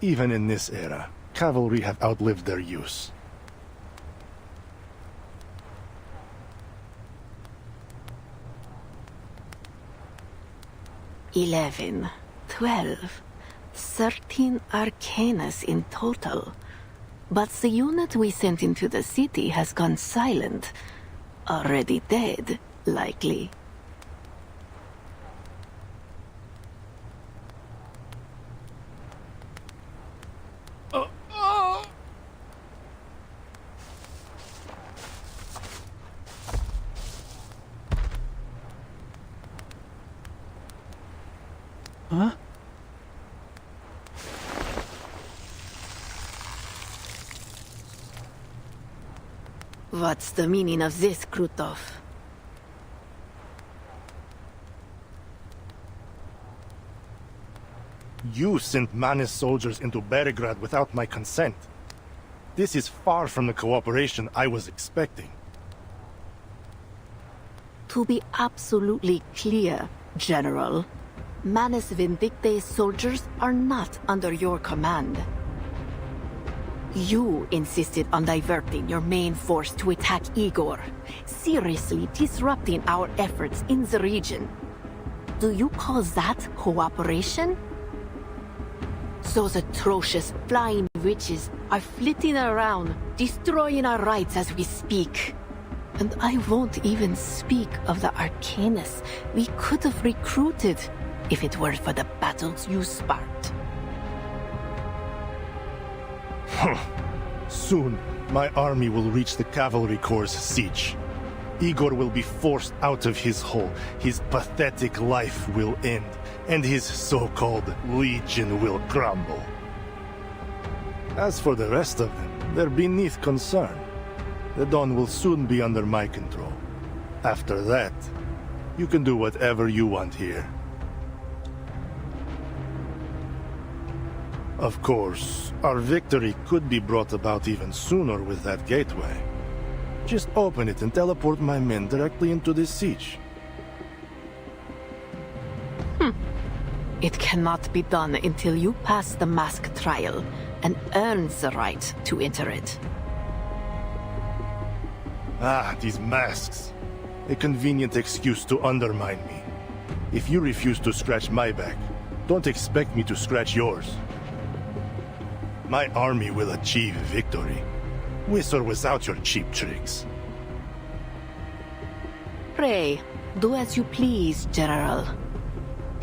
G: Even in this era, cavalry have outlived their use.
E: 11, 12, 13 Arcanus in total. But the unit we sent into the city has gone silent. Already dead, likely.
H: Huh?
E: What's the meaning of this, Krutov?
G: You sent Manus soldiers into Belgrade without my consent. This is far from the cooperation I was expecting.
E: To be absolutely clear, General, Manus Vindictae's soldiers are not under your command. You insisted on diverting your main force to attack Igor, seriously disrupting our efforts in the region. Do you call that cooperation? Those atrocious flying witches are flitting around, destroying our rights as we speak. And I won't even speak of the Arcanus we could have recruited if it weren't for the battles you sparked.
G: Soon, my army will reach the cavalry corps' siege. Igor will be forced out of his hole, his pathetic life will end, and his so-called legion will crumble. As for the rest of them, they're beneath concern. The Dawn will soon be under my control. After that, you can do whatever you want here. Of course, our victory could be brought about even sooner with that gateway. Just open it and teleport my men directly into this siege.
E: It cannot be done until you pass the mask trial and earn the right to enter it.
G: Ah, these masks. A convenient excuse to undermine me. If you refuse to scratch my back, don't expect me to scratch yours. My army will achieve victory, with or without your cheap tricks.
E: Pray, do as you please, General.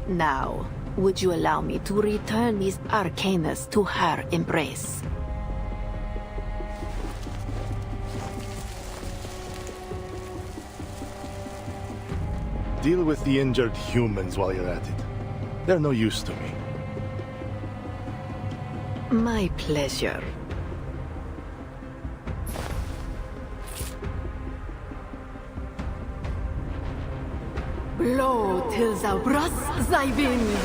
E: Now, would you allow me to return these Arcanus to her embrace?
G: Deal with the injured humans while you're at it. They're no use to me.
E: My pleasure.
D: Blow till thou brust thy wind.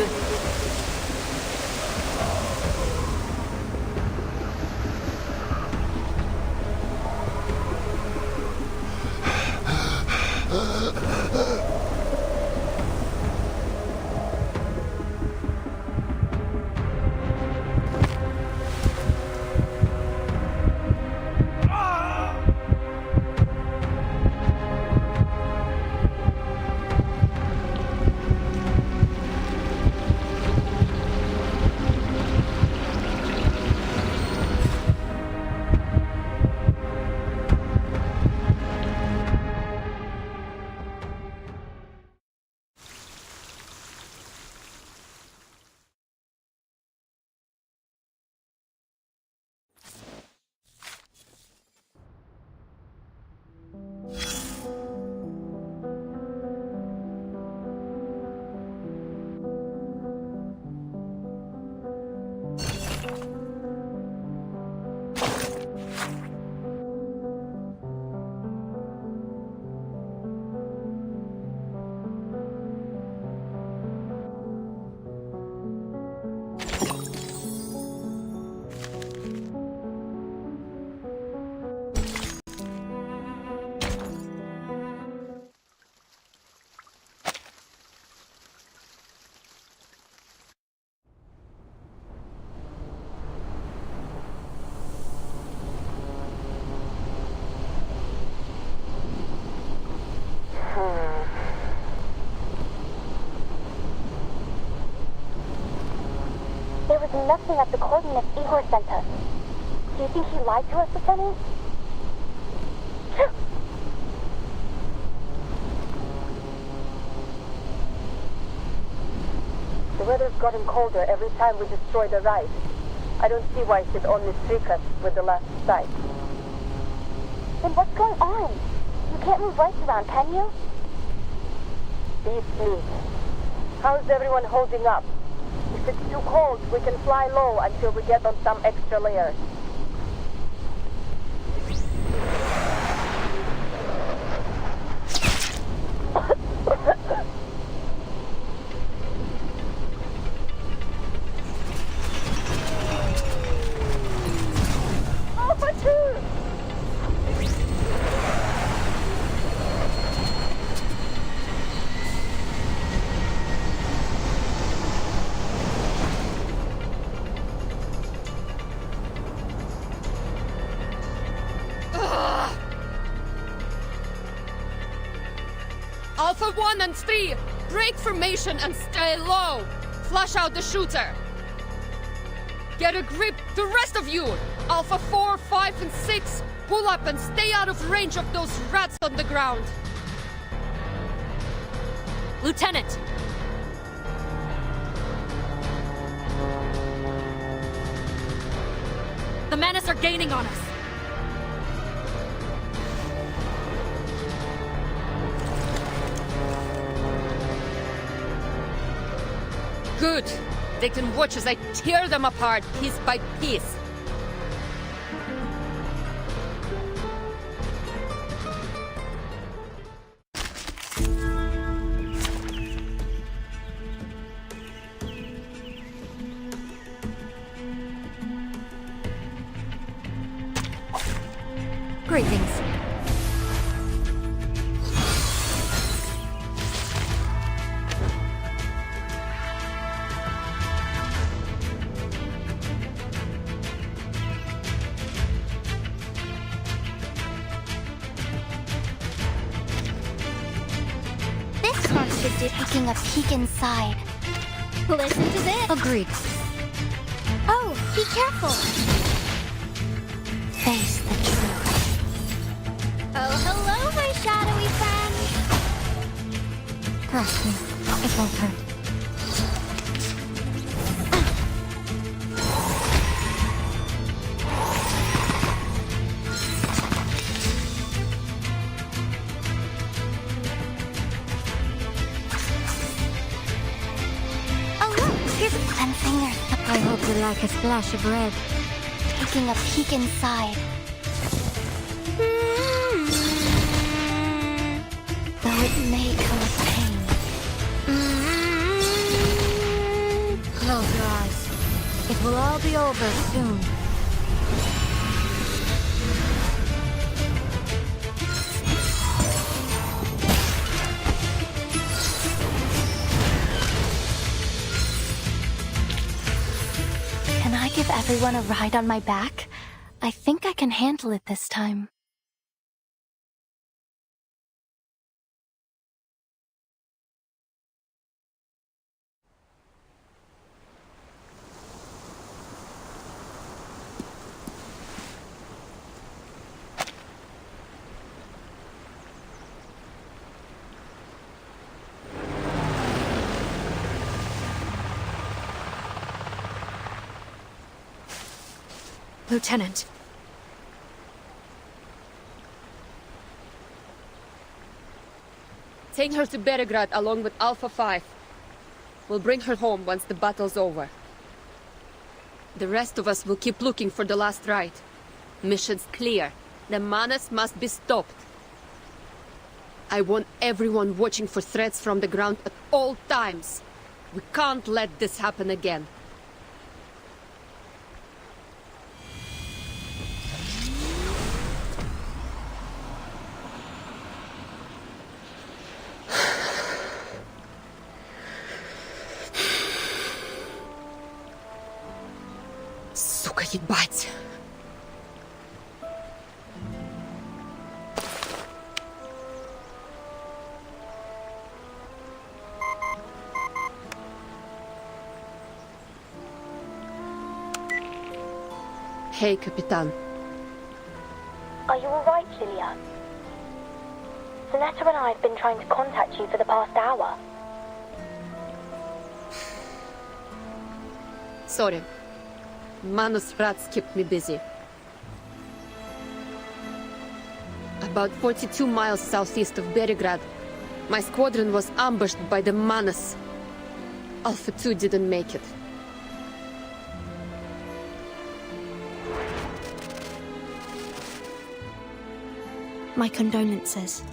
P: There was nothing at the coordinates Igor sent us. Do you think he lied to us, Lieutenant?
I: The weather's gotten colder every time we destroy the ride. I don't see why she'd only streak us with the last sight.
P: Then what's going on? You can't move rights around, can you?
I: Be fleet. How's everyone holding up? If it's too cold, we can fly low until we get on some extra layers.
U: Alpha 1 and 3, break formation and stay low. Flush out the shooter. Get a grip, the rest of you. Alpha 4, 5, and 6, pull up and stay out of range of those rats on the ground.
J: Lieutenant! The Menace are gaining on us.
U: Good. They can watch as I tear them apart piece by piece.
J: Greetings.
P: Taking a peek inside. Listen to this.
J: Agreed.
P: Oh, be careful. Face the truth. Oh, hello, my shadowy friend.
J: Trust me, it won't hurt.
P: I hope you like a splash of red. Taking a peek inside. Though it may come with pain, all be over soon.
J: Can I give everyone a ride on my back? I think I can handle it this time. Lieutenant.
U: Take her to Belgrade along with Alpha 5. We'll bring her home once the battle's over. The rest of us will keep looking for the last ride. Mission's clear. The Manas must be stopped. I want everyone watching for threats from the ground at all times. We can't let this happen again. Сука, ебать! Hey, Capitan.
B: Are you alright, Lilia? Sonetta and I have been trying to contact you for the past hour.
U: Sorry. Manus rats kept me busy. About 42 miles southeast of Belgrade, my squadron was ambushed by the Manus. Alpha 2 didn't make it.
J: My condolences.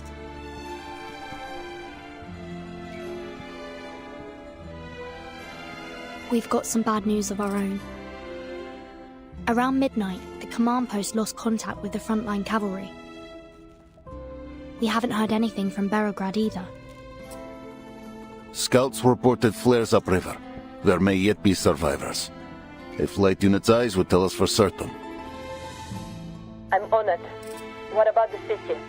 J: We've got some bad news of our own. Around midnight, the command post lost contact with the frontline cavalry. We haven't heard anything from Belgrade either.
K: Scouts reported flares upriver. There may yet be survivors. A flight unit's eyes would tell us for certain.
I: I'm on it. What about the city?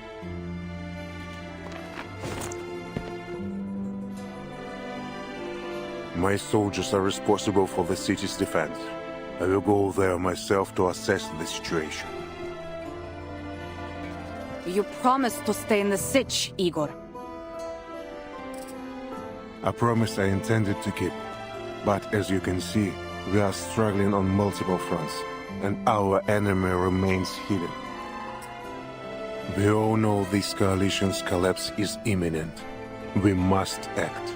G: My soldiers are responsible for the city's defense. I will go there myself to assess the situation.
O: You promised to stay in the Sich, Igor.
G: A promise I intended to keep. But as you can see, we are struggling on multiple fronts, and our enemy remains hidden. We all know this coalition's collapse is imminent. We must act.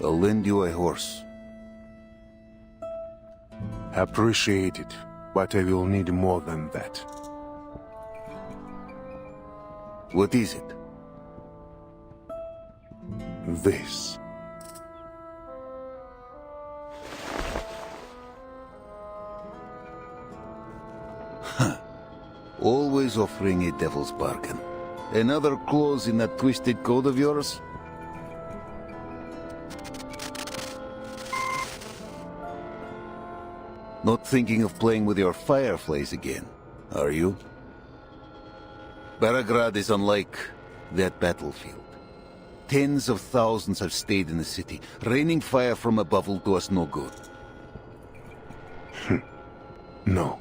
K: I'll lend you a horse.
G: Appreciate it, but I will need more than that.
K: What is it?
G: This.
K: Always offering a devil's bargain. Another clause in that twisted code of yours? Not thinking of playing with your fireflies again, are you? Belgrade is unlike that battlefield. Tens of thousands have stayed in the city. Raining fire from above will do us no good.
G: No.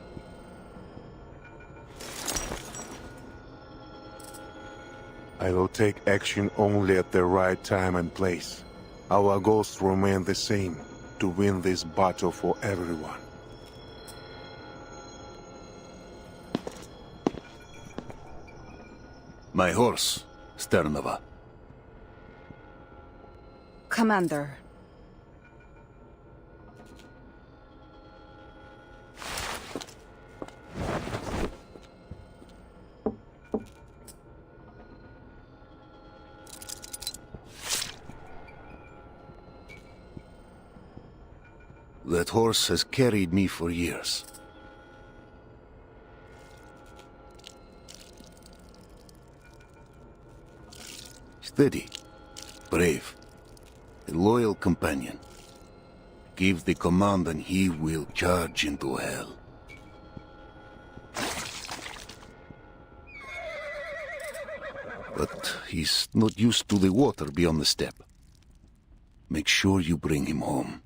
G: I will take action only at the right time and place. Our goals remain the same, to win this battle for everyone.
K: My horse, Sternova.
O: Commander.
K: That horse has carried me for years. Steady, brave, a loyal companion. Give the command and he will charge into hell. But he's not used to the water beyond the steppe. Make sure you bring him home.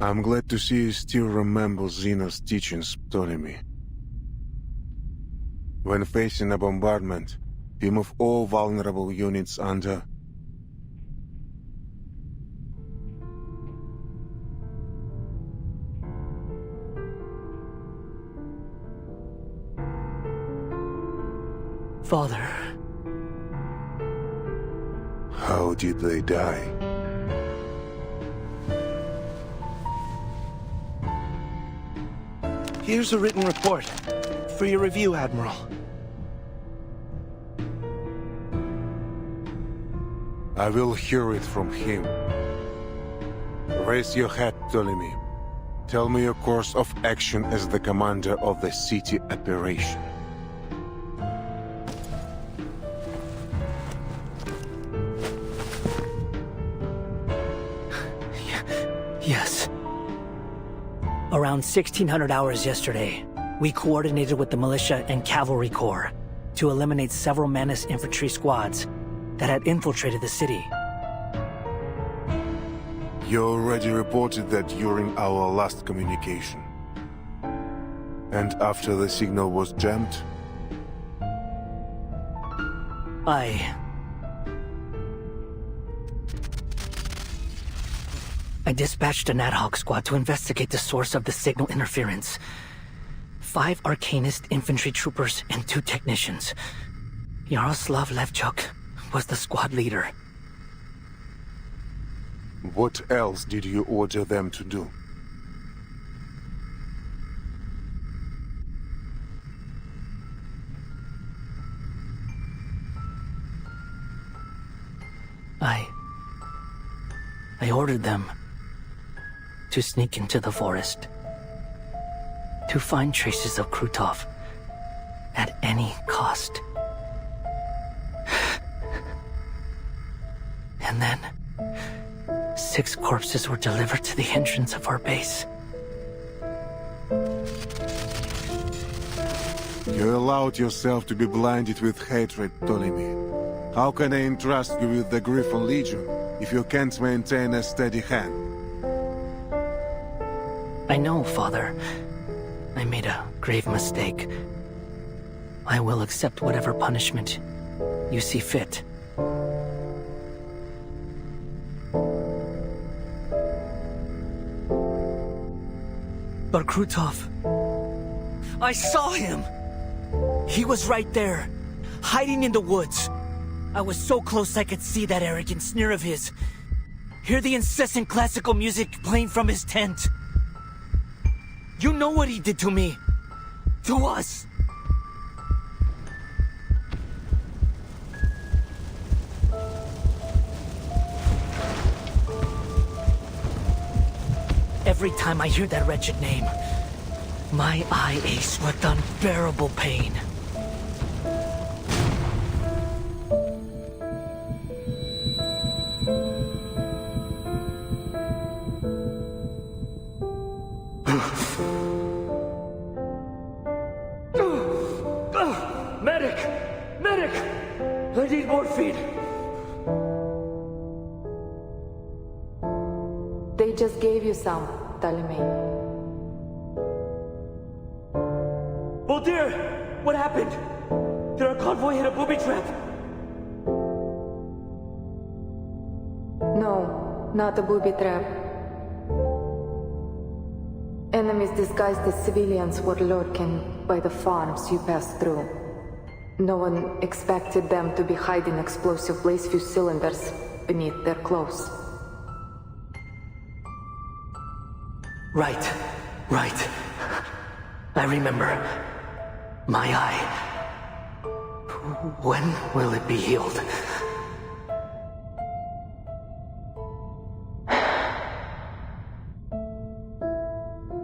A: I'm glad to see you still remember Xeno's teachings, Ptolemy. When facing a bombardment, we move all vulnerable units under.
M: Father.
A: How did they die?
M: Here's a written report for your review, Admiral.
A: I will hear it from him. Raise your head, Ptolemy. Tell me your course of action as the commander of the city operation.
M: Yes. Around 1600 hours yesterday, we coordinated with the militia and cavalry corps to eliminate several Manus infantry squads that had infiltrated the city.
A: You already reported that during our last communication. And after the signal was jammed?
M: I dispatched an ad hoc squad to investigate the source of the signal interference. 5 Arcanist infantry troopers and 2 technicians. Yaroslav Levchuk was the squad leader.
A: What else did you order them to do?
M: I ordered them to sneak into the forest, to find traces of Krutov at any cost. And then 6 corpses were delivered to the entrance of our base.
A: You allowed yourself to be blinded with hatred, Ptolemy. How can I entrust you with the Griffin Legion if you can't maintain a steady hand?
M: I know, Father. I made a grave mistake. I will accept whatever punishment you see fit. But Krutov... I saw him! He was right there, hiding in the woods. I was so close I could see that arrogant sneer of his. Hear the incessant classical music playing from his tent. You know what he did to me. To us. Every time I hear that wretched name, my eye aches with unbearable pain.
Q: Medic! Medic! I need morphine!
T: They just gave you some, Talime.
Q: Oh dear! What happened? Did our convoy hit a booby trap?
T: No, not a booby trap. Enemies disguised as civilians were lurking by the farms you passed through. No one expected them to be hiding explosive blaze fuse cylinders beneath their clothes.
M: Right. I remember. My eye. When will it be healed?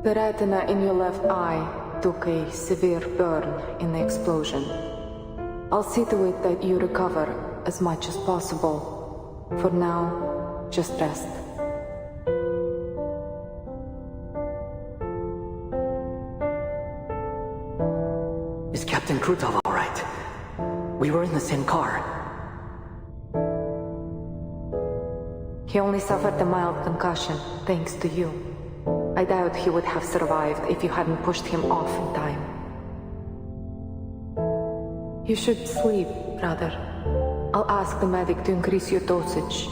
T: The retina in your left eye took a severe burn in the explosion. I'll see to it that you recover as much as possible. For now, just rest.
M: Is Captain Krutov all right? We were in the same car.
T: He only suffered a mild concussion, thanks to you. I doubt he would have survived if you hadn't pushed him off in time. You should sleep, brother. I'll ask the medic to increase your dosage.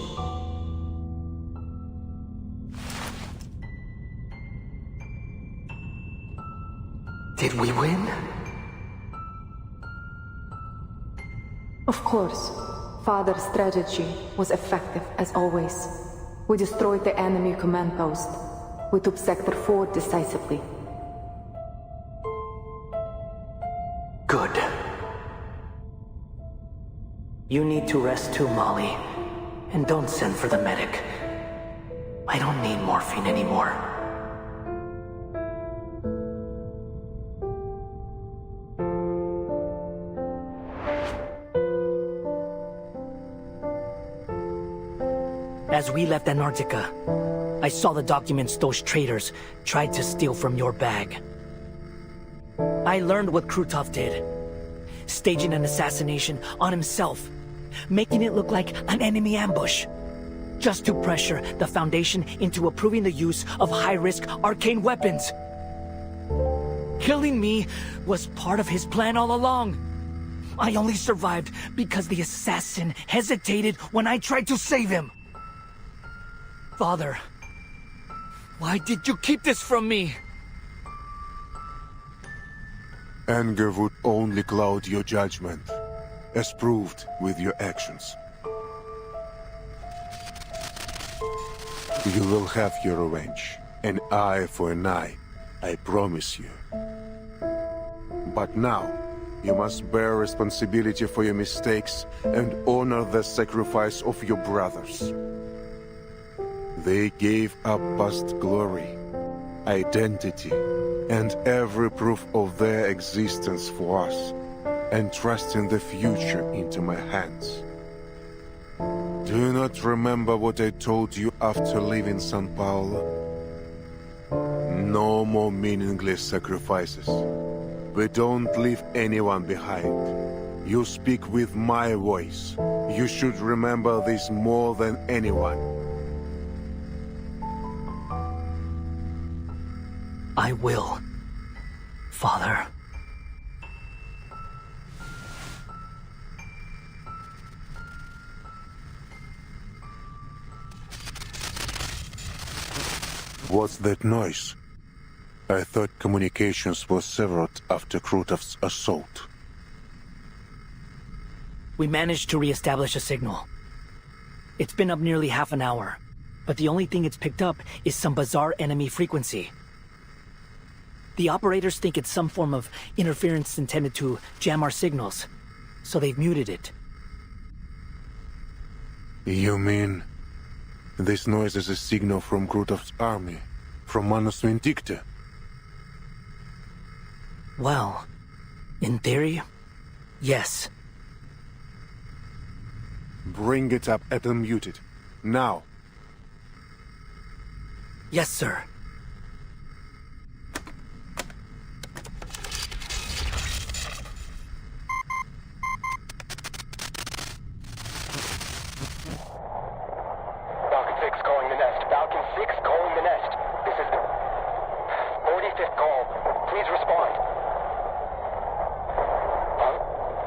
M: Did we win?
T: Of course. Father's strategy was effective as always. We destroyed the enemy command post. We took Sector 4 decisively.
M: Good. You need to rest too, Molly. And don't send for the medic. I don't need morphine anymore. As we left Antarctica, I saw the documents those traitors tried to steal from your bag. I learned what Krutov did. Staging an assassination on himself, making it look like an enemy ambush. Just to pressure the Foundation into approving the use of high-risk arcane weapons. Killing me was part of his plan all along. I only survived because the assassin hesitated when I tried to save him. Father, why did you keep this from me?
A: Anger would only cloud your judgment, as proved with your actions. You will have your revenge, an eye for an eye, I promise you. But now, you must bear responsibility for your mistakes and honor the sacrifice of your brothers. They gave up past glory, identity, and every proof of their existence for us, entrusting the future into my hands. Do you not remember what I told you after leaving São Paulo? No more meaningless sacrifices. We don't leave anyone behind. You speak with my voice. You should remember this more than anyone.
M: I will, Father.
A: What's that noise? I thought communications were severed after Krutov's assault.
M: We managed to re-establish a signal. It's been up nearly half an hour, but the only thing it's picked up is some bizarre enemy frequency. The operators think it's some form of interference intended to jam our signals, so they've muted it.
A: You mean this noise is a signal from Krutov's army, from Manus Vindicta?
M: Well, in theory, yes.
A: Bring it up and unmute it. Now.
M: Yes, sir.
N: Falcon 6 calling the nest. Falcon 6 calling the nest. This is the 45th call. Please respond. Huh?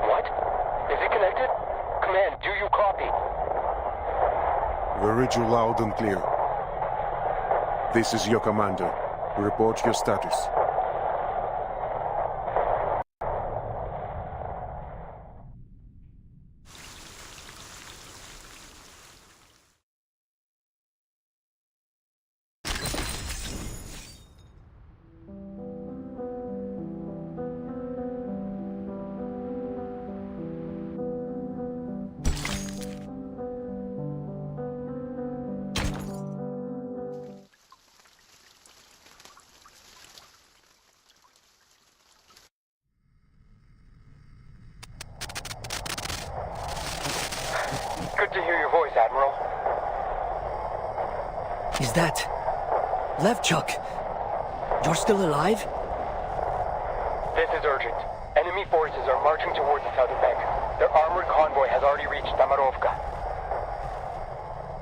N: What? Is it connected? Command, do you copy?
A: We read you loud and clear. This is your commander. Report your status.
N: Good to hear your voice, Admiral.
M: Is that... Levchuk? You're still alive?
N: This is urgent. Enemy forces are marching towards the southern bank. Their armored convoy has already reached Tamarovka.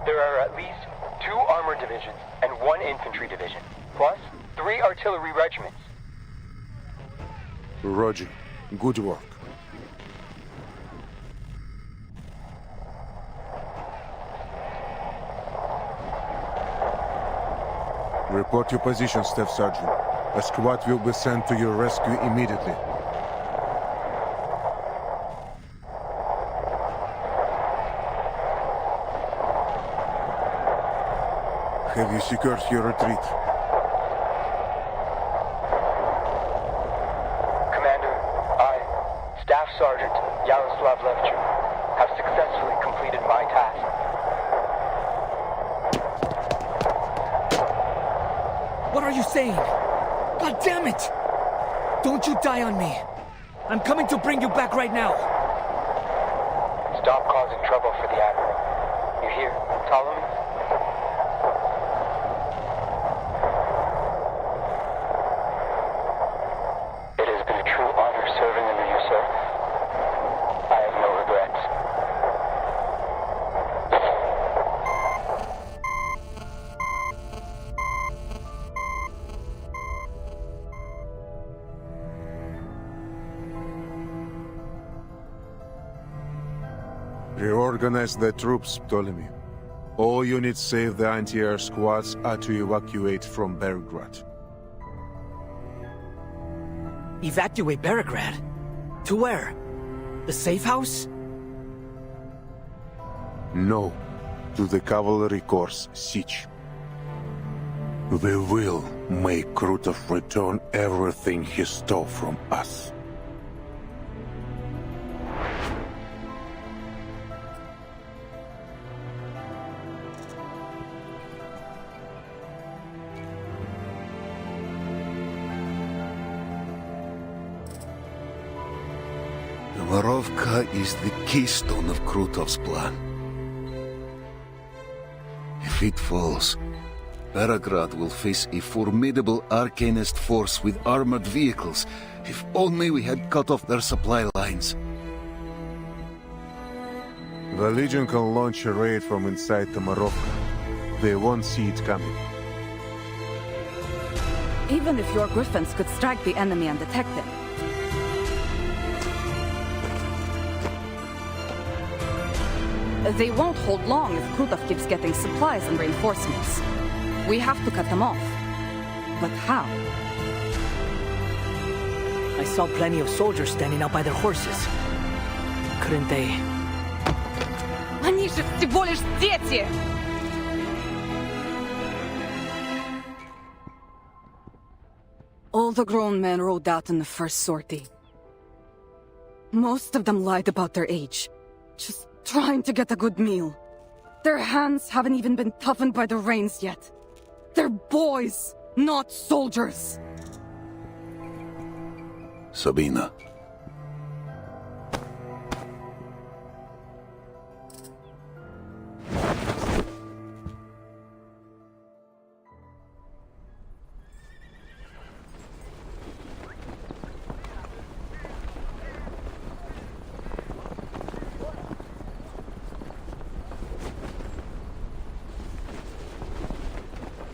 N: There are at least 2 armored divisions and 1 infantry division, plus 3 artillery regiments.
A: Roger. Good work. Report your position, Staff Sergeant. A squad will be sent to your rescue immediately. Have you secured your retreat?
N: Commander, I, Staff Sergeant Yaroslav Levchuk, have successfully completed my task.
M: What are you saying? God damn it! Don't you die on me! I'm coming to bring you back right now!
N: Stop causing trouble for the Admiral. You hear, Ptolemy? It has been a true honor serving under you, sir. I have no regrets.
A: Reorganize the troops, Ptolemy. All units save the anti-air squads are to evacuate from Belgrade.
M: Evacuate Belgrade? To where? The safe house?
A: No, to the cavalry corps siege. We will make Krutov return everything he stole from us.
K: Tamarovka is the keystone of Krutov's plan. If it falls, Belgrade will face a formidable Arcanist force with armored vehicles. If only we had cut off their supply lines.
A: The Legion can launch a raid from inside Tamarovka. They won't see it coming.
O: Even if your griffins could strike the enemy undetected. They won't hold long if Krutov keeps getting supplies and reinforcements. We have to cut them off. But how?
M: I saw plenty of soldiers standing out by their horses. Couldn't they
O: же всего лишь дети! All the grown men rode out in the first sortie. Most of them lied about their age, just trying to get a good meal. Their hands haven't even been toughened by the rains yet. They're boys, not soldiers.
K: Sabina.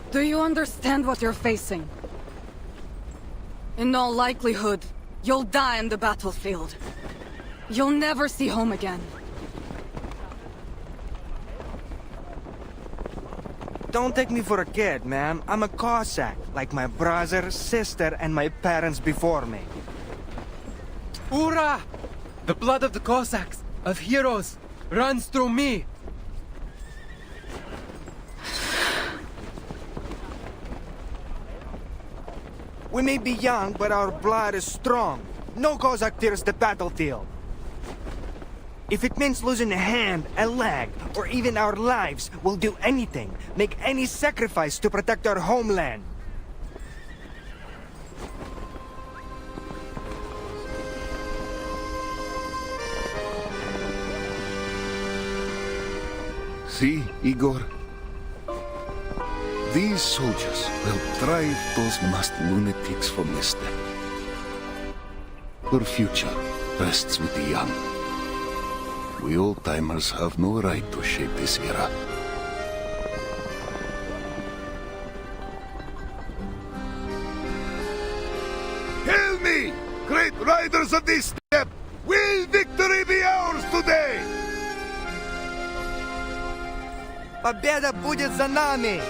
O: Do you understand what you're facing? In all likelihood, you'll die on the battlefield. You'll never see home again.
F: Don't take me for a kid, ma'am. I'm a Cossack, like my brother, sister, and my parents before me.
Q: Hoorah! The blood of the Cossacks, of heroes, runs through me.
F: We may be young, but our blood is strong. No Cossack tears the battlefield. If it means losing a hand, a leg, or even our lives, we'll do anything, make any sacrifice to protect our homeland.
K: See, Igor? These soldiers will drive those masked lunatics from this step. Our future rests with the young. We old-timers have no right to shape this era.
R: Hail me, great riders of this step! Will victory be ours today?
F: Победа будет за нами!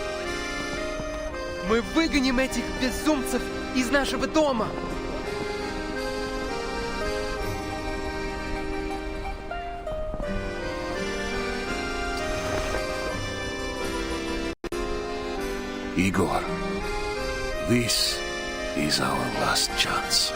Q: Мы выгоним этих безумцев из нашего дома!
K: Igor, this is our last chance.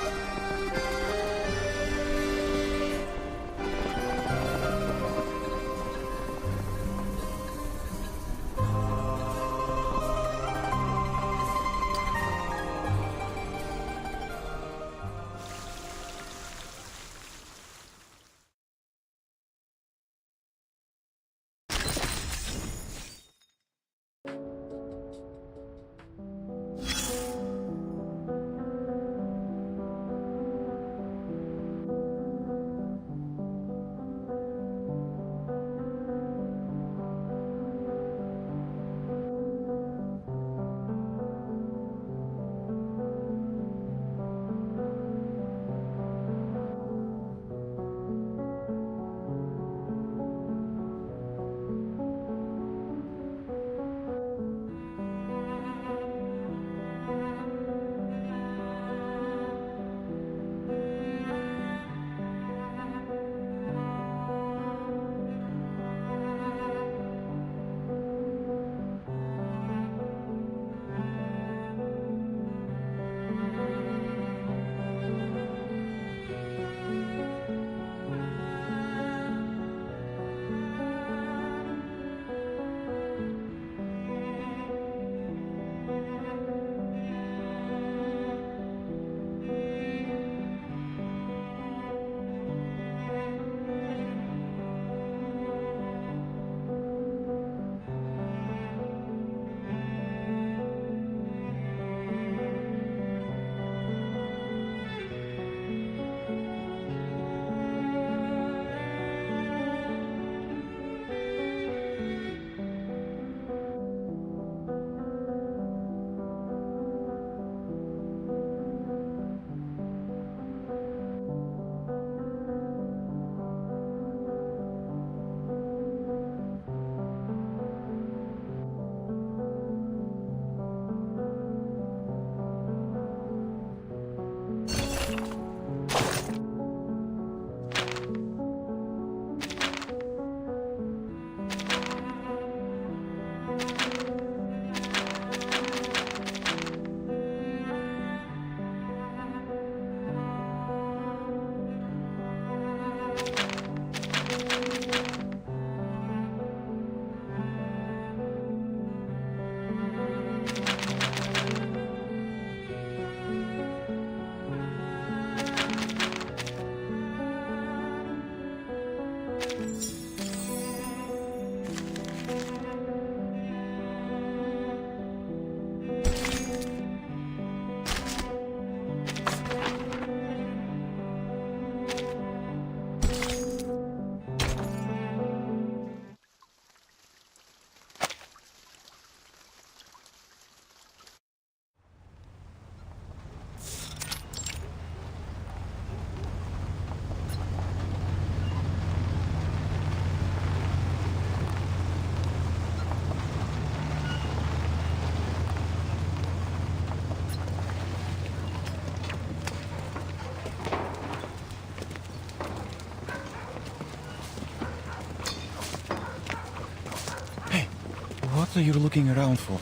C: What are you looking around for?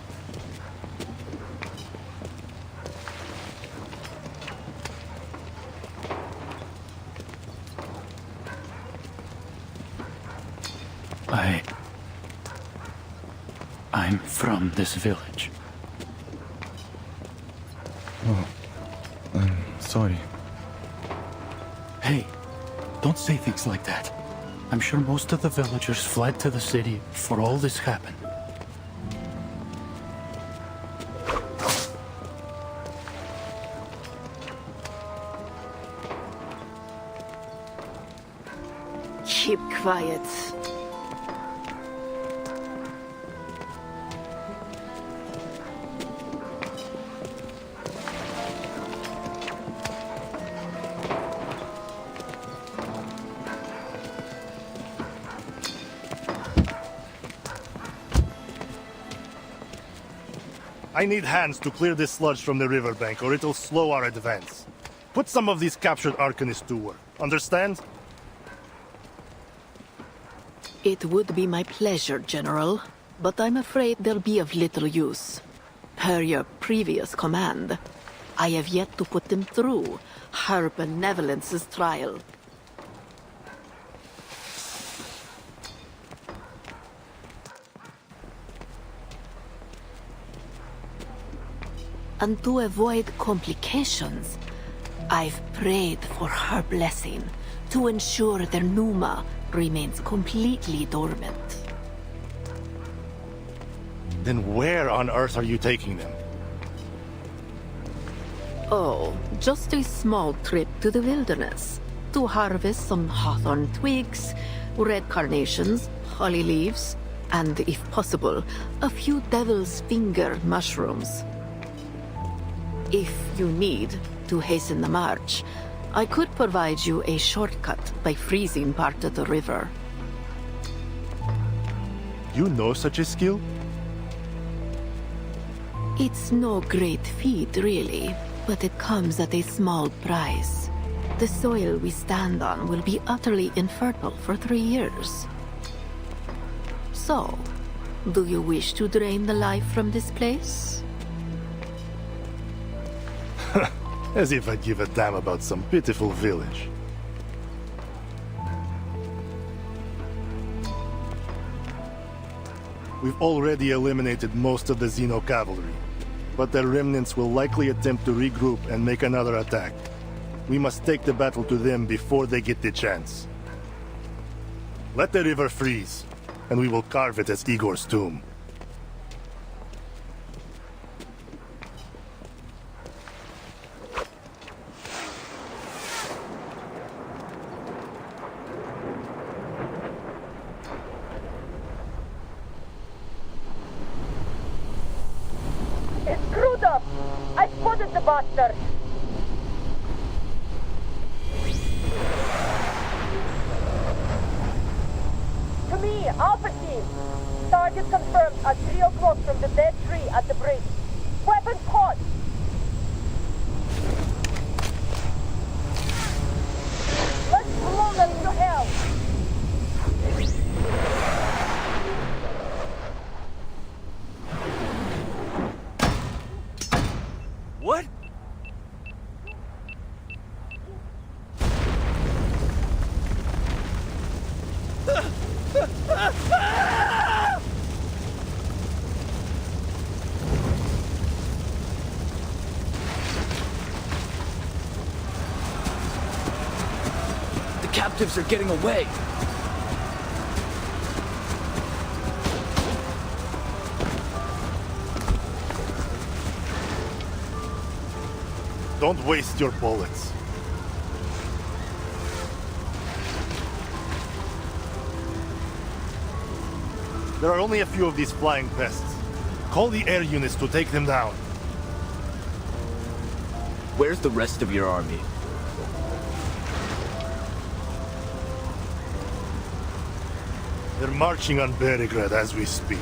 H: I'm from this village.
C: Oh, I'm sorry.
H: Hey, don't say things like that. I'm sure most of the villagers fled to the city before all this happened.
D: Keep quiet.
G: I need hands to clear this sludge from the riverbank, or it'll slow our advance. Put some of these captured Arcanists to work. Understand?
D: It would be my pleasure, General, but I'm afraid they'll be of little use. Per your previous command, I have yet to put them through Her Benevolence's trial. And to avoid complications, I've prayed for her blessing to ensure their Numa remains completely dormant.
G: Then where on earth are you taking them?
D: Oh, just a small trip to the wilderness to harvest some hawthorn twigs, red carnations, holly leaves, and, if possible, a few devil's finger mushrooms. If you need to hasten the march, I could provide you a shortcut by freezing part of the river.
G: You know such a skill?
D: It's no great feat, really, but it comes at a small price. The soil we stand on will be utterly infertile for 3 years. So, do you wish to drain the life from this place?
G: As if I'd give a damn about some pitiful village. We've already eliminated most of the Xeno cavalry, but their remnants will likely attempt to regroup and make another attack. We must take the battle to them before they get the chance. Let the river freeze, and we will carve it as Igor's tomb.
I: It's screwed up! I spotted the bastard! To me, Alpha Team! Target confirmed at 3 o'clock from the dead tree at the bridge. Weapons hot! Let's blow them to hell!
F: What?
S: The captives are getting away.
G: Don't waste your bullets. There are only a few of these flying pests. Call the air units to take them down.
S: Where's the rest of your army?
G: They're marching on Beregrad as we speak.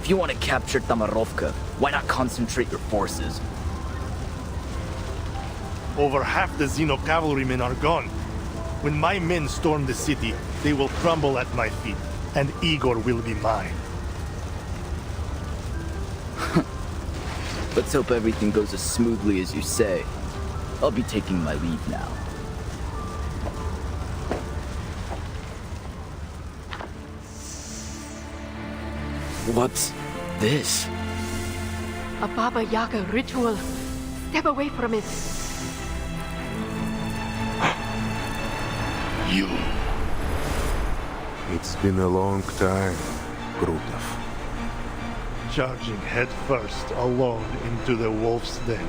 S: If you want to capture Tamarovka, why not concentrate your forces?
G: Over half the Xeno cavalrymen are gone. When my men storm the city, they will crumble at my feet. and Igor will be mine.
S: Let's hope everything goes as smoothly as you say. I'll be taking my leave now. What's this?
D: A Baba Yaga ritual. Step away from it.
K: You.
A: It's been a long time, Krutov.
G: Charging headfirst alone into the wolf's den.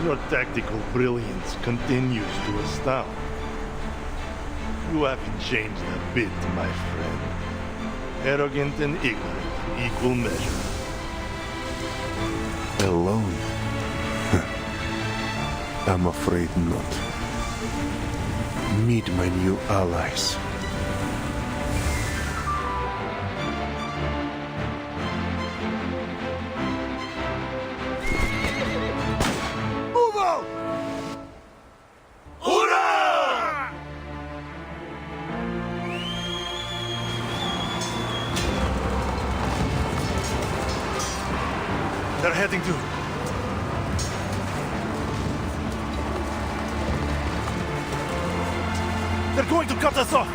G: Your tactical brilliance continues to astound. You haven't changed a bit, my friend. Arrogant and ignorant in equal measure.
A: Alone? I'm afraid not. Meet my new allies.
R: Move out! Hurrah!
G: They're heading to... They're going to cut us off!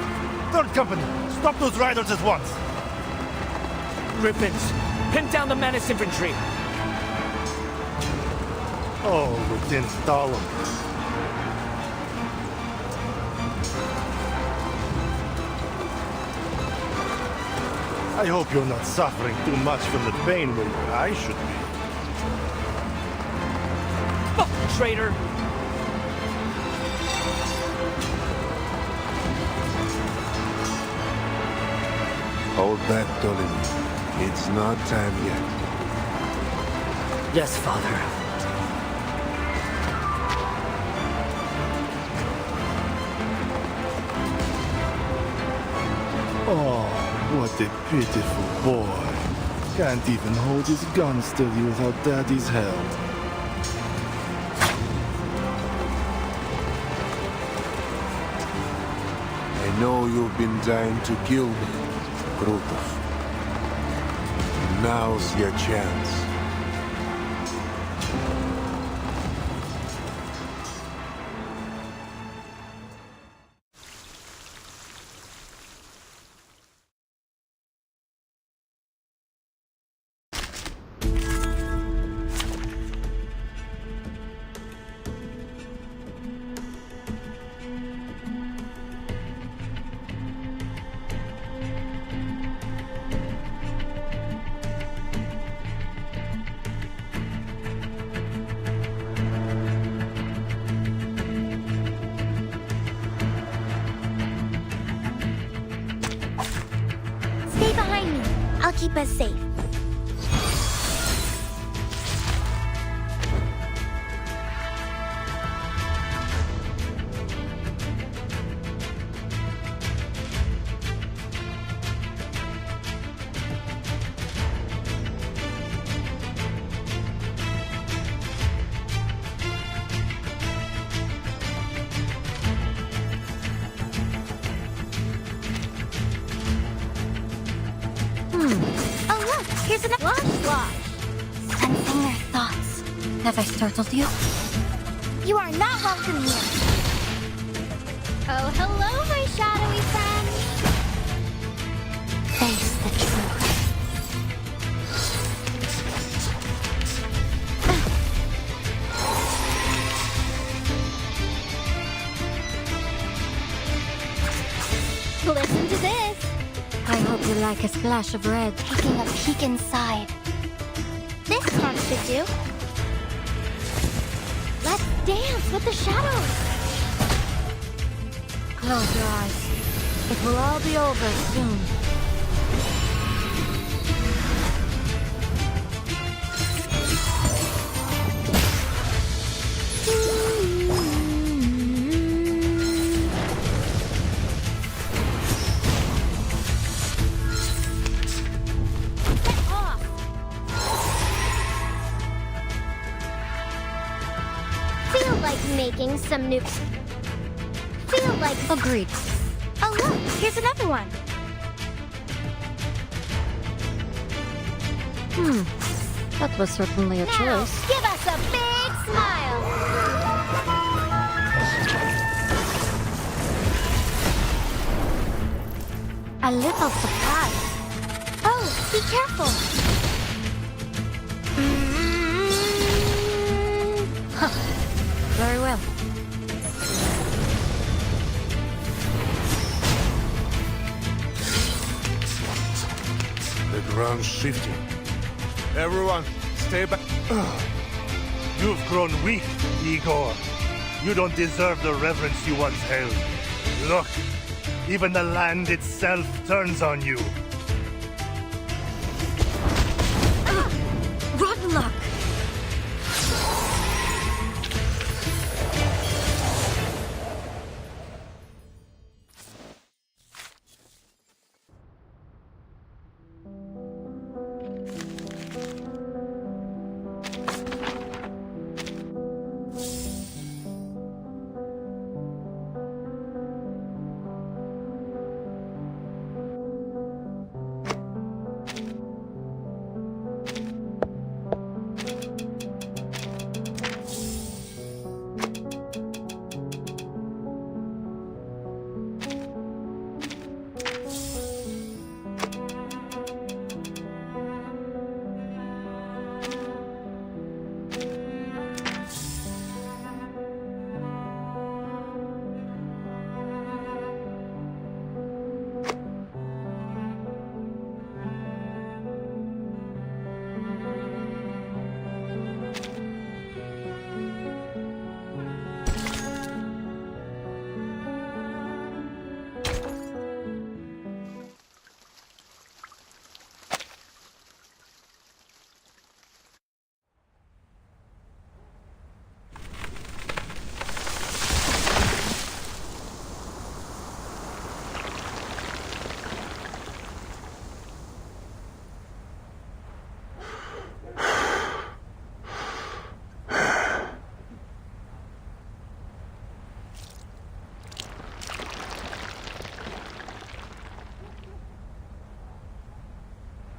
G: Third Company, stop those riders at once!
M: Ribbons, pin down the Menace infantry!
G: Oh, Lieutenant Talon. I hope you're not suffering too much from the pain where I should be.
M: Fuck, traitor!
A: Hold that, Ptolemy. It's not time yet.
M: Yes, Father.
G: Oh, what a pitiful boy. Can't even hold his gun steady without Daddy's help.
A: I know you've been dying to kill me, Krutov. Now's your chance.
P: Stay behind me. I'll keep us safe. Oh, look! Here's an wash. Sensing their thoughts. Have I startled you? You are not welcome here. Oh, hello, my shadowy friend. Face the truth. Listen to this. I hope you like a splash of red. Taking a peek inside. This part should do. Let's dance with the shadows. Close your eyes. It will all be over soon. Making some new... Feel like... Agreed. Oh, look! Here's another one.
J: That was certainly a choice.
P: Give us a big smile. A little surprise. Oh, be careful.
J: Very well.
A: The ground's shifting. Everyone, stay back.
R: You've grown weak, Igor. You don't deserve the reverence you once held. Look, even the land itself turns on you.
J: Rotten luck!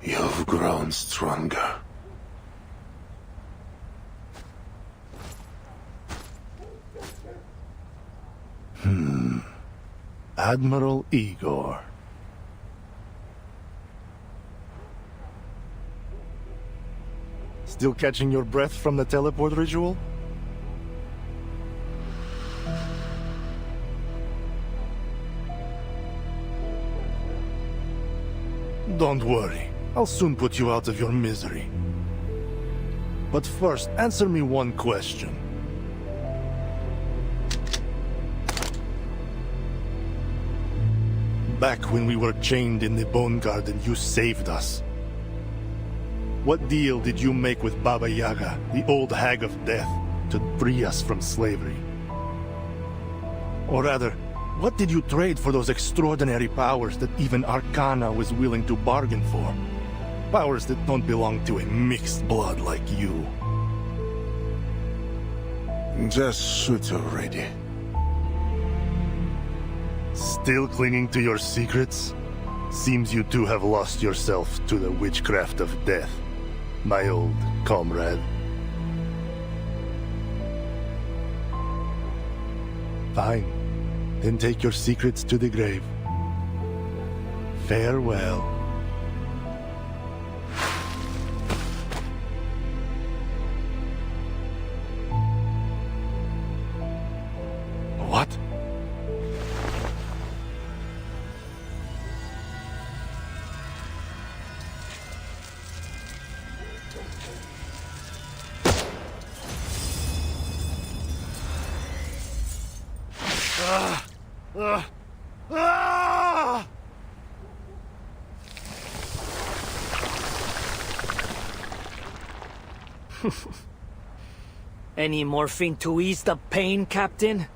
A: You've grown stronger.
G: Admiral Igor. Still catching your breath from the teleport ritual? Don't worry. I'll soon put you out of your misery. But first, answer me one question. Back when we were chained in the Bone Garden, you saved us. What deal did you make with Baba Yaga, the old hag of death, to free us from slavery? Or rather, what did you trade for those extraordinary powers that even Arcana was willing to bargain for? Powers that don't belong to a mixed blood like you.
A: Just shoot already.
G: Still clinging to your secrets? Seems you too have lost yourself to the witchcraft of death, my old comrade. Fine. Then take your secrets to the grave. Farewell. What?
M: Any morphine to ease the pain, Captain?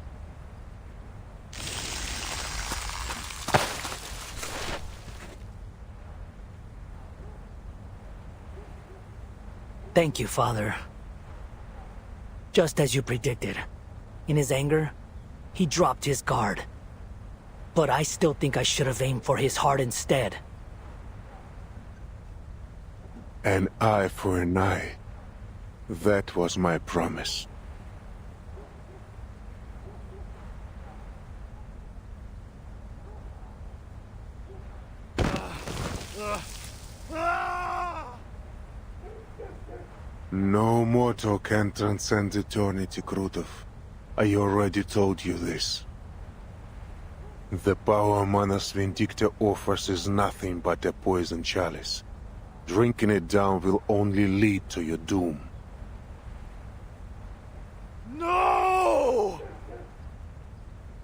M: Thank you, Father. Just as you predicted. In his anger, he dropped his guard. But I still think I should have aimed for his heart instead.
A: An eye for an eye. That was my promise. No mortal can transcend eternity, Krutov. I already told you this. The power Manus Vindicta offers is nothing but a poison chalice. Drinking it down will only lead to your doom.
R: No!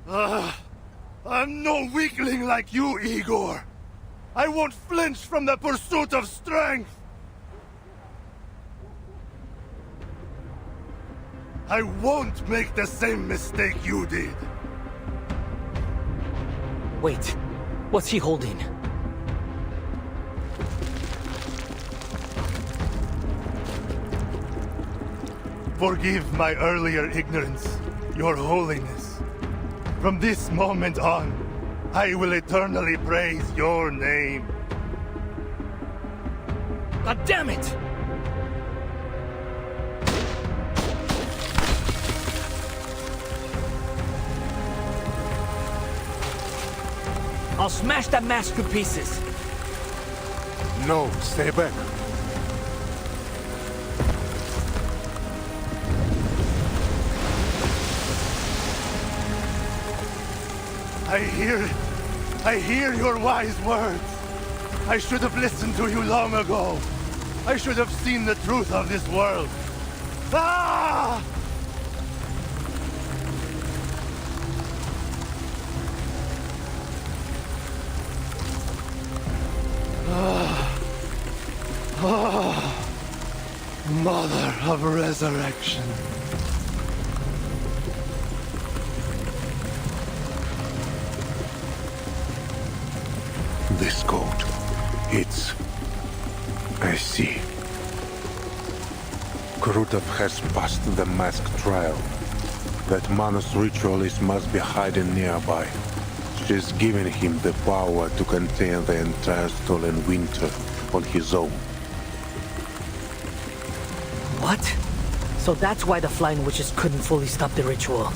R: I'm no weakling like you, Igor. I won't flinch from the pursuit of strength. I won't make the same mistake you did.
M: Wait, what's he holding?
R: Forgive my earlier ignorance, Your Holiness. From this moment on, I will eternally praise your name.
M: God damn it! I'll smash that mask to pieces.
A: No, stay back.
R: I hear your wise words. I should have listened to you long ago. I should have seen the truth of this world. Ah! Mother of resurrection.
A: This code. It's... I see. Krutov has passed the mask trial. That Manus ritualist must be hiding nearby. She's given him the power to contain the entire stolen winter on his own.
M: What? So that's why the Flying Witches couldn't fully stop the ritual.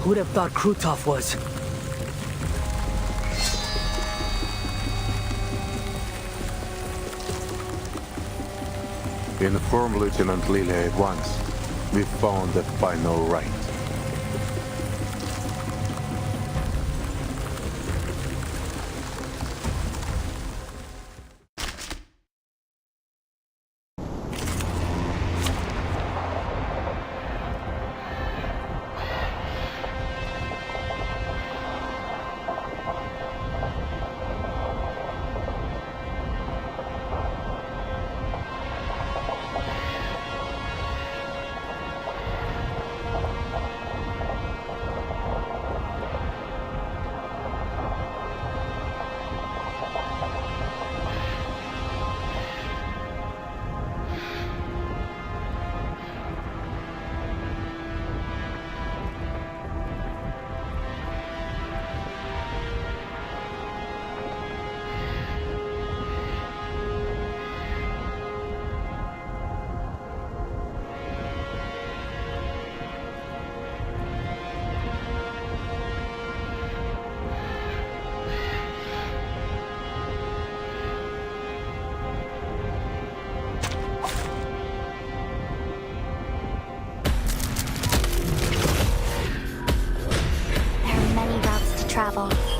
M: Who'd have thought Krutov was...
A: Inform Lieutenant Lilia at once. We found the final rite.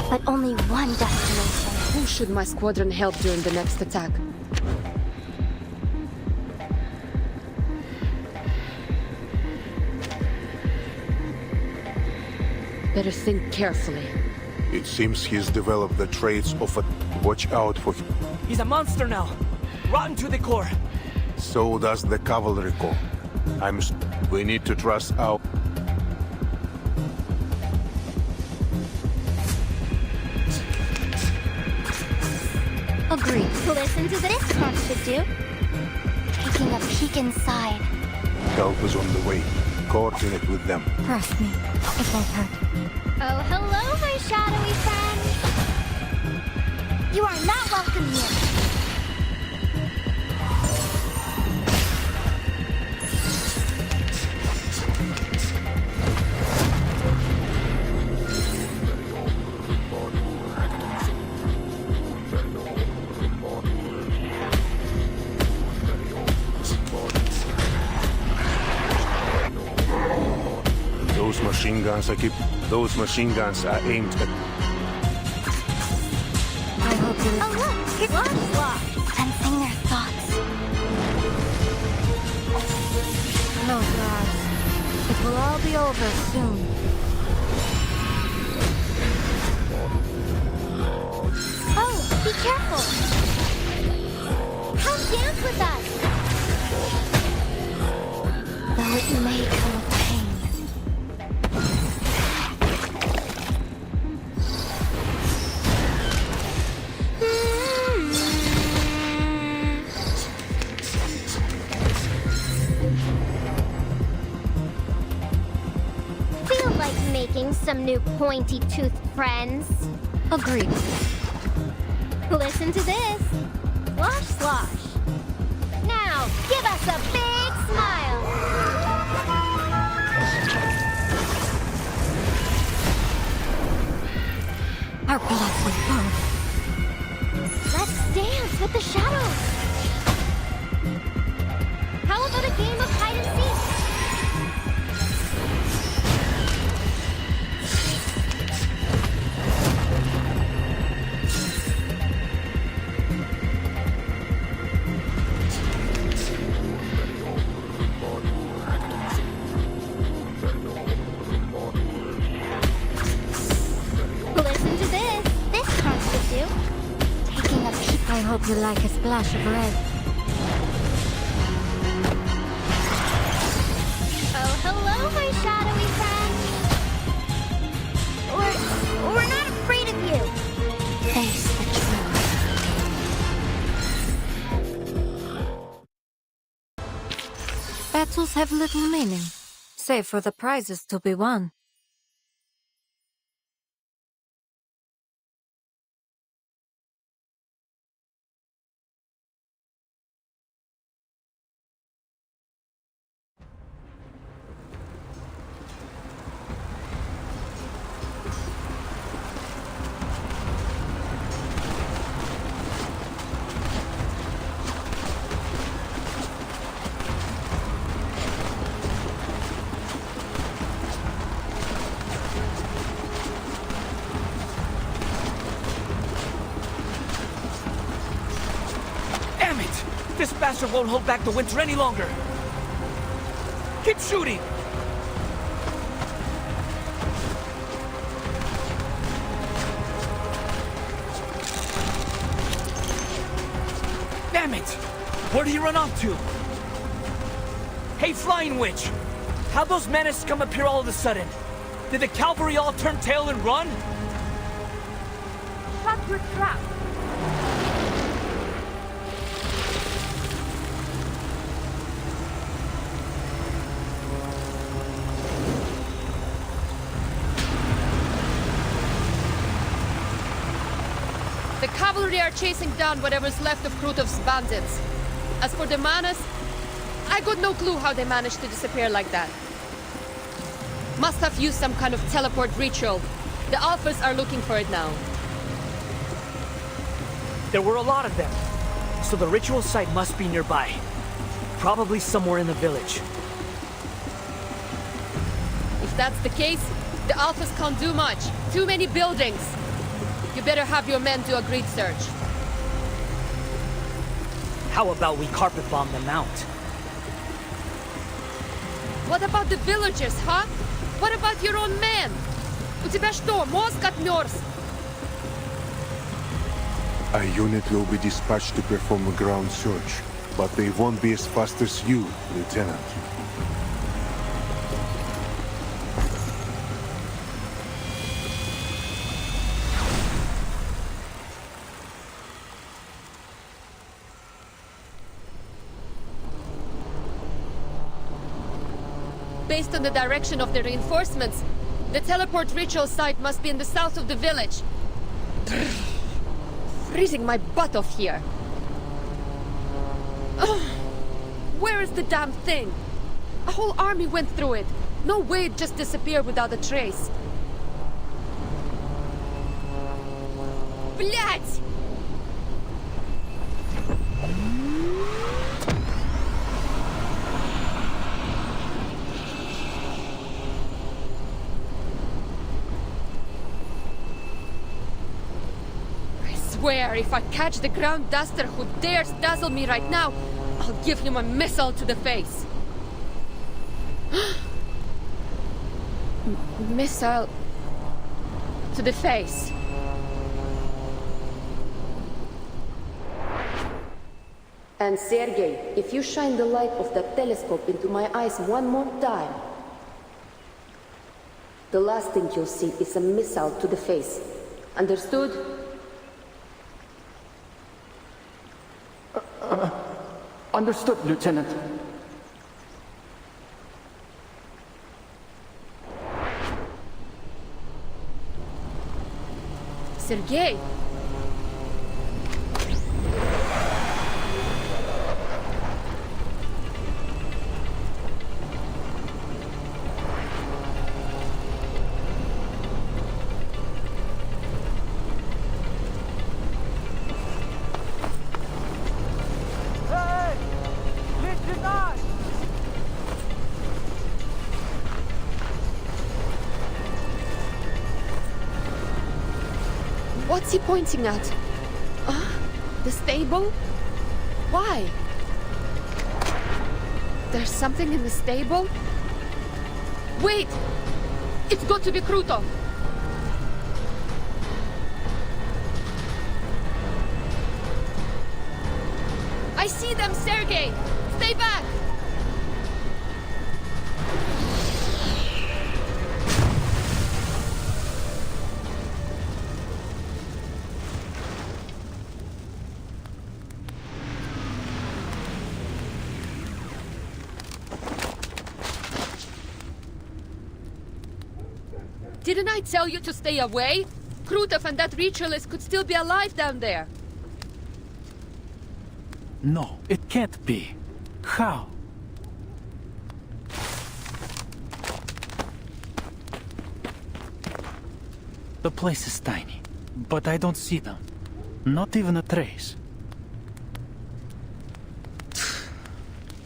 P: But only one destination.
U: Who should my squadron help during the next attack? Better think carefully.
A: It seems he's developed the traits of a... Watch out for him.
M: He's a monster now. Rotten to the core.
A: So does the cavalry corps. We need to trust our...
P: Agreed. Listen to this part should do. Taking a peek inside.
A: Help is on the way. Coordinate with them.
P: Trust me, it won't hurt. Oh, hello, my shadowy friend. You are not welcome here.
A: machine guns those machine guns are aimed at...
P: I hope you... Oh, look! It's Lock! Sensing their thoughts. Close your eyes. It will all be over soon. Oh, be careful! Come dance with us! Though it may come with pain. Feel like making some new pointy-toothed friends?
J: Agreed.
P: Listen to this. Slosh, slosh. Now, give us a big smile.
J: Our blood will burn.
P: Let's dance with the shadows. How about a game of hide and seek? I hope you like a splash of red. Oh, hello, my shadowy friend. We're not afraid of you. Face the truth.
J: Battles have little meaning, save for the prizes to be won.
M: This bastard won't hold back the winter any longer! Keep shooting! Damn it! Where'd he run off to? Hey, Flying Witch! How'd those menaces come up here all of a sudden? Did the cavalry all turn tail and run?
I: Shut your trap! The cavalry are chasing down whatever's left of Krutov's bandits. As for the Manas, I got no clue how they managed to disappear like that. Must have used some kind of teleport ritual. The Alphas are looking for it now.
M: There were a lot of them, so the ritual site must be nearby. Probably somewhere in the village.
I: If that's the case, the Alphas can't do much. Too many buildings. You better have your men do a grid search.
M: How about we carpet bomb the mount?
I: What about the villagers, huh? What about your own men? У тебя что, мозг отмерз?
A: A unit will be dispatched to perform a ground search, but they won't be as fast as you, Lieutenant.
I: Based on the direction of the reinforcements, the teleport ritual site must be in the south of the village. Freezing my butt off here. Ugh. Where is the damn thing? A whole army went through it. No way it just disappeared without a trace. Блять!
U: swear if I catch the ground duster who dares dazzle me right now, I'll give him a missile to the face. Missile to the face.
L: And Sergei, if you shine the light of that telescope into my eyes one more time, the last thing you'll see is a missile to the face. Understood?
S: Understood, Lieutenant.
U: Sergei! What's he pointing at? The stable? Why? There's something in the stable? Wait! It's got to be Krutov! I see them, Sergei! Stay back! Didn't I tell you to stay away? Krutov and that ritualist could still be alive down there.
H: No, it can't be. How? The place is tiny, but I don't see them. Not even a trace.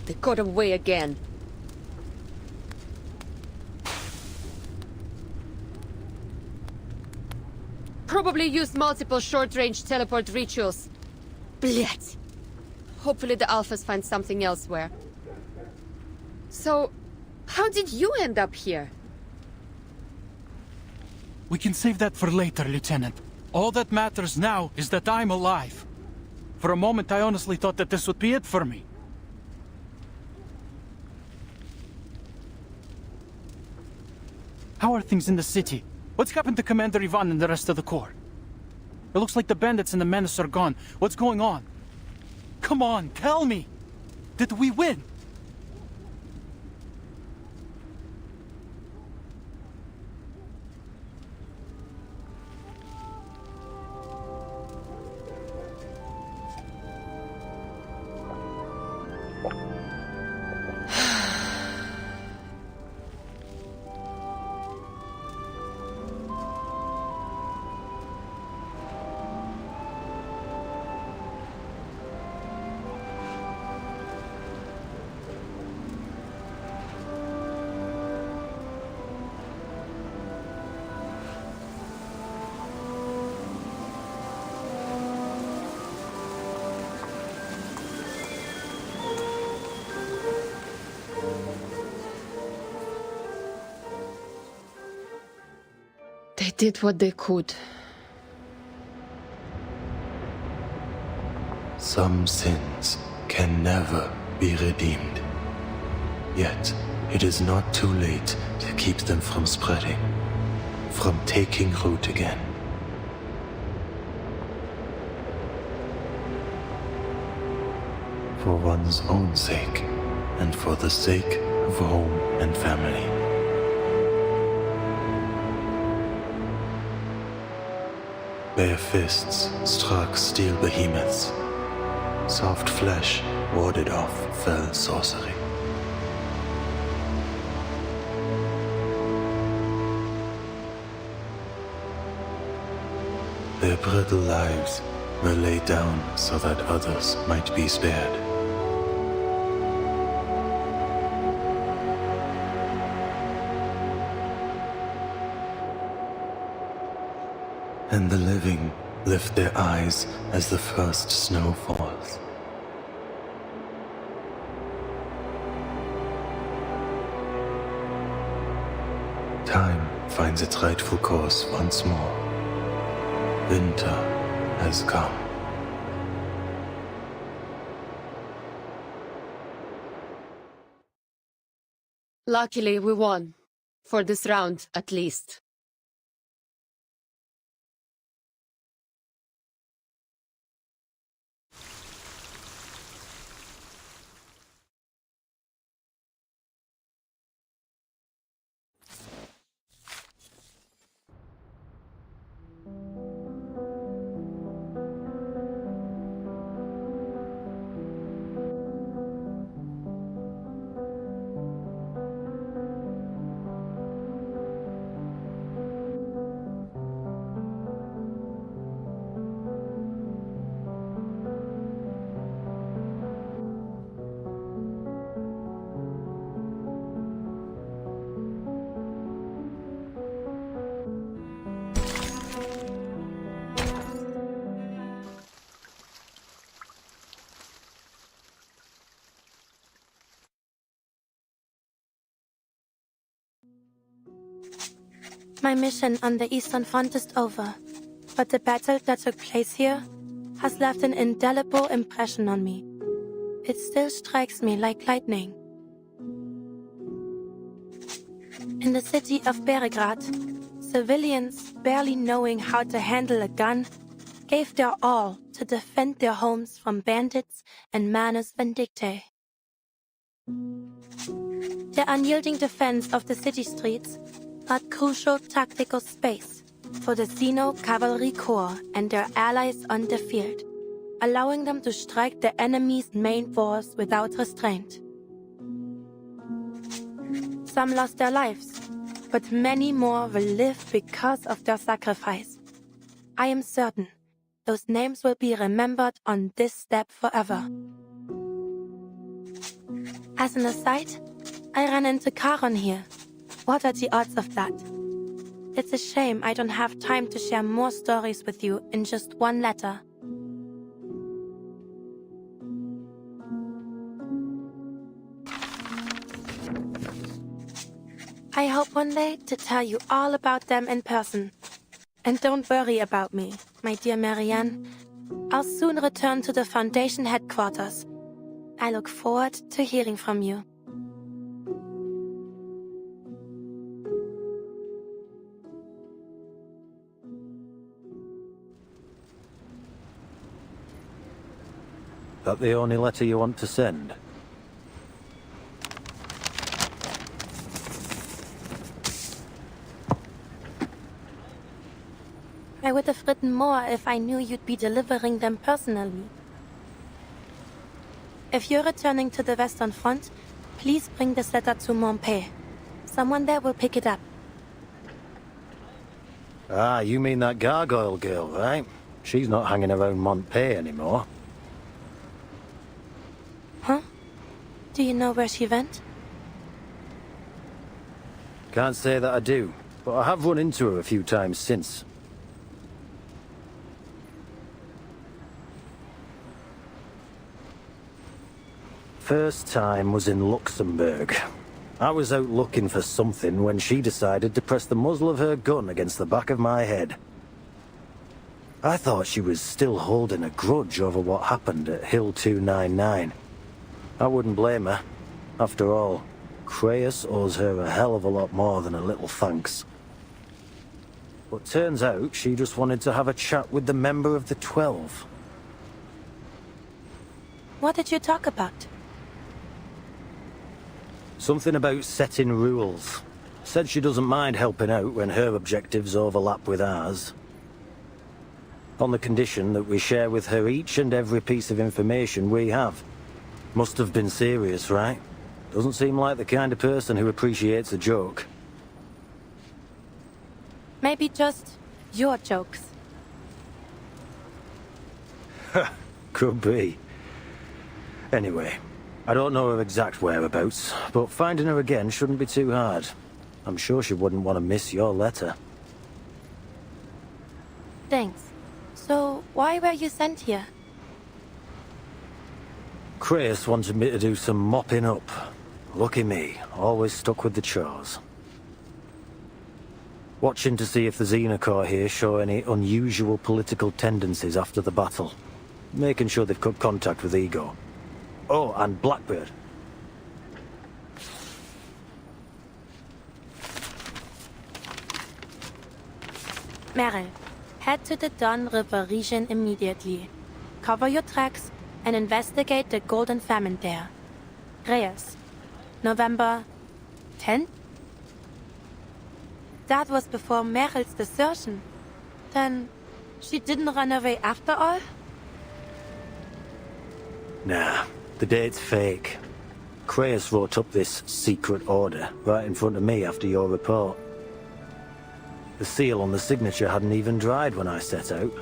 U: They got away again. Probably used multiple short-range teleport rituals. Blech! Hopefully the Alphas find something elsewhere. So, how did you end up here?
H: We can save that for later, Lieutenant. All that matters now is that I'm alive. For a moment, I honestly thought that this would be it for me. How are things in the city? What's happened to Commander Ivan and the rest of the Corps? It looks like the bandits and the menace are gone. What's going on? Come on, tell me! Did we win?
U: They did what they could.
V: Some sins can never be redeemed. Yet, it is not too late to keep them from spreading, from taking root again. For one's own sake, and for the sake of home and family. Bare fists struck steel behemoths. Soft flesh warded off fell sorcery. Their brittle lives were laid down so that others might be spared. And the living lift their eyes as the first snow falls. Time finds its rightful course once more. Winter has come.
U: Luckily, we won. For this round, at least.
B: My mission on the Eastern Front is over, but the battle that took place here has left an indelible impression on me. It still strikes me like lightning. In the city of Beregrad, civilians, barely knowing how to handle a gun, gave their all to defend their homes from bandits and manus vindictae. The unyielding defense of the city streets brought crucial tactical space for the Xeno Cavalry Corps and their allies on the field, allowing them to strike the enemy's main force without restraint. Some lost their lives, but many more will live because of their sacrifice. I am certain those names will be remembered on this step forever. As an aside, I ran into Charon here. What are the odds of that? It's a shame I don't have time to share more stories with you in just one letter. I hope one day to tell you all about them in person. And don't worry about me, my dear Marianne. I'll soon return to the Foundation headquarters. I look forward to hearing from you.
E: That the only letter you want to send?
B: I would have written more if I knew you'd be delivering them personally. If you're returning to the Western Front, please bring this letter to Montpellier. Someone there will pick it up.
E: Ah, you mean that gargoyle girl, right? She's not hanging around Montpellier anymore.
B: Huh? Do you know where she went?
E: Can't say that I do, but I have run into her a few times since. First time was in Luxembourg. I was out looking for something when she decided to press the muzzle of her gun against the back of my head. I thought she was still holding a grudge over what happened at Hill 299. I wouldn't blame her. After all, Creus owes her a hell of a lot more than a little thanks. But turns out she just wanted to have a chat with the member of the 12.
B: What did you talk about?
E: Something about setting rules. Said she doesn't mind helping out when her objectives overlap with ours. On the condition that we share with her each and every piece of information we have. Must have been serious, right? Doesn't seem like the kind of person who appreciates a joke.
B: Maybe just your jokes.
E: Could be. Anyway, I don't know her exact whereabouts, but finding her again shouldn't be too hard. I'm sure she wouldn't want to miss your letter.
B: Thanks. So, were you sent here?
E: Kreis wanted me to do some mopping up. Lucky me, always stuck with the chores. Watching to see if the Xenocore here show any unusual political tendencies after the battle. Making sure they've cut contact with Ego. Oh, and Blackbird.
B: Meryl, head to the Don River region immediately. Cover your tracks and investigate the Golden Famine there. Reyes, November 10th? That was before Meryl's desertion. Then she didn't run away after all?
E: Nah, the date's fake. Kreis wrote up this secret order right in front of me after your report. The seal on the signature hadn't even dried when I set out.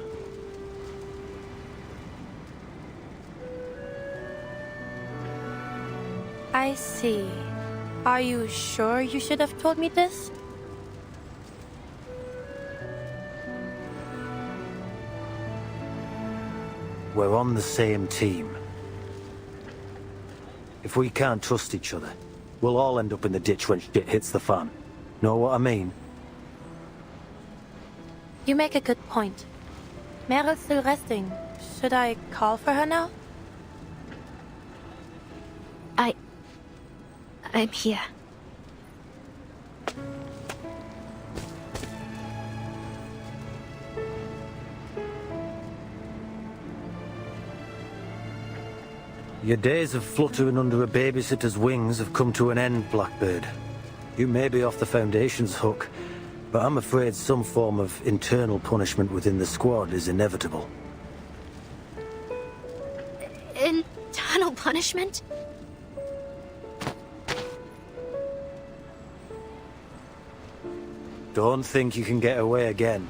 B: I see. Are you sure you should have told me this?
E: We're on the same team. If we can't trust each other, we'll all end up in the ditch when shit hits the fan. Know what I mean?
B: You make a good point. Meryl's still resting. Should I call for her now?
J: I'm here.
E: Your days of fluttering under a babysitter's wings have come to an end, Blackbird. You may be off the Foundation's hook, but I'm afraid some form of internal punishment within the squad is inevitable.
J: Internal punishment?
E: Don't think you can get away again.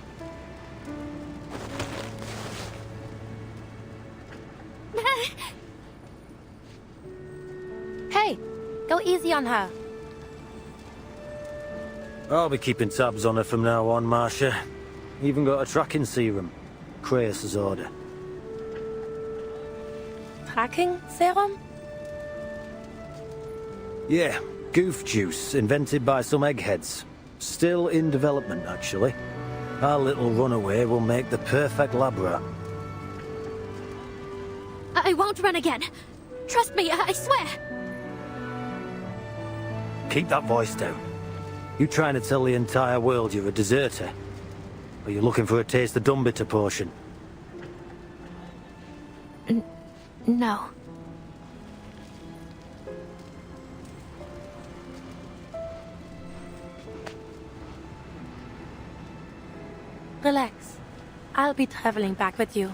B: Hey, go easy on her.
E: I'll be keeping tabs on her from now on, Marcia. Even got a tracking serum. Kreis' order.
B: Tracking serum?
E: Yeah, goof juice, invented by some eggheads. Still in development, actually. Our little runaway will make the perfect lab rat.
J: I won't run again. Trust me, I swear.
E: Keep that voice down. You trying to tell the entire world you're a deserter? Or you looking for a taste of Dumbitter portion?
J: No.
B: Relax. I'll be traveling back with you.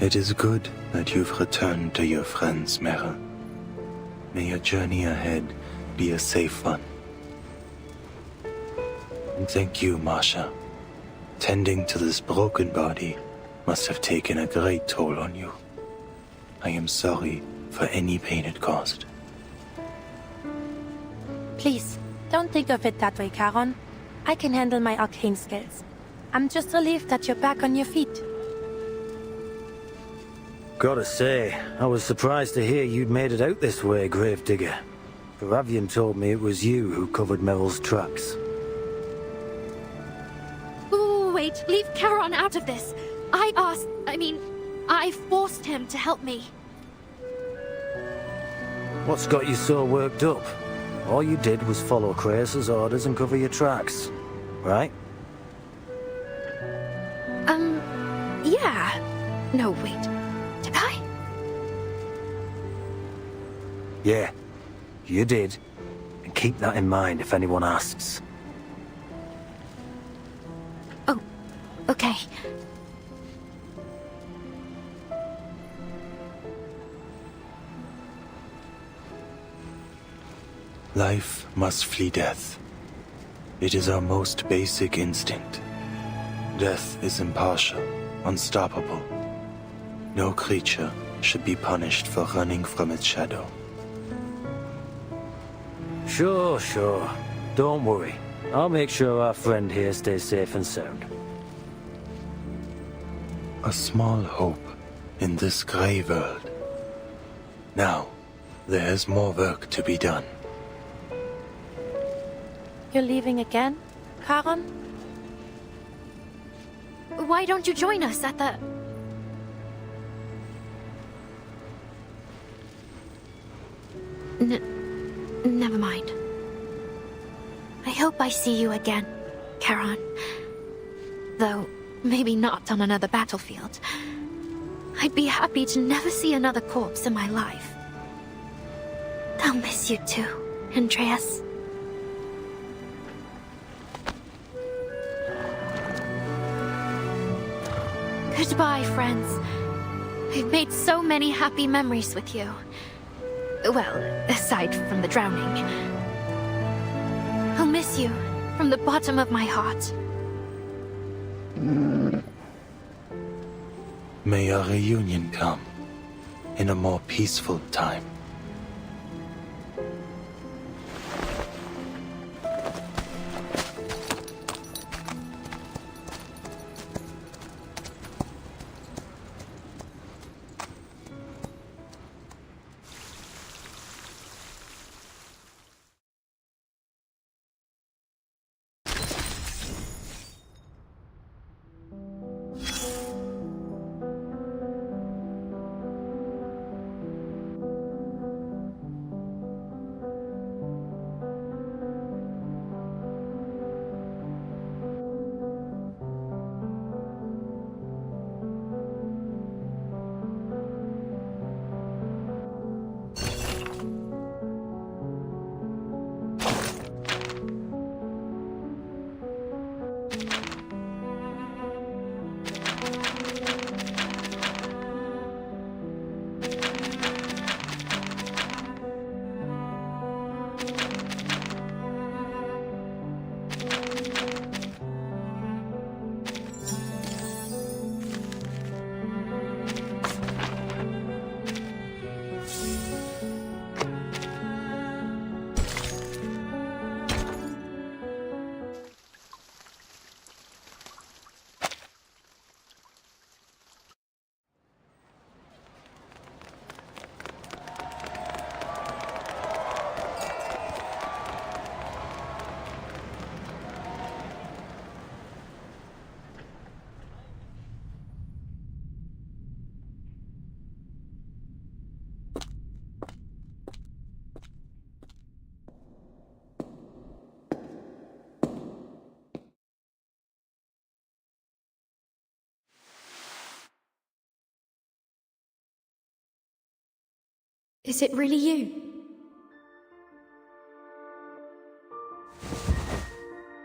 V: It is good that you've returned to your friends, Meryl. May your journey ahead be a safe one. And thank you, Marcia. Tending to this broken body must have taken a great toll on you. I am sorry for any pain it caused.
B: Please, don't think of it that way, Charon. I can handle my arcane skills. I'm just relieved that you're back on your feet.
E: Gotta say, I was surprised to hear you'd made it out this way, Gravedigger. Paravian told me it was you who covered Meryl's tracks.
J: Ooh, wait, leave Charon out of this. I forced him to help me.
E: What's got you so worked up? All you did was follow Kreis' orders and cover your tracks, right?
J: Yeah. No, wait. Did I?
E: Yeah, you did. And keep that in mind if anyone asks.
J: Oh, okay.
V: Life must flee death. It is our most basic instinct. Death is impartial, unstoppable. No creature should be punished for running from its shadow.
E: Sure. Don't worry. I'll make sure our friend here stays safe and sound.
V: A small hope in this grey world. Now, there is more work to be done.
B: You're leaving again, Charon?
J: Why don't you join us at the... Never mind. I hope I see you again, Charon. Though, maybe not on another battlefield. I'd be happy to never see another corpse in my life. I'll miss you too, Andreas. Goodbye, friends. I've made so many happy memories with you. Well, aside from the drowning. I'll miss you from the bottom of my heart.
V: May our reunion come in a more peaceful time.
J: Is it really you?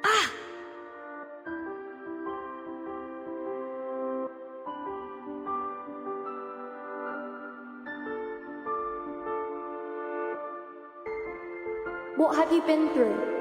J: Ah!
L: What have you been through?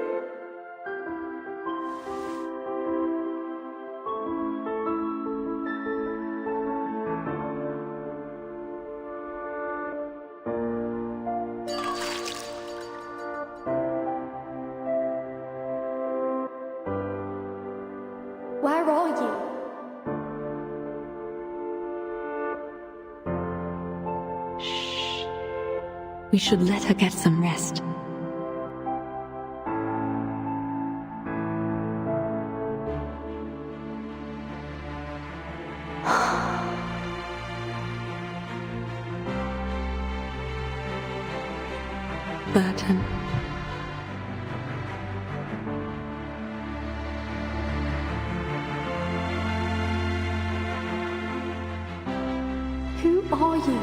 L: Where are you?
D: Shh. We should let her get some rest. Burton.
L: Who are you?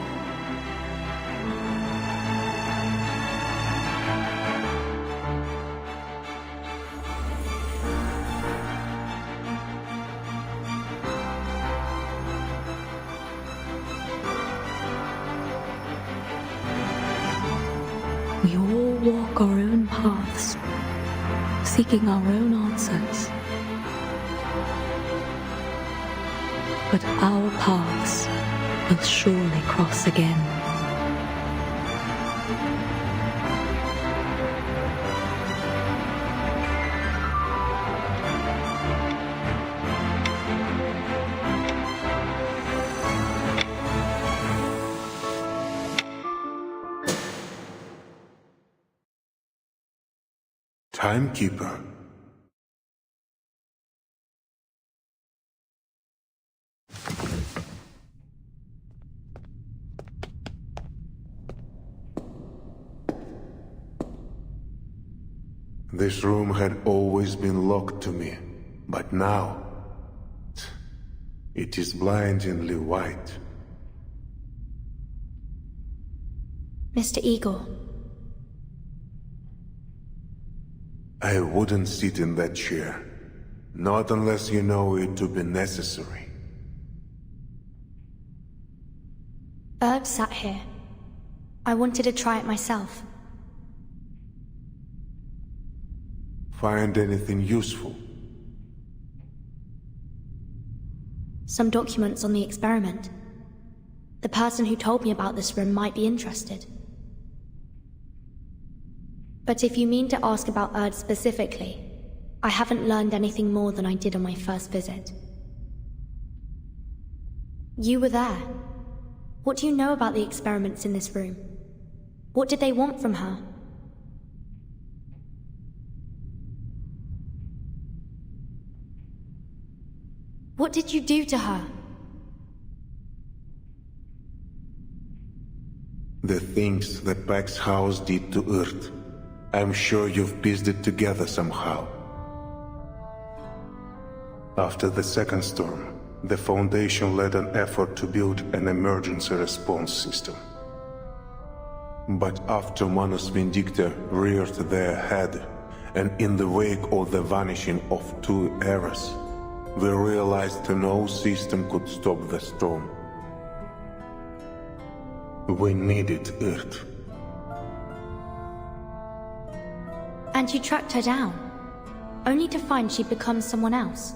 D: We all walk our own paths, seeking our own answers. But our paths
B: will surely cross again.
A: Timekeeper. This room had always been locked to me, but now it is blindingly white.
J: Mr. Igor.
A: I wouldn't sit in that chair, not unless you know it to be necessary.
J: Erd sat here. I wanted to try it myself.
A: Find anything useful?
J: Some documents on the experiment. The person who told me about this room might be interested. But if you mean to ask about Erd specifically, I haven't learned anything more than I did on my first visit. You were there. What do you know about the experiments in this room? What did they want from her? What did you do to her?
A: The things that Pax House did to Earth. I'm sure you've pieced it together somehow. After the second storm, the Foundation led an effort to build an emergency response system. But after Manus Vindicta reared their head, and in the wake of the vanishing of 2 eras, we realized no system could stop the storm. We needed Earth.
J: And you tracked her down, only to find she'd become someone else.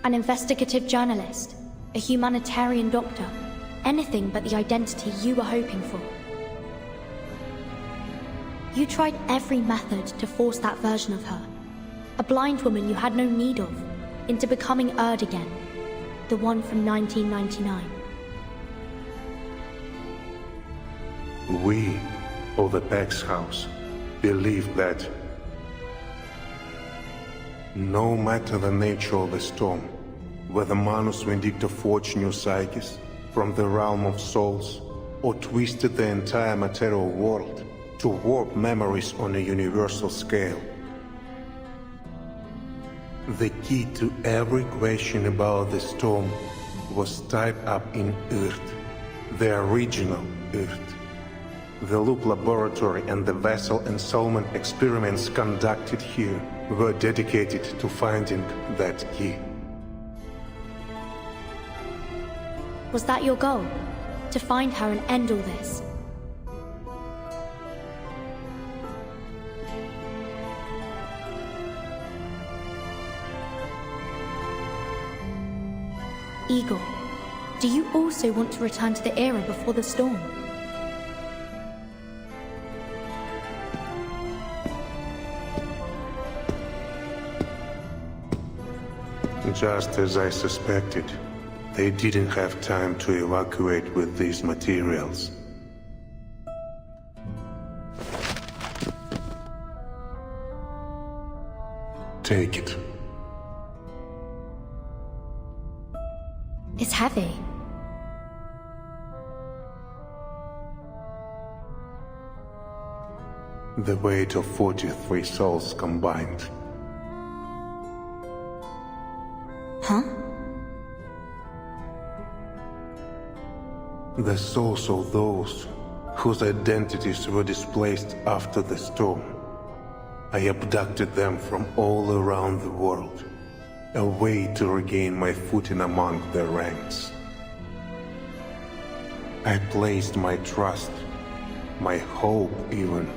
J: An investigative journalist, a humanitarian doctor, anything but the identity you were hoping for. You tried every method to force that version of her, a blind woman you had no need of, into becoming Erd again, the one from 1999.
A: We, or the Pax House, believe that no matter the nature of the storm, whether Manus Vindicta forged new psyches from the realm of souls, or twisted the entire material world to warp memories on a universal scale, the key to every question about the storm was tied up in Earth, the original Earth. The Loop Laboratory and the vessel ensoulment experiments conducted here were dedicated to finding that key.
J: Was that your goal? To find her and end all this? Igor, do you also want to return to the era before the storm?
A: Just as I suspected, they didn't have time to evacuate with these materials. Take it.
J: It's heavy.
A: The weight of 43 souls combined.
J: Huh?
A: The souls of those whose identities were displaced after the storm. I abducted them from all around the world, a way to regain my footing among their ranks. I placed my trust, my hope even,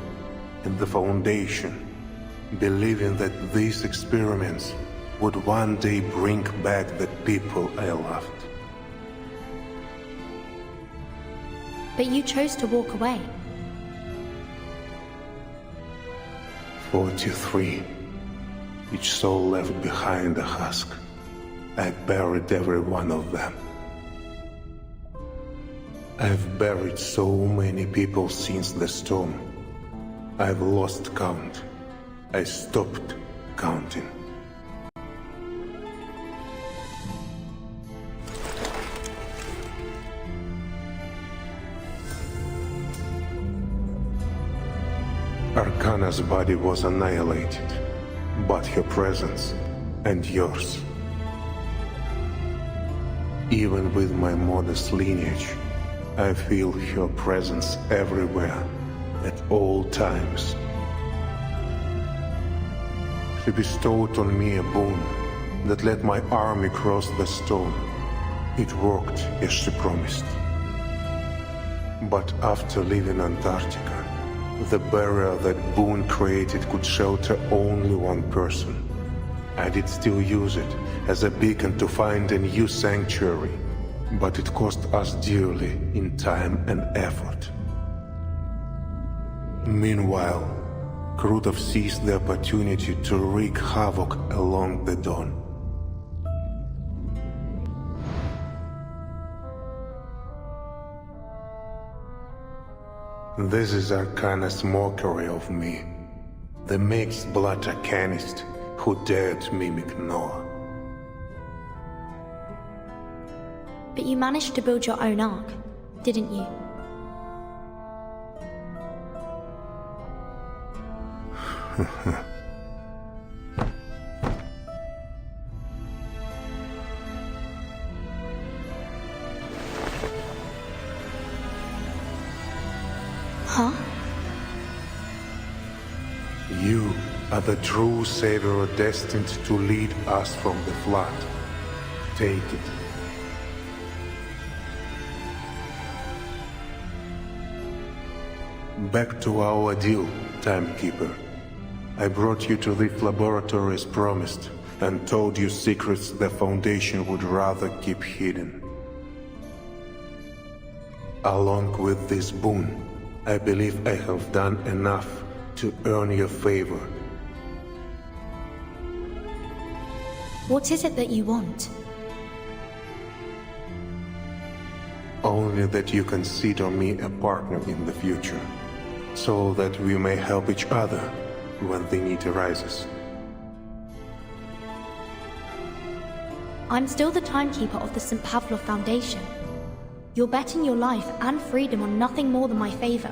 A: in the Foundation, believing that these experiments would one day bring back the people I loved.
J: But you chose to walk away.
A: 43. Each soul left behind a husk. I buried every one of them. I've buried so many people since the storm. I've lost count. I stopped counting. Arcana's body was annihilated, but her presence and yours. Even with my modest lineage, I feel her presence everywhere, at all times. She bestowed on me a boon that let my army cross the storm. It worked as she promised. But after leaving Antarctica, the barrier that boon created could shelter only one person. I did still use it as a beacon to find a new sanctuary, but it cost us dearly in time and effort. Meanwhile, Krutov seized the opportunity to wreak havoc along the dawn. This is Arcana's mockery of me, the mixed-blood Arcanist who dared mimic Noah.
J: But you managed to build your own ark, didn't you? Huh?
A: You are the true savior destined to lead us from the flood. Take it. Back to our deal, Timekeeper. I brought you to this laboratory as promised, and told you secrets the Foundation would rather keep hidden. Along with this boon, I believe I have done enough to earn your favor.
J: What is it that you want?
A: Only that you consider me a partner in the future, so that we may help each other when the need arises.
J: I'm still the timekeeper of the St. Pavlov Foundation. You're betting your life and freedom on nothing more than my favor.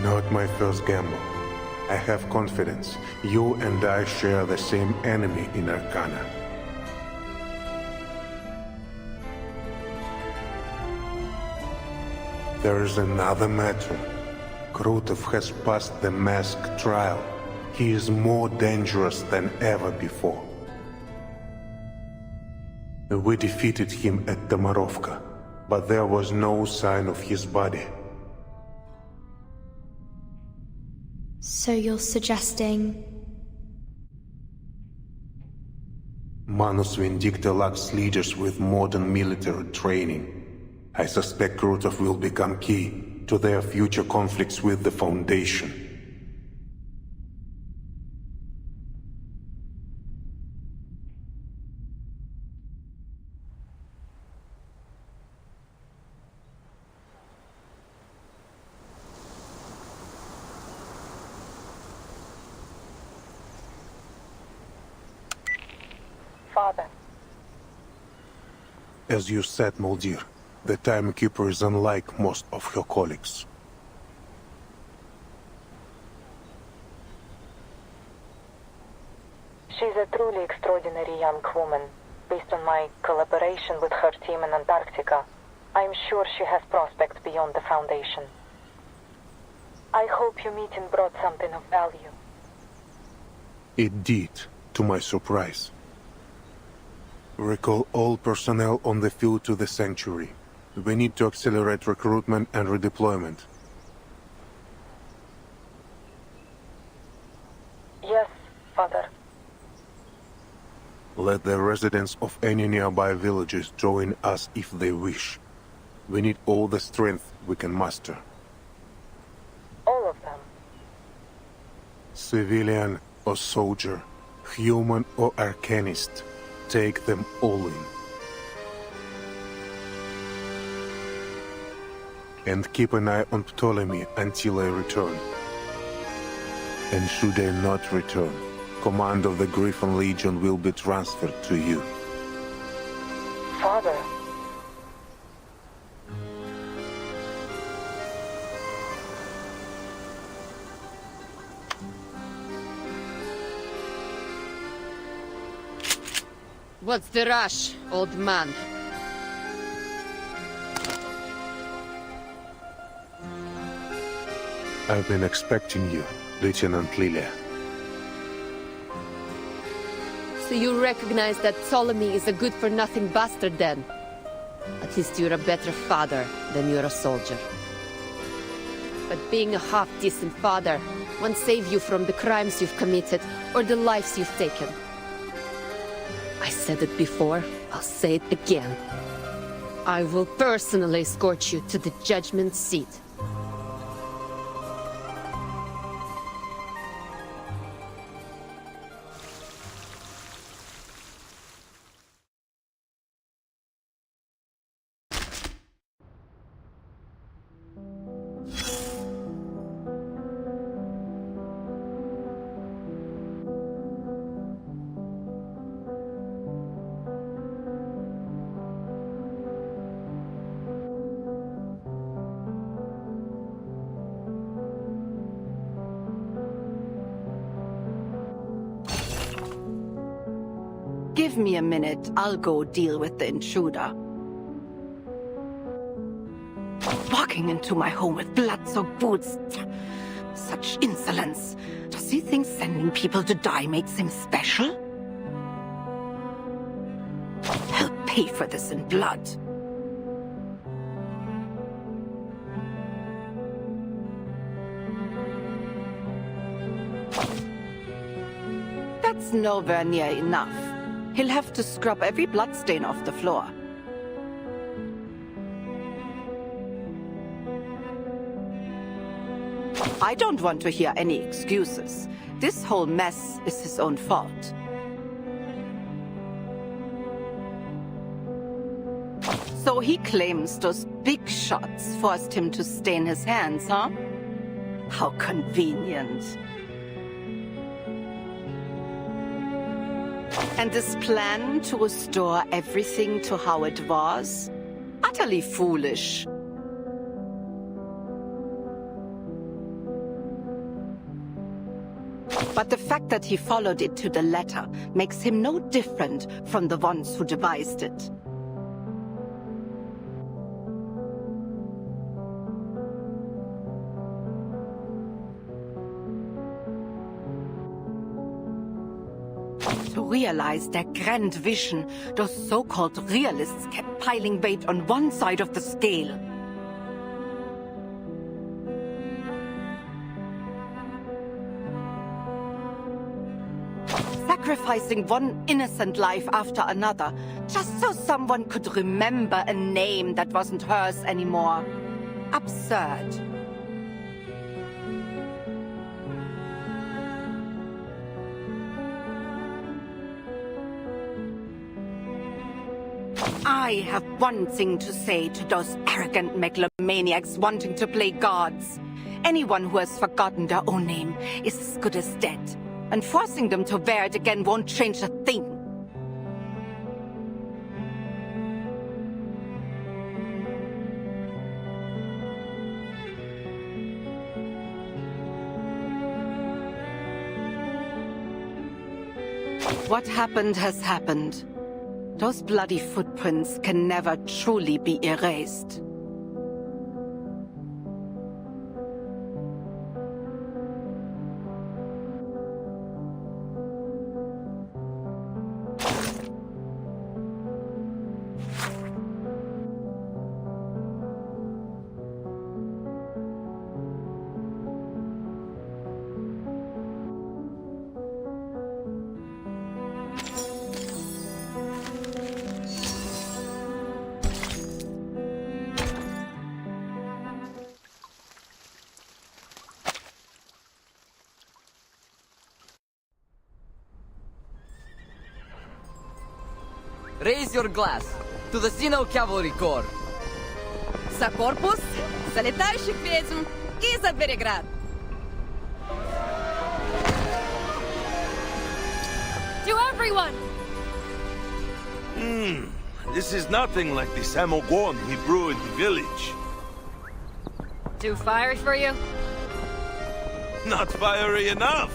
A: Not my first gamble. I have confidence. You and I share the same enemy in Arcana. There is another matter. Krutov has passed the mask trial. He is more dangerous than ever before. We defeated him at Tomarovka, but there was no sign of his body.
J: So you're suggesting...
A: Manus Vindicta lacks leaders with modern military training. I suspect Krutov will become key to their future conflicts with the Foundation.
N: Father.
A: As you said, Muldir, the Timekeeper is unlike most of her colleagues.
N: She's a truly extraordinary young woman. Based on my collaboration with her team in Antarctica, I'm sure she has prospects beyond the Foundation. I hope your meeting brought something of value.
A: It did, to my surprise. Recall all personnel on the field to the sanctuary. We need to accelerate recruitment and redeployment.
N: Yes, Father.
A: Let the residents of any nearby villages join us if they wish. We need all the strength we can muster.
N: All of them?
A: Civilian or soldier, human or arcanist, take them all in. And keep an eye on Ptolemy until I return. And should I not return, command of the Griffin Legion will be transferred to you.
N: Father.
U: What's the rush, old man?
A: I've been expecting you, Lieutenant Lilia.
U: So you recognize that Ptolemy is a good-for-nothing bastard then? At least you're a better father than you're a soldier. But being a half-decent father won't save you from the crimes you've committed or the lives you've taken. I said it before, I'll say it again. I will personally escort you to the judgment seat.
D: Give me a minute, I'll go deal with the intruder. Walking into my home with blood-soaked boots. Such insolence. Does he think sending people to die makes him special? He'll pay for this in blood. That's nowhere near enough. He'll have to scrub every bloodstain off the floor. I don't want to hear any excuses. This whole mess is his own fault. So he claims those big shots forced him to stain his hands, huh? How convenient. And this plan to restore everything to how it was? Utterly foolish. But the fact that he followed it to the letter makes him no different from the ones who devised it. To realize their grand vision, those so-called realists kept piling weight on one side of the scale. Sacrificing one innocent life after another, just so someone could remember a name that wasn't hers anymore. Absurd. I have one thing to say to those arrogant megalomaniacs wanting to play gods. Anyone who has forgotten their own name is as good as dead, and forcing them to wear it again won't change a thing. What happened has happened. Those bloody footprints can never truly be erased.
O: raise your glass to the Xeno Cavalry Corps.
T: За корпус, за летающих ведьм и за Береград.
U: To everyone!
W: This is nothing like the samogon we brew in the village.
U: Too fiery for you?
W: Not fiery enough!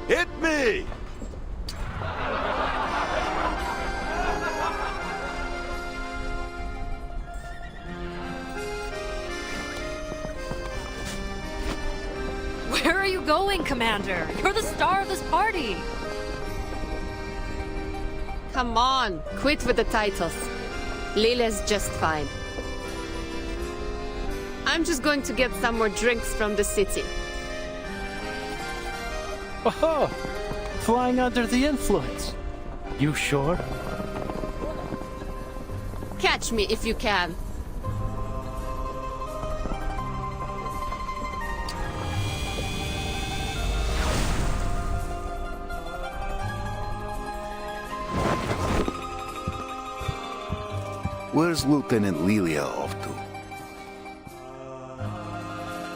W: Hit me!
U: Where are you going, Commander? You're the star of this party!
I: Come on, quit with the titles. Lilia's just fine. I'm just going to get some more drinks from the city.
H: Oh, flying under the influence. You sure?
I: Catch me if you can.
K: Where's Lieutenant Lilia off to?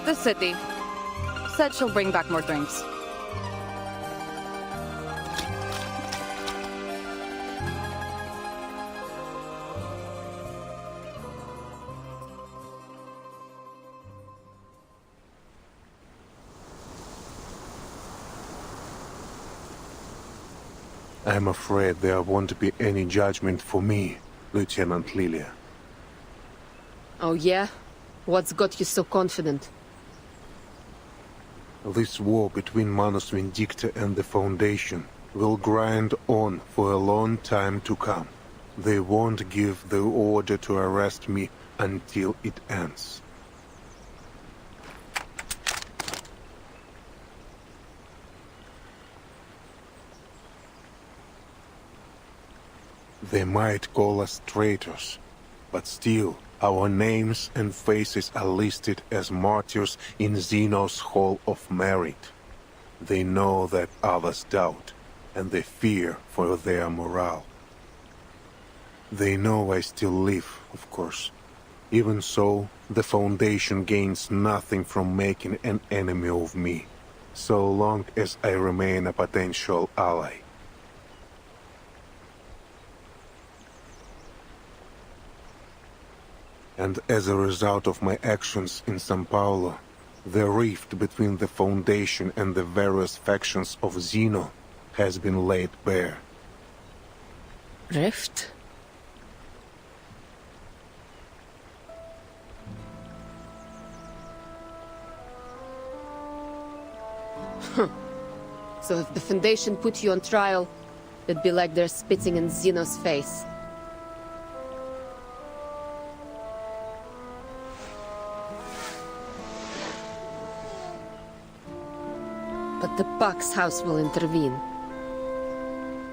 T: The city. Said she'll bring back more drinks.
A: I'm afraid there won't be any judgment for me, Lieutenant Lilia.
I: Oh yeah? What's got you so confident?
A: This war between Manus Vindicta and the Foundation will grind on for a long time to come. They won't give the order to arrest me until it ends. They might call us traitors, but still, our names and faces are listed as martyrs in Xeno's Hall of Merit. They know that others doubt, and they fear for their morale. They know I still live, of course. Even so, the Foundation gains nothing from making an enemy of me, so long as I remain a potential ally. And as a result of my actions in São Paulo, the rift between the Foundation and the various factions of Xeno has been laid bare.
I: Rift? So if the Foundation put you on trial, it'd be like they're spitting in Xeno's face. But the Buck's house will intervene.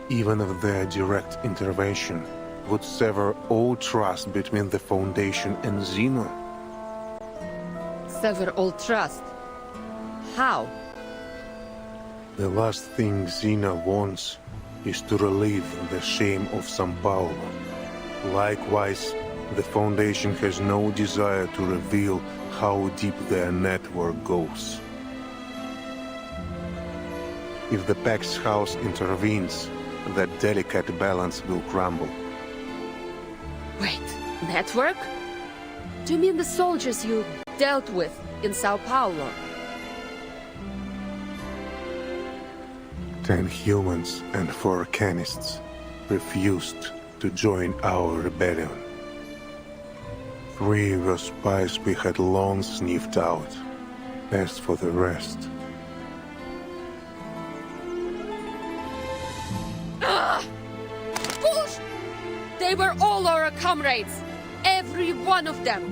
A: Even if their direct intervention would sever all trust between the Foundation and Xeno.
I: Sever all trust? How?
A: The last thing Xeno wants is to relieve the shame of São Paulo. Likewise, the Foundation has no desire to reveal how deep their network goes. If the Pax House intervenes, that delicate balance will crumble.
I: Wait, network? Do you mean the soldiers you dealt with in Sao Paulo?
A: 10 humans and 4 canists refused to join our rebellion. 3 were spies we had long sniffed out. As for the rest...
I: Push! They were all our comrades! Every one of them!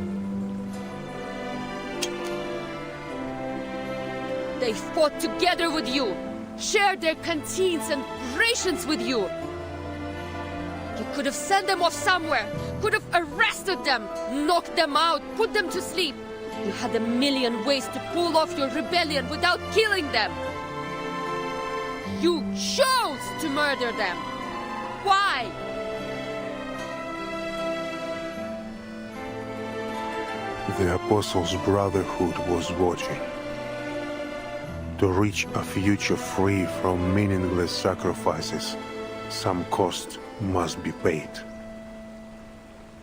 I: They fought together with you, shared their canteens and rations with you. You could have sent them off somewhere, could have arrested them, knocked them out, put them to sleep. You had a million ways to pull off your rebellion without killing them.
U: You chose to murder them! Why?
A: The Apostles' Brotherhood was watching. To reach a future free from meaningless sacrifices, some cost must be paid.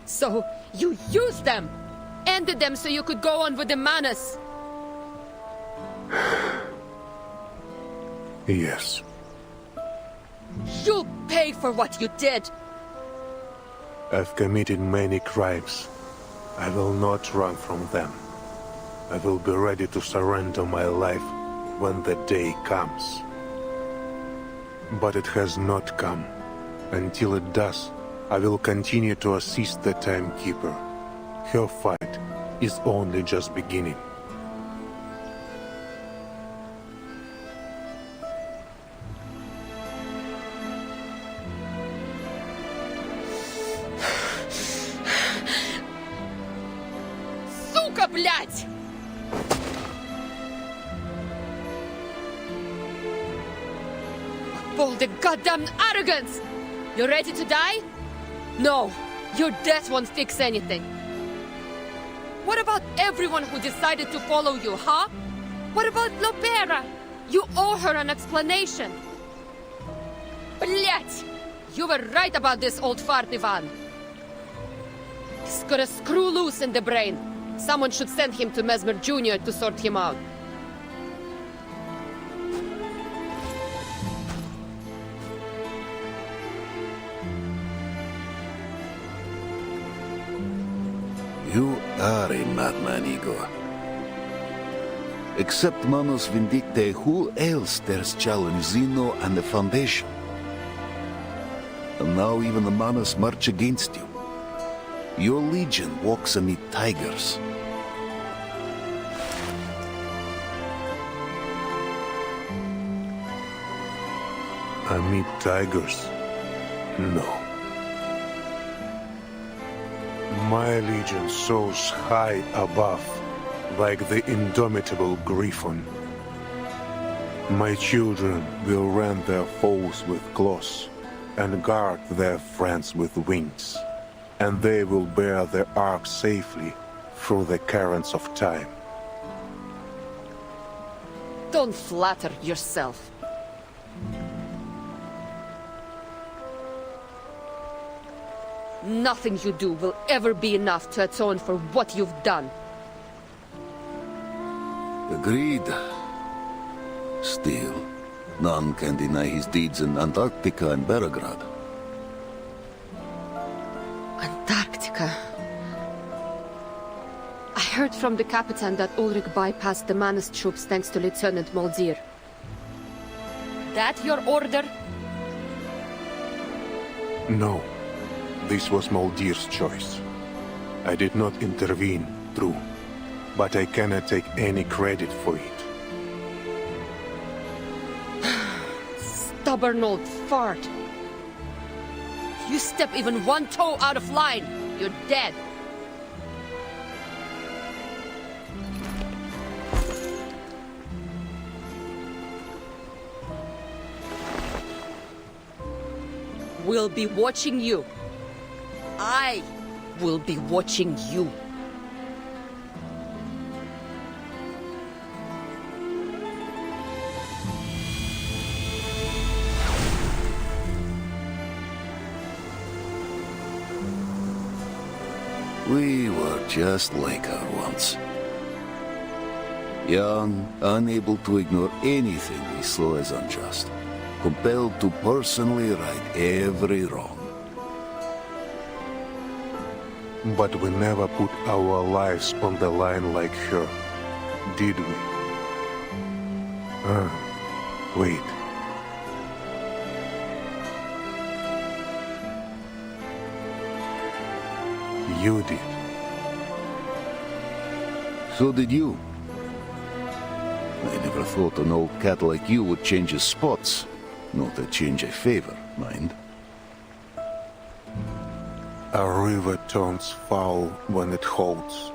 U: So, you used them! Ended them so you could go on with the Manus!
A: Yes.
U: You'll pay for what you did!
A: I've committed many crimes. I will not run from them. I will be ready to surrender my life when the day comes. But it has not come. Until it does, I will continue to assist the Timekeeper. Her fight is only just beginning.
U: Сука, блядь! All the goddamn arrogance! You ready to die? No, your death won't fix anything. What about everyone who decided to follow you, huh? What about Lopera? You owe her an explanation. Блять! You were right about this old fart, Ivan. He's got a screw loose in the brain. Someone should send him to Mesmer Jr. to sort him out.
K: You are a madman, Igor. Except Manus Vindictae, who else dares challenge Zeno and the Foundation? And now even the Manus march against you. Your legion walks amid tigers.
A: Amid tigers? No. My legion soars high above, like the indomitable griffon. My children will rend their foes with claws, and guard their friends with wings, and they will bear their ark safely through the currents of time.
U: Don't flatter yourself. Nothing you do will ever be enough to atone for what you've done.
K: Agreed. Still, none can deny his deeds in Antarctica and Belgrade.
U: Antarctica. I heard from the Capitan that Ulrich bypassed the Manus troops thanks to Lieutenant Moldir. That your order?
A: No. This was Moldir's choice. I did not intervene, true, but I cannot take any credit for it.
U: Stubborn old fart. You step even one toe out of line, you're dead. We'll be watching you. I will be watching you.
K: We were just like her once. Young, unable to ignore anything we saw as unjust. Compelled to personally right every wrong.
A: But we never put our lives on the line like her, did we? Wait. You did.
K: So did you. I never thought an old cat like you would change his spots. Not a change I favor, mind.
A: A river turns foul when it holds.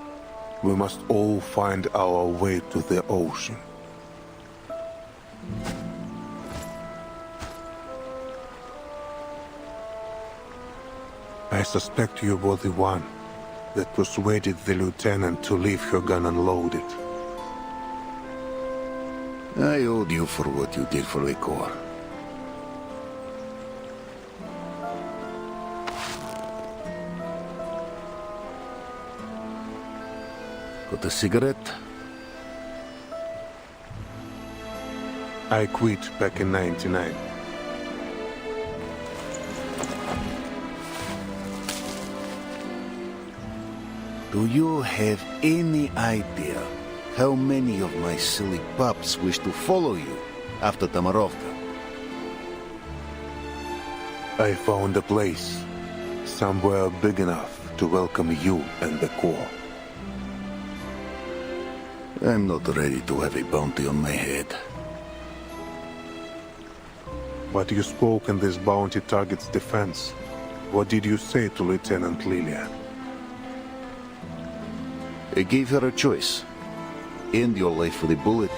A: We must all find our way to the ocean. I suspect you were the one that persuaded the lieutenant to leave her gun unloaded.
K: I owed you for what you did for the Corps. Got a cigarette?
A: I quit back in '99.
K: Do you have any idea how many of my silly pups wish to follow you after Tamarovka?
A: I found a place, somewhere big enough to welcome you and the Corps.
K: I'm not ready to have a bounty on my head.
A: But you spoke in this bounty target's defense. What did you say to Lieutenant Lilia?
K: I gave her a choice. End your life with a bullet,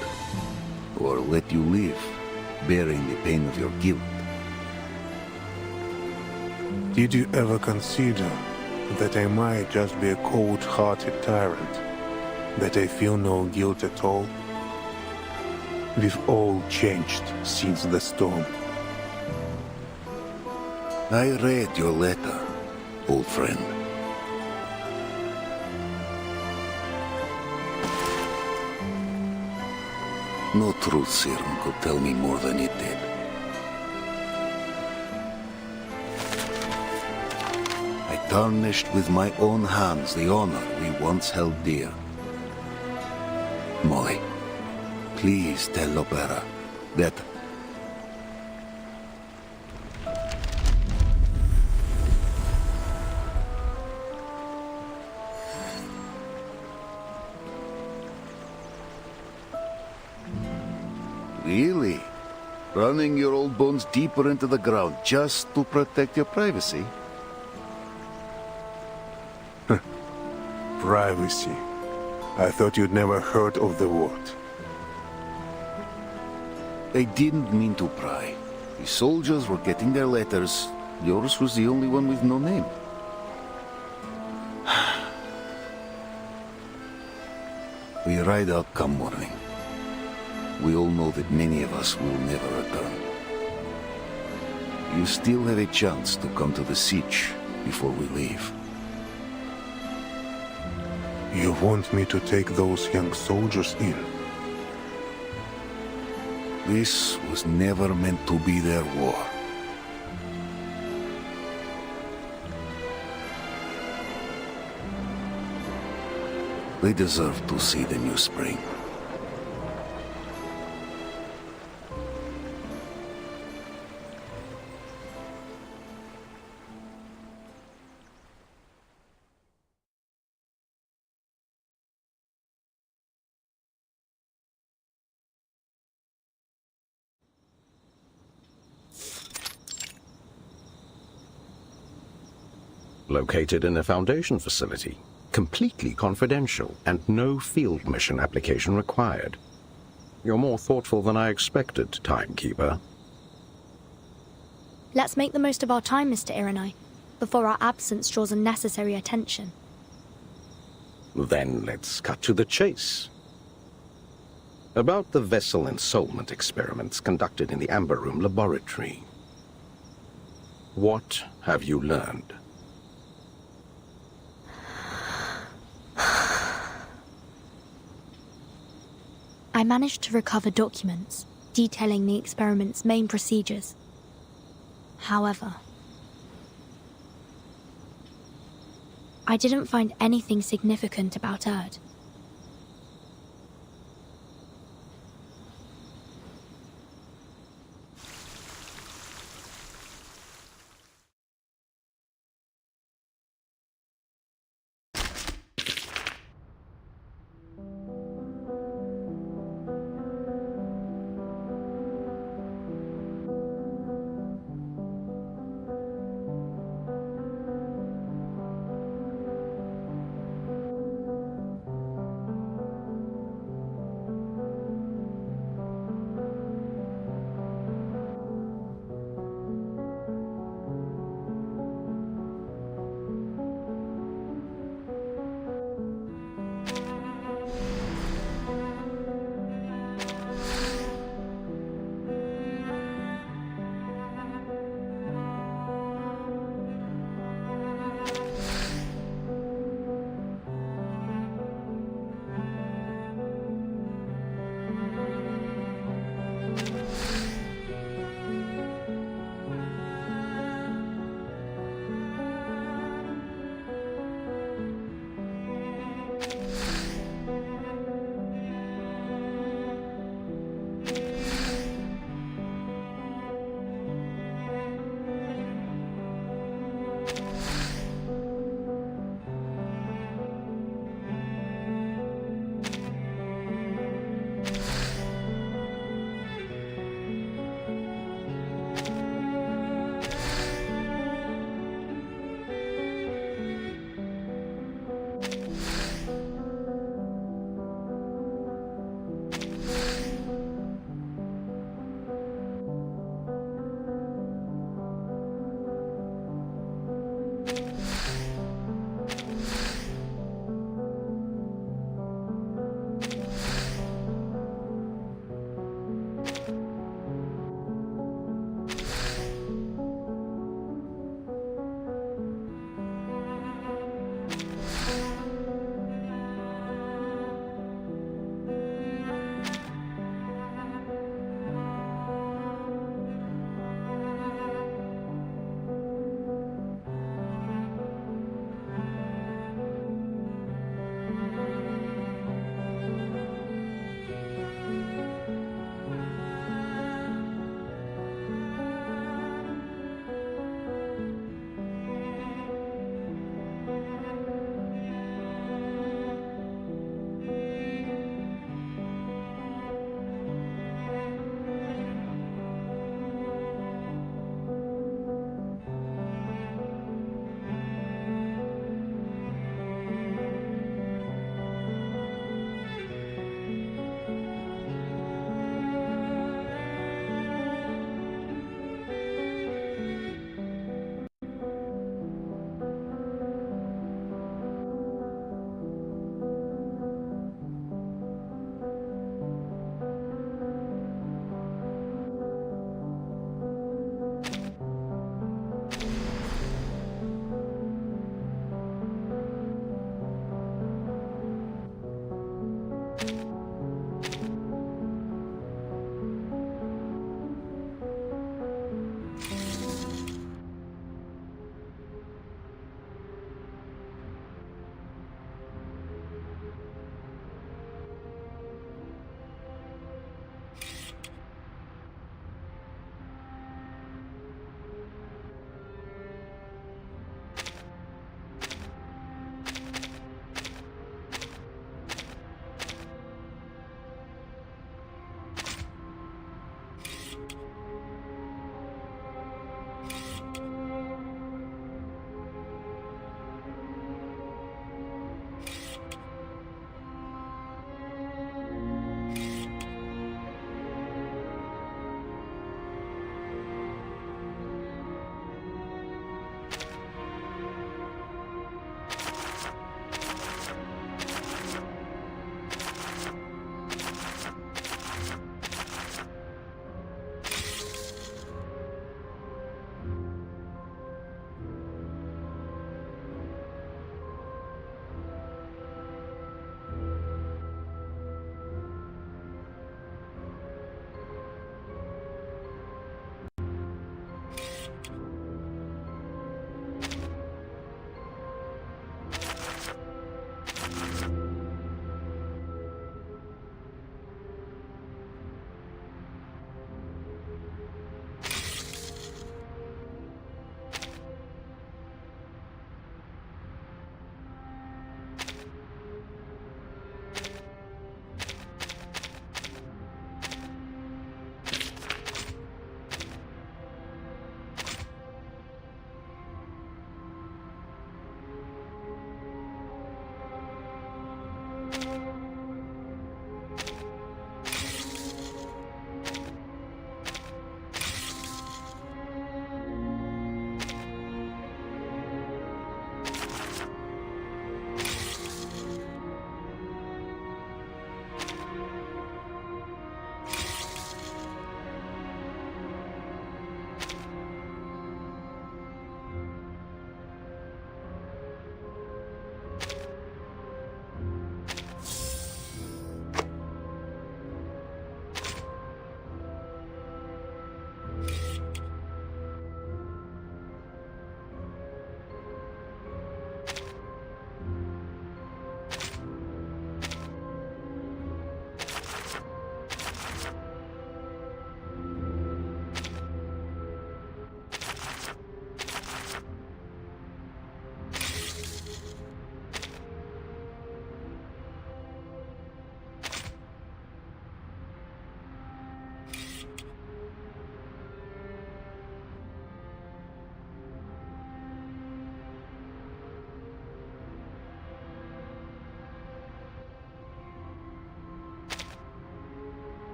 K: or let you live, bearing the pain of your guilt.
A: Did you ever consider that I might just be a cold-hearted tyrant? That I feel no guilt at all? We've all changed since the storm.
K: I read your letter, old friend. No truth serum could tell me more than it did. I tarnished with my own hands the honor we once held dear. Molly, please tell Lopera that... Really? Running your old bones deeper into the ground just to protect your privacy?
A: Privacy. I thought you'd never heard of the word.
K: I didn't mean to pry. The soldiers were getting their letters. Yours was the only one with no name. We ride out come morning. We all know that many of us will never return. You still have a chance to come to the siege before we leave.
A: You want me to take those young soldiers in?
K: This was never meant to be their war. They deserve to see the new spring.
C: Located in a Foundation facility, completely confidential, and no field mission application required. You're more thoughtful than I expected, Timekeeper.
J: Let's make the most of our time, Mr. Irenai, before our absence draws unnecessary attention.
C: Then let's cut to the chase. About the vessel ensoulment experiments conducted in the Amber Room laboratory. What have you learned?
J: I managed to recover documents detailing the experiment's main procedures. However, I didn't find anything significant about Erd.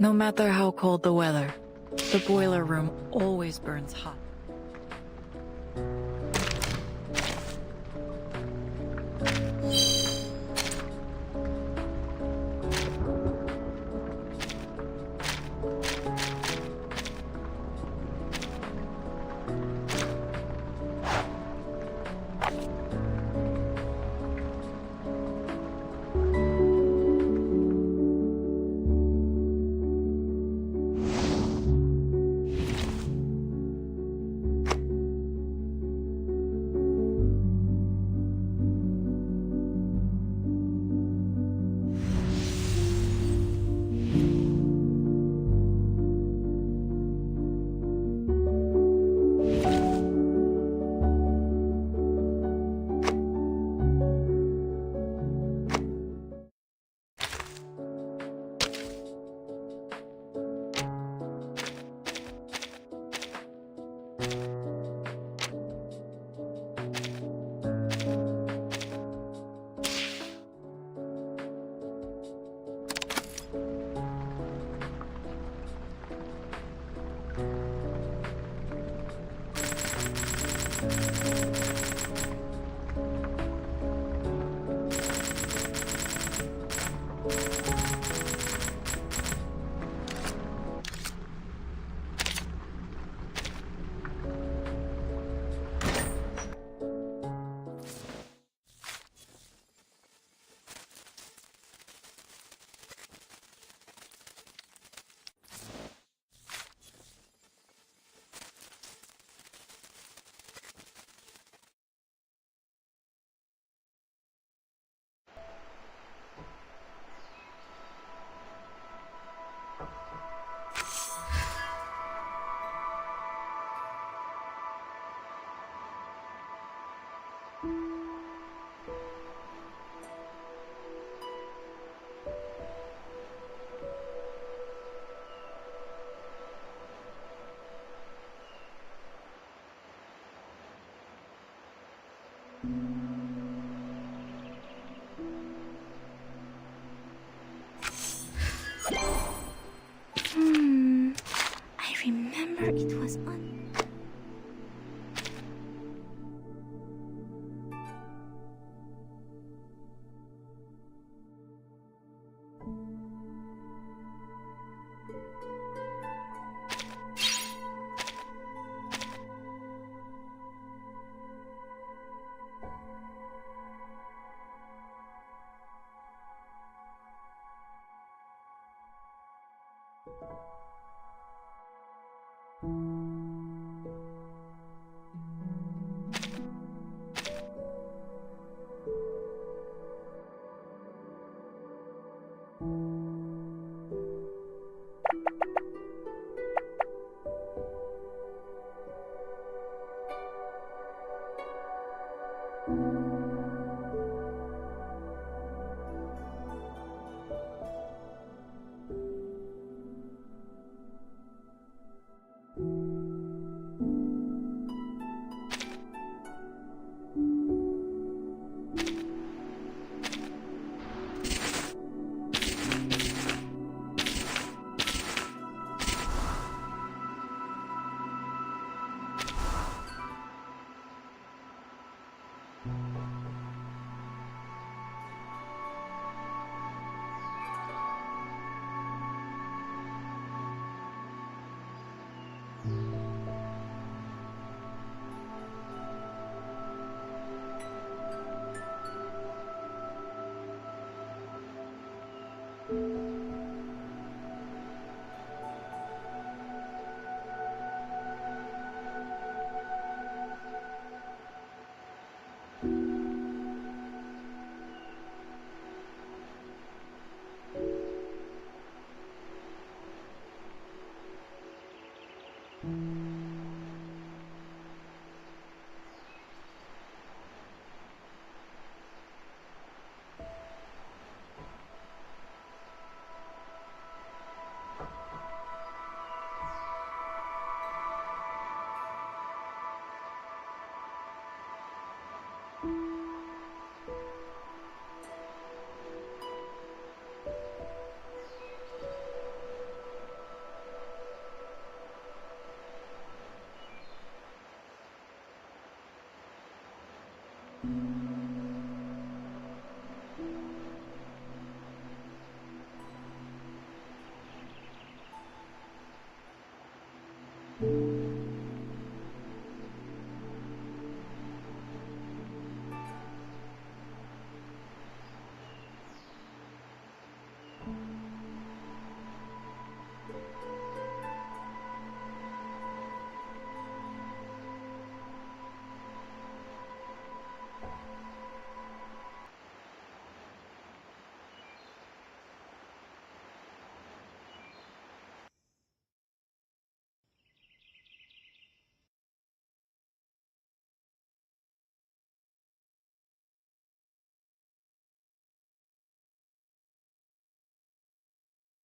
F: No matter how cold the weather, the boiler room always burns hot.
P: I remember it was on...